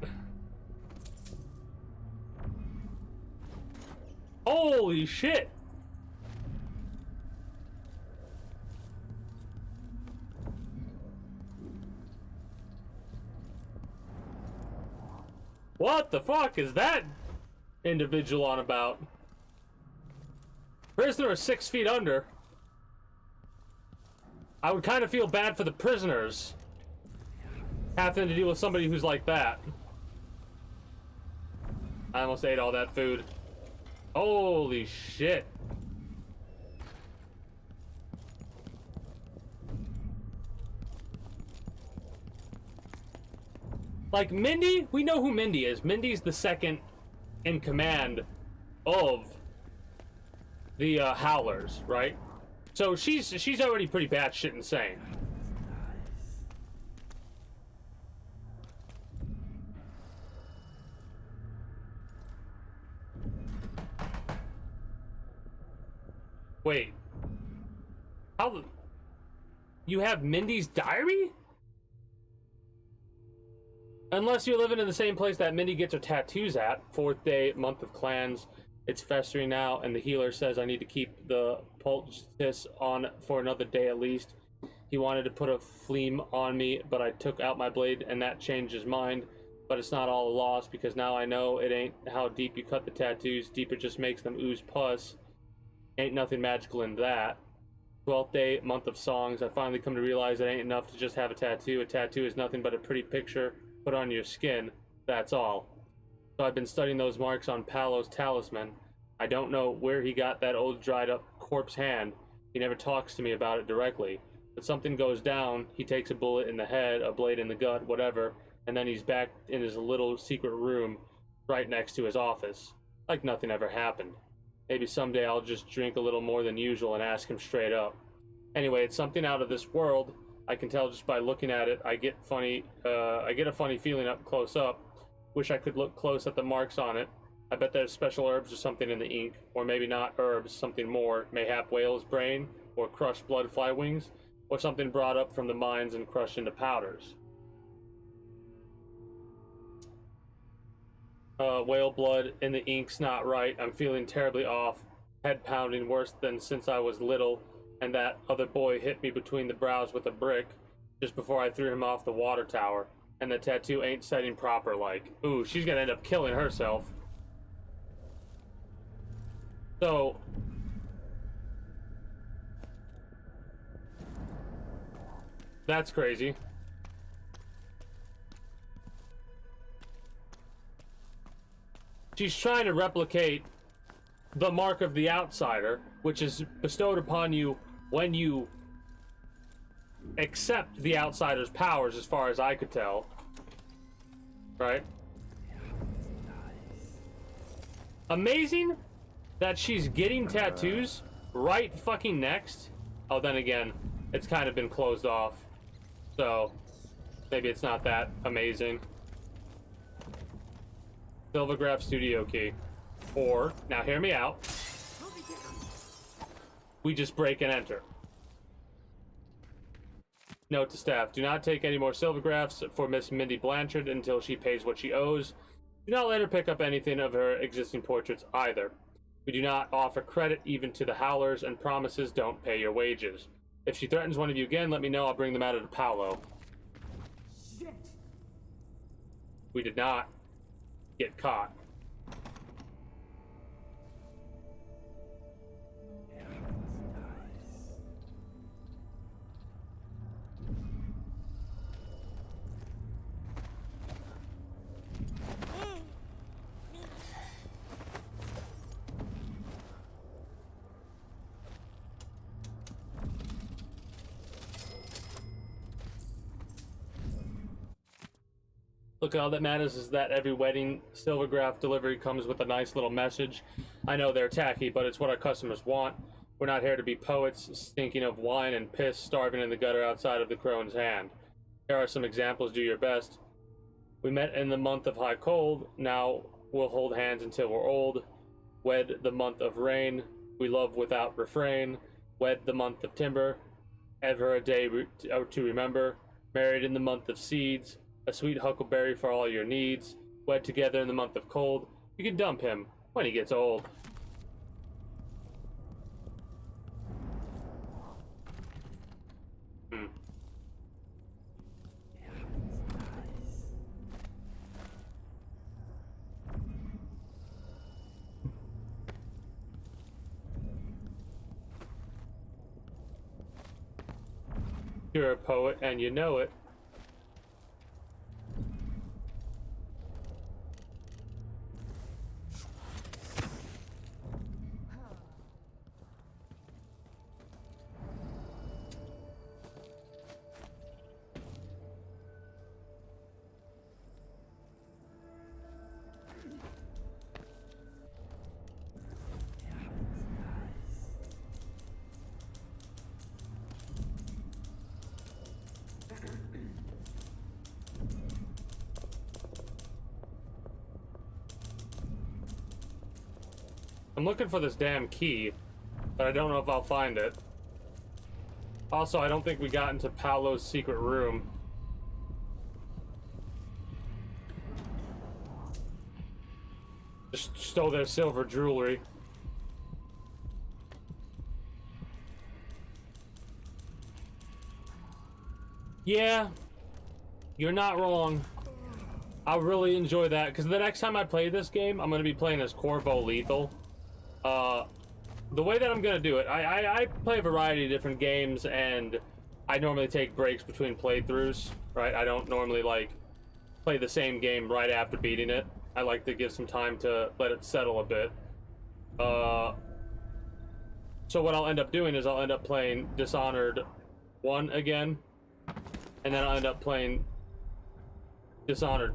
Speaker 1: Holy shit. What the fuck is that individual on about? Prisoner is 6 feet under. I would kind of feel bad for the prisoners having to deal with somebody who's like that. I almost ate all that food. Holy shit. Like, Mindy, we know who Mindy is. Mindy's the second in command of the Howlers, right? So she's already pretty batshit insane. Wait. How? You have Mindy's diary? Unless you're living in the same place that Mindy gets her tattoos at. 4th day, month of clans. It's festering now, and the healer says I need to keep the poultice on for another day at least. He wanted to put a flame on me, but I took out my blade, and that changed his mind. But it's not all a loss, because now I know it ain't how deep you cut the tattoos. Deeper just makes them ooze pus. Ain't nothing magical in that. 12th day, month of songs. I finally come to realize it ain't enough to just have a tattoo. A tattoo is nothing but a pretty picture put on your skin. That's all. So I've been studying those marks on Paolo's talisman. I don't know where he got that old dried up corpse hand. He never talks to me about it directly. But something goes down, he takes a bullet in the head, a blade in the gut, whatever, and then he's back in his little secret room right next to his office. Like nothing ever happened. Maybe someday I'll just drink a little more than usual and ask him straight up. Anyway, it's something out of this world. I can tell just by looking at it. I get a funny feeling up close up. Wish I could look close at the marks on it. I bet there's special herbs or something in the ink, or maybe not herbs, something more. Mayhap whale's brain, or crushed blood fly wings, or something brought up from the mines and crushed into powders. Whale blood in the ink's not right. I'm feeling terribly off. Head pounding worse than since I was little. And that other boy hit me between the brows with a brick just before I threw him off the water tower. And the tattoo ain't setting proper like. Ooh, she's gonna end up killing herself. So... that's crazy. She's trying to replicate the mark of the outsider, which is bestowed upon you when you accept the outsider's powers, as far as I could tell. Right? Amazing that she's getting tattoos right fucking next. Oh, then again, it's kind of been closed off. So, maybe it's not that amazing. Silvergraph Studio Key. Or, now hear me out, we just break and enter. Note to staff, do not take any more silvergraphs for Miss Mindy Blanchard until she pays what she owes. Do not let her pick up anything of her existing portraits either. We do not offer credit even to the Howlers, and promises don't pay your wages. If she threatens one of you again, let me know, I'll bring them out of Paolo.
Speaker 15: Shit.
Speaker 1: We did not get caught. Look, all that matters is that every wedding silvergraph delivery comes with a nice little message. I know they're tacky, but it's what our customers want. We're not here to be poets, stinking of wine and piss, starving in the gutter outside of the crone's hand. Here are some examples, do your best. We met in the month of high cold. Now we'll hold hands until we're old. Wed the month of rain, we love without refrain. Wed the month of timber, ever a day to remember. Married in the month of seeds, a sweet huckleberry for all your needs. Wed together in the month of cold, you can dump him when he gets old. You're a poet and you know it. I'm looking for this damn key, but I don't know if I'll find it. Also, I don't think we got into Paolo's secret room. Just stole their silver jewelry. Yeah, you're not wrong. I really enjoy that, because the next time I play this game, I'm going to be playing as Corvo Lethal. The way that I'm going to do it, I play a variety of different games, and I normally take breaks between playthroughs, right? I don't normally, like, play the same game right after beating it. I like to give some time to let it settle a bit. So what I'll end up doing is I'll end up playing Dishonored 1 again, and then I'll end up playing Dishonored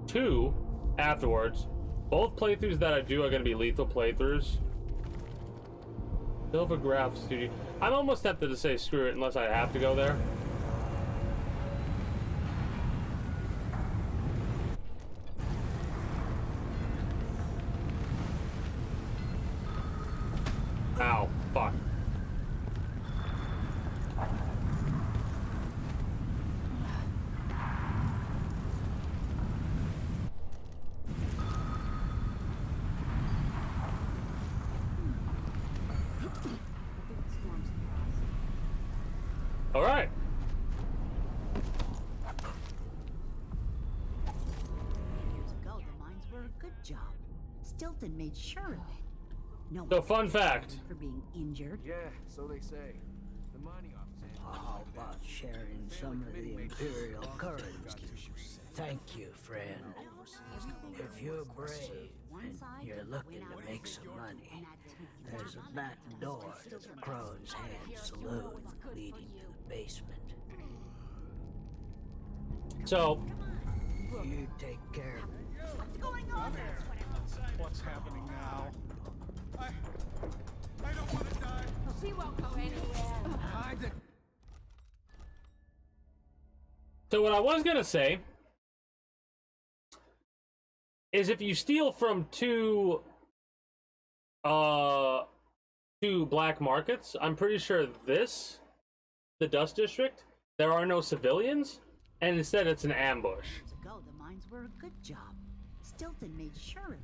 Speaker 1: 2 afterwards. Both playthroughs that I do are going to be lethal playthroughs. Silvergraph Studio. I'm almost tempted to say screw it unless I have to go there. Ow, fuck. All right.
Speaker 15: Years ago, the mines were a good job. Stilton made sure of it. No
Speaker 1: So,
Speaker 15: one
Speaker 1: fun
Speaker 15: was
Speaker 1: fact.
Speaker 15: fired for being injured.
Speaker 19: Yeah, so they say. The mining office.
Speaker 5: How about sharing some of the Imperial currency? Thank you, friend. If you're brave and you're looking to make some money, there's a back door to the Crow's Head Saloon leading to the basement.
Speaker 1: So,
Speaker 5: You take care of it.
Speaker 15: What's going on there?
Speaker 16: What's happening now? I don't want to die.
Speaker 14: She won't go anywhere.
Speaker 16: Hide it.
Speaker 1: so what I was gonna say is if you steal from two black markets, I'm pretty sure the Dust District, there are no civilians, and instead it's an ambush.
Speaker 15: Years ago, the mines were a good job. Stilton made sure of it.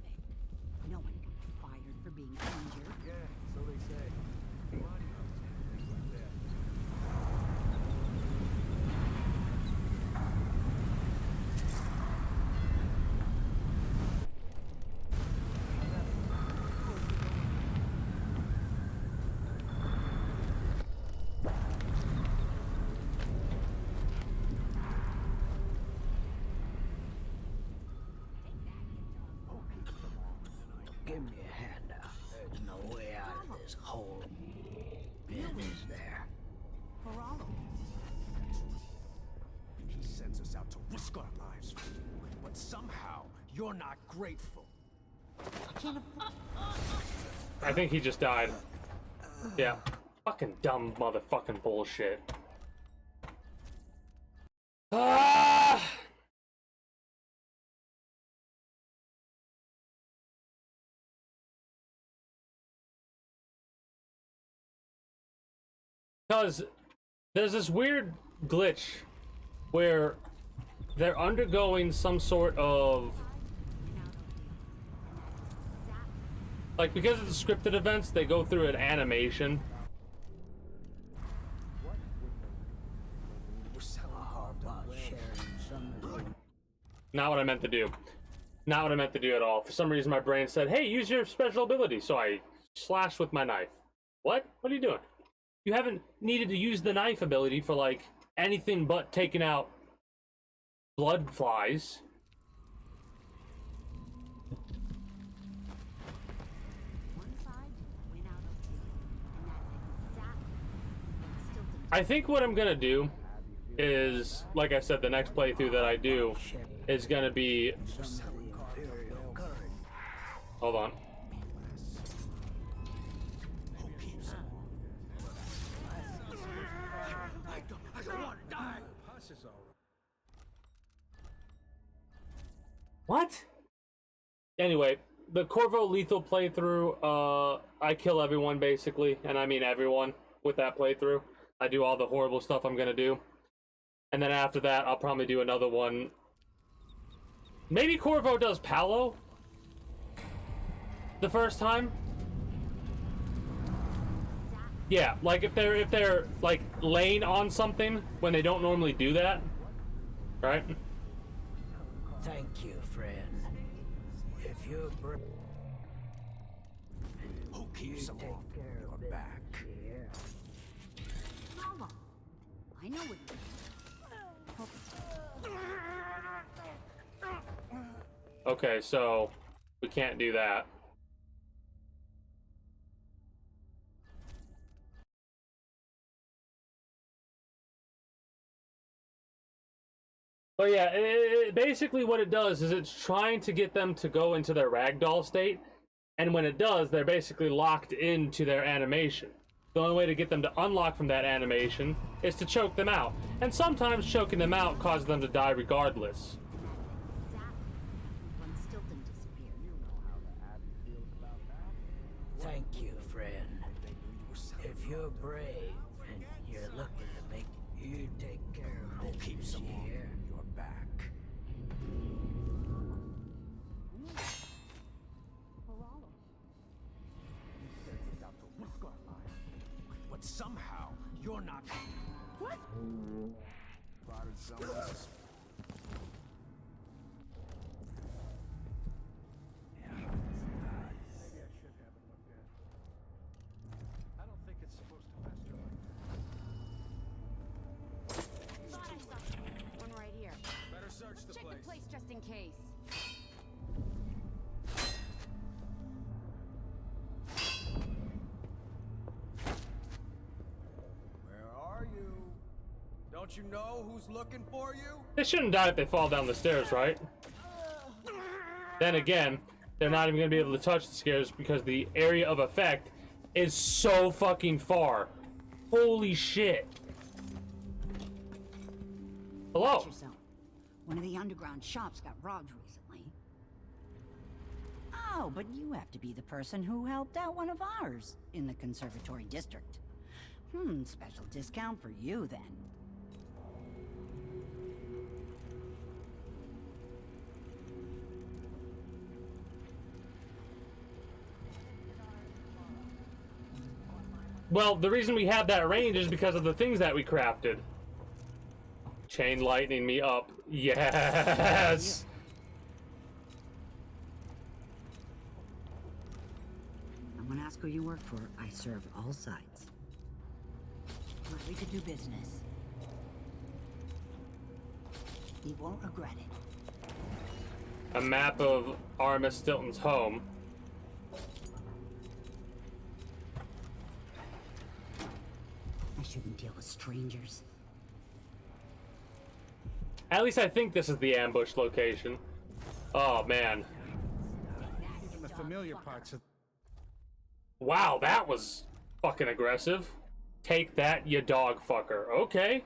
Speaker 15: No one got fired for being injured.
Speaker 19: Yeah, so they say. The mining office. Things like that.
Speaker 5: Give me a handout. There's no way out of this hole. It is there.
Speaker 15: For all of
Speaker 19: He sends us out to risk our lives for you, but somehow you're not grateful.
Speaker 15: I can't afford.
Speaker 1: I think he just died. Yeah. Fucking dumb motherfucking bullshit. Ah! Because there's this weird glitch where they're undergoing some sort of, like, because of the scripted events, they go through an animation. Not what I meant to do. Not what I meant to do at all. For some reason, my brain said, hey, use your special ability. So I slashed with my knife. What? What are you doing? You haven't needed to use the knife ability for, like, anything but taking out blood flies. I think what I'm gonna do is, like I said, the next playthrough that I do is gonna be... Hold on.
Speaker 12: I don't want to die.
Speaker 1: What? Anyway, the Corvo lethal playthrough, I kill everyone basically, and I mean everyone with that playthrough. I do all the horrible stuff I'm gonna do. And then after that, I'll probably do another one. Maybe Corvo does Paolo the first time. Yeah, like if they're like laying on something when they don't normally do that, right?
Speaker 5: Thank you, friend. If you're brave,
Speaker 6: who keeps them off your back?
Speaker 15: Mama, I know what you
Speaker 1: Okay, so we can't do that. But yeah, basically what it does is it's trying to get them to go into their ragdoll state, and when it does, they're basically locked into their animation. The only way to get them to unlock from that animation is to choke them out, and sometimes choking them out causes them to die regardless.
Speaker 5: Thank you, friend. If you're brave and you're looking to make you take care of
Speaker 6: who keeps them on your back? But somehow you're not. What?
Speaker 16: Spotted someone.
Speaker 14: One right here.
Speaker 16: Better search the
Speaker 14: Check
Speaker 16: place.
Speaker 14: the place just in case.
Speaker 12: Where are you? Don't you know who's looking for you?
Speaker 1: They shouldn't die if they fall down the stairs, right? Then again, they're not even going to be able to touch the stairs because the area of effect is so fucking far. Holy shit. Hello?
Speaker 15: Watch yourself. One of the underground shops got robbed recently. Oh, but you have to be the person who helped out one of ours in the conservatory district. Special discount for you then.
Speaker 1: Well, the reason we have that range is because of the things that we crafted. Chain lightning me up. Yes!
Speaker 15: I'm gonna ask who you work for. I serve all sides. Ready to do business. You won't regret it.
Speaker 1: A map of Artemis Stilton's home.
Speaker 15: I shouldn't deal with strangers.
Speaker 1: At least I think this is the ambush location. Oh, man.
Speaker 12: Even the familiar parts of.
Speaker 1: Wow, that was fucking aggressive. Take that, you dog fucker. Okay.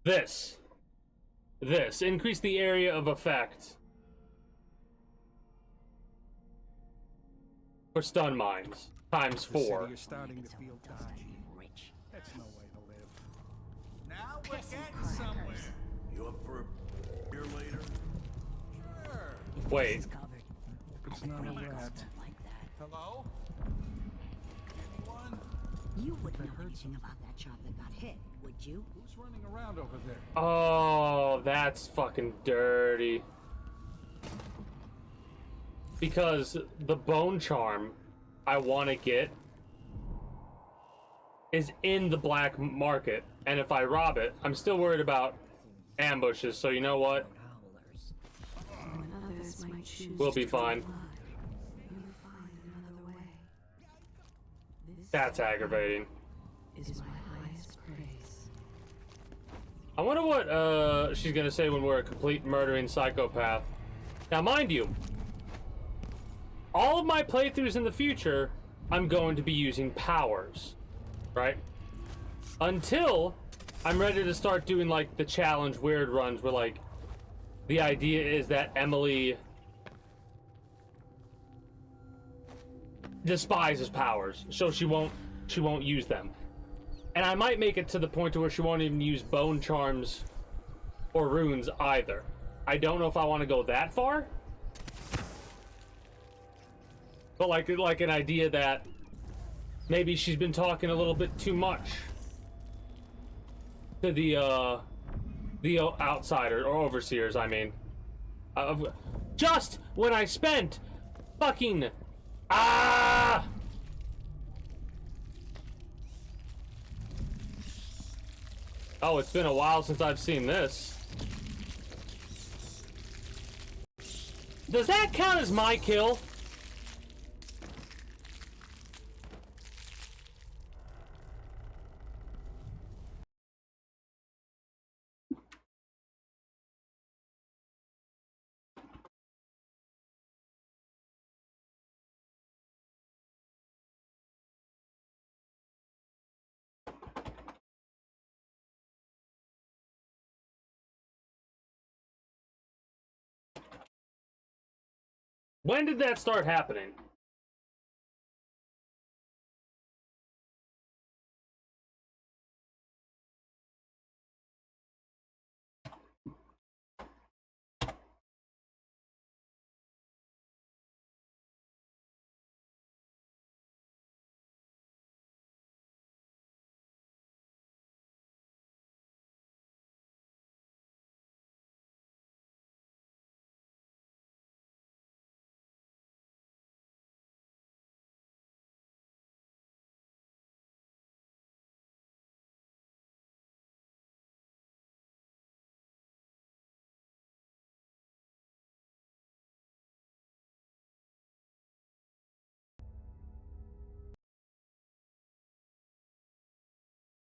Speaker 1: This. Increase the area of effect. for stun mines times 4.
Speaker 16: You're starting to feel dodgy. That's no way to live.
Speaker 12: Now we're getting somewhere.
Speaker 6: You up for a beer later?
Speaker 12: Sure.
Speaker 1: Wait.
Speaker 16: It's none of that.
Speaker 12: Hello? Anyone?
Speaker 15: You wouldn't know anything about that shop that got hit, would you?
Speaker 16: Who's running around over there?
Speaker 1: Oh, that's fucking dirty. Because the bone charm I want to get is in the black market, and if I rob it, I'm still worried about ambushes, so you know what? We'll be fine. That's aggravating.
Speaker 13: Is my highest praise.
Speaker 1: I wonder what she's gonna say when we're a complete murdering psychopath. Now, mind you, all of my playthroughs in the future, I'm going to be using powers, right? Until I'm ready to start doing like the challenge weird runs where like the idea is that Emily despises powers, so she won't use them. And I might make it to the point to where she won't even use bone charms or runes either. I don't know if I want to go that far. But like an idea that maybe she's been talking a little bit too much to the outsider or overseers, I mean. Just when I spent fucking Oh, it's been a while since I've seen this. Does that count as my kill? When did that start happening?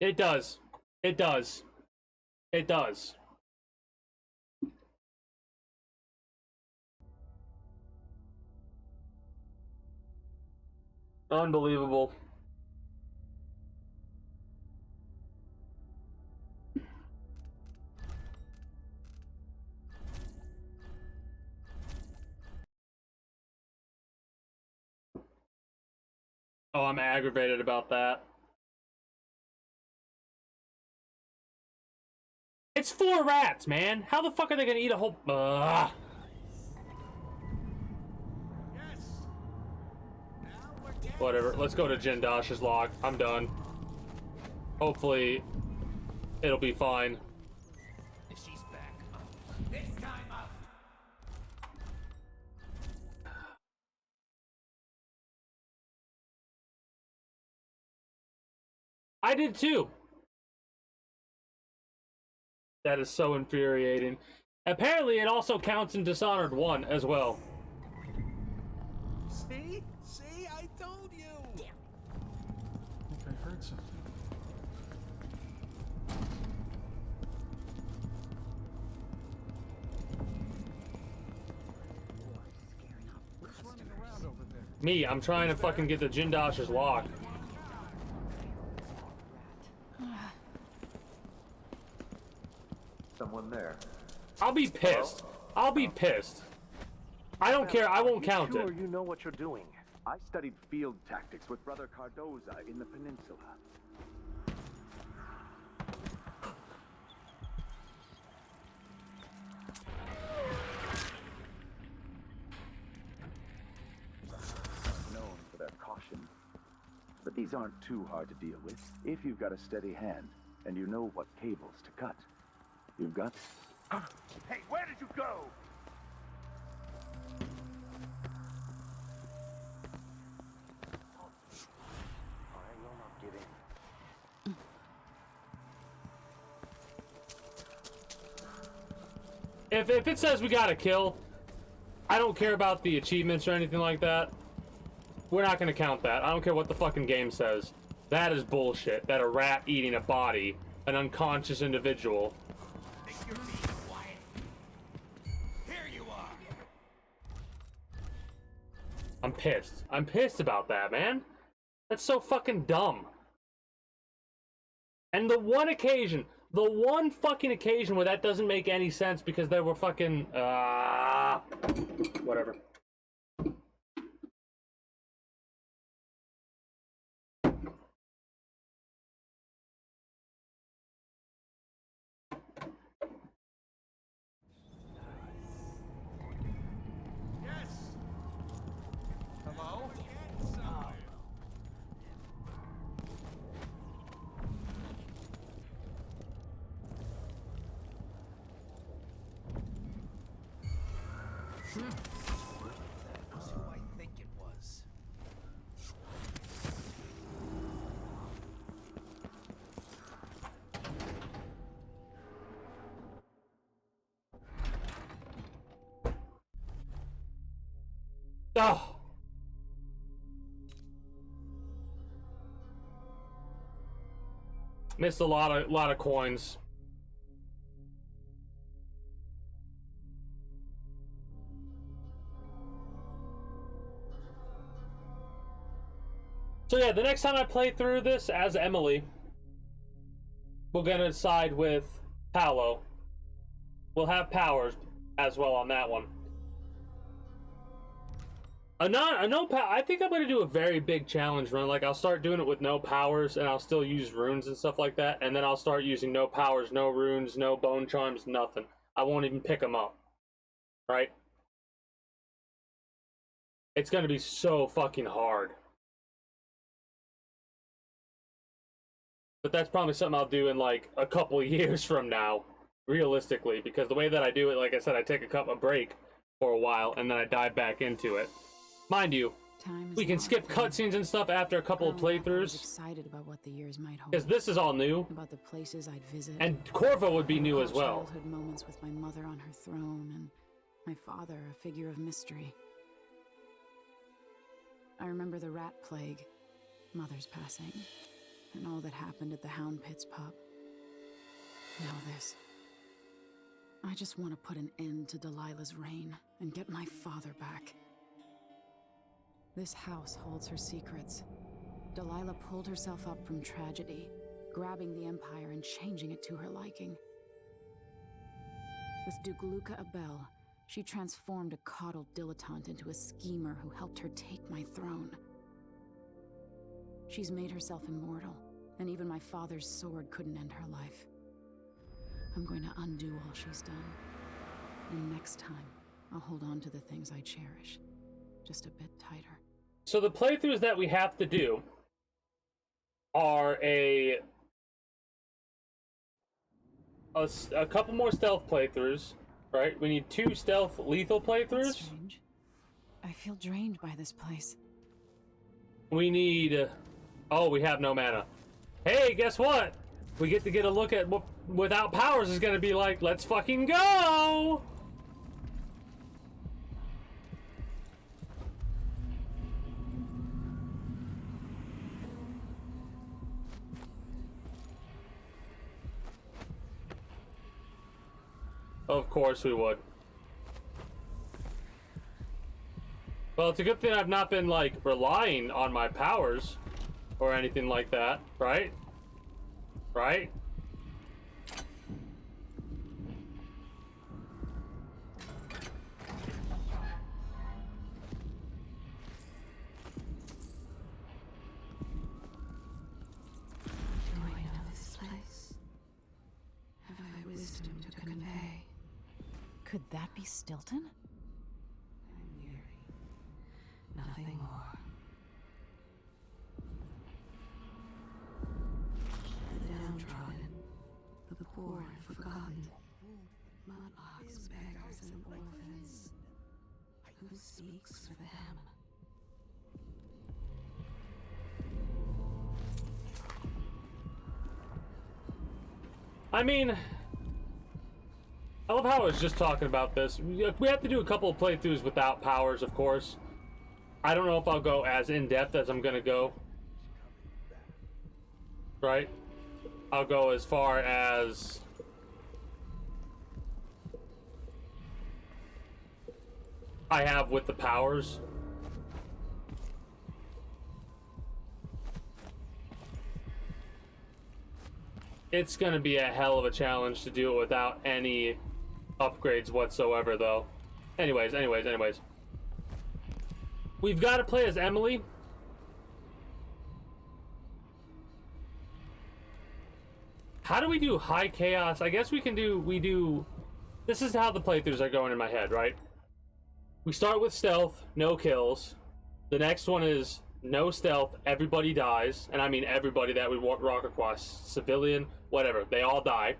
Speaker 1: It does. It does. It does. Unbelievable. Oh, I'm aggravated about that. It's 4 rats, man. How the fuck are they gonna eat a whole... Whatever, let's go to Jindash's log. I'm done. Hopefully, it'll be fine.
Speaker 12: She's back. It's time up.
Speaker 1: I did too. That is so infuriating. Apparently, it also counts in Dishonored 1 as well.
Speaker 12: See? See? I told you.
Speaker 16: I think I heard something. Who's running around over there?
Speaker 1: Me, I'm trying to fucking get the Jindash's log.
Speaker 18: Someone there.
Speaker 1: I'll be pissed. I'll be pissed. I don't care. I won't count
Speaker 18: sure
Speaker 1: it.
Speaker 18: You know what you're doing. I studied field tactics with Brother Cardoza in the peninsula. Known for their caution. But these aren't too hard to deal with if you've got a steady hand and you know what cables to cut. You've got... Hey, where did you go? I will not give in.
Speaker 1: If it says we gotta kill, I don't care about the achievements or anything like that. We're not gonna count that. I don't care what the fucking game says. That is bullshit. That a rat eating a body, an unconscious individual.
Speaker 12: You're being quiet. Here you are.
Speaker 1: I'm pissed. I'm pissed about that, man. That's so fucking dumb. And the one fucking occasion where that doesn't make any sense because they were fucking, whatever.
Speaker 12: Yes. Hello? That's who I think it was.
Speaker 1: Oh. Missed a lot of coins. So yeah, the next time I play through this as Emily, we're gonna side with Paolo. We'll have powers as well on that one. I think I'm gonna do a very big challenge run. Like I'll start doing it with no powers, and I'll still use runes and stuff like that. And then I'll start using no powers, no runes, no bone charms, nothing. I won't even pick them up. Right? It's gonna be so fucking hard. But that's probably something I'll do in like a couple of years from now, realistically, because the way that I do it, like I said, I take a break for a while and then I dive back into it. Mind you, we can skip cutscenes and stuff after a couple of playthroughs.
Speaker 3: Excited about what the years might hold.
Speaker 1: Because this is all new.
Speaker 3: About the places I'd visit.
Speaker 1: And Corvo would be new as well.
Speaker 3: Childhood moments with my mother on her throne and my father, a figure of mystery. I remember the rat plague, mother's passing, and all that happened at the Hound Pit's pub. Now this. I just want to put an end to Delilah's reign and get my father back. This house holds her secrets. Delilah pulled herself up from tragedy, grabbing the Empire and changing it to her liking. With Duke Luca Abel, she transformed a coddled dilettante into a schemer who helped her take my throne. She's made herself immortal, and even my father's sword couldn't end her life. I'm going to undo all she's done. And next time, I'll hold on to the things I cherish, just a bit tighter.
Speaker 1: So the playthroughs that we have to do are a couple more stealth playthroughs, right? We need 2 stealth lethal playthroughs.
Speaker 3: That's strange. I feel drained by this place.
Speaker 1: We need... Oh, we have no mana. Hey, guess what? We get to get a look at what without powers is going to be like. Let's fucking go! Of course we would. Well, it's a good thing I've not been, like, relying on my powers or anything like that, right? Right?
Speaker 3: Could that be Stilton?
Speaker 13: I'm weary. Nothing more. The downtrodden, the poor and forgotten, mudlarks, beggars, and orphans. Who speaks for them?
Speaker 1: I mean, I love how I was just talking about this. We have to do a couple of playthroughs without powers, of course. I don't know if I'll go as in-depth as I'm gonna go. Right? I'll go as far as I have with the powers. It's gonna be a hell of a challenge to do it without any upgrades whatsoever, though. Anyways. We've got to play as Emily. How do we do high chaos? I guess we do... This is how the playthroughs are going in my head, right? We start with stealth, no kills. The next one is no stealth, everybody dies. And I mean everybody that we walk across. Civilian, whatever. They all die.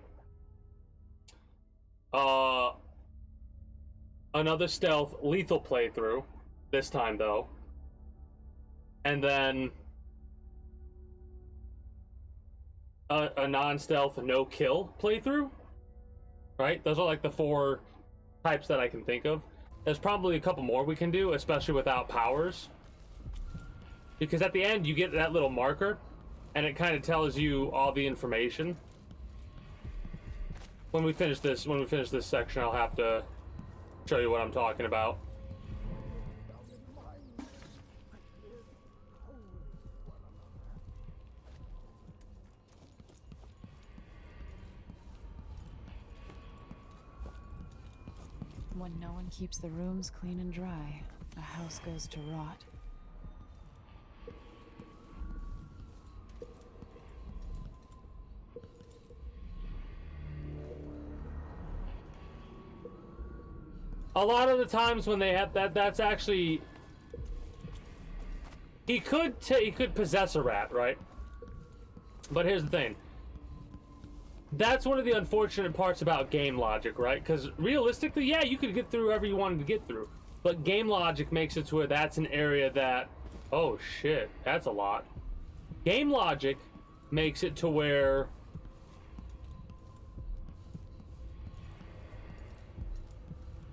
Speaker 1: Another stealth, lethal playthrough. This time, though. And then a non-stealth, no-kill playthrough. Right? Those are like the 4 types that I can think of. There's probably a couple more we can do, especially without powers. Because at the end, you get that little marker, and it kind of tells you all the information. When we finish this section, I'll have to show you what I'm talking about.
Speaker 3: When no one keeps the rooms clean and dry, a house goes to rot.
Speaker 1: A lot of the times when they have that's actually... He could possess a rat, right? But here's the thing. That's one of the unfortunate parts about game logic, right? Because realistically, yeah, you could get through whatever you wanted to get through. But game logic makes it to where that's an area that... Oh shit, that's a lot. Game logic makes it to where...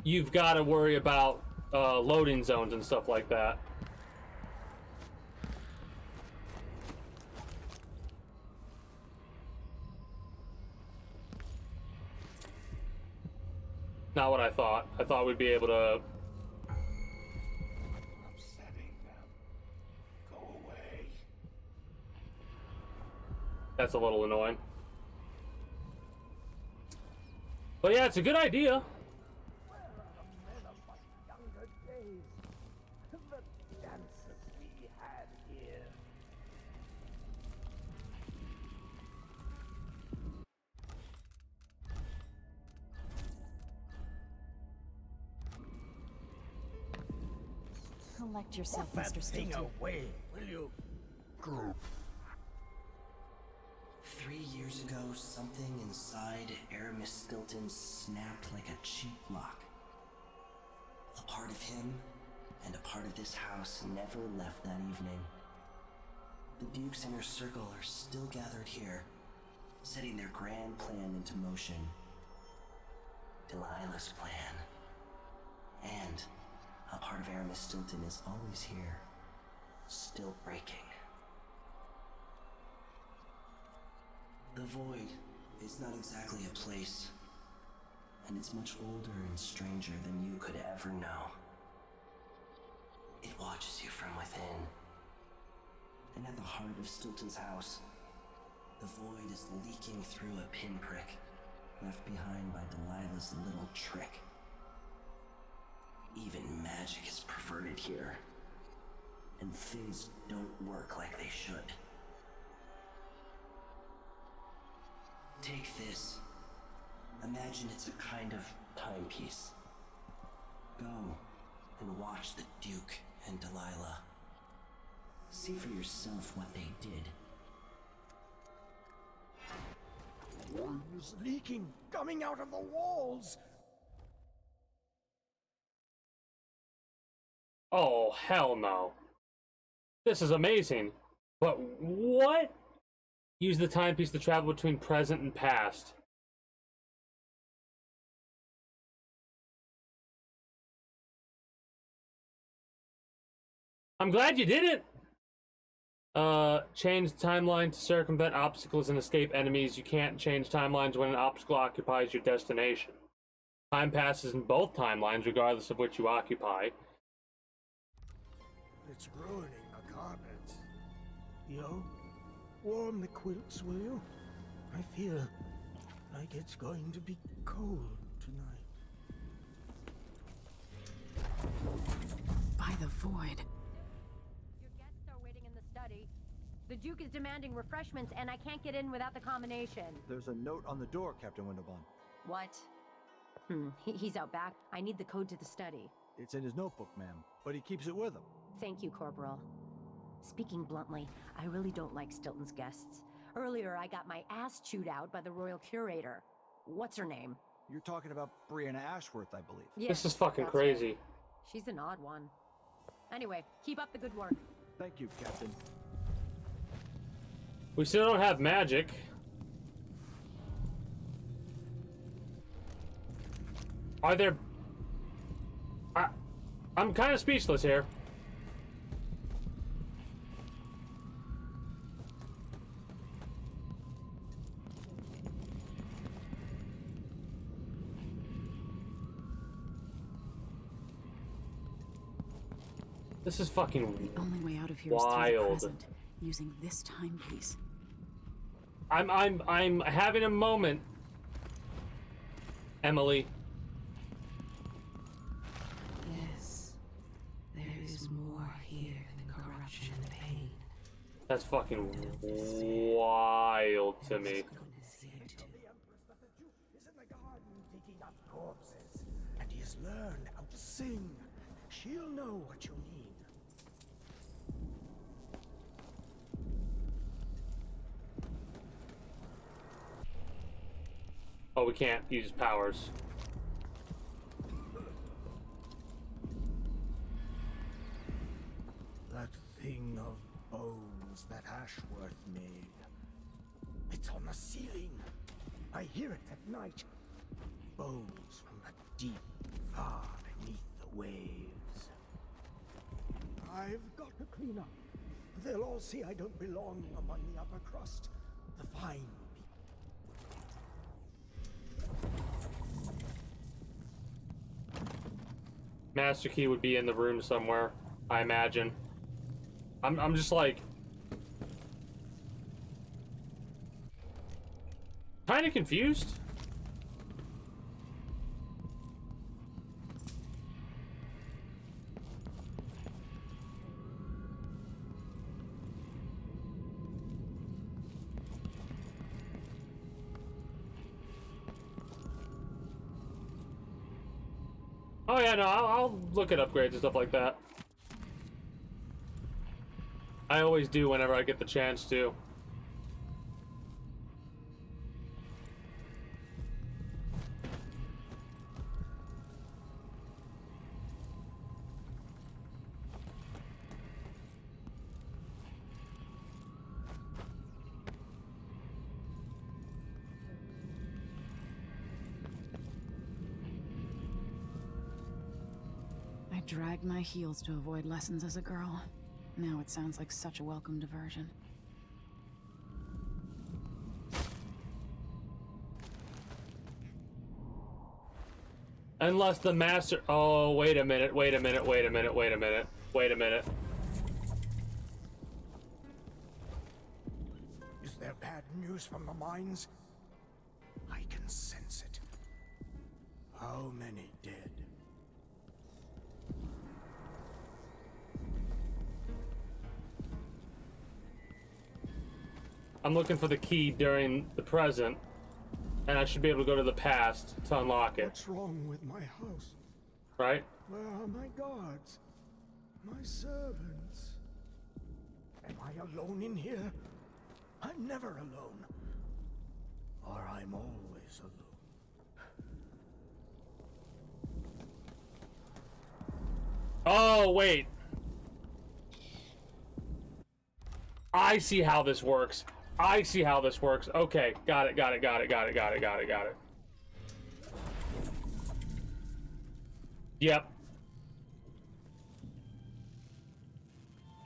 Speaker 1: You've got to worry about loading zones and stuff like that. Not what I thought. I thought we'd be able to...
Speaker 7: Upsetting them. Go away.
Speaker 1: That's a little annoying. But yeah, it's a good idea.
Speaker 3: Collect yourself,
Speaker 5: Put
Speaker 3: Mr.
Speaker 5: that thing
Speaker 3: Stilton.
Speaker 5: away, will you? Go.
Speaker 10: 3 years ago, something inside Aramis Stilton snapped like a cheap lock. A part of him and a part of this house never left that evening. The Duke's inner circle are still gathered here, setting their grand plan into motion. Delilah's plan. And a part of Aramis Stilton is always here, still breaking. The Void is not exactly a place, and it's much older and stranger than you could ever know. It watches you from within. And at the heart of Stilton's house, the Void is leaking through a pinprick left behind by Delilah's little trick. Even magic is perverted here, and things don't work like they should. Take this. Imagine it's a kind of timepiece. Go and watch the Duke and Delilah. See for yourself what they did.
Speaker 11: One is leaking, coming out of the walls.
Speaker 1: Oh, hell no. This is amazing. But what? Use the timepiece to travel between present and past. I'm glad you did it! Change the timeline to circumvent obstacles and escape enemies. You can't change timelines when an obstacle occupies your destination. Time passes in both timelines, regardless of which you occupy.
Speaker 11: It's ruining the carpets. Yo, warm the quilts, will you? I feel like it's going to be cold tonight.
Speaker 3: By the void.
Speaker 9: Your guests are waiting in the study. The Duke is demanding refreshments, and I can't get in without the combination.
Speaker 20: There's a note on the door, Captain Windelbaum.
Speaker 9: What? He's out back. I need the code to the study.
Speaker 20: It's in his notebook, ma'am, but he keeps it with him.
Speaker 9: Thank you, Corporal. Speaking bluntly, I really don't like Stilton's guests. Earlier, I got my ass chewed out by the Royal Curator. What's her name?
Speaker 20: You're talking about Brianna Ashworth, I believe.
Speaker 9: Yeah,
Speaker 1: this is fucking
Speaker 9: that's
Speaker 1: crazy.
Speaker 9: right. She's an odd one. Anyway, keep up the good work.
Speaker 20: Thank you, Captain.
Speaker 1: We still don't have magic. Are there... I'm kind of speechless here. This is fucking
Speaker 3: The only way out of here is through the
Speaker 1: wild.
Speaker 3: present, using this timepiece.
Speaker 1: I'm having a moment, Emily.
Speaker 13: Yes, there is more here than corruption and pain.
Speaker 1: That's fucking wild to me.
Speaker 11: Digging up corpses, and he's learned how to sing. She'll know what you need.
Speaker 1: Oh, we can't use powers.
Speaker 11: That thing of bones that Ashworth made. It's on the ceiling. I hear it at night. Bones from the deep, far beneath the waves. I've got to clean up. They'll all see I don't belong among the upper crust. The fine
Speaker 1: Master Key would be in the room somewhere, I imagine. I'm just like... kind of confused. Oh yeah, no, I'll look at upgrades and stuff like that. I always do whenever I get the chance to.
Speaker 3: I dragged my heels to avoid lessons as a girl. Now it sounds like such a welcome diversion.
Speaker 1: Unless the master... oh, wait a minute, wait a minute, wait a minute, wait a minute, wait a minute.
Speaker 11: Is there bad news from the mines? I can sense it. How many dead?
Speaker 1: I'm looking for the key during the present. and I should be able to go to the past to unlock it.
Speaker 8: What's wrong with my house?
Speaker 1: Right?
Speaker 8: Where are my guards? My servants? Am I alone in here? I'm never alone. Or I'm always alone.
Speaker 1: Oh, wait. I see how this works. I see how this works. Okay, got it. Yep.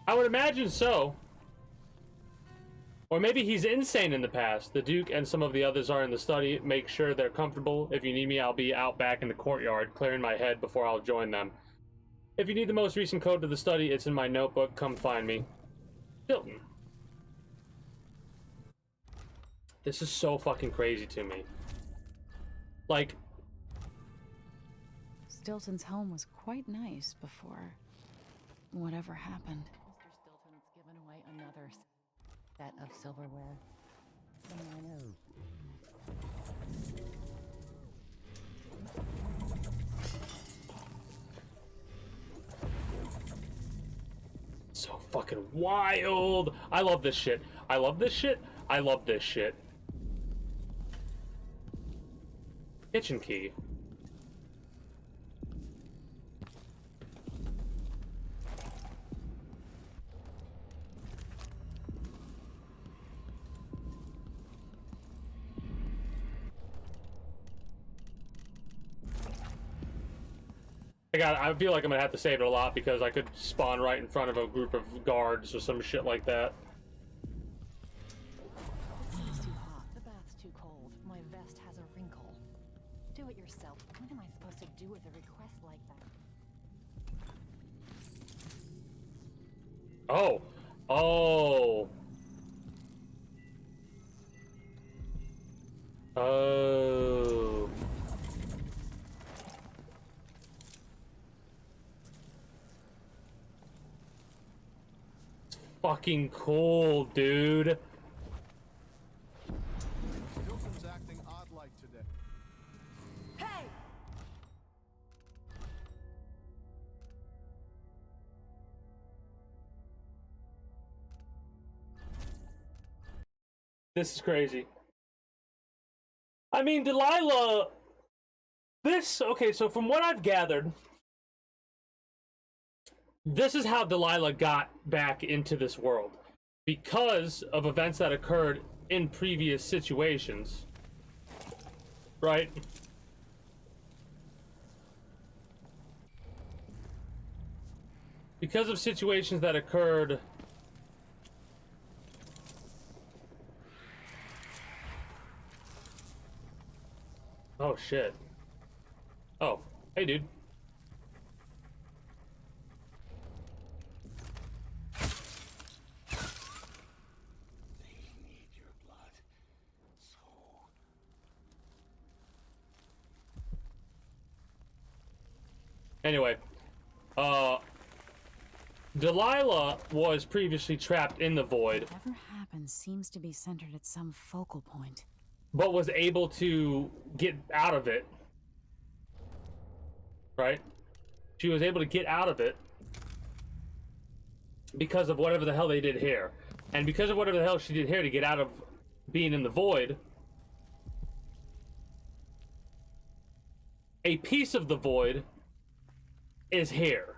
Speaker 1: I would imagine so. Or maybe he's insane in the past. The Duke and some of the others are in the study. Make sure they're comfortable. If you need me, I'll be out back in the courtyard, clearing my head before I'll join them. If you need the most recent code to the study, it's in my notebook. Come find me. Hilton. This is so fucking crazy to me. Like...
Speaker 3: Stilton's home was quite nice before whatever happened.
Speaker 17: Mr. Stilton's given away another set of silverware.
Speaker 1: So fucking wild. I love this shit. I love this shit. I love this shit. Kitchen key. I feel like I'm gonna have to save it a lot because I could spawn right in front of a group of guards or some shit like that.
Speaker 17: It's too hot. The bath's too cold. My vest has a wrinkle. Do it yourself. What am I supposed to do with a request like that?
Speaker 1: Oh. Oh. Oh. Fucking cool, dude.
Speaker 16: Hilton's acting odd-like today.
Speaker 9: Hey!
Speaker 1: This is crazy. I mean, Delilah... Okay, so from what I've gathered... This is how Delilah got back into this world. Because of events that occurred in previous situations. Right? Because of situations that occurred... Oh, shit. Oh, hey, dude. Anyway, Delilah was previously trapped in the void.
Speaker 3: Whatever happens seems to be centered at some focal point.
Speaker 1: But was able to get out of it. Right? She was able to get out of it because of whatever the hell they did here. And because of whatever the hell she did here to get out of being in the void, a piece of the void is here.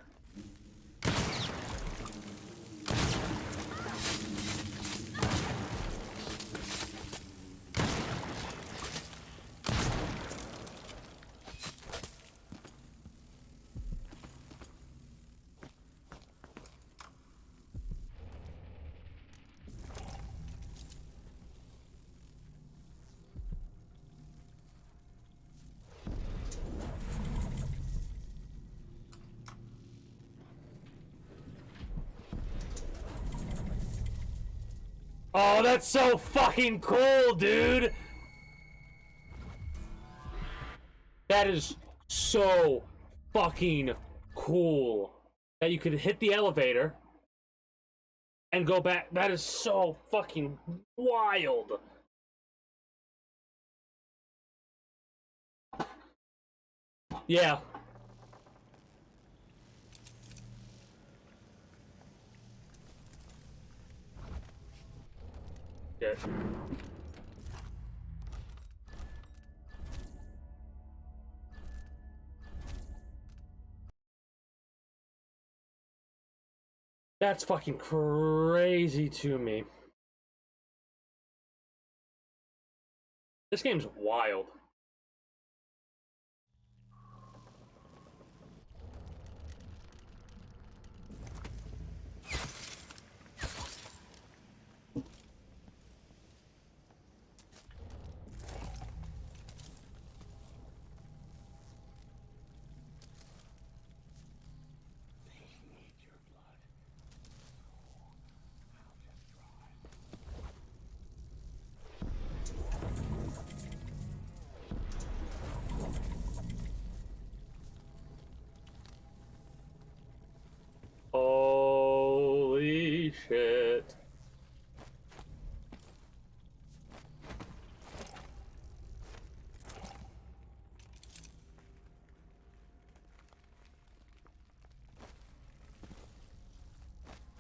Speaker 1: Oh, that's so fucking cool, dude! That is so fucking cool. That you could hit the elevator and go back. That is so fucking wild. Yeah. Good. That's fucking crazy to me. This game's wild. Holy shit.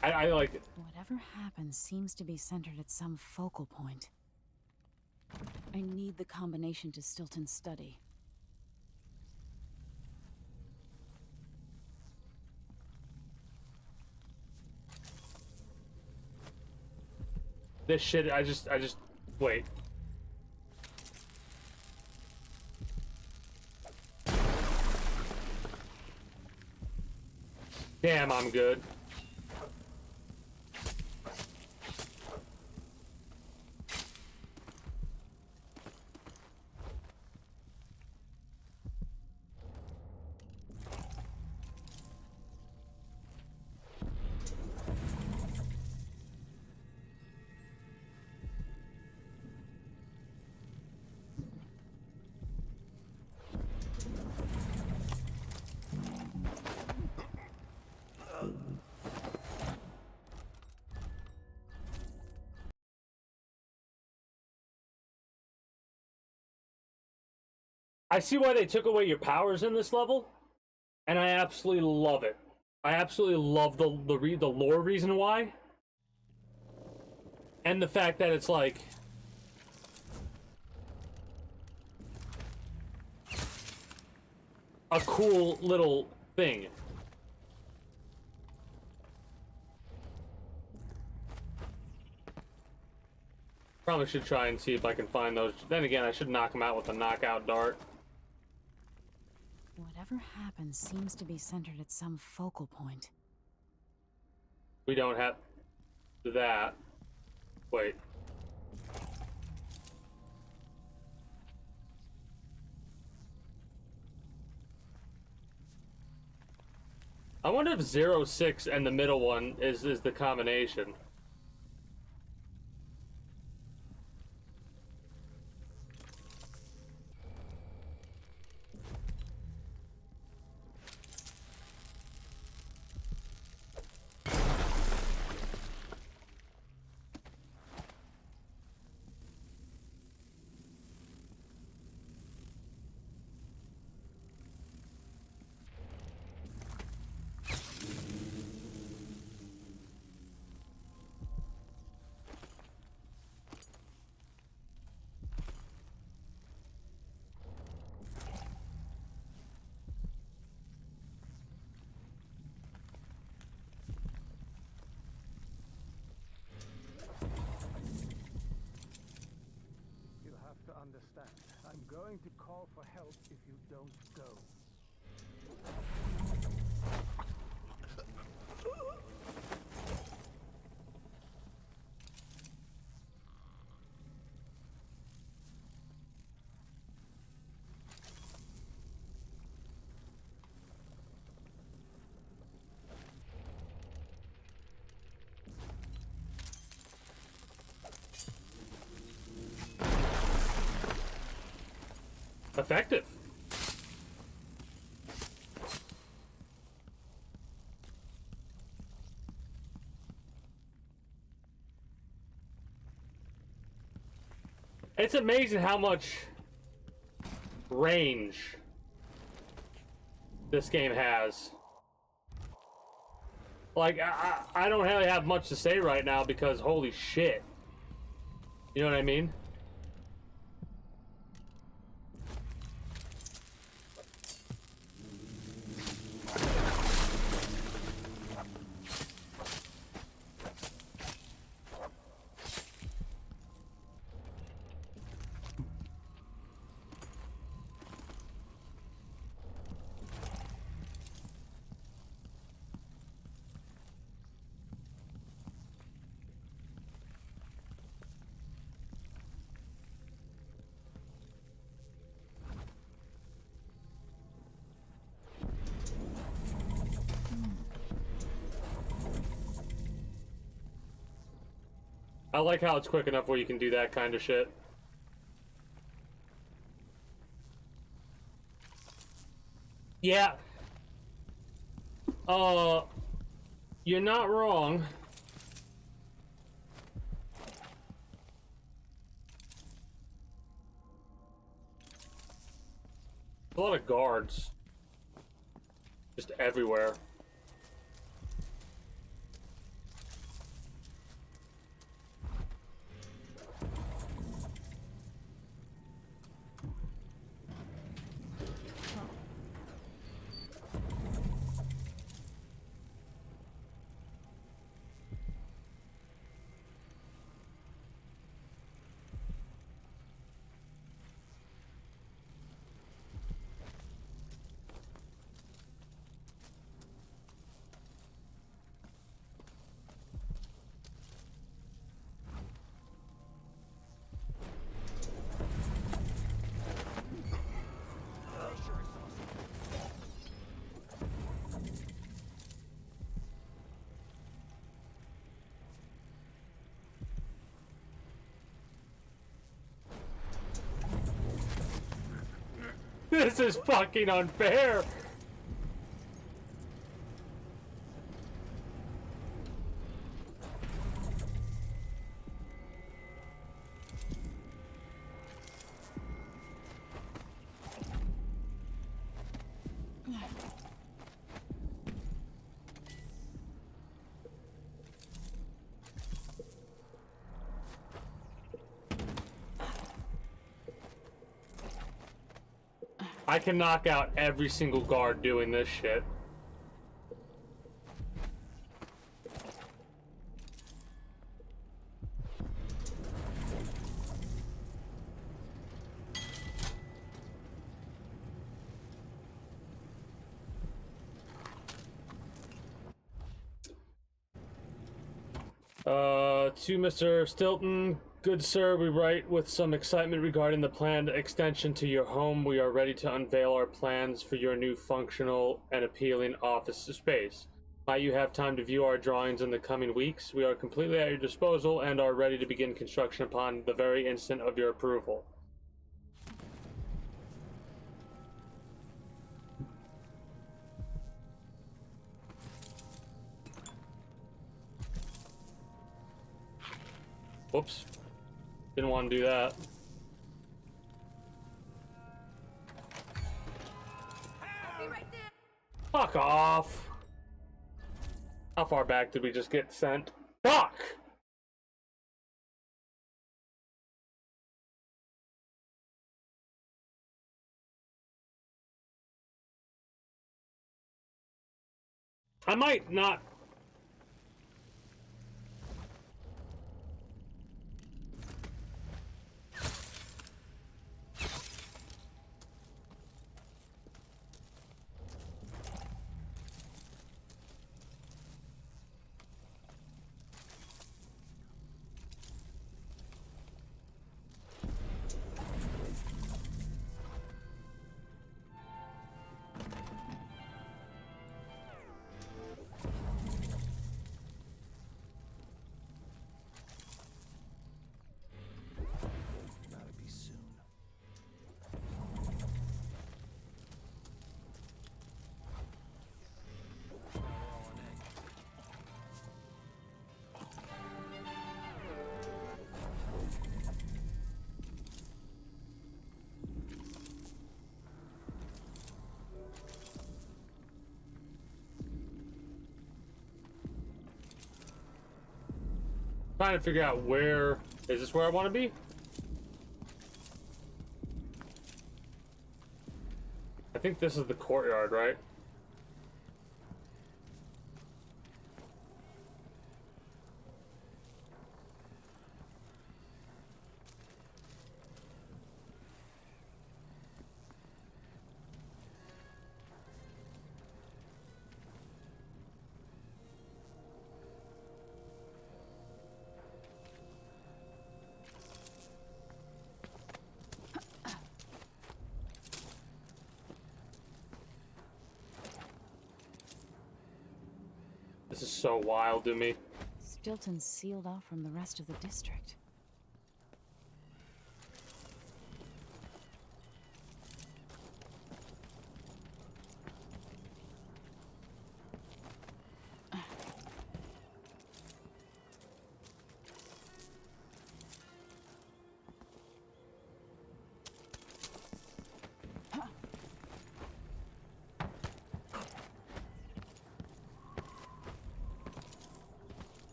Speaker 1: I like it.
Speaker 3: Whatever happens seems to be centered at some focal point. I need the combination to Stilton's study.
Speaker 1: This shit, I just, wait. Damn, I'm good. I see why they took away your powers in this level, and I absolutely love it. I absolutely love the lore reason why, and the fact that it's like a cool little thing. Probably should try and see if I can find those. Then again, I should knock them out with a knockout dart.
Speaker 3: Whatever happens seems to be centered at some focal point.
Speaker 1: We don't have that. Wait. I wonder if 06 and the middle one is the combination.
Speaker 8: Understand. I'm going to call for help if you don't go.
Speaker 1: Effective. It's amazing how much range this game has. Like, I don't really have much to say right now because holy shit. You know what I mean? I like how it's quick enough where you can do that kind of shit. Yeah. You're not wrong. A lot of guards. Just everywhere. This is fucking unfair. I can knock out every single guard doing this shit. To Mr. Stilton, good sir, we write with some excitement regarding the planned extension to your home. We are ready to unveil our plans for your new functional and appealing office space. Might you have time to view our drawings in the coming weeks? We are completely at your disposal and are ready to begin construction upon the very instant of your approval. Whoops. Didn't want to do that. Fuck off. How far back did we just get sent? Fuck! I might not... trying to figure out where... Is this where I want to be? I think this is the courtyard, right? This is so wild to me.
Speaker 3: Stilton's sealed off from the rest of the district.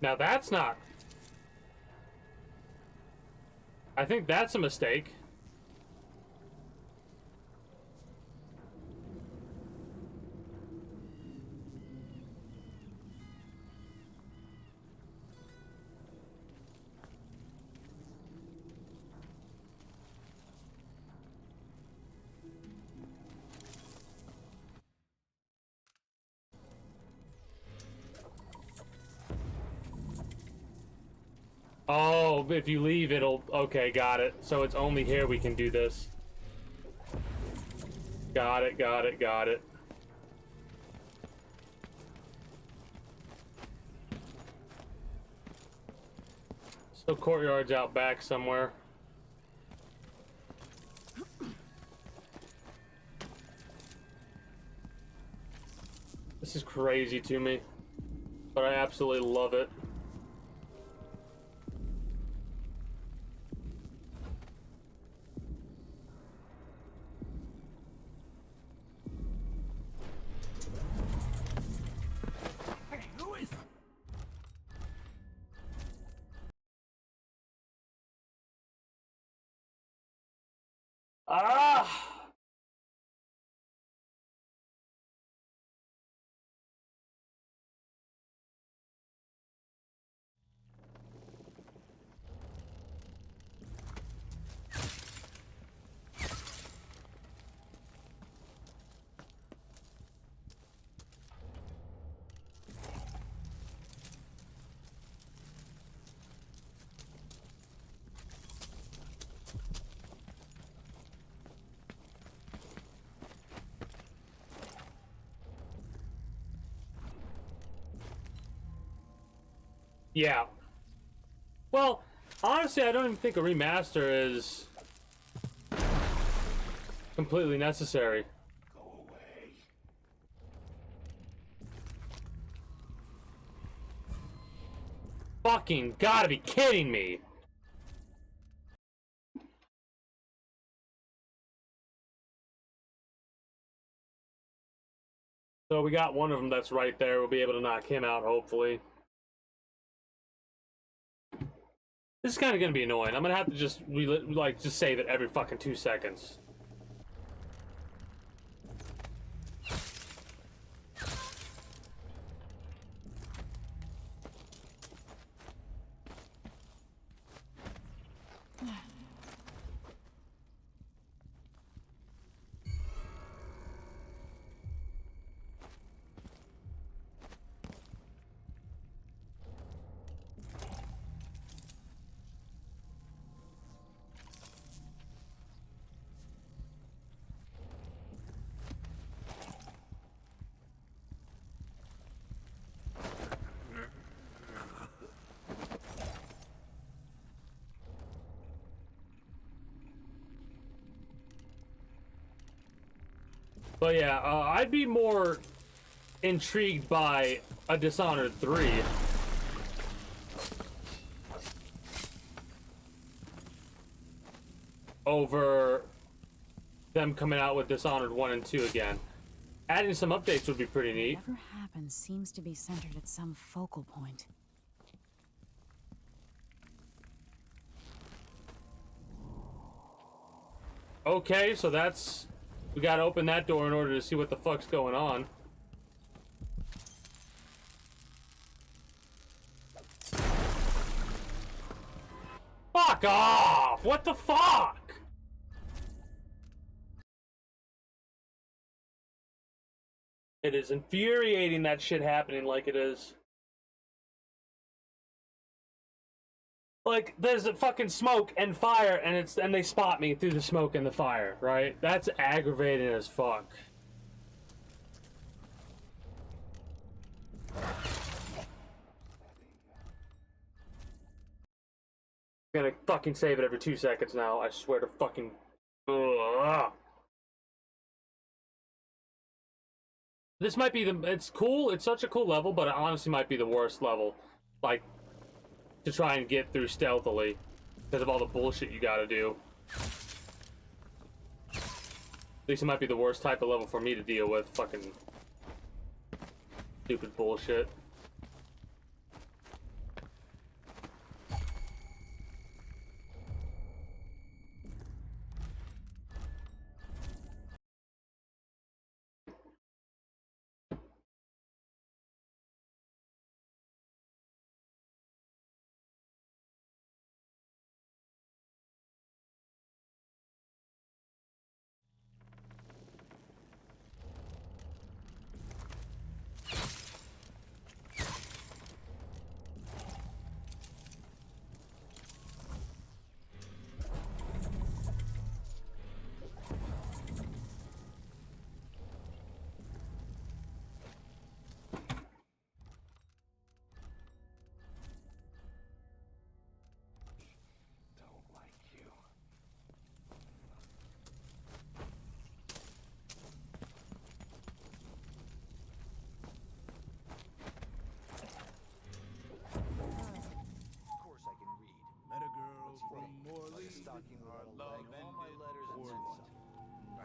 Speaker 1: Now that's not... I think that's a mistake. Oh, if you leave, it'll... Okay, got it. So it's only here we can do this. Got it, got it, got it. So courtyard's out back somewhere. This is crazy to me, but I absolutely love it. Ah! Yeah. Well, honestly, I don't even think a remaster is completely necessary.
Speaker 7: Go away.
Speaker 1: Fucking gotta be kidding me. So we got one of them that's right there. We'll be able to knock him out, hopefully. This is kind of gonna be annoying. I'm gonna have to just just save it every fucking 2 seconds. But yeah, I'd be more intrigued by a Dishonored 3. Over them coming out with Dishonored 1 and 2 again. Adding some updates would be pretty neat.
Speaker 3: Whatever happens seems to be centered at some focal point.
Speaker 1: Okay, so that's... We gotta open that door in order to see what the fuck's going on. Fuck off! What the fuck? It is infuriating that shit happening like it is. Like, there's a fucking smoke and fire, and they spot me through the smoke and the fire, right? That's aggravating as fuck. I'm gonna fucking save it every 2 seconds now. I swear to fucking... Ugh. This might be the... It's cool. It's such a cool level, but it honestly might be the worst level. Like, to try and get through stealthily. Because of all the bullshit you gotta do. At least it might be the worst type of level for me to deal with. Fucking... stupid bullshit.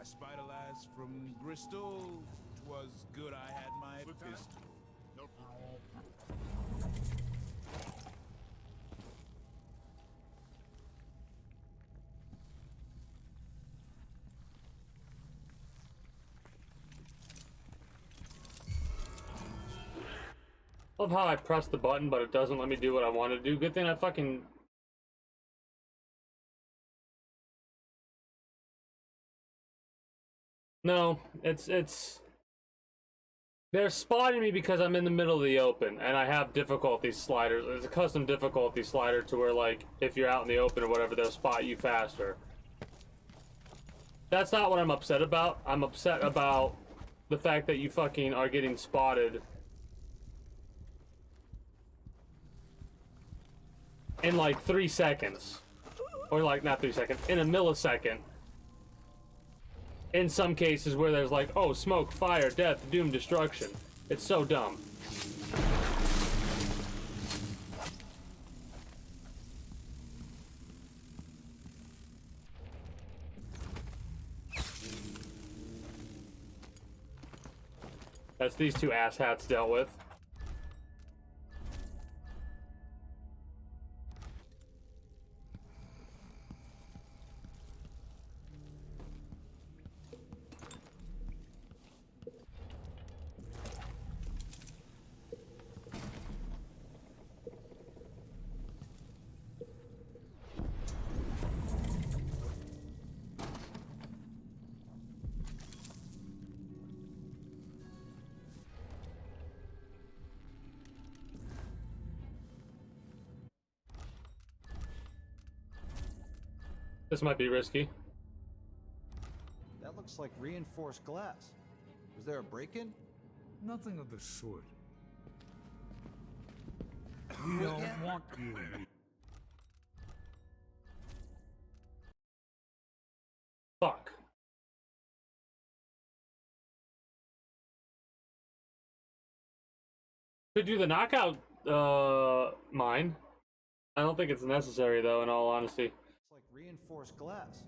Speaker 16: Spider-Lass from Bristol. 'Twas good I had my pistol. Nope.
Speaker 1: Love how I press the button, but it doesn't let me do what I want to do. Good thing I fucking... No, it's... They're spotting me because I'm in the middle of the open, and I have difficulty sliders. There's a custom difficulty slider to where, like, if you're out in the open or whatever, they'll spot you faster. That's not what I'm upset about. I'm upset about the fact that you fucking are getting spotted in, like, 3 seconds. Or, like, not 3 seconds, in a millisecond. In some cases where there's like, oh, smoke, fire, death, doom, destruction. It's so dumb. That's these two asshats dealt with. This might be risky.
Speaker 12: That looks like reinforced glass. Was there a break-in?
Speaker 11: Nothing of the sort. We don't want you.
Speaker 1: Fuck. Could do the knockout mine. I don't think it's necessary though, in all honesty.
Speaker 12: It's like reinforced glass.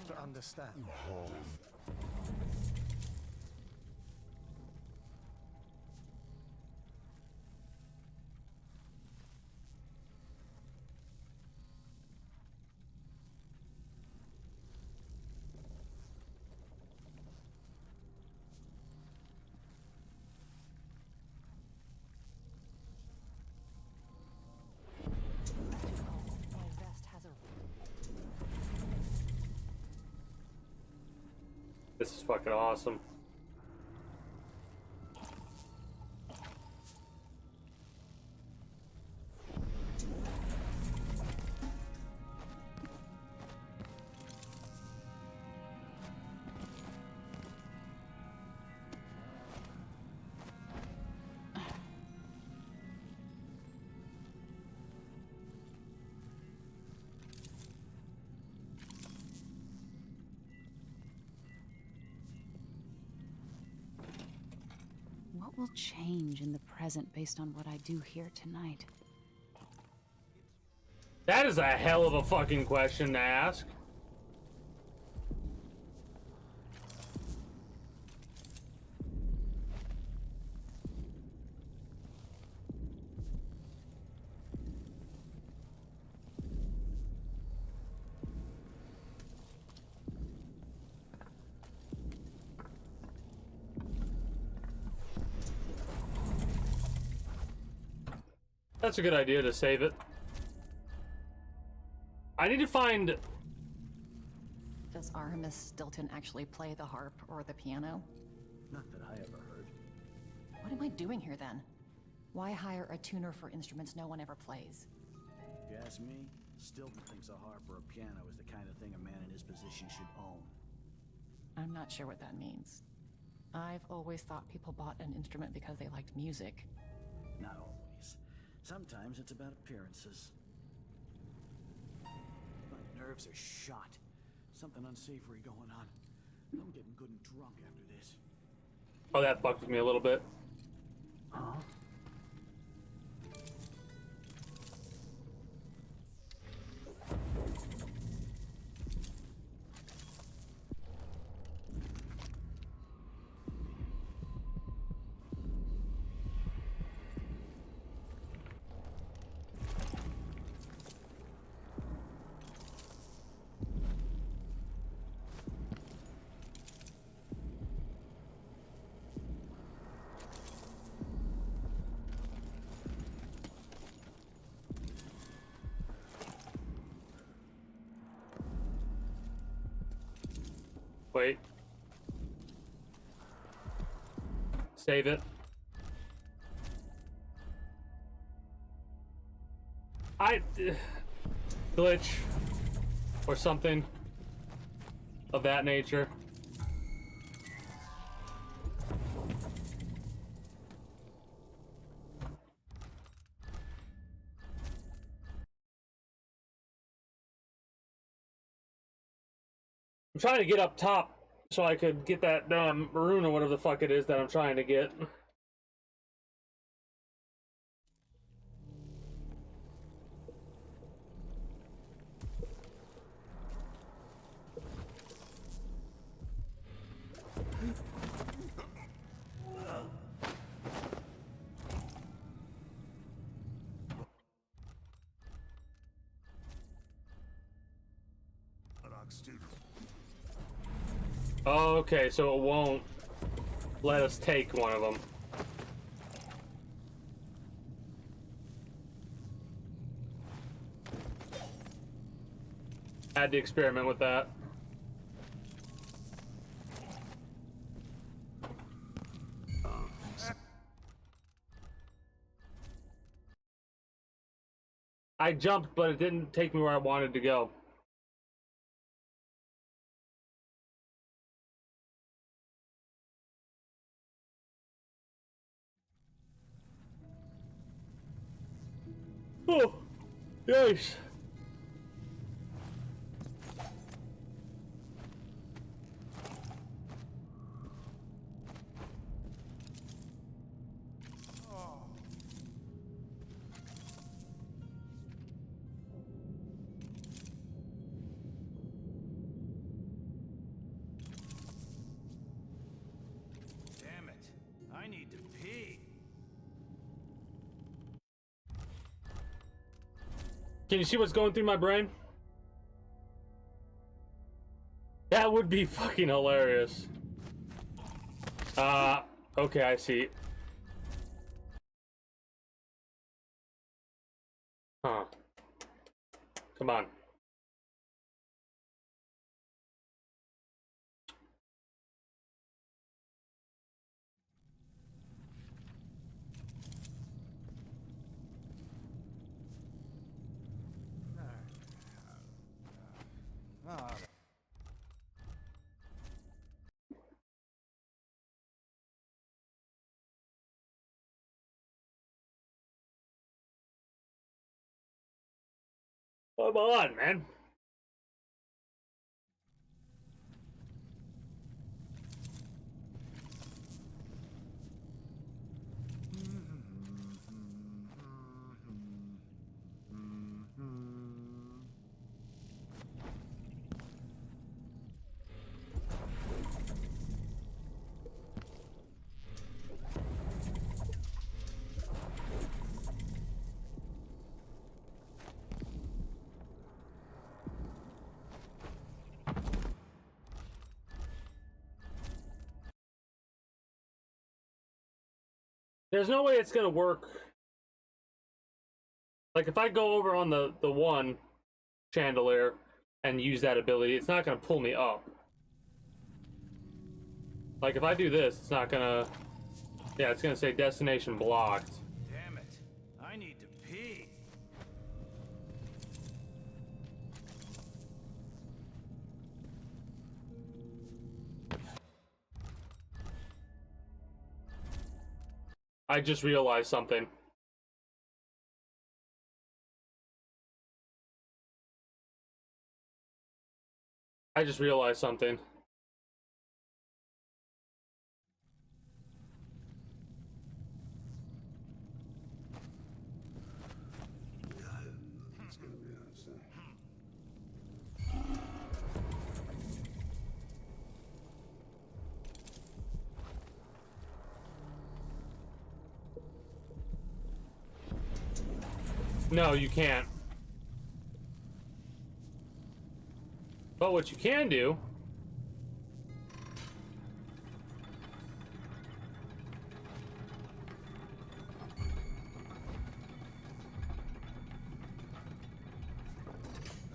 Speaker 8: to understand.
Speaker 17: My vest has a...
Speaker 1: This is fucking awesome.
Speaker 3: What will change in the present based on what I do here tonight?
Speaker 1: That is a hell of a fucking question to ask. That's a good idea to save it. I need to find...
Speaker 17: Does Artemis Stilton actually play the harp or the piano?
Speaker 6: Not that I ever heard.
Speaker 17: What am I doing here then? Why hire a tuner for instruments no one ever plays?
Speaker 12: If you ask me, Stilton thinks a harp or a piano is the kind of thing a man in his position should own.
Speaker 17: I'm not sure what that means. I've always thought people bought an instrument because they liked music.
Speaker 12: Not always. Sometimes it's about appearances. My nerves are shot. Something unsavory going on. I'm getting good and drunk after this.
Speaker 1: Oh, that fucked with me a little bit.
Speaker 12: Huh?
Speaker 1: Wait. Save it. Glitch. Or something of that nature. I'm trying to get up top so I could get that maroon or whatever the fuck it is that I'm trying to get. Okay, so it won't let us take one of them. I had to experiment with that. I jumped, but it didn't take me where I wanted to go. Oh, nice.
Speaker 12: I need to pee.
Speaker 1: Can you see what's going through my brain? That would be fucking hilarious. Okay, I see. Huh. Come on. Come on, man. There's no way it's gonna work. Like, if I go over on the one chandelier and use that ability, it's not gonna pull me up. Like, if I do this, it's not gonna... Yeah, it's gonna say destination blocked.
Speaker 12: Damn it. I need to pee.
Speaker 1: I just realized something. I just realized something. No, you can't. But what you can do...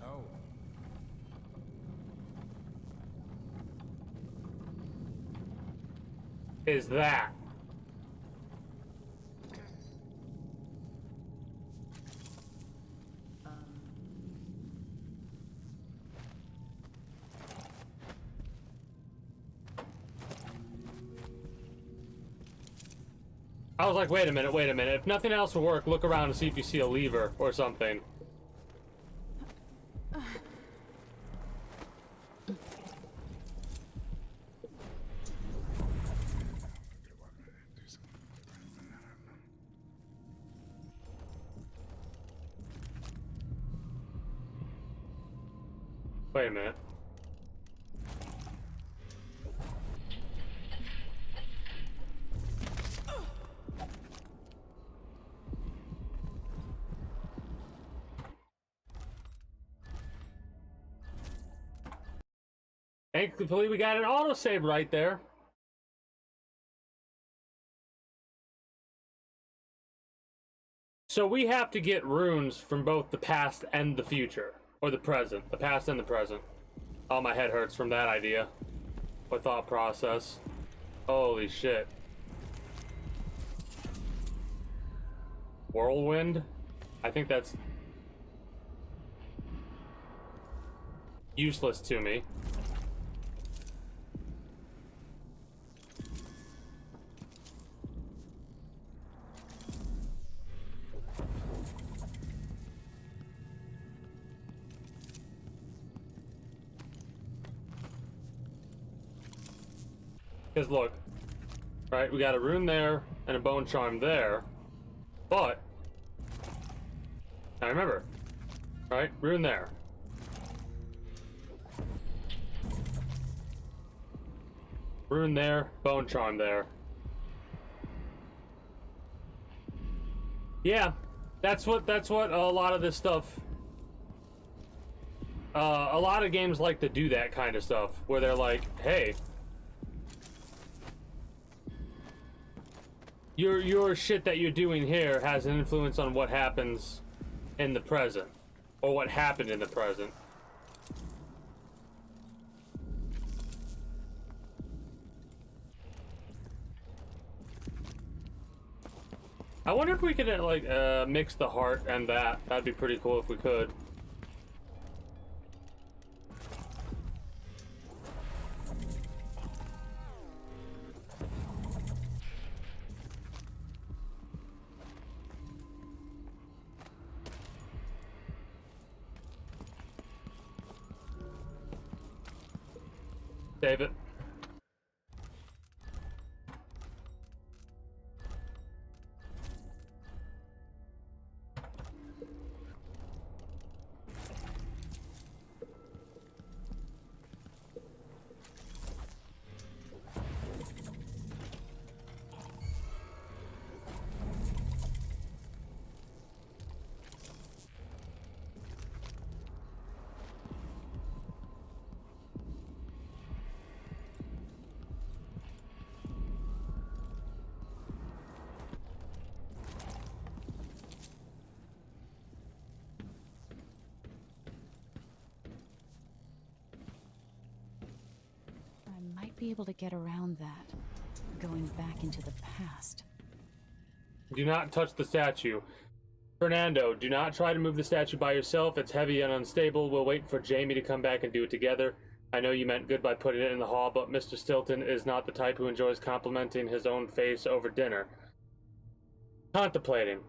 Speaker 12: No.
Speaker 1: is that. I was like, wait a minute, wait a minute. If nothing else will work, look around to see if you see a lever or something. Wait a minute. Thankfully, we got an autosave right there. So we have to get runes from both the past and the future. Or the present. The past and the present. Oh, my head hurts from that idea. What thought process. Holy shit. Whirlwind? I think that's... useless to me. Because look, right, we got a rune there and a bone charm there, but, now remember, right, rune there. Rune there, bone charm there. Yeah, that's what a lot of this stuff. A lot of games like to do that kind of stuff, where they're like, "Hey, your shit that you're doing here has an influence on what happens in the present, or what happened in the present." I wonder if we could like mix the heart and that. That'd be pretty cool if we could. Save it.
Speaker 3: I might be able to get around that, going back into the past.
Speaker 1: Do not touch the statue. Fernando, do not try to move the statue by yourself. It's heavy and unstable. We'll wait for Jamie to come back and do it together. I know you meant good by putting it in the hall, but Mr. Stilton is not the type who enjoys complimenting his own face over dinner. Contemplating.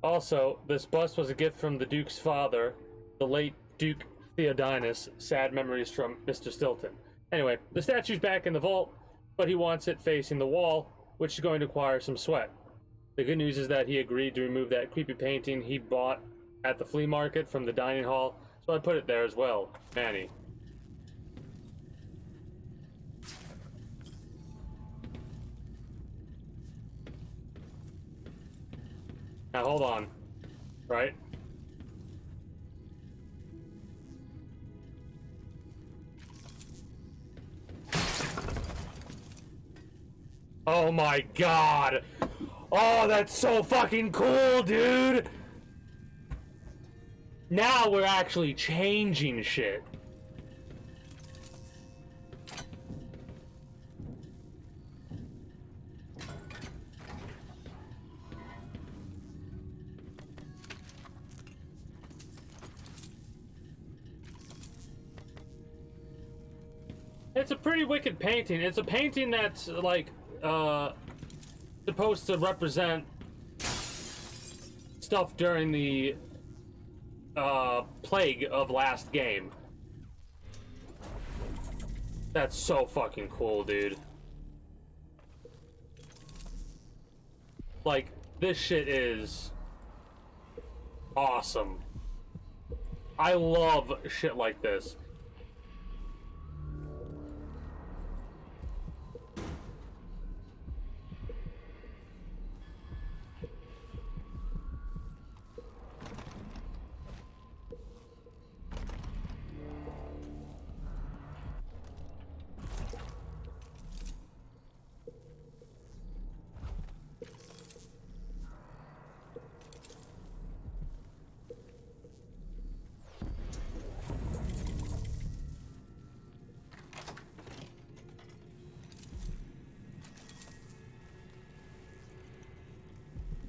Speaker 1: Also, this bust was a gift from the Duke's father, the late Duke Theodinus. Sad memories from Mr. Stilton. Anyway, the statue's back in the vault, but he wants it facing the wall, which is going to require some sweat. The good news is that he agreed to remove that creepy painting he bought at the flea market from the dining hall, so I put it there as well. Manny. Now hold on. Right? Oh my god! Oh, that's so fucking cool, dude! Now we're actually changing shit. It's a pretty wicked painting. It's a painting that's like supposed to represent stuff during the plague of last game. That's so fucking cool, dude. Like, this shit is awesome. I love shit like this.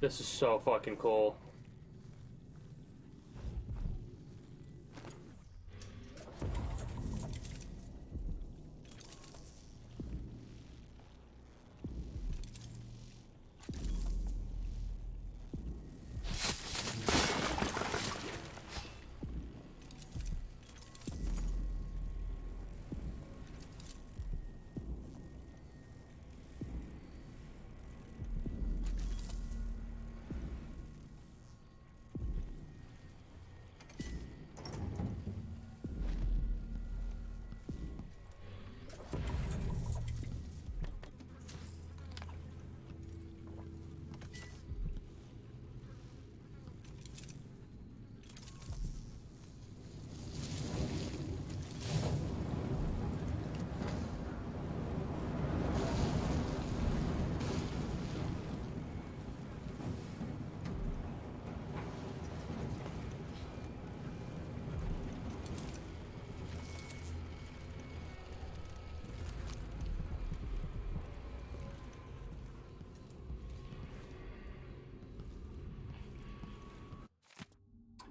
Speaker 1: This is so fucking cool.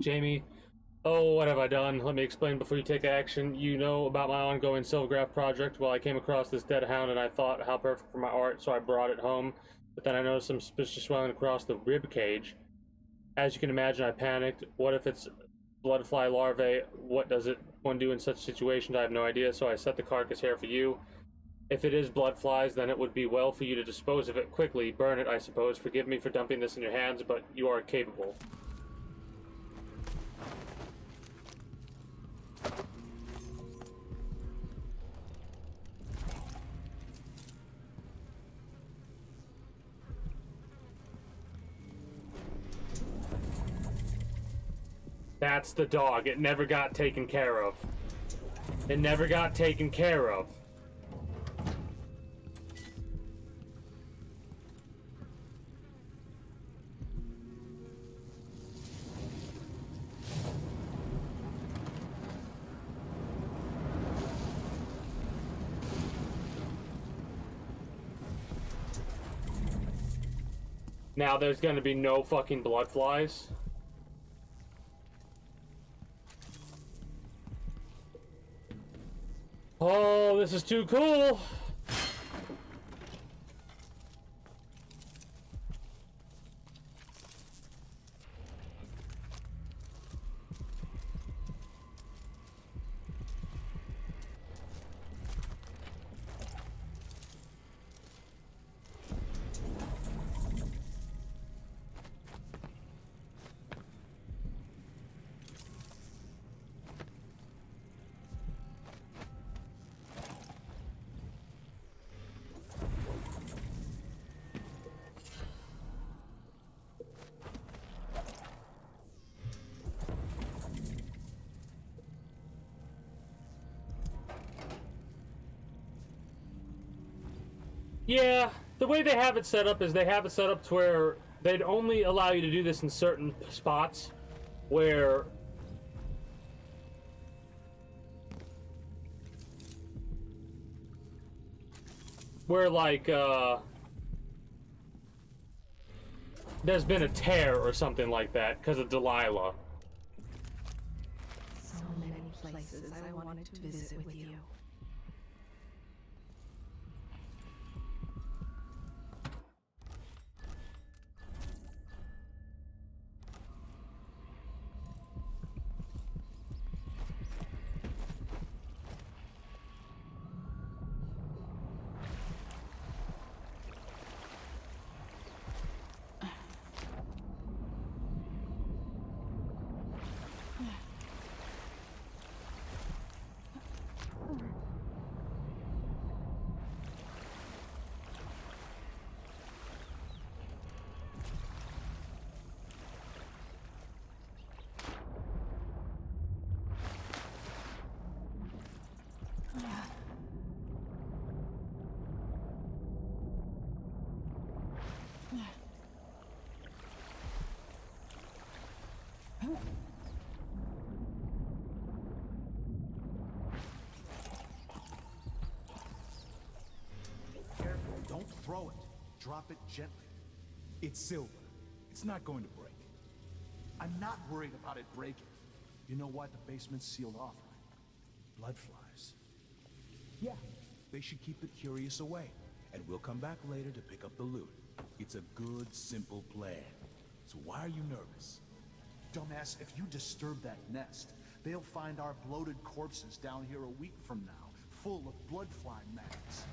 Speaker 1: Jamie, oh, what have I done? Let me explain before you take action. You know about my ongoing Silvergraph project? Well, I came across this dead hound and I thought how perfect for my art, so I brought it home. But then I noticed some suspicious swelling across the rib cage. As you can imagine, I panicked. What if it's bloodfly larvae? What does one do in such situations? I have no idea, so I set the carcass here for you. If it is blood flies, then it would be well for you to dispose of it quickly. Burn it, I suppose. Forgive me for dumping this in your hands, but you are capable. That's the dog. It never got taken care of. It never got taken care of. Now there's gonna be no fucking blood flies. Oh, this is too cool. Yeah, the way they have it set up is they have it set up to where they'd only allow you to do this in certain spots where like there's been a tear or something like that because of Delilah.
Speaker 13: So many places I wanted to visit with you.
Speaker 16: Careful, don't throw it. Drop it gently. It's silver. It's not going to break. I'm not worried about it breaking. You know why the basement's sealed off, right? Blood flies. Yeah, they should keep the curious away, and we'll come back later to pick up the loot. It's a good, simple plan. So why are you nervous? Dumbass, if you disturb that nest, they'll find our bloated corpses down here a week from now, full of blood fly maggots.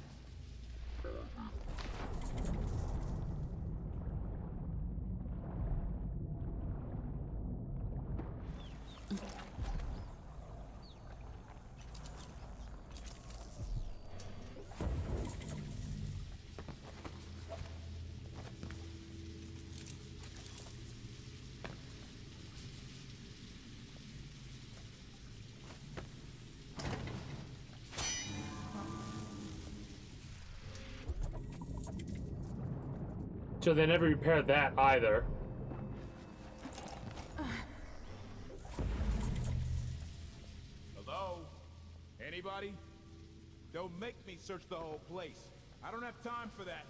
Speaker 1: So they never repaired that either.
Speaker 16: Hello? Anybody? Don't make me search the whole place. I don't have time for that.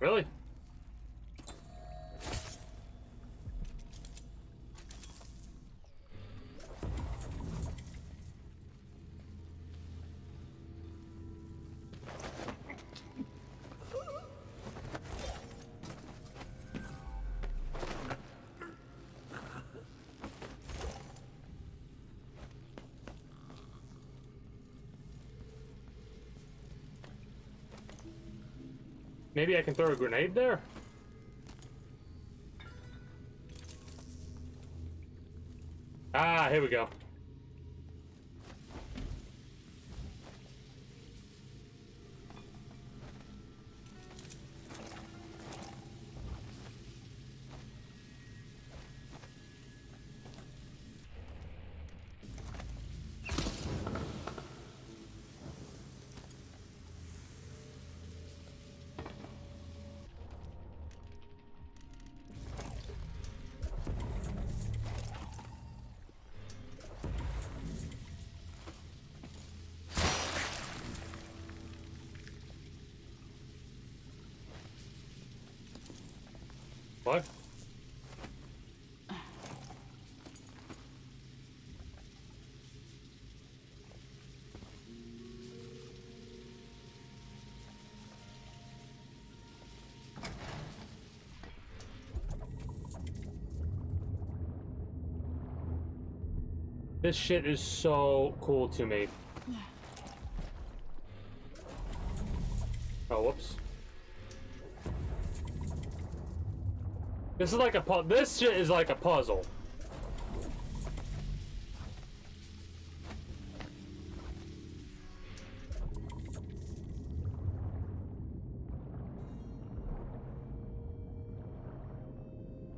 Speaker 1: Really? Maybe I can throw a grenade there? Ah, here we go. What? This shit is so cool to me. Oh, whoops. This is like a this shit is like a puzzle.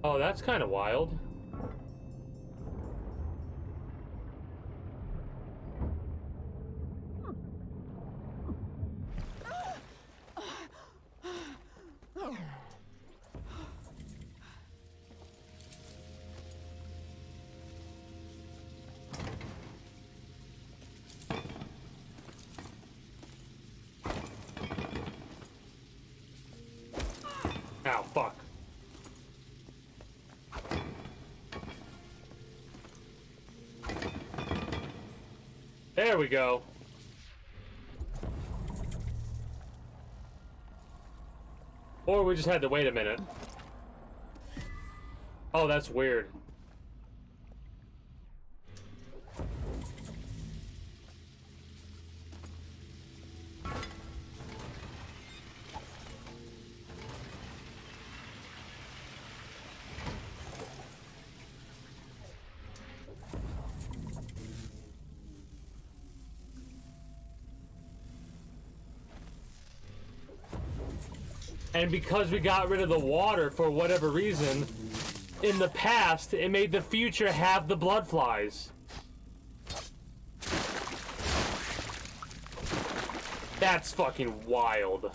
Speaker 1: Oh, that's kind of wild. Ow, fuck. There we go. Or we just had to wait a minute. Oh, that's weird. And because we got rid of the water for whatever reason, in the past, it made the future have the blood flies. That's fucking wild.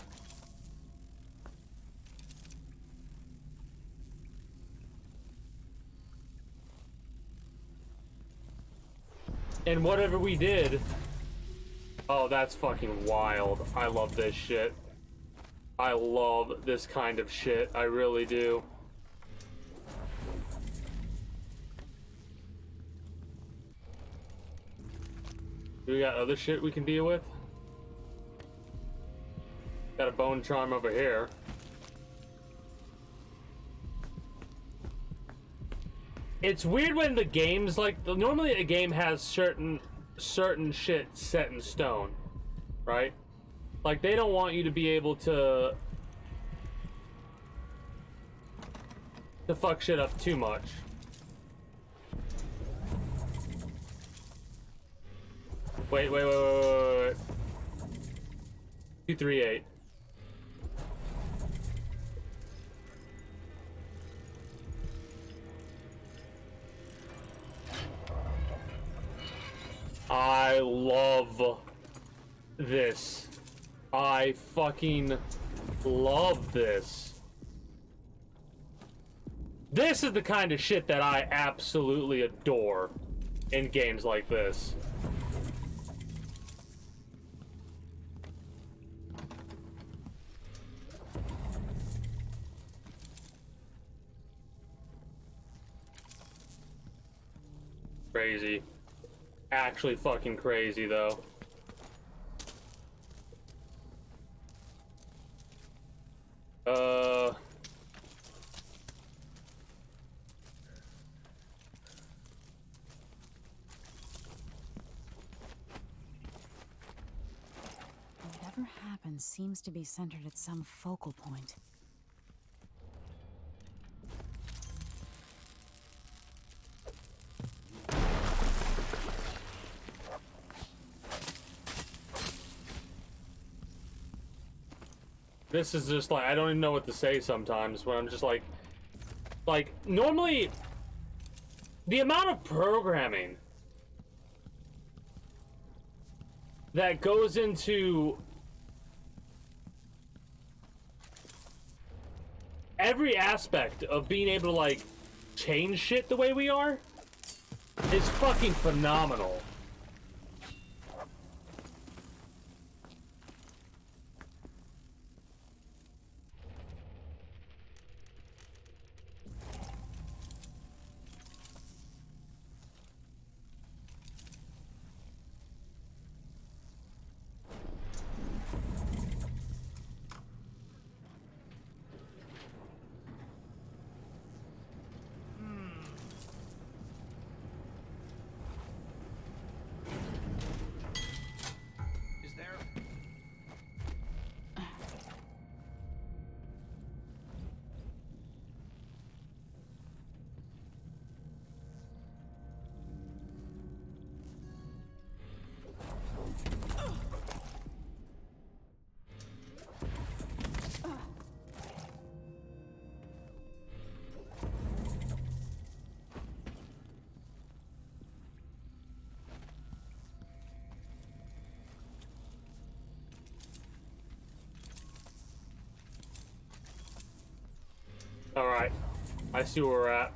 Speaker 1: And whatever we did... Oh, that's fucking wild. I love this shit. I love this kind of shit. I really do. Do we got other shit we can deal with? Got a bone charm over here. It's weird when the game's like... Normally a game has certain shit set in stone, right? Like, they don't want you to be able to fuck shit up too much. Wait. 238. I love this. I fucking love this. This is the kind of shit that I absolutely adore in games like this. Crazy. Actually fucking crazy, though.
Speaker 3: Whatever happens seems to be centered at some focal point.
Speaker 1: This is just like, I don't even know what to say sometimes when I'm just like normally the amount of programming that goes into every aspect of being able to like change shit the way we are is fucking phenomenal. Alright, I see where we're at.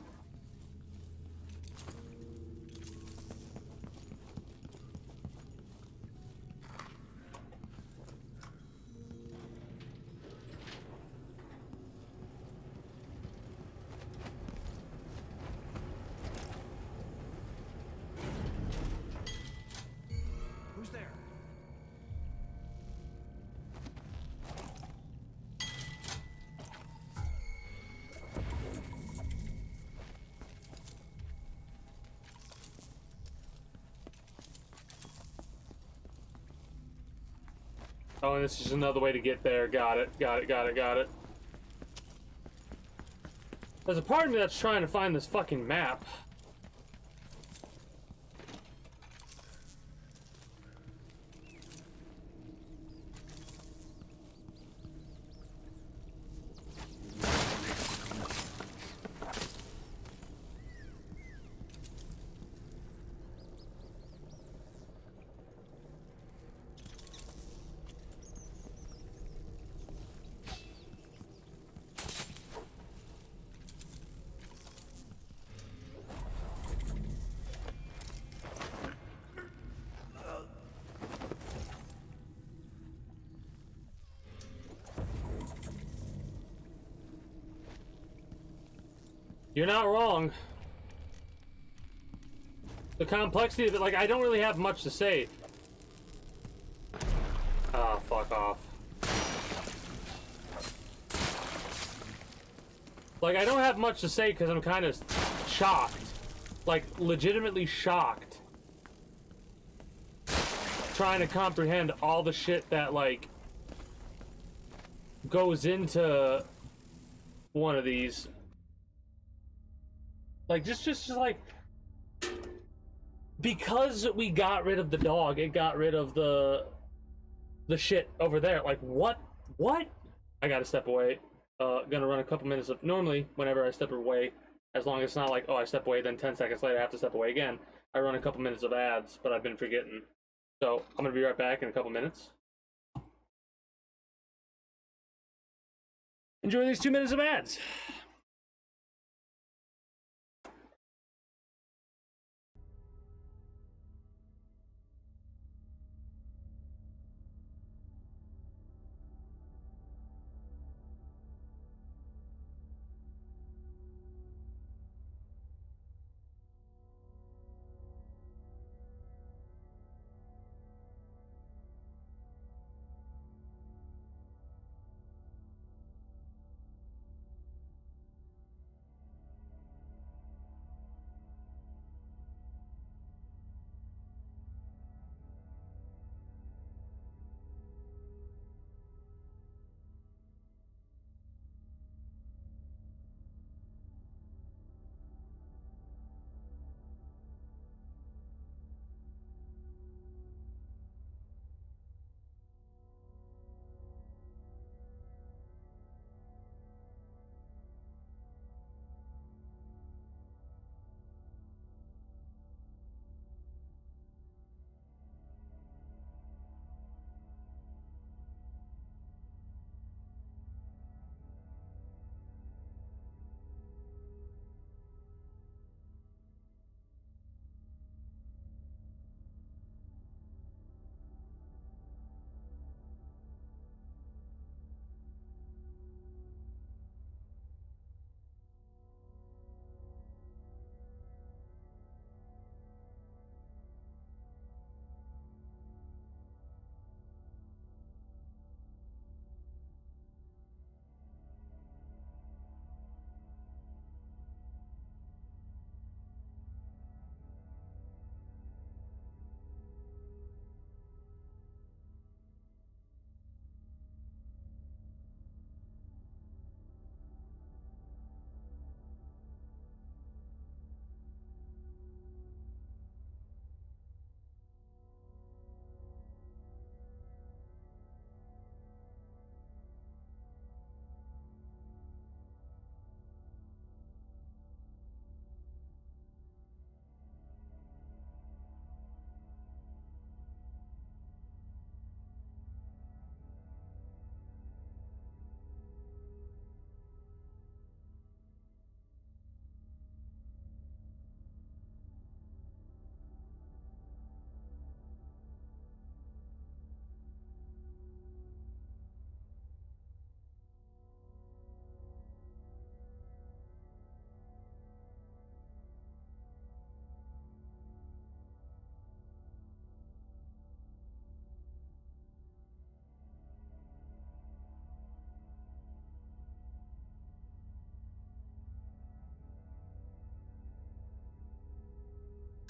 Speaker 12: Who's there?
Speaker 1: Oh, and this is another way to get there. Got it. Got it. Got it. Got it. There's a part of me that's trying to find this fucking map. You're not wrong. The complexity of it, like, I don't really have much to say. Ah, fuck off. Like, I don't have much to say because I'm kind of shocked. Like, legitimately shocked. Trying to comprehend all the shit that, like, goes into one of these. Like, just like, because we got rid of the dog, it got rid of the shit over there. Like, what? I gotta step away. Gonna run a couple minutes of, normally, whenever I step away, as long as it's not like, oh, I step away, then 10 seconds later I have to step away again, I run a couple minutes of ads, but I've been forgetting. So, I'm gonna be right back in a couple minutes. Enjoy these 2 minutes of ads.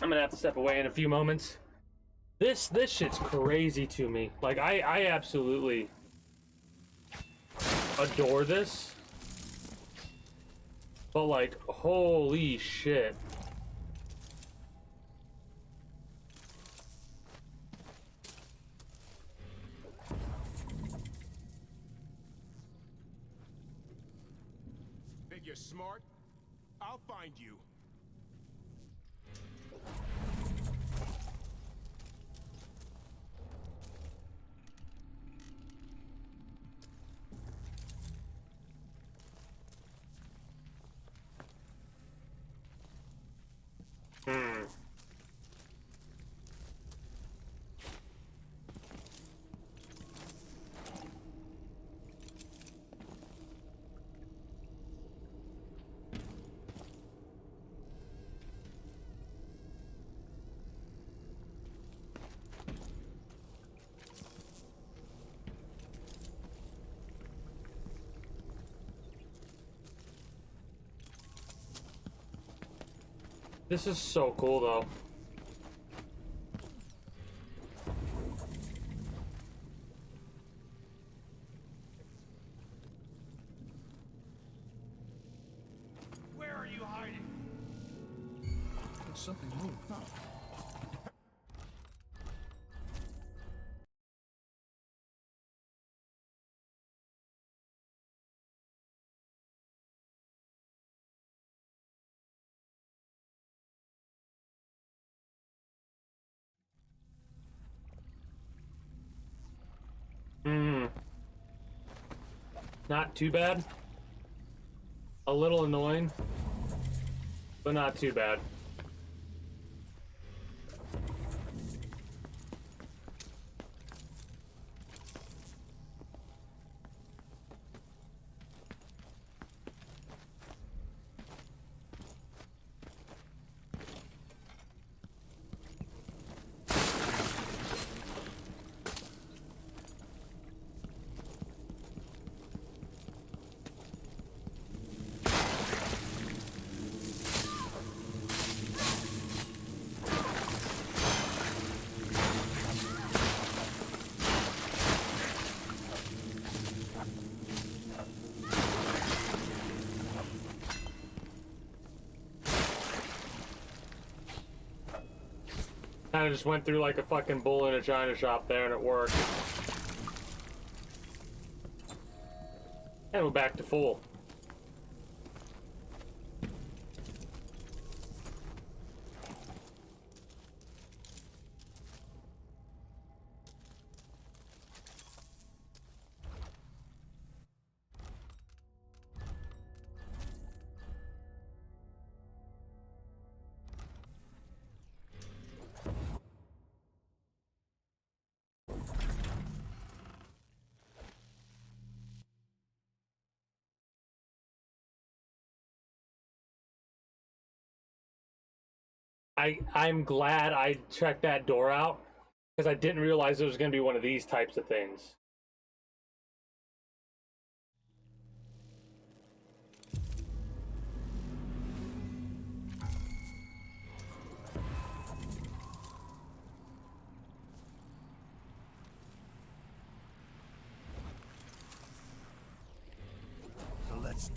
Speaker 1: I'm gonna have to step away in a few moments. This shit's crazy to me. Like, I absolutely adore this. But, like, holy shit.
Speaker 16: Think you're smart? I'll find you.
Speaker 1: This is so cool, though.
Speaker 16: Where are you hiding?
Speaker 12: Did something move? No.
Speaker 1: Not too bad. A little annoying, but not too bad. Kind of just went through like a fucking bull in a china shop there, and it worked. And we're back to full. I'm glad I checked that door out, because I didn't realize there was going to be one of these types of things.
Speaker 8: So let's...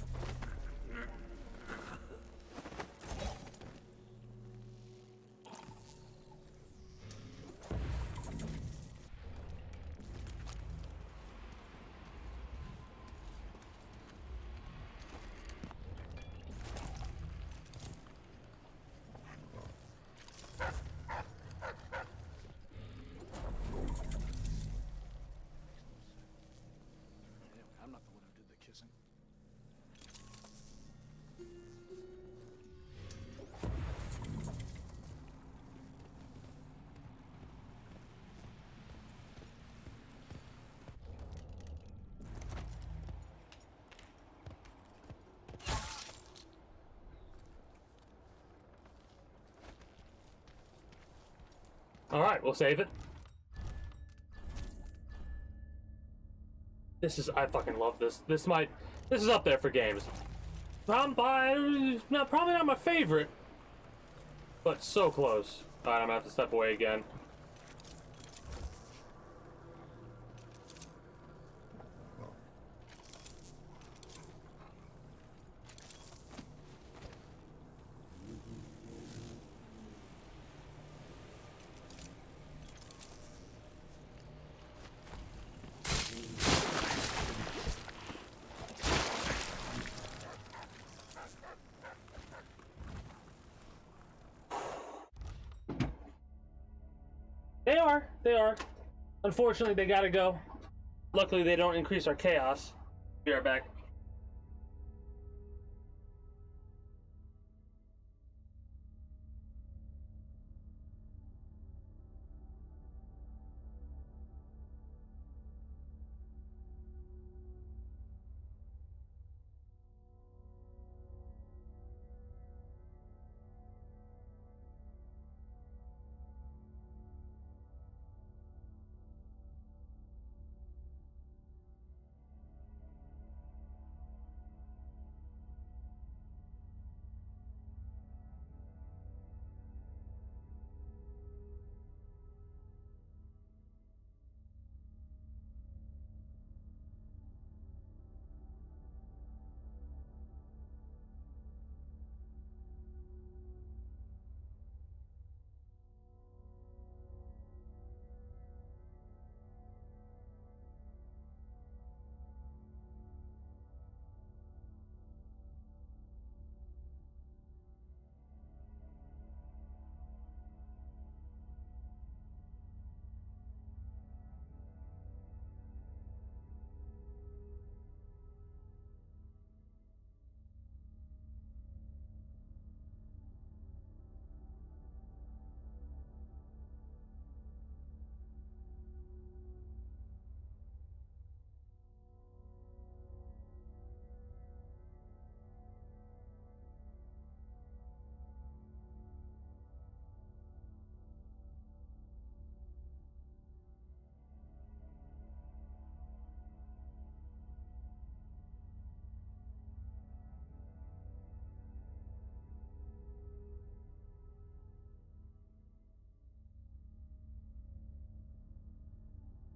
Speaker 12: I'm not the one who did the kissing.
Speaker 1: Alright, we'll save it. I fucking love this. This is up there for games. Probably not my favorite, But so close. Alright, I'm gonna have to step away again. They are. Unfortunately, they gotta go. Luckily, they don't increase our chaos. Be right back.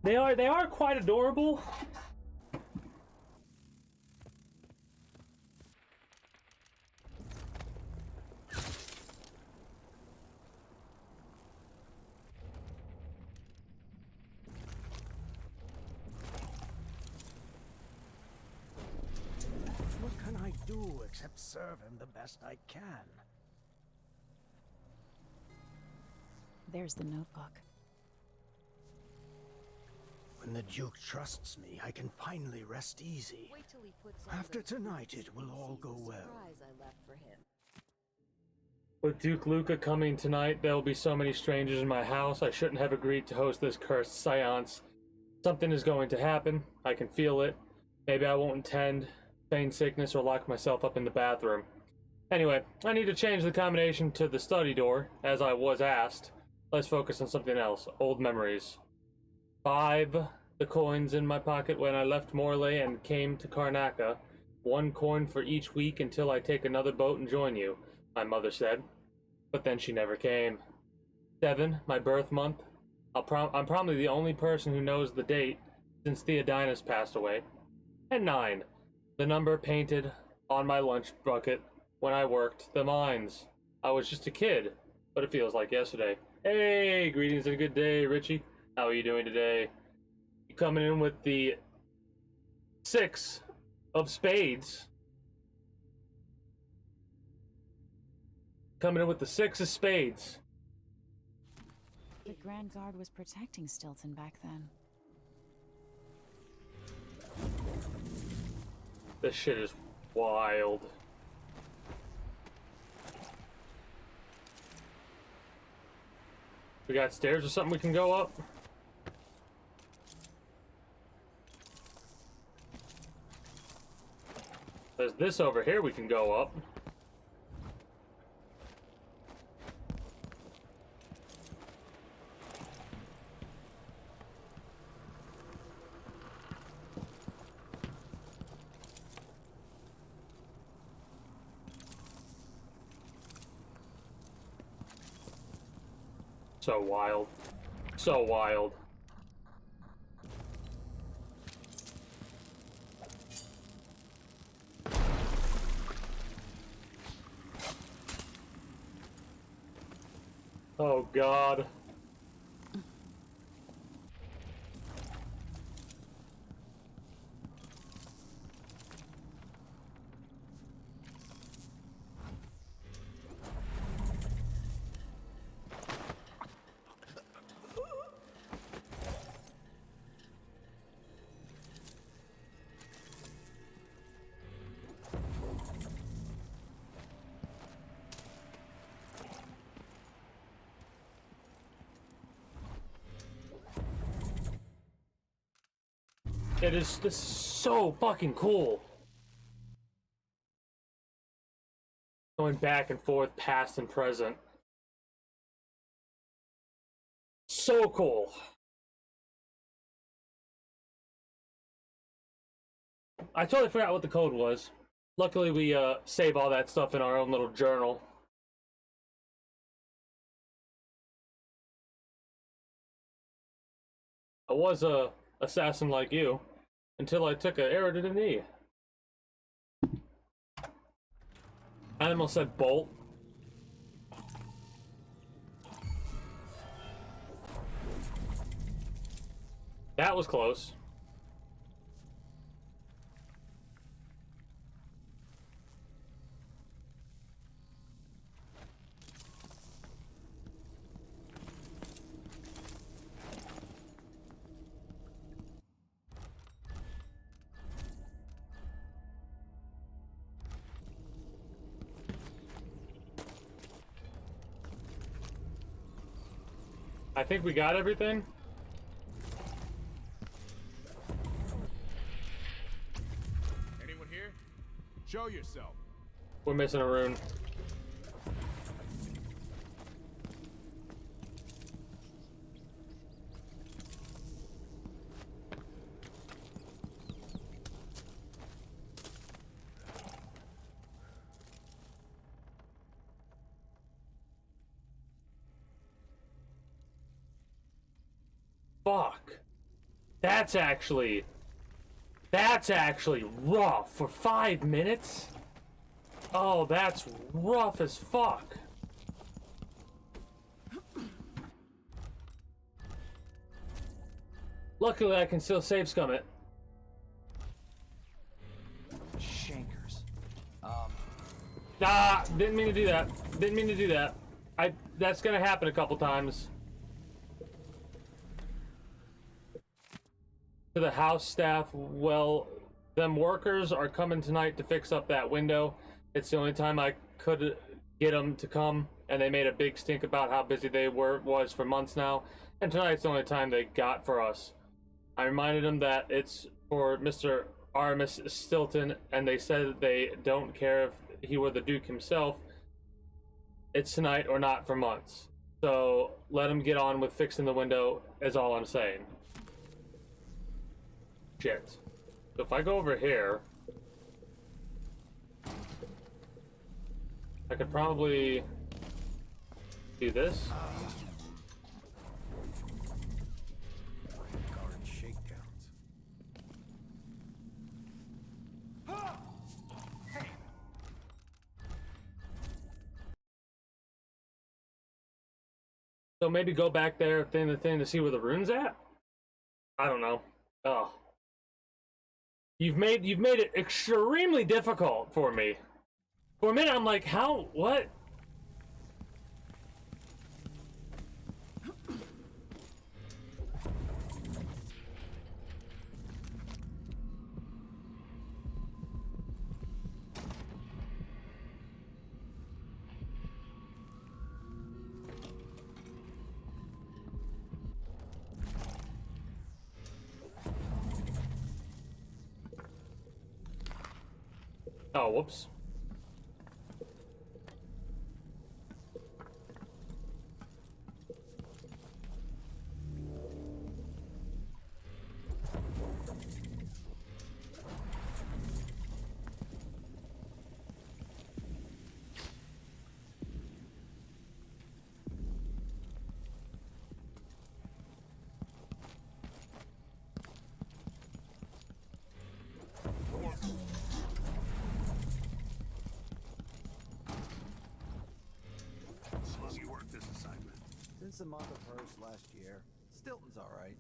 Speaker 1: They are quite adorable.
Speaker 8: What can I do except serve him the best I can?
Speaker 3: There's the notebook.
Speaker 8: When the Duke trusts me, I can finally rest easy.
Speaker 14: Wait till he puts on
Speaker 8: After
Speaker 14: the
Speaker 8: tonight, it will all go well.
Speaker 14: surprise I left for him.
Speaker 1: With Duke Luca coming tonight, there will be so many strangers in my house. I shouldn't have agreed to host this cursed seance. Something is going to happen. I can feel it. Maybe I won't intend, feign sickness, or lock myself up in the bathroom. Anyway, I need to change the combination to the study door, as I was asked. Let's focus on something else. Old memories. 5, the coins in my pocket when I left Morley and came to Karnaca. 1 coin for each week until I take another boat and join you, my mother said. But then she never came. 7, my birth month. I'm probably the only person who knows the date since Theodinus passed away. And 9, the number painted on my lunch bucket when I worked the mines. I was just a kid, but it feels like yesterday. Hey, greetings and a good day, Richie. How are you doing today? You coming in with the 6 of spades. Coming in with the 6 of spades.
Speaker 3: The Grand Guard was protecting Stilton back then.
Speaker 1: This shit is wild. We got stairs or something we can go up? There's this over here we can go up. So wild. So wild. Oh God. This is so fucking cool. Going back and forth, past and present. So cool. I totally forgot what the code was. Luckily, we save all that stuff in our own little journal. I was a assassin like you until I took an arrow to the knee. I almost said bolt. That was close. I think we got everything.
Speaker 16: Anyone here? Show yourself.
Speaker 1: We're missing a rune. Fuck. That's actually rough for 5 minutes. Oh, that's rough as fuck. Luckily, I can still save scum it.
Speaker 12: Shankers.
Speaker 1: Ah, didn't mean to do that. Didn't mean to do that. That's gonna happen a couple times. To the house staff, well, them workers are coming tonight to fix up that window. It's the only time I could get them to come, and they made a big stink about how busy they was for months now, and tonight's the only time they got for us. I reminded them that it's for Mr. Aramis Stilton, and they said they don't care if he were the Duke himself. It's tonight or not for months. So let him get on with fixing the window, is all I'm saying. Shit. So if I go over here, I could probably do this.
Speaker 8: Guard shakedowns.
Speaker 1: So maybe go back there, thing to see where the rune's at? I don't know. Oh. You've made it extremely difficult for me. For a minute, I'm like, how? What? Oh, whoops.
Speaker 12: decent month of hers last year. Stilton's all right.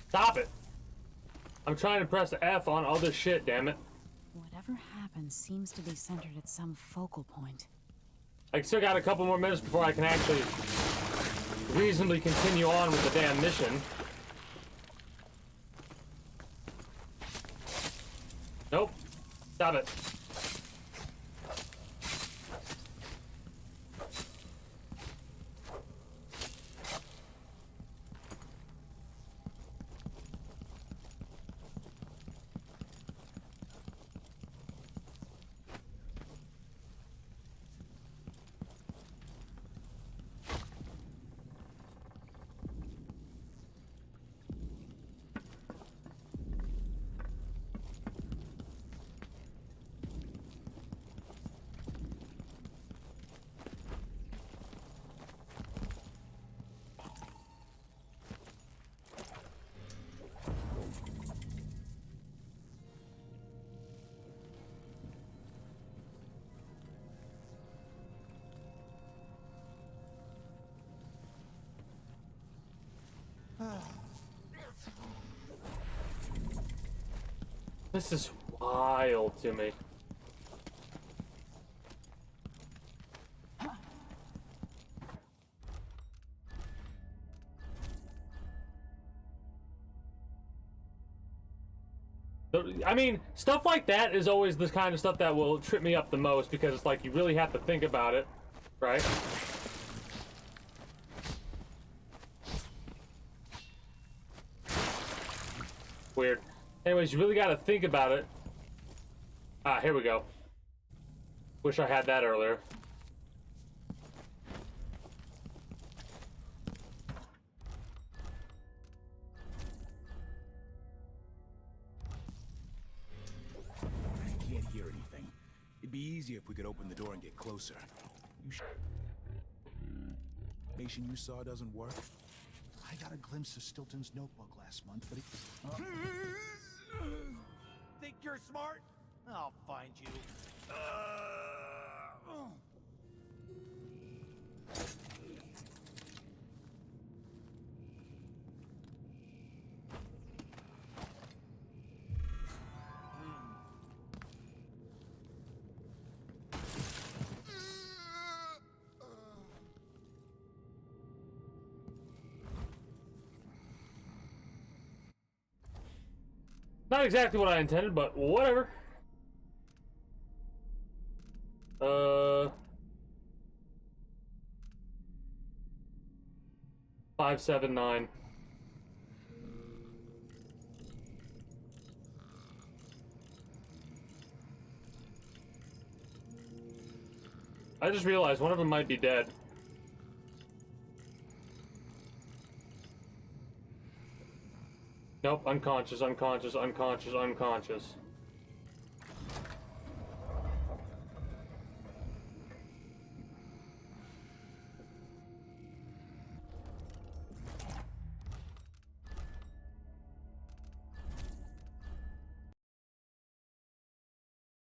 Speaker 1: Stop it! I'm trying to press F on all this shit, damn it.
Speaker 3: Whatever happens seems to be centered at some focal point.
Speaker 1: I still got a couple more minutes before I can actually reasonably continue on with the damn mission. Nope. Stop it. This is wild to me. I mean, stuff like that is always the kind of stuff that will trip me up the most, because it's like you really have to think about it, right? Weird. Anyways, you really got to think about it. Ah, here we go. Wish I had that earlier.
Speaker 16: I can't hear anything. It'd be easier if we could open the door and get closer. Information you saw doesn't work? I got a glimpse of Stilton's notebook last month, but it...
Speaker 12: Think you're smart? I'll find you.
Speaker 1: Not exactly what I intended, but whatever. 579. I just realized one of them might be dead. Nope, unconscious, unconscious, unconscious, unconscious.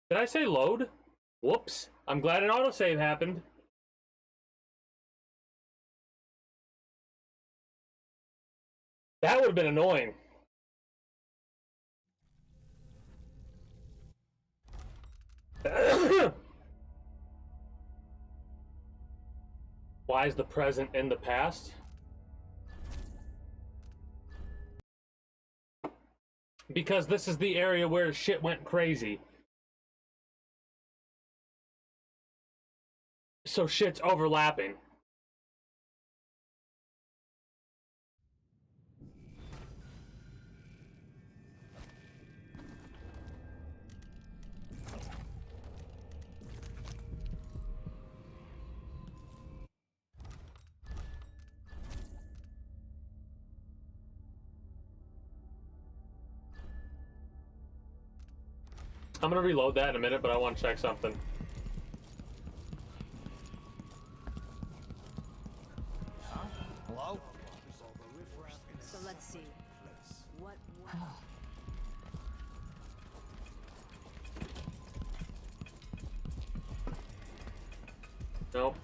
Speaker 1: Did I say load? Whoops. I'm glad an autosave happened. That would have been annoying. Why is the present in the past? Because this is the area where shit went crazy. So shit's overlapping. I'm gonna reload that in a minute, but I want to check something.
Speaker 12: Hello?
Speaker 1: Nope.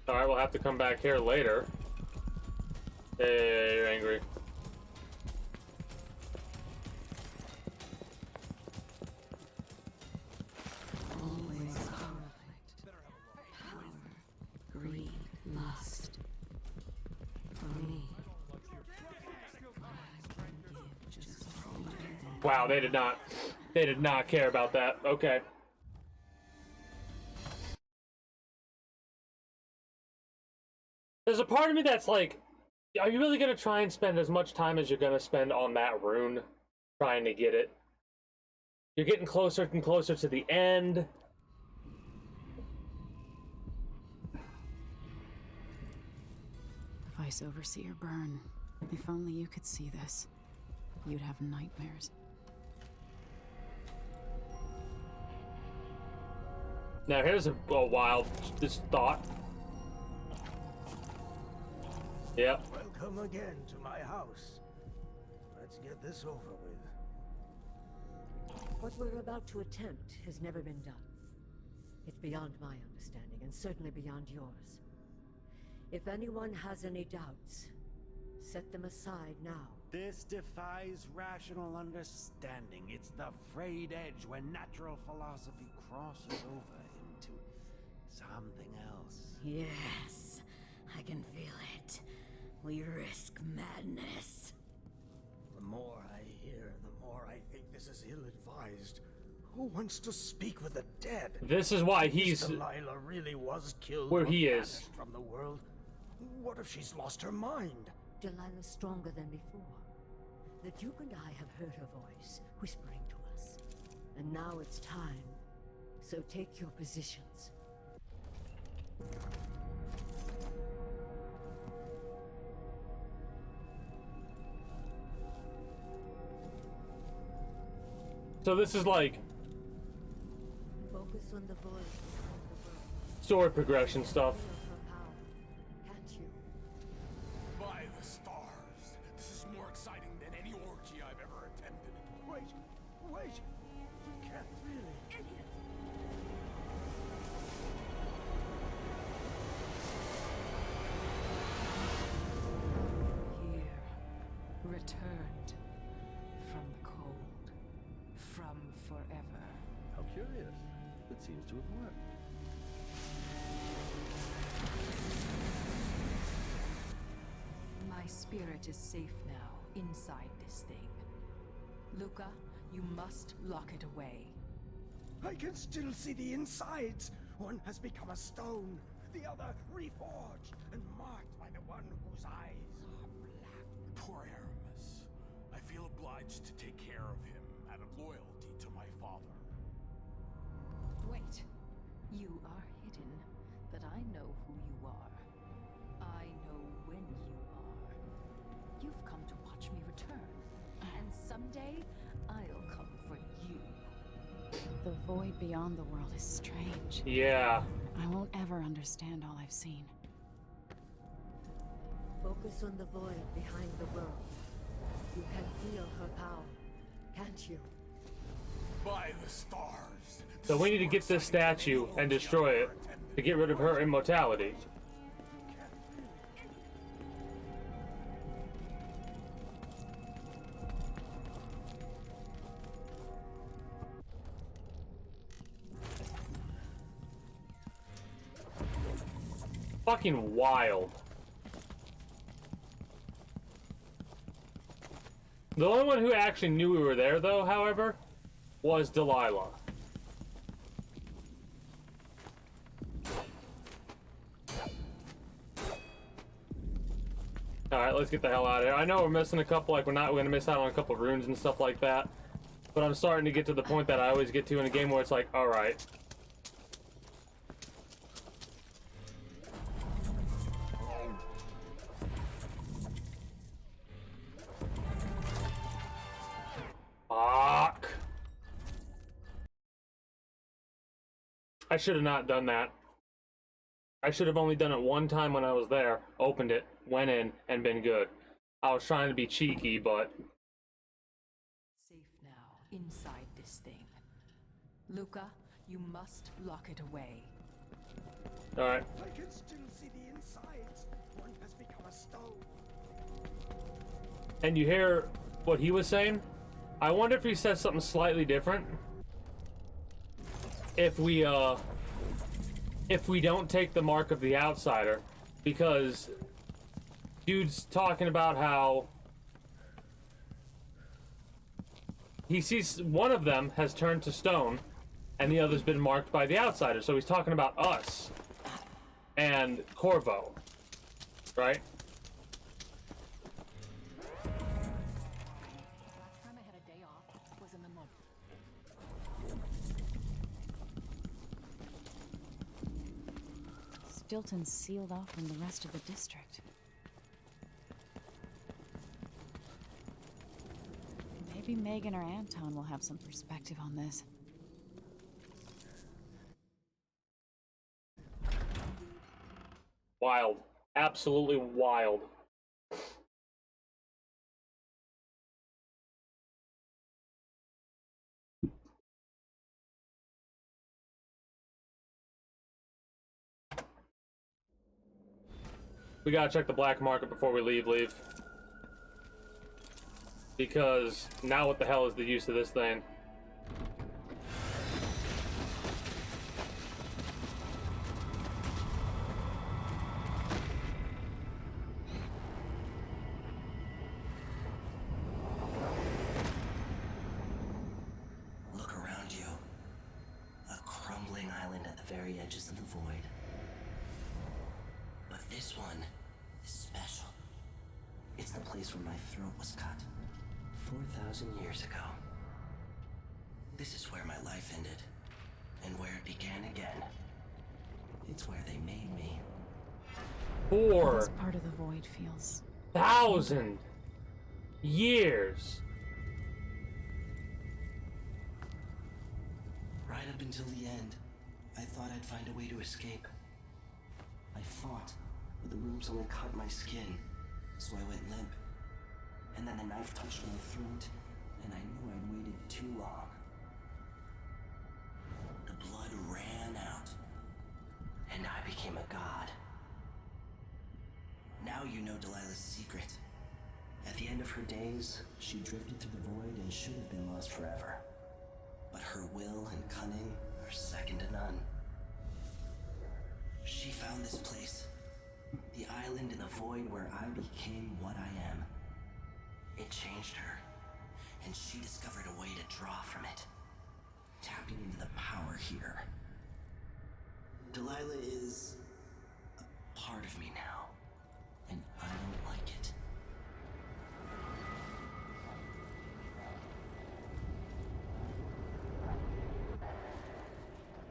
Speaker 1: Alright, we'll have to come back here later. Hey, you're angry.
Speaker 13: Always conflict. Power, greed, lust. For me,
Speaker 1: Wow, they did not care about that. Okay. There's a part of me that's like, are you really gonna try and spend as much time as you're gonna spend on that rune trying to get it? You're getting closer and closer to the end.
Speaker 3: The Vice Overseer burn. If only you could see this. You'd have nightmares.
Speaker 1: Now here's a wild just thought. Yep.
Speaker 8: Welcome again to my house. Let's get this over with.
Speaker 9: What we're about to attempt has never been done. It's beyond my understanding, and certainly beyond yours. If anyone has any doubts, set them aside now.
Speaker 12: This defies rational understanding. It's the frayed edge when natural philosophy crosses over into something else.
Speaker 5: Yes, I can feel it. We risk madness.
Speaker 8: The more I hear, the more I think this is ill-advised. Who wants to speak with the dead?
Speaker 1: This is why he's
Speaker 8: Delilah really was killed
Speaker 1: where
Speaker 8: or
Speaker 1: he is.
Speaker 8: banished from the world. What if she's lost her mind?
Speaker 9: Delilah's stronger than before. The Duke and I have heard her voice, whispering to us. And now it's time. So take your positions.
Speaker 1: So this is like
Speaker 9: Focus on the voice.
Speaker 1: story progression stuff.
Speaker 9: Can't you?
Speaker 4: By the stars, this is more exciting than any orgy I've ever attended.
Speaker 8: Wait! You can't really.
Speaker 9: Idiot!
Speaker 17: Here, returned from the cold, from forever.
Speaker 19: How curious. It seems to have worked.
Speaker 17: My spirit is safe now, inside this thing. Luca, you must lock it away.
Speaker 8: I can still see the insides. One has become a stone, the other reforged and marked by the one whose eyes are black.
Speaker 4: Poor Aramis. I feel obliged to take care of him out of loyalty to my father.
Speaker 17: Wait. You are hidden, but I know who you are. I know when you are. You've come to watch me return, and someday I'll come for you.
Speaker 3: The void beyond the world is strange.
Speaker 1: Yeah.
Speaker 3: I won't ever understand all I've seen.
Speaker 9: Focus on the void behind the world. You can feel her power, can't you?
Speaker 4: By the stars.
Speaker 1: So we need to get this statue and destroy it to get rid of her immortality. Fucking wild. The only one who actually knew we were there, though, however, was Delilah. Alright, let's get the hell out of here. I know we're missing a couple, like we're gonna miss out on a couple runes and stuff like that. But I'm starting to get to the point that I always get to in a game where it's like, alright. Fuck. I should have not done that. I should have only done it one time when I was there, opened it, went in, and been good. I was trying to be cheeky, but...
Speaker 17: Safe now. inside this thing. Luca, you must lock it away.
Speaker 1: Alright.
Speaker 8: I can still see the insides. One has become a stone.
Speaker 1: And you hear what he was saying? I wonder if he says something slightly different. If we don't take the mark of the outsider, because dude's talking about how he sees one of them has turned to stone and the other's been marked by the outsider. So he's talking about us and Corvo, right?
Speaker 3: Stilton's sealed off from the rest of the district. Maybe Megan or Anton will have some perspective on this.
Speaker 1: Wild. Absolutely wild. We gotta check the black market before we leave. Because now what the hell is the use of this thing?
Speaker 10: Look around you. A crumbling island at the very edges of the void. But this one is special. It's the place where my throat was cut 4,000 years ago. This is where my life ended, and where it began again. It's where they made me.
Speaker 3: This part of the void feels
Speaker 1: 4,000 years.
Speaker 10: Right up until the end, I thought I'd find a way to escape. I fought, but the rooms only cut my skin, so I went limp. And then the knife touched my throat, and I knew I'd waited too long. The blood ran out, and I became a god. Now you know Delilah's secret. At the end of her days, she drifted through the void and should have been lost forever. But her will and cunning are second to none. She found this place, the island in the void where I became what I am. It changed her, and she discovered a way to draw from it, tapping into the power here. Delilah is a part of me now, and I don't like it.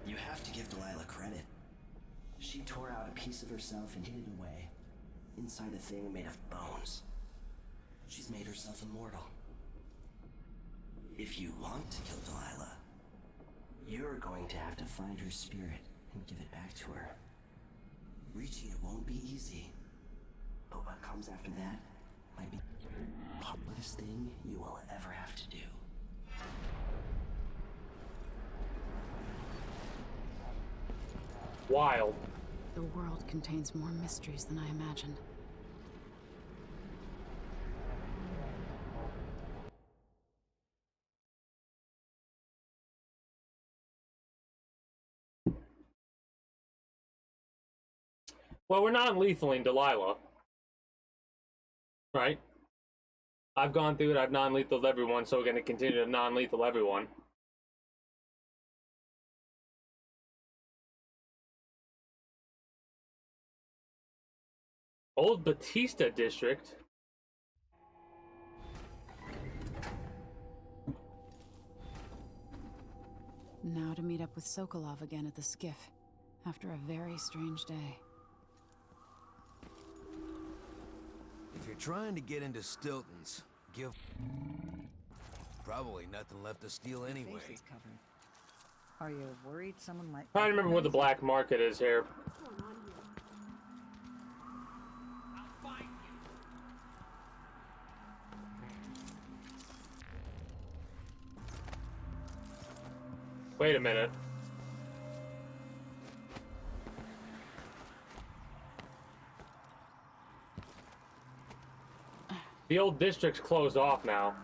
Speaker 10: You have to give Delilah credit. She tore out a piece of herself and hid it away, inside a thing made of bones. She's made herself immortal. If you want to kill Delilah, you're going to have to find her spirit and give it back to her. Reaching it won't be easy, but what comes after that might be the hardest thing you will ever have to do.
Speaker 1: Wild.
Speaker 3: The world contains more mysteries than I imagined.
Speaker 1: Well, we're non-lethaling Delilah. Right? I've gone through it, I've non-lethaled everyone, so we're gonna continue to non-lethal everyone. Old Batista District.
Speaker 3: Now to meet up with Sokolov again at the skiff, after a very strange day.
Speaker 11: If you're trying to get into Stilton's, give... Probably nothing left to steal anyway.
Speaker 15: Face is covered. Are you worried someone might...
Speaker 1: I remember what the black market is here. Wait a minute. The old district's closed off now.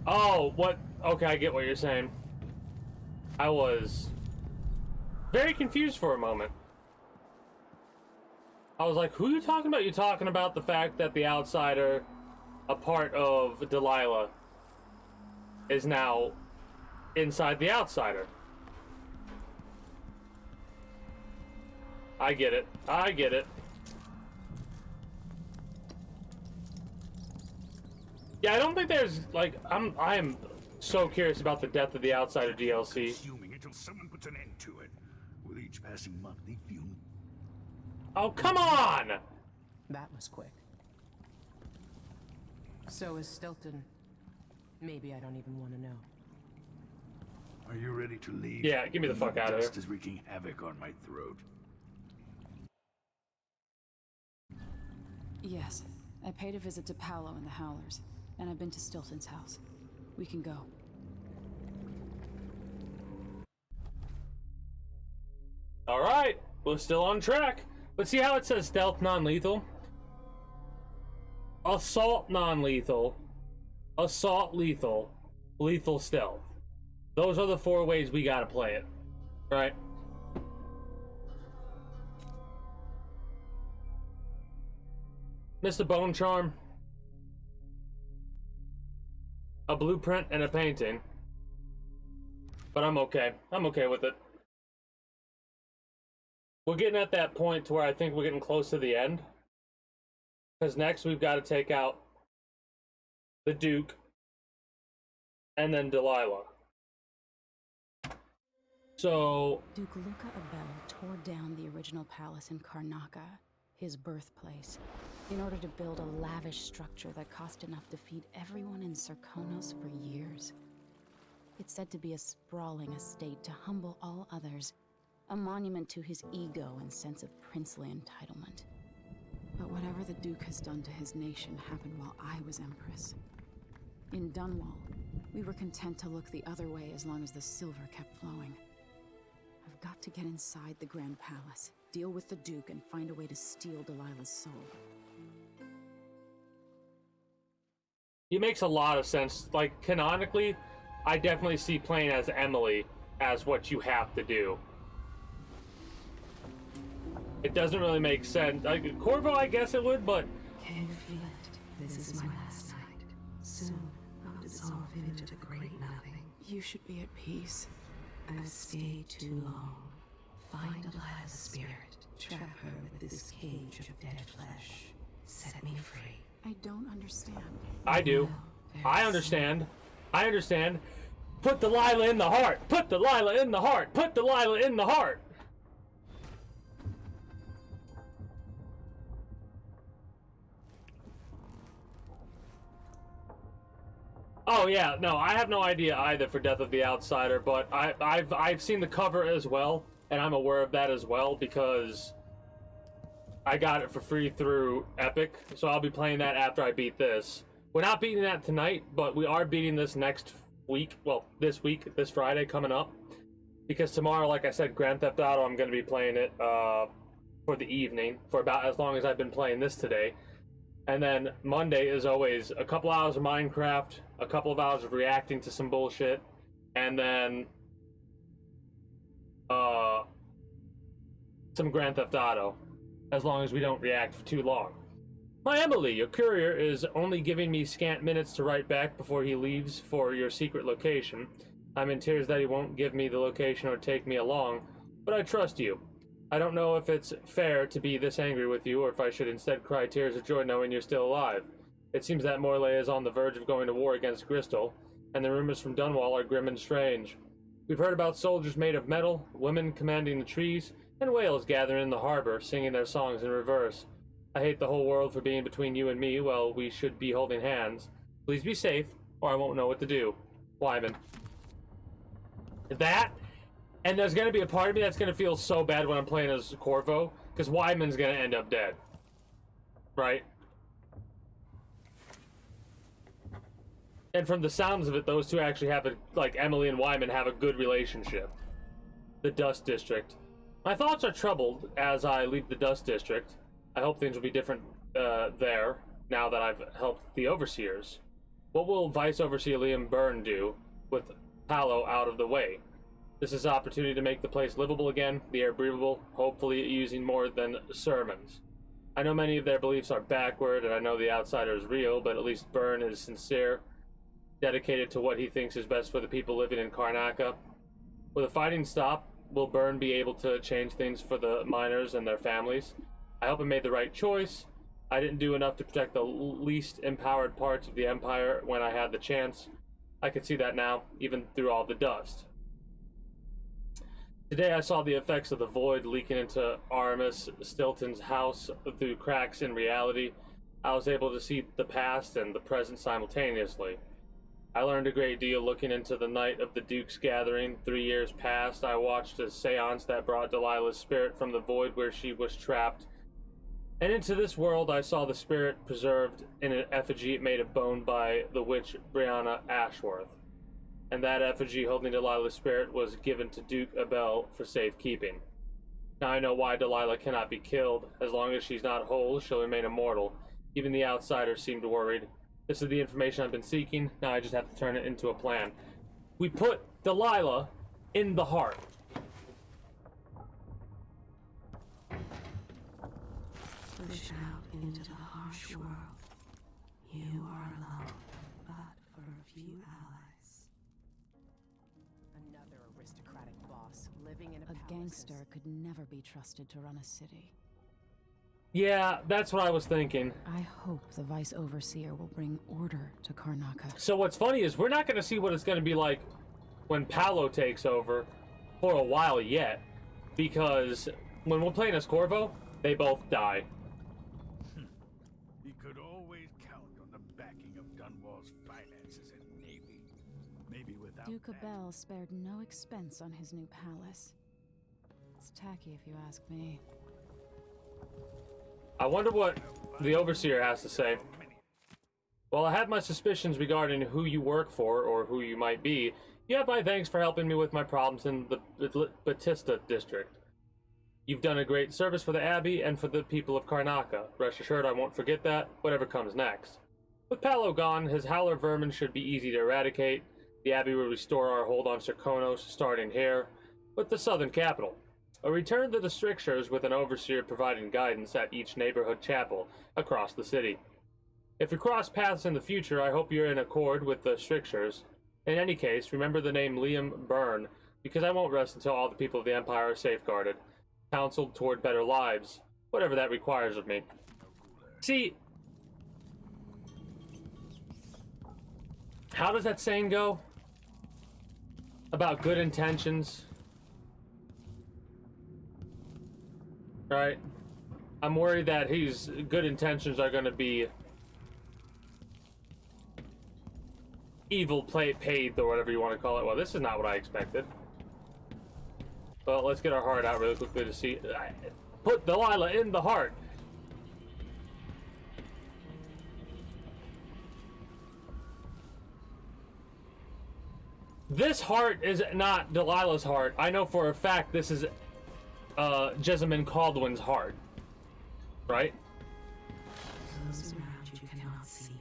Speaker 1: Oh, what? Okay, I get what you're saying. I was very confused for a moment. I was like, who are you talking about? You're talking about the fact that the outsider, a part of Delilah, is now inside the outsider. I get it. I get it. Yeah, I don't think there's, like, I am so curious about the Death of the Outsider DLC.
Speaker 21: Consuming until someone puts an end to it. With each passing month, they fume.
Speaker 1: Oh, come on!
Speaker 2: That was quick. So is Stilton. Maybe I don't even want to know.
Speaker 21: Are you ready to leave?
Speaker 1: Yeah, give me the fuck out of here.
Speaker 21: Dust is wreaking havoc on my throat.
Speaker 3: Yes. I paid a visit to Paolo and the Howlers, and I've been to Stilton's house. We can go.
Speaker 1: Alright, we're still on track. But see how it says stealth non-lethal? Assault non-lethal. Assault lethal. Lethal stealth. Those are the 4 ways we gotta play it. Right? Mr. Bone Charm. A blueprint and a painting. But I'm okay. I'm okay with it. We're getting at that point to where I think we're getting close to the end. Because next we've got to take out the Duke and then Delilah. So
Speaker 3: Duke Luca Abel tore down the original palace in Karnaca, his birthplace, in order to build a lavish structure that cost enough to feed everyone in Serkonos for years. It's said to be a sprawling estate to humble all others, a monument to his ego and sense of princely entitlement. But whatever the Duke has done to his nation happened while I was Empress. In Dunwall, we were content to look the other way as long as the silver kept flowing. I've got to get inside the Grand Palace, deal with the Duke, and find a way to steal Delilah's soul.
Speaker 1: it makes a lot of sense. Like, canonically, I definitely see playing as Emily as what you have to do. It doesn't really make sense. Like, Corvo, I guess it would, but...
Speaker 13: Can you feel it? This is my last night. Soon, I'll dissolve into the great nothing.
Speaker 3: You should be at peace.
Speaker 13: I've stayed too long. Find Delilah's spirit. Trap her with this cage of dead flesh. Set me free.
Speaker 3: I don't understand.
Speaker 1: I do. I understand. I understand. Put Delilah in the heart. Put Delilah in the heart. Put Delilah in the heart. Oh yeah, no, I have no idea either for Death of the Outsider, but I've seen the cover as well, and I'm aware of that as well because I got it for free through Epic, so I'll be playing that after I beat this. We're not beating that tonight, but we are beating this next week. Well, this week, this Friday coming up, because tomorrow, like I said, Grand Theft Auto, I'm going to be playing it for the evening for about as long as I've been playing this today. And then Monday is always a couple hours of Minecraft, a couple of hours of reacting to some bullshit, and then some Grand Theft Auto, as long as we don't react for too long. My Emily, your courier is only giving me scant minutes to write back before he leaves for your secret location. I'm in tears that he won't give me the location or take me along, but I trust you. I don't know if it's fair to be this angry with you, or if I should instead cry tears of joy knowing you're still alive. It seems that Morley is on the verge of going to war against Bristol, and the rumors from Dunwall are grim and strange. We've heard about soldiers made of metal, women commanding the trees, and whales gathering in the harbor, singing their songs in reverse. I hate the whole world for being between you and me while we should be holding hands. Please be safe, or I won't know what to do. Wyman. That, and there's gonna be a part of me that's gonna feel so bad when I'm playing as Corvo, because Wyman's gonna end up dead. Right? And from the sounds of it, those two actually have a, like, Emily and Wyman have a good relationship. The Dust District. My thoughts are troubled as I leave the Dust District. I hope things will be different there, now that I've helped the Overseers. What will Vice Overseer Liam Byrne do with Palo out of the way? This is an opportunity to make the place livable again, the air breathable, hopefully using more than sermons. I know many of their beliefs are backward, and I know the outsider is real, but at least Byrne is sincere, dedicated to what he thinks is best for the people living in Karnaca. Will the fighting stop? Will Byrne be able to change things for the miners and their families? I hope I made the right choice. I didn't do enough to protect the least empowered parts of the Empire when I had the chance. I can see that now, even through all the dust. Today I saw the effects of the void leaking into Aramis Stilton's house through cracks in reality. I was able to see the past and the present simultaneously. I learned a great deal looking into the night of the Duke's gathering. 3 years past, I watched a seance that brought Delilah's spirit from the void where she was trapped. And into this world, I saw the spirit preserved in an effigy made of bone by the witch Brianna Ashworth. And that effigy holding Delilah's spirit was given to Duke Abel for safekeeping. Now I know why Delilah cannot be killed. As long as she's not whole, she'll remain immortal. Even the outsiders seemed worried. This is the information I've been seeking. Now I just have to turn it into a plan. We put Delilah in the heart.
Speaker 13: Push out into the harsh world. You are alone, but for a few allies.
Speaker 2: Another aristocratic boss living in
Speaker 3: A gangster could never be trusted to run a city.
Speaker 1: Yeah, that's what I was thinking.
Speaker 3: I hope the Vice Overseer will bring order to Karnaca.
Speaker 1: So what's funny is we're not going to see what it's going to be like when Paolo takes over for a while yet, because when we're playing as Corvo, they both die.
Speaker 11: He could always count on the backing of Dunwall's finances and navy. Maybe without
Speaker 3: Duke Abel spared no expense on his new palace. It's tacky if you ask me.
Speaker 1: I wonder what the Overseer has to say. Well, I have my suspicions regarding who you work for, or who you might be. You have my thanks for helping me with my problems in the Batista district. You've done a great service for the Abbey and for the people of Karnaca. Rest assured I won't forget that, whatever comes next. With Paolo gone, his howler vermin should be easy to eradicate. The Abbey will restore our hold on Serkonos, starting here, with the southern capital. A return to the strictures with an overseer providing guidance at each neighborhood chapel across the city. If we cross paths in the future, I hope you're in accord with the strictures. In any case, remember the name Liam Byrne, because I won't rest until all the people of the Empire are safeguarded, counseled toward better lives, whatever that requires of me. See, how does that saying go? About good intentions? Right? I'm worried that his good intentions are going to be evil paid, or whatever you want to call it. Well, this is not what I expected. Well, let's get our heart out really quickly to see. Put Delilah in the heart. This heart is not Delilah's heart. I know for a fact this is Jessamine Caldwin's heart. Right?
Speaker 13: Those around you cannot see me.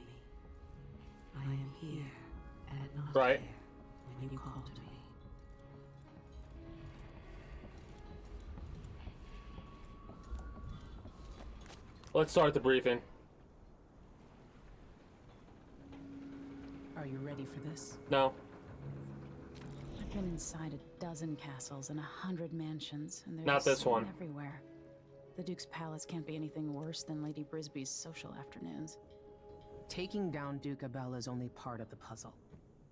Speaker 13: I am here and not
Speaker 1: right.
Speaker 13: there when you call to me.
Speaker 1: Let's start the briefing.
Speaker 2: Are you ready for this?
Speaker 1: No.
Speaker 3: I've been inside a dozen castles and 100 mansions, and there's
Speaker 1: Not this
Speaker 3: sun
Speaker 1: one.
Speaker 3: everywhere. The Duke's palace can't be anything worse than Lady Brisby's social afternoons.
Speaker 2: Taking down Duke Abel is only part of the puzzle.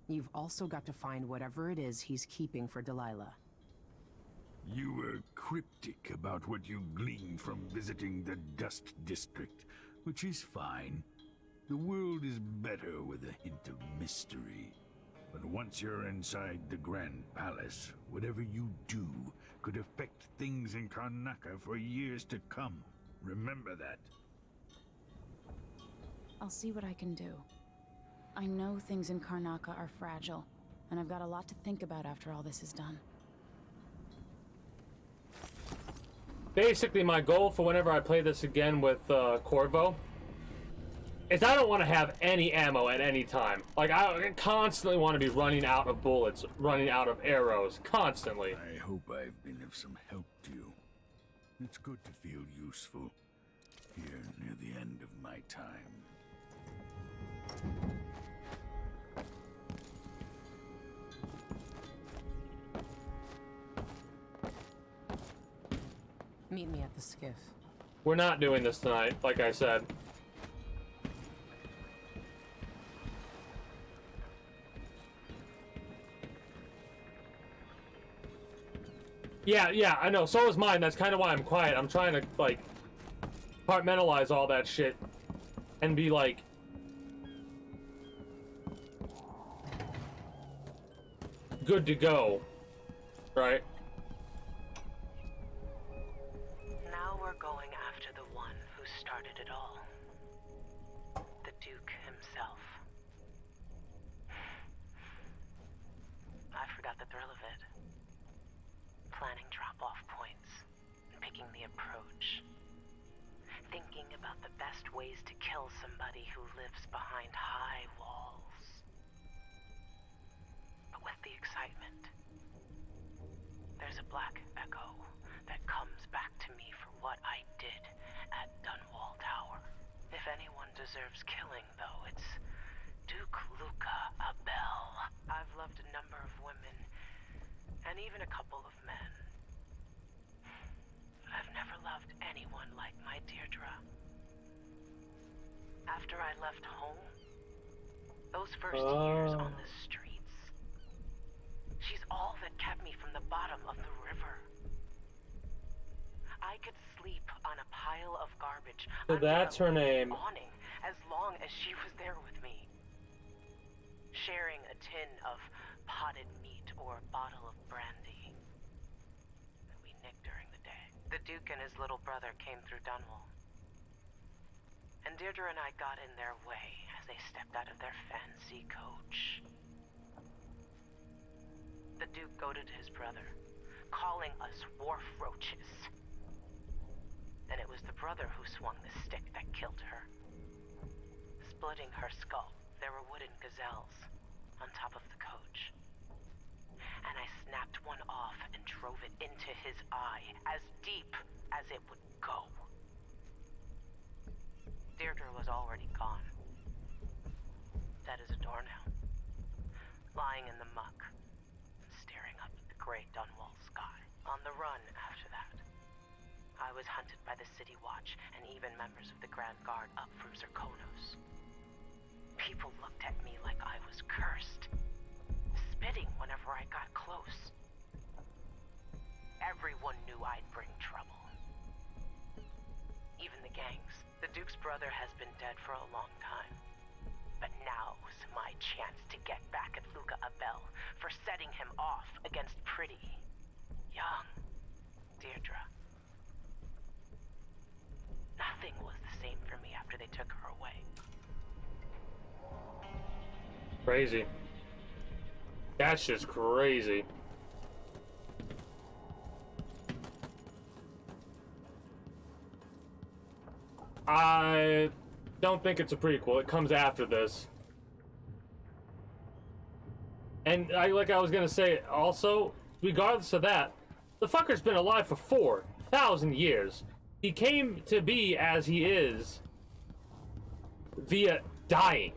Speaker 2: You've also got to find whatever it is he's keeping for Delilah.
Speaker 11: You were cryptic about what you gleaned from visiting the Dust District, which is fine. The world is better with a hint of mystery. But once you're inside the Grand Palace, whatever you do could affect things in Karnaca for years to come. Remember that.
Speaker 3: I'll see what I can do. I know things in Karnaca are fragile, and I've got a lot to think about after all this is done.
Speaker 1: Basically, my goal for whenever I play this again with Corvo is I don't want to have any ammo at any time. Like, I constantly want to be running out of bullets, running out of arrows, constantly.
Speaker 11: I hope I've been of some help to you. It's good to feel useful here near the end of my time.
Speaker 2: Meet me at the skiff.
Speaker 1: We're not doing this tonight, like I said. Yeah, I know. So is mine. That's kind of why I'm quiet. I'm trying to, like, compartmentalize all that shit and be like, good to go, right?
Speaker 2: Now we're going after the one who started it all. The Duke himself. I forgot the thrill of it. Planning drop-off points and picking the approach. Thinking about the best ways to kill somebody who lives behind high walls. But with the excitement, there's a black echo that comes back to me for what I did at Dunwall Tower. If anyone deserves killing, though, it's Duke Luca Abel. I've loved a number of women, and even a couple of men. But I've never loved anyone like my Deirdre. After I left home, those first years on the streets, she's all that kept me from the bottom of the river. I could sleep on a pile of garbage
Speaker 1: So
Speaker 2: under
Speaker 1: that's her name.
Speaker 2: awning as long as she was there with me. Sharing a tin of potted meat or a bottle of brandy that we nicked during the day. The Duke and his little brother came through Dunwall. And Deirdre and I got in their way as they stepped out of their fancy coach. The Duke goaded his brother, calling us wharf roaches. And it was the brother who swung the stick that killed her. Splitting her skull, there were wooden gazelles on top of the coach. And I snapped one off and drove it into his eye, as deep as it would go. Deirdre was already gone. Dead as a doornail. Lying in the muck, staring up at the gray Dunwall sky. On the run after that. I was hunted by the City Watch and even members of the Grand Guard up from Zirkonos. People looked at me like I was cursed, spitting whenever I got close. Everyone knew I'd bring trouble. Even the gangs. The Duke's brother has been dead for a long time. But now was my chance to get back at Luca Abel for setting him off against pretty, young Deirdre. Nothing was the same for me after they took her away.
Speaker 1: Crazy. That's just crazy. I don't think it's a prequel. It comes after this. And like I was gonna say, also, regardless of that, the fucker's been alive for 4,000 years. He came to be as he is via dying.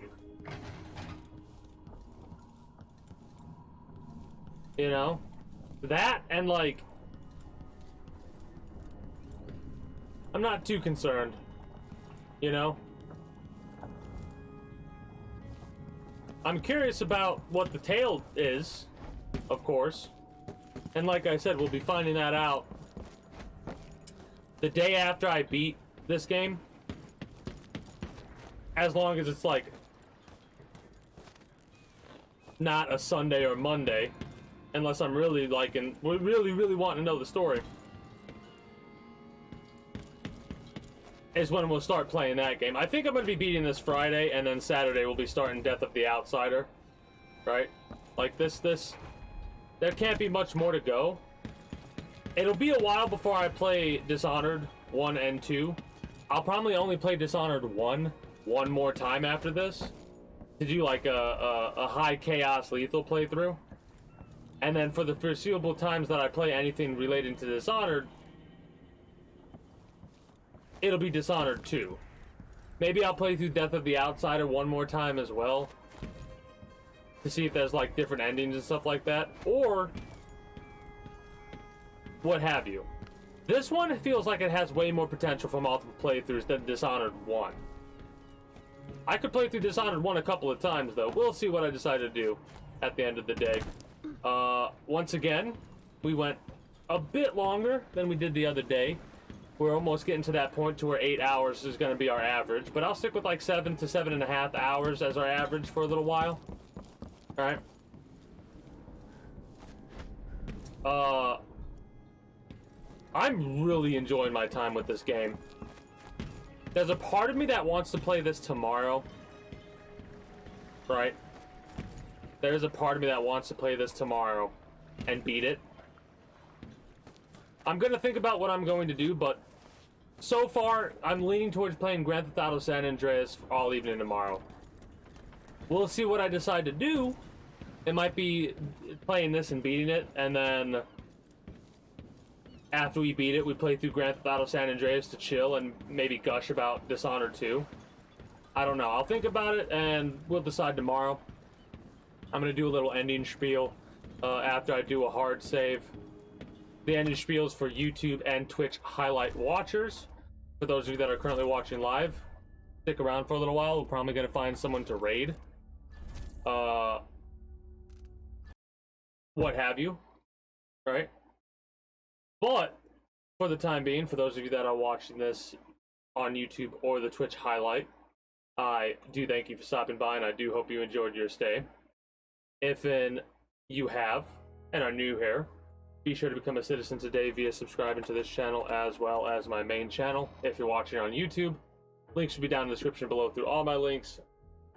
Speaker 1: You know? That and like... I'm not too concerned. You know? I'm curious about what the tale is, of course. And like I said, we'll be finding that out the day after I beat this game. As long as it's like not a Sunday or Monday, unless I'm really liking, really wanting to know the story, is when we'll start playing that game. I think I'm going to be beating this Friday, and then Saturday we'll be starting Death of the Outsider, right? Like this, there can't be much more to go. It'll be a while before I play Dishonored 1 and 2. I'll probably only play Dishonored 1 more time after this, to do like a high chaos lethal playthrough. And then for the foreseeable times that I play anything relating to Dishonored, it'll be Dishonored 2. Maybe I'll play through Death of the Outsider one more time as well, to see if there's like different endings and stuff like that, or what have you. This one feels like it has way more potential for multiple playthroughs than Dishonored 1. I could play through Dishonored 1 a couple of times though. We'll see what I decide to do at the end of the day. Once again, we went a bit longer than we did the other day. We're almost getting to that point to where 8 hours is going to be our average, but I'll stick with like 7 to 7.5 hours as our average for a little while. Alright. I'm really enjoying my time with this game. There's a part of me that wants to play this tomorrow. Right? There's a part of me that wants to play this tomorrow and beat it. I'm gonna think about what I'm going to do, but so far, I'm leaning towards playing Grand Theft Auto San Andreas all evening tomorrow. We'll see what I decide to do. It might be playing this and beating it, and then after we beat it, we play through Grand Theft Auto San Andreas to chill and maybe gush about Dishonored 2. I don't know. I'll think about it, and we'll decide tomorrow. I'm going to do a little ending spiel after I do a hard save. The ending spiel is for YouTube and Twitch highlight watchers. For those of you that are currently watching live, stick around for a little while. We're probably going to find someone to raid. What have you. Right? But, for the time being, for those of you that are watching this on YouTube or the Twitch highlight, I do thank you for stopping by, and I do hope you enjoyed your stay. If you have, and are new here, be sure to become a citizen today via subscribing to this channel as well as my main channel. If you're watching on YouTube, links should be down in the description below through all my links,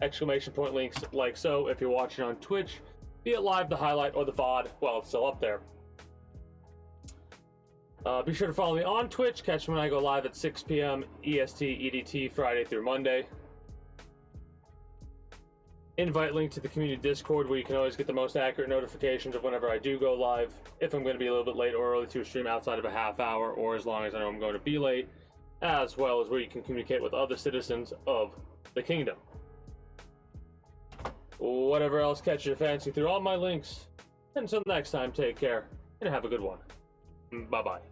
Speaker 1: exclamation point links like so. If you're watching on Twitch, be it live, the highlight, or the VOD, well, it's still up there. Be sure to follow me on Twitch. Catch me when I go live at 6 p.m. EST, EDT, Friday through Monday. Invite link to the community Discord, where you can always get the most accurate notifications of whenever I do go live. If I'm going to be a little bit late or early to a stream outside of a half hour, or as long as I know I'm going to be late, as well as where you can communicate with other citizens of the kingdom. Whatever else catches your fancy through all my links. Until next time, take care, and have a good one. Bye-bye.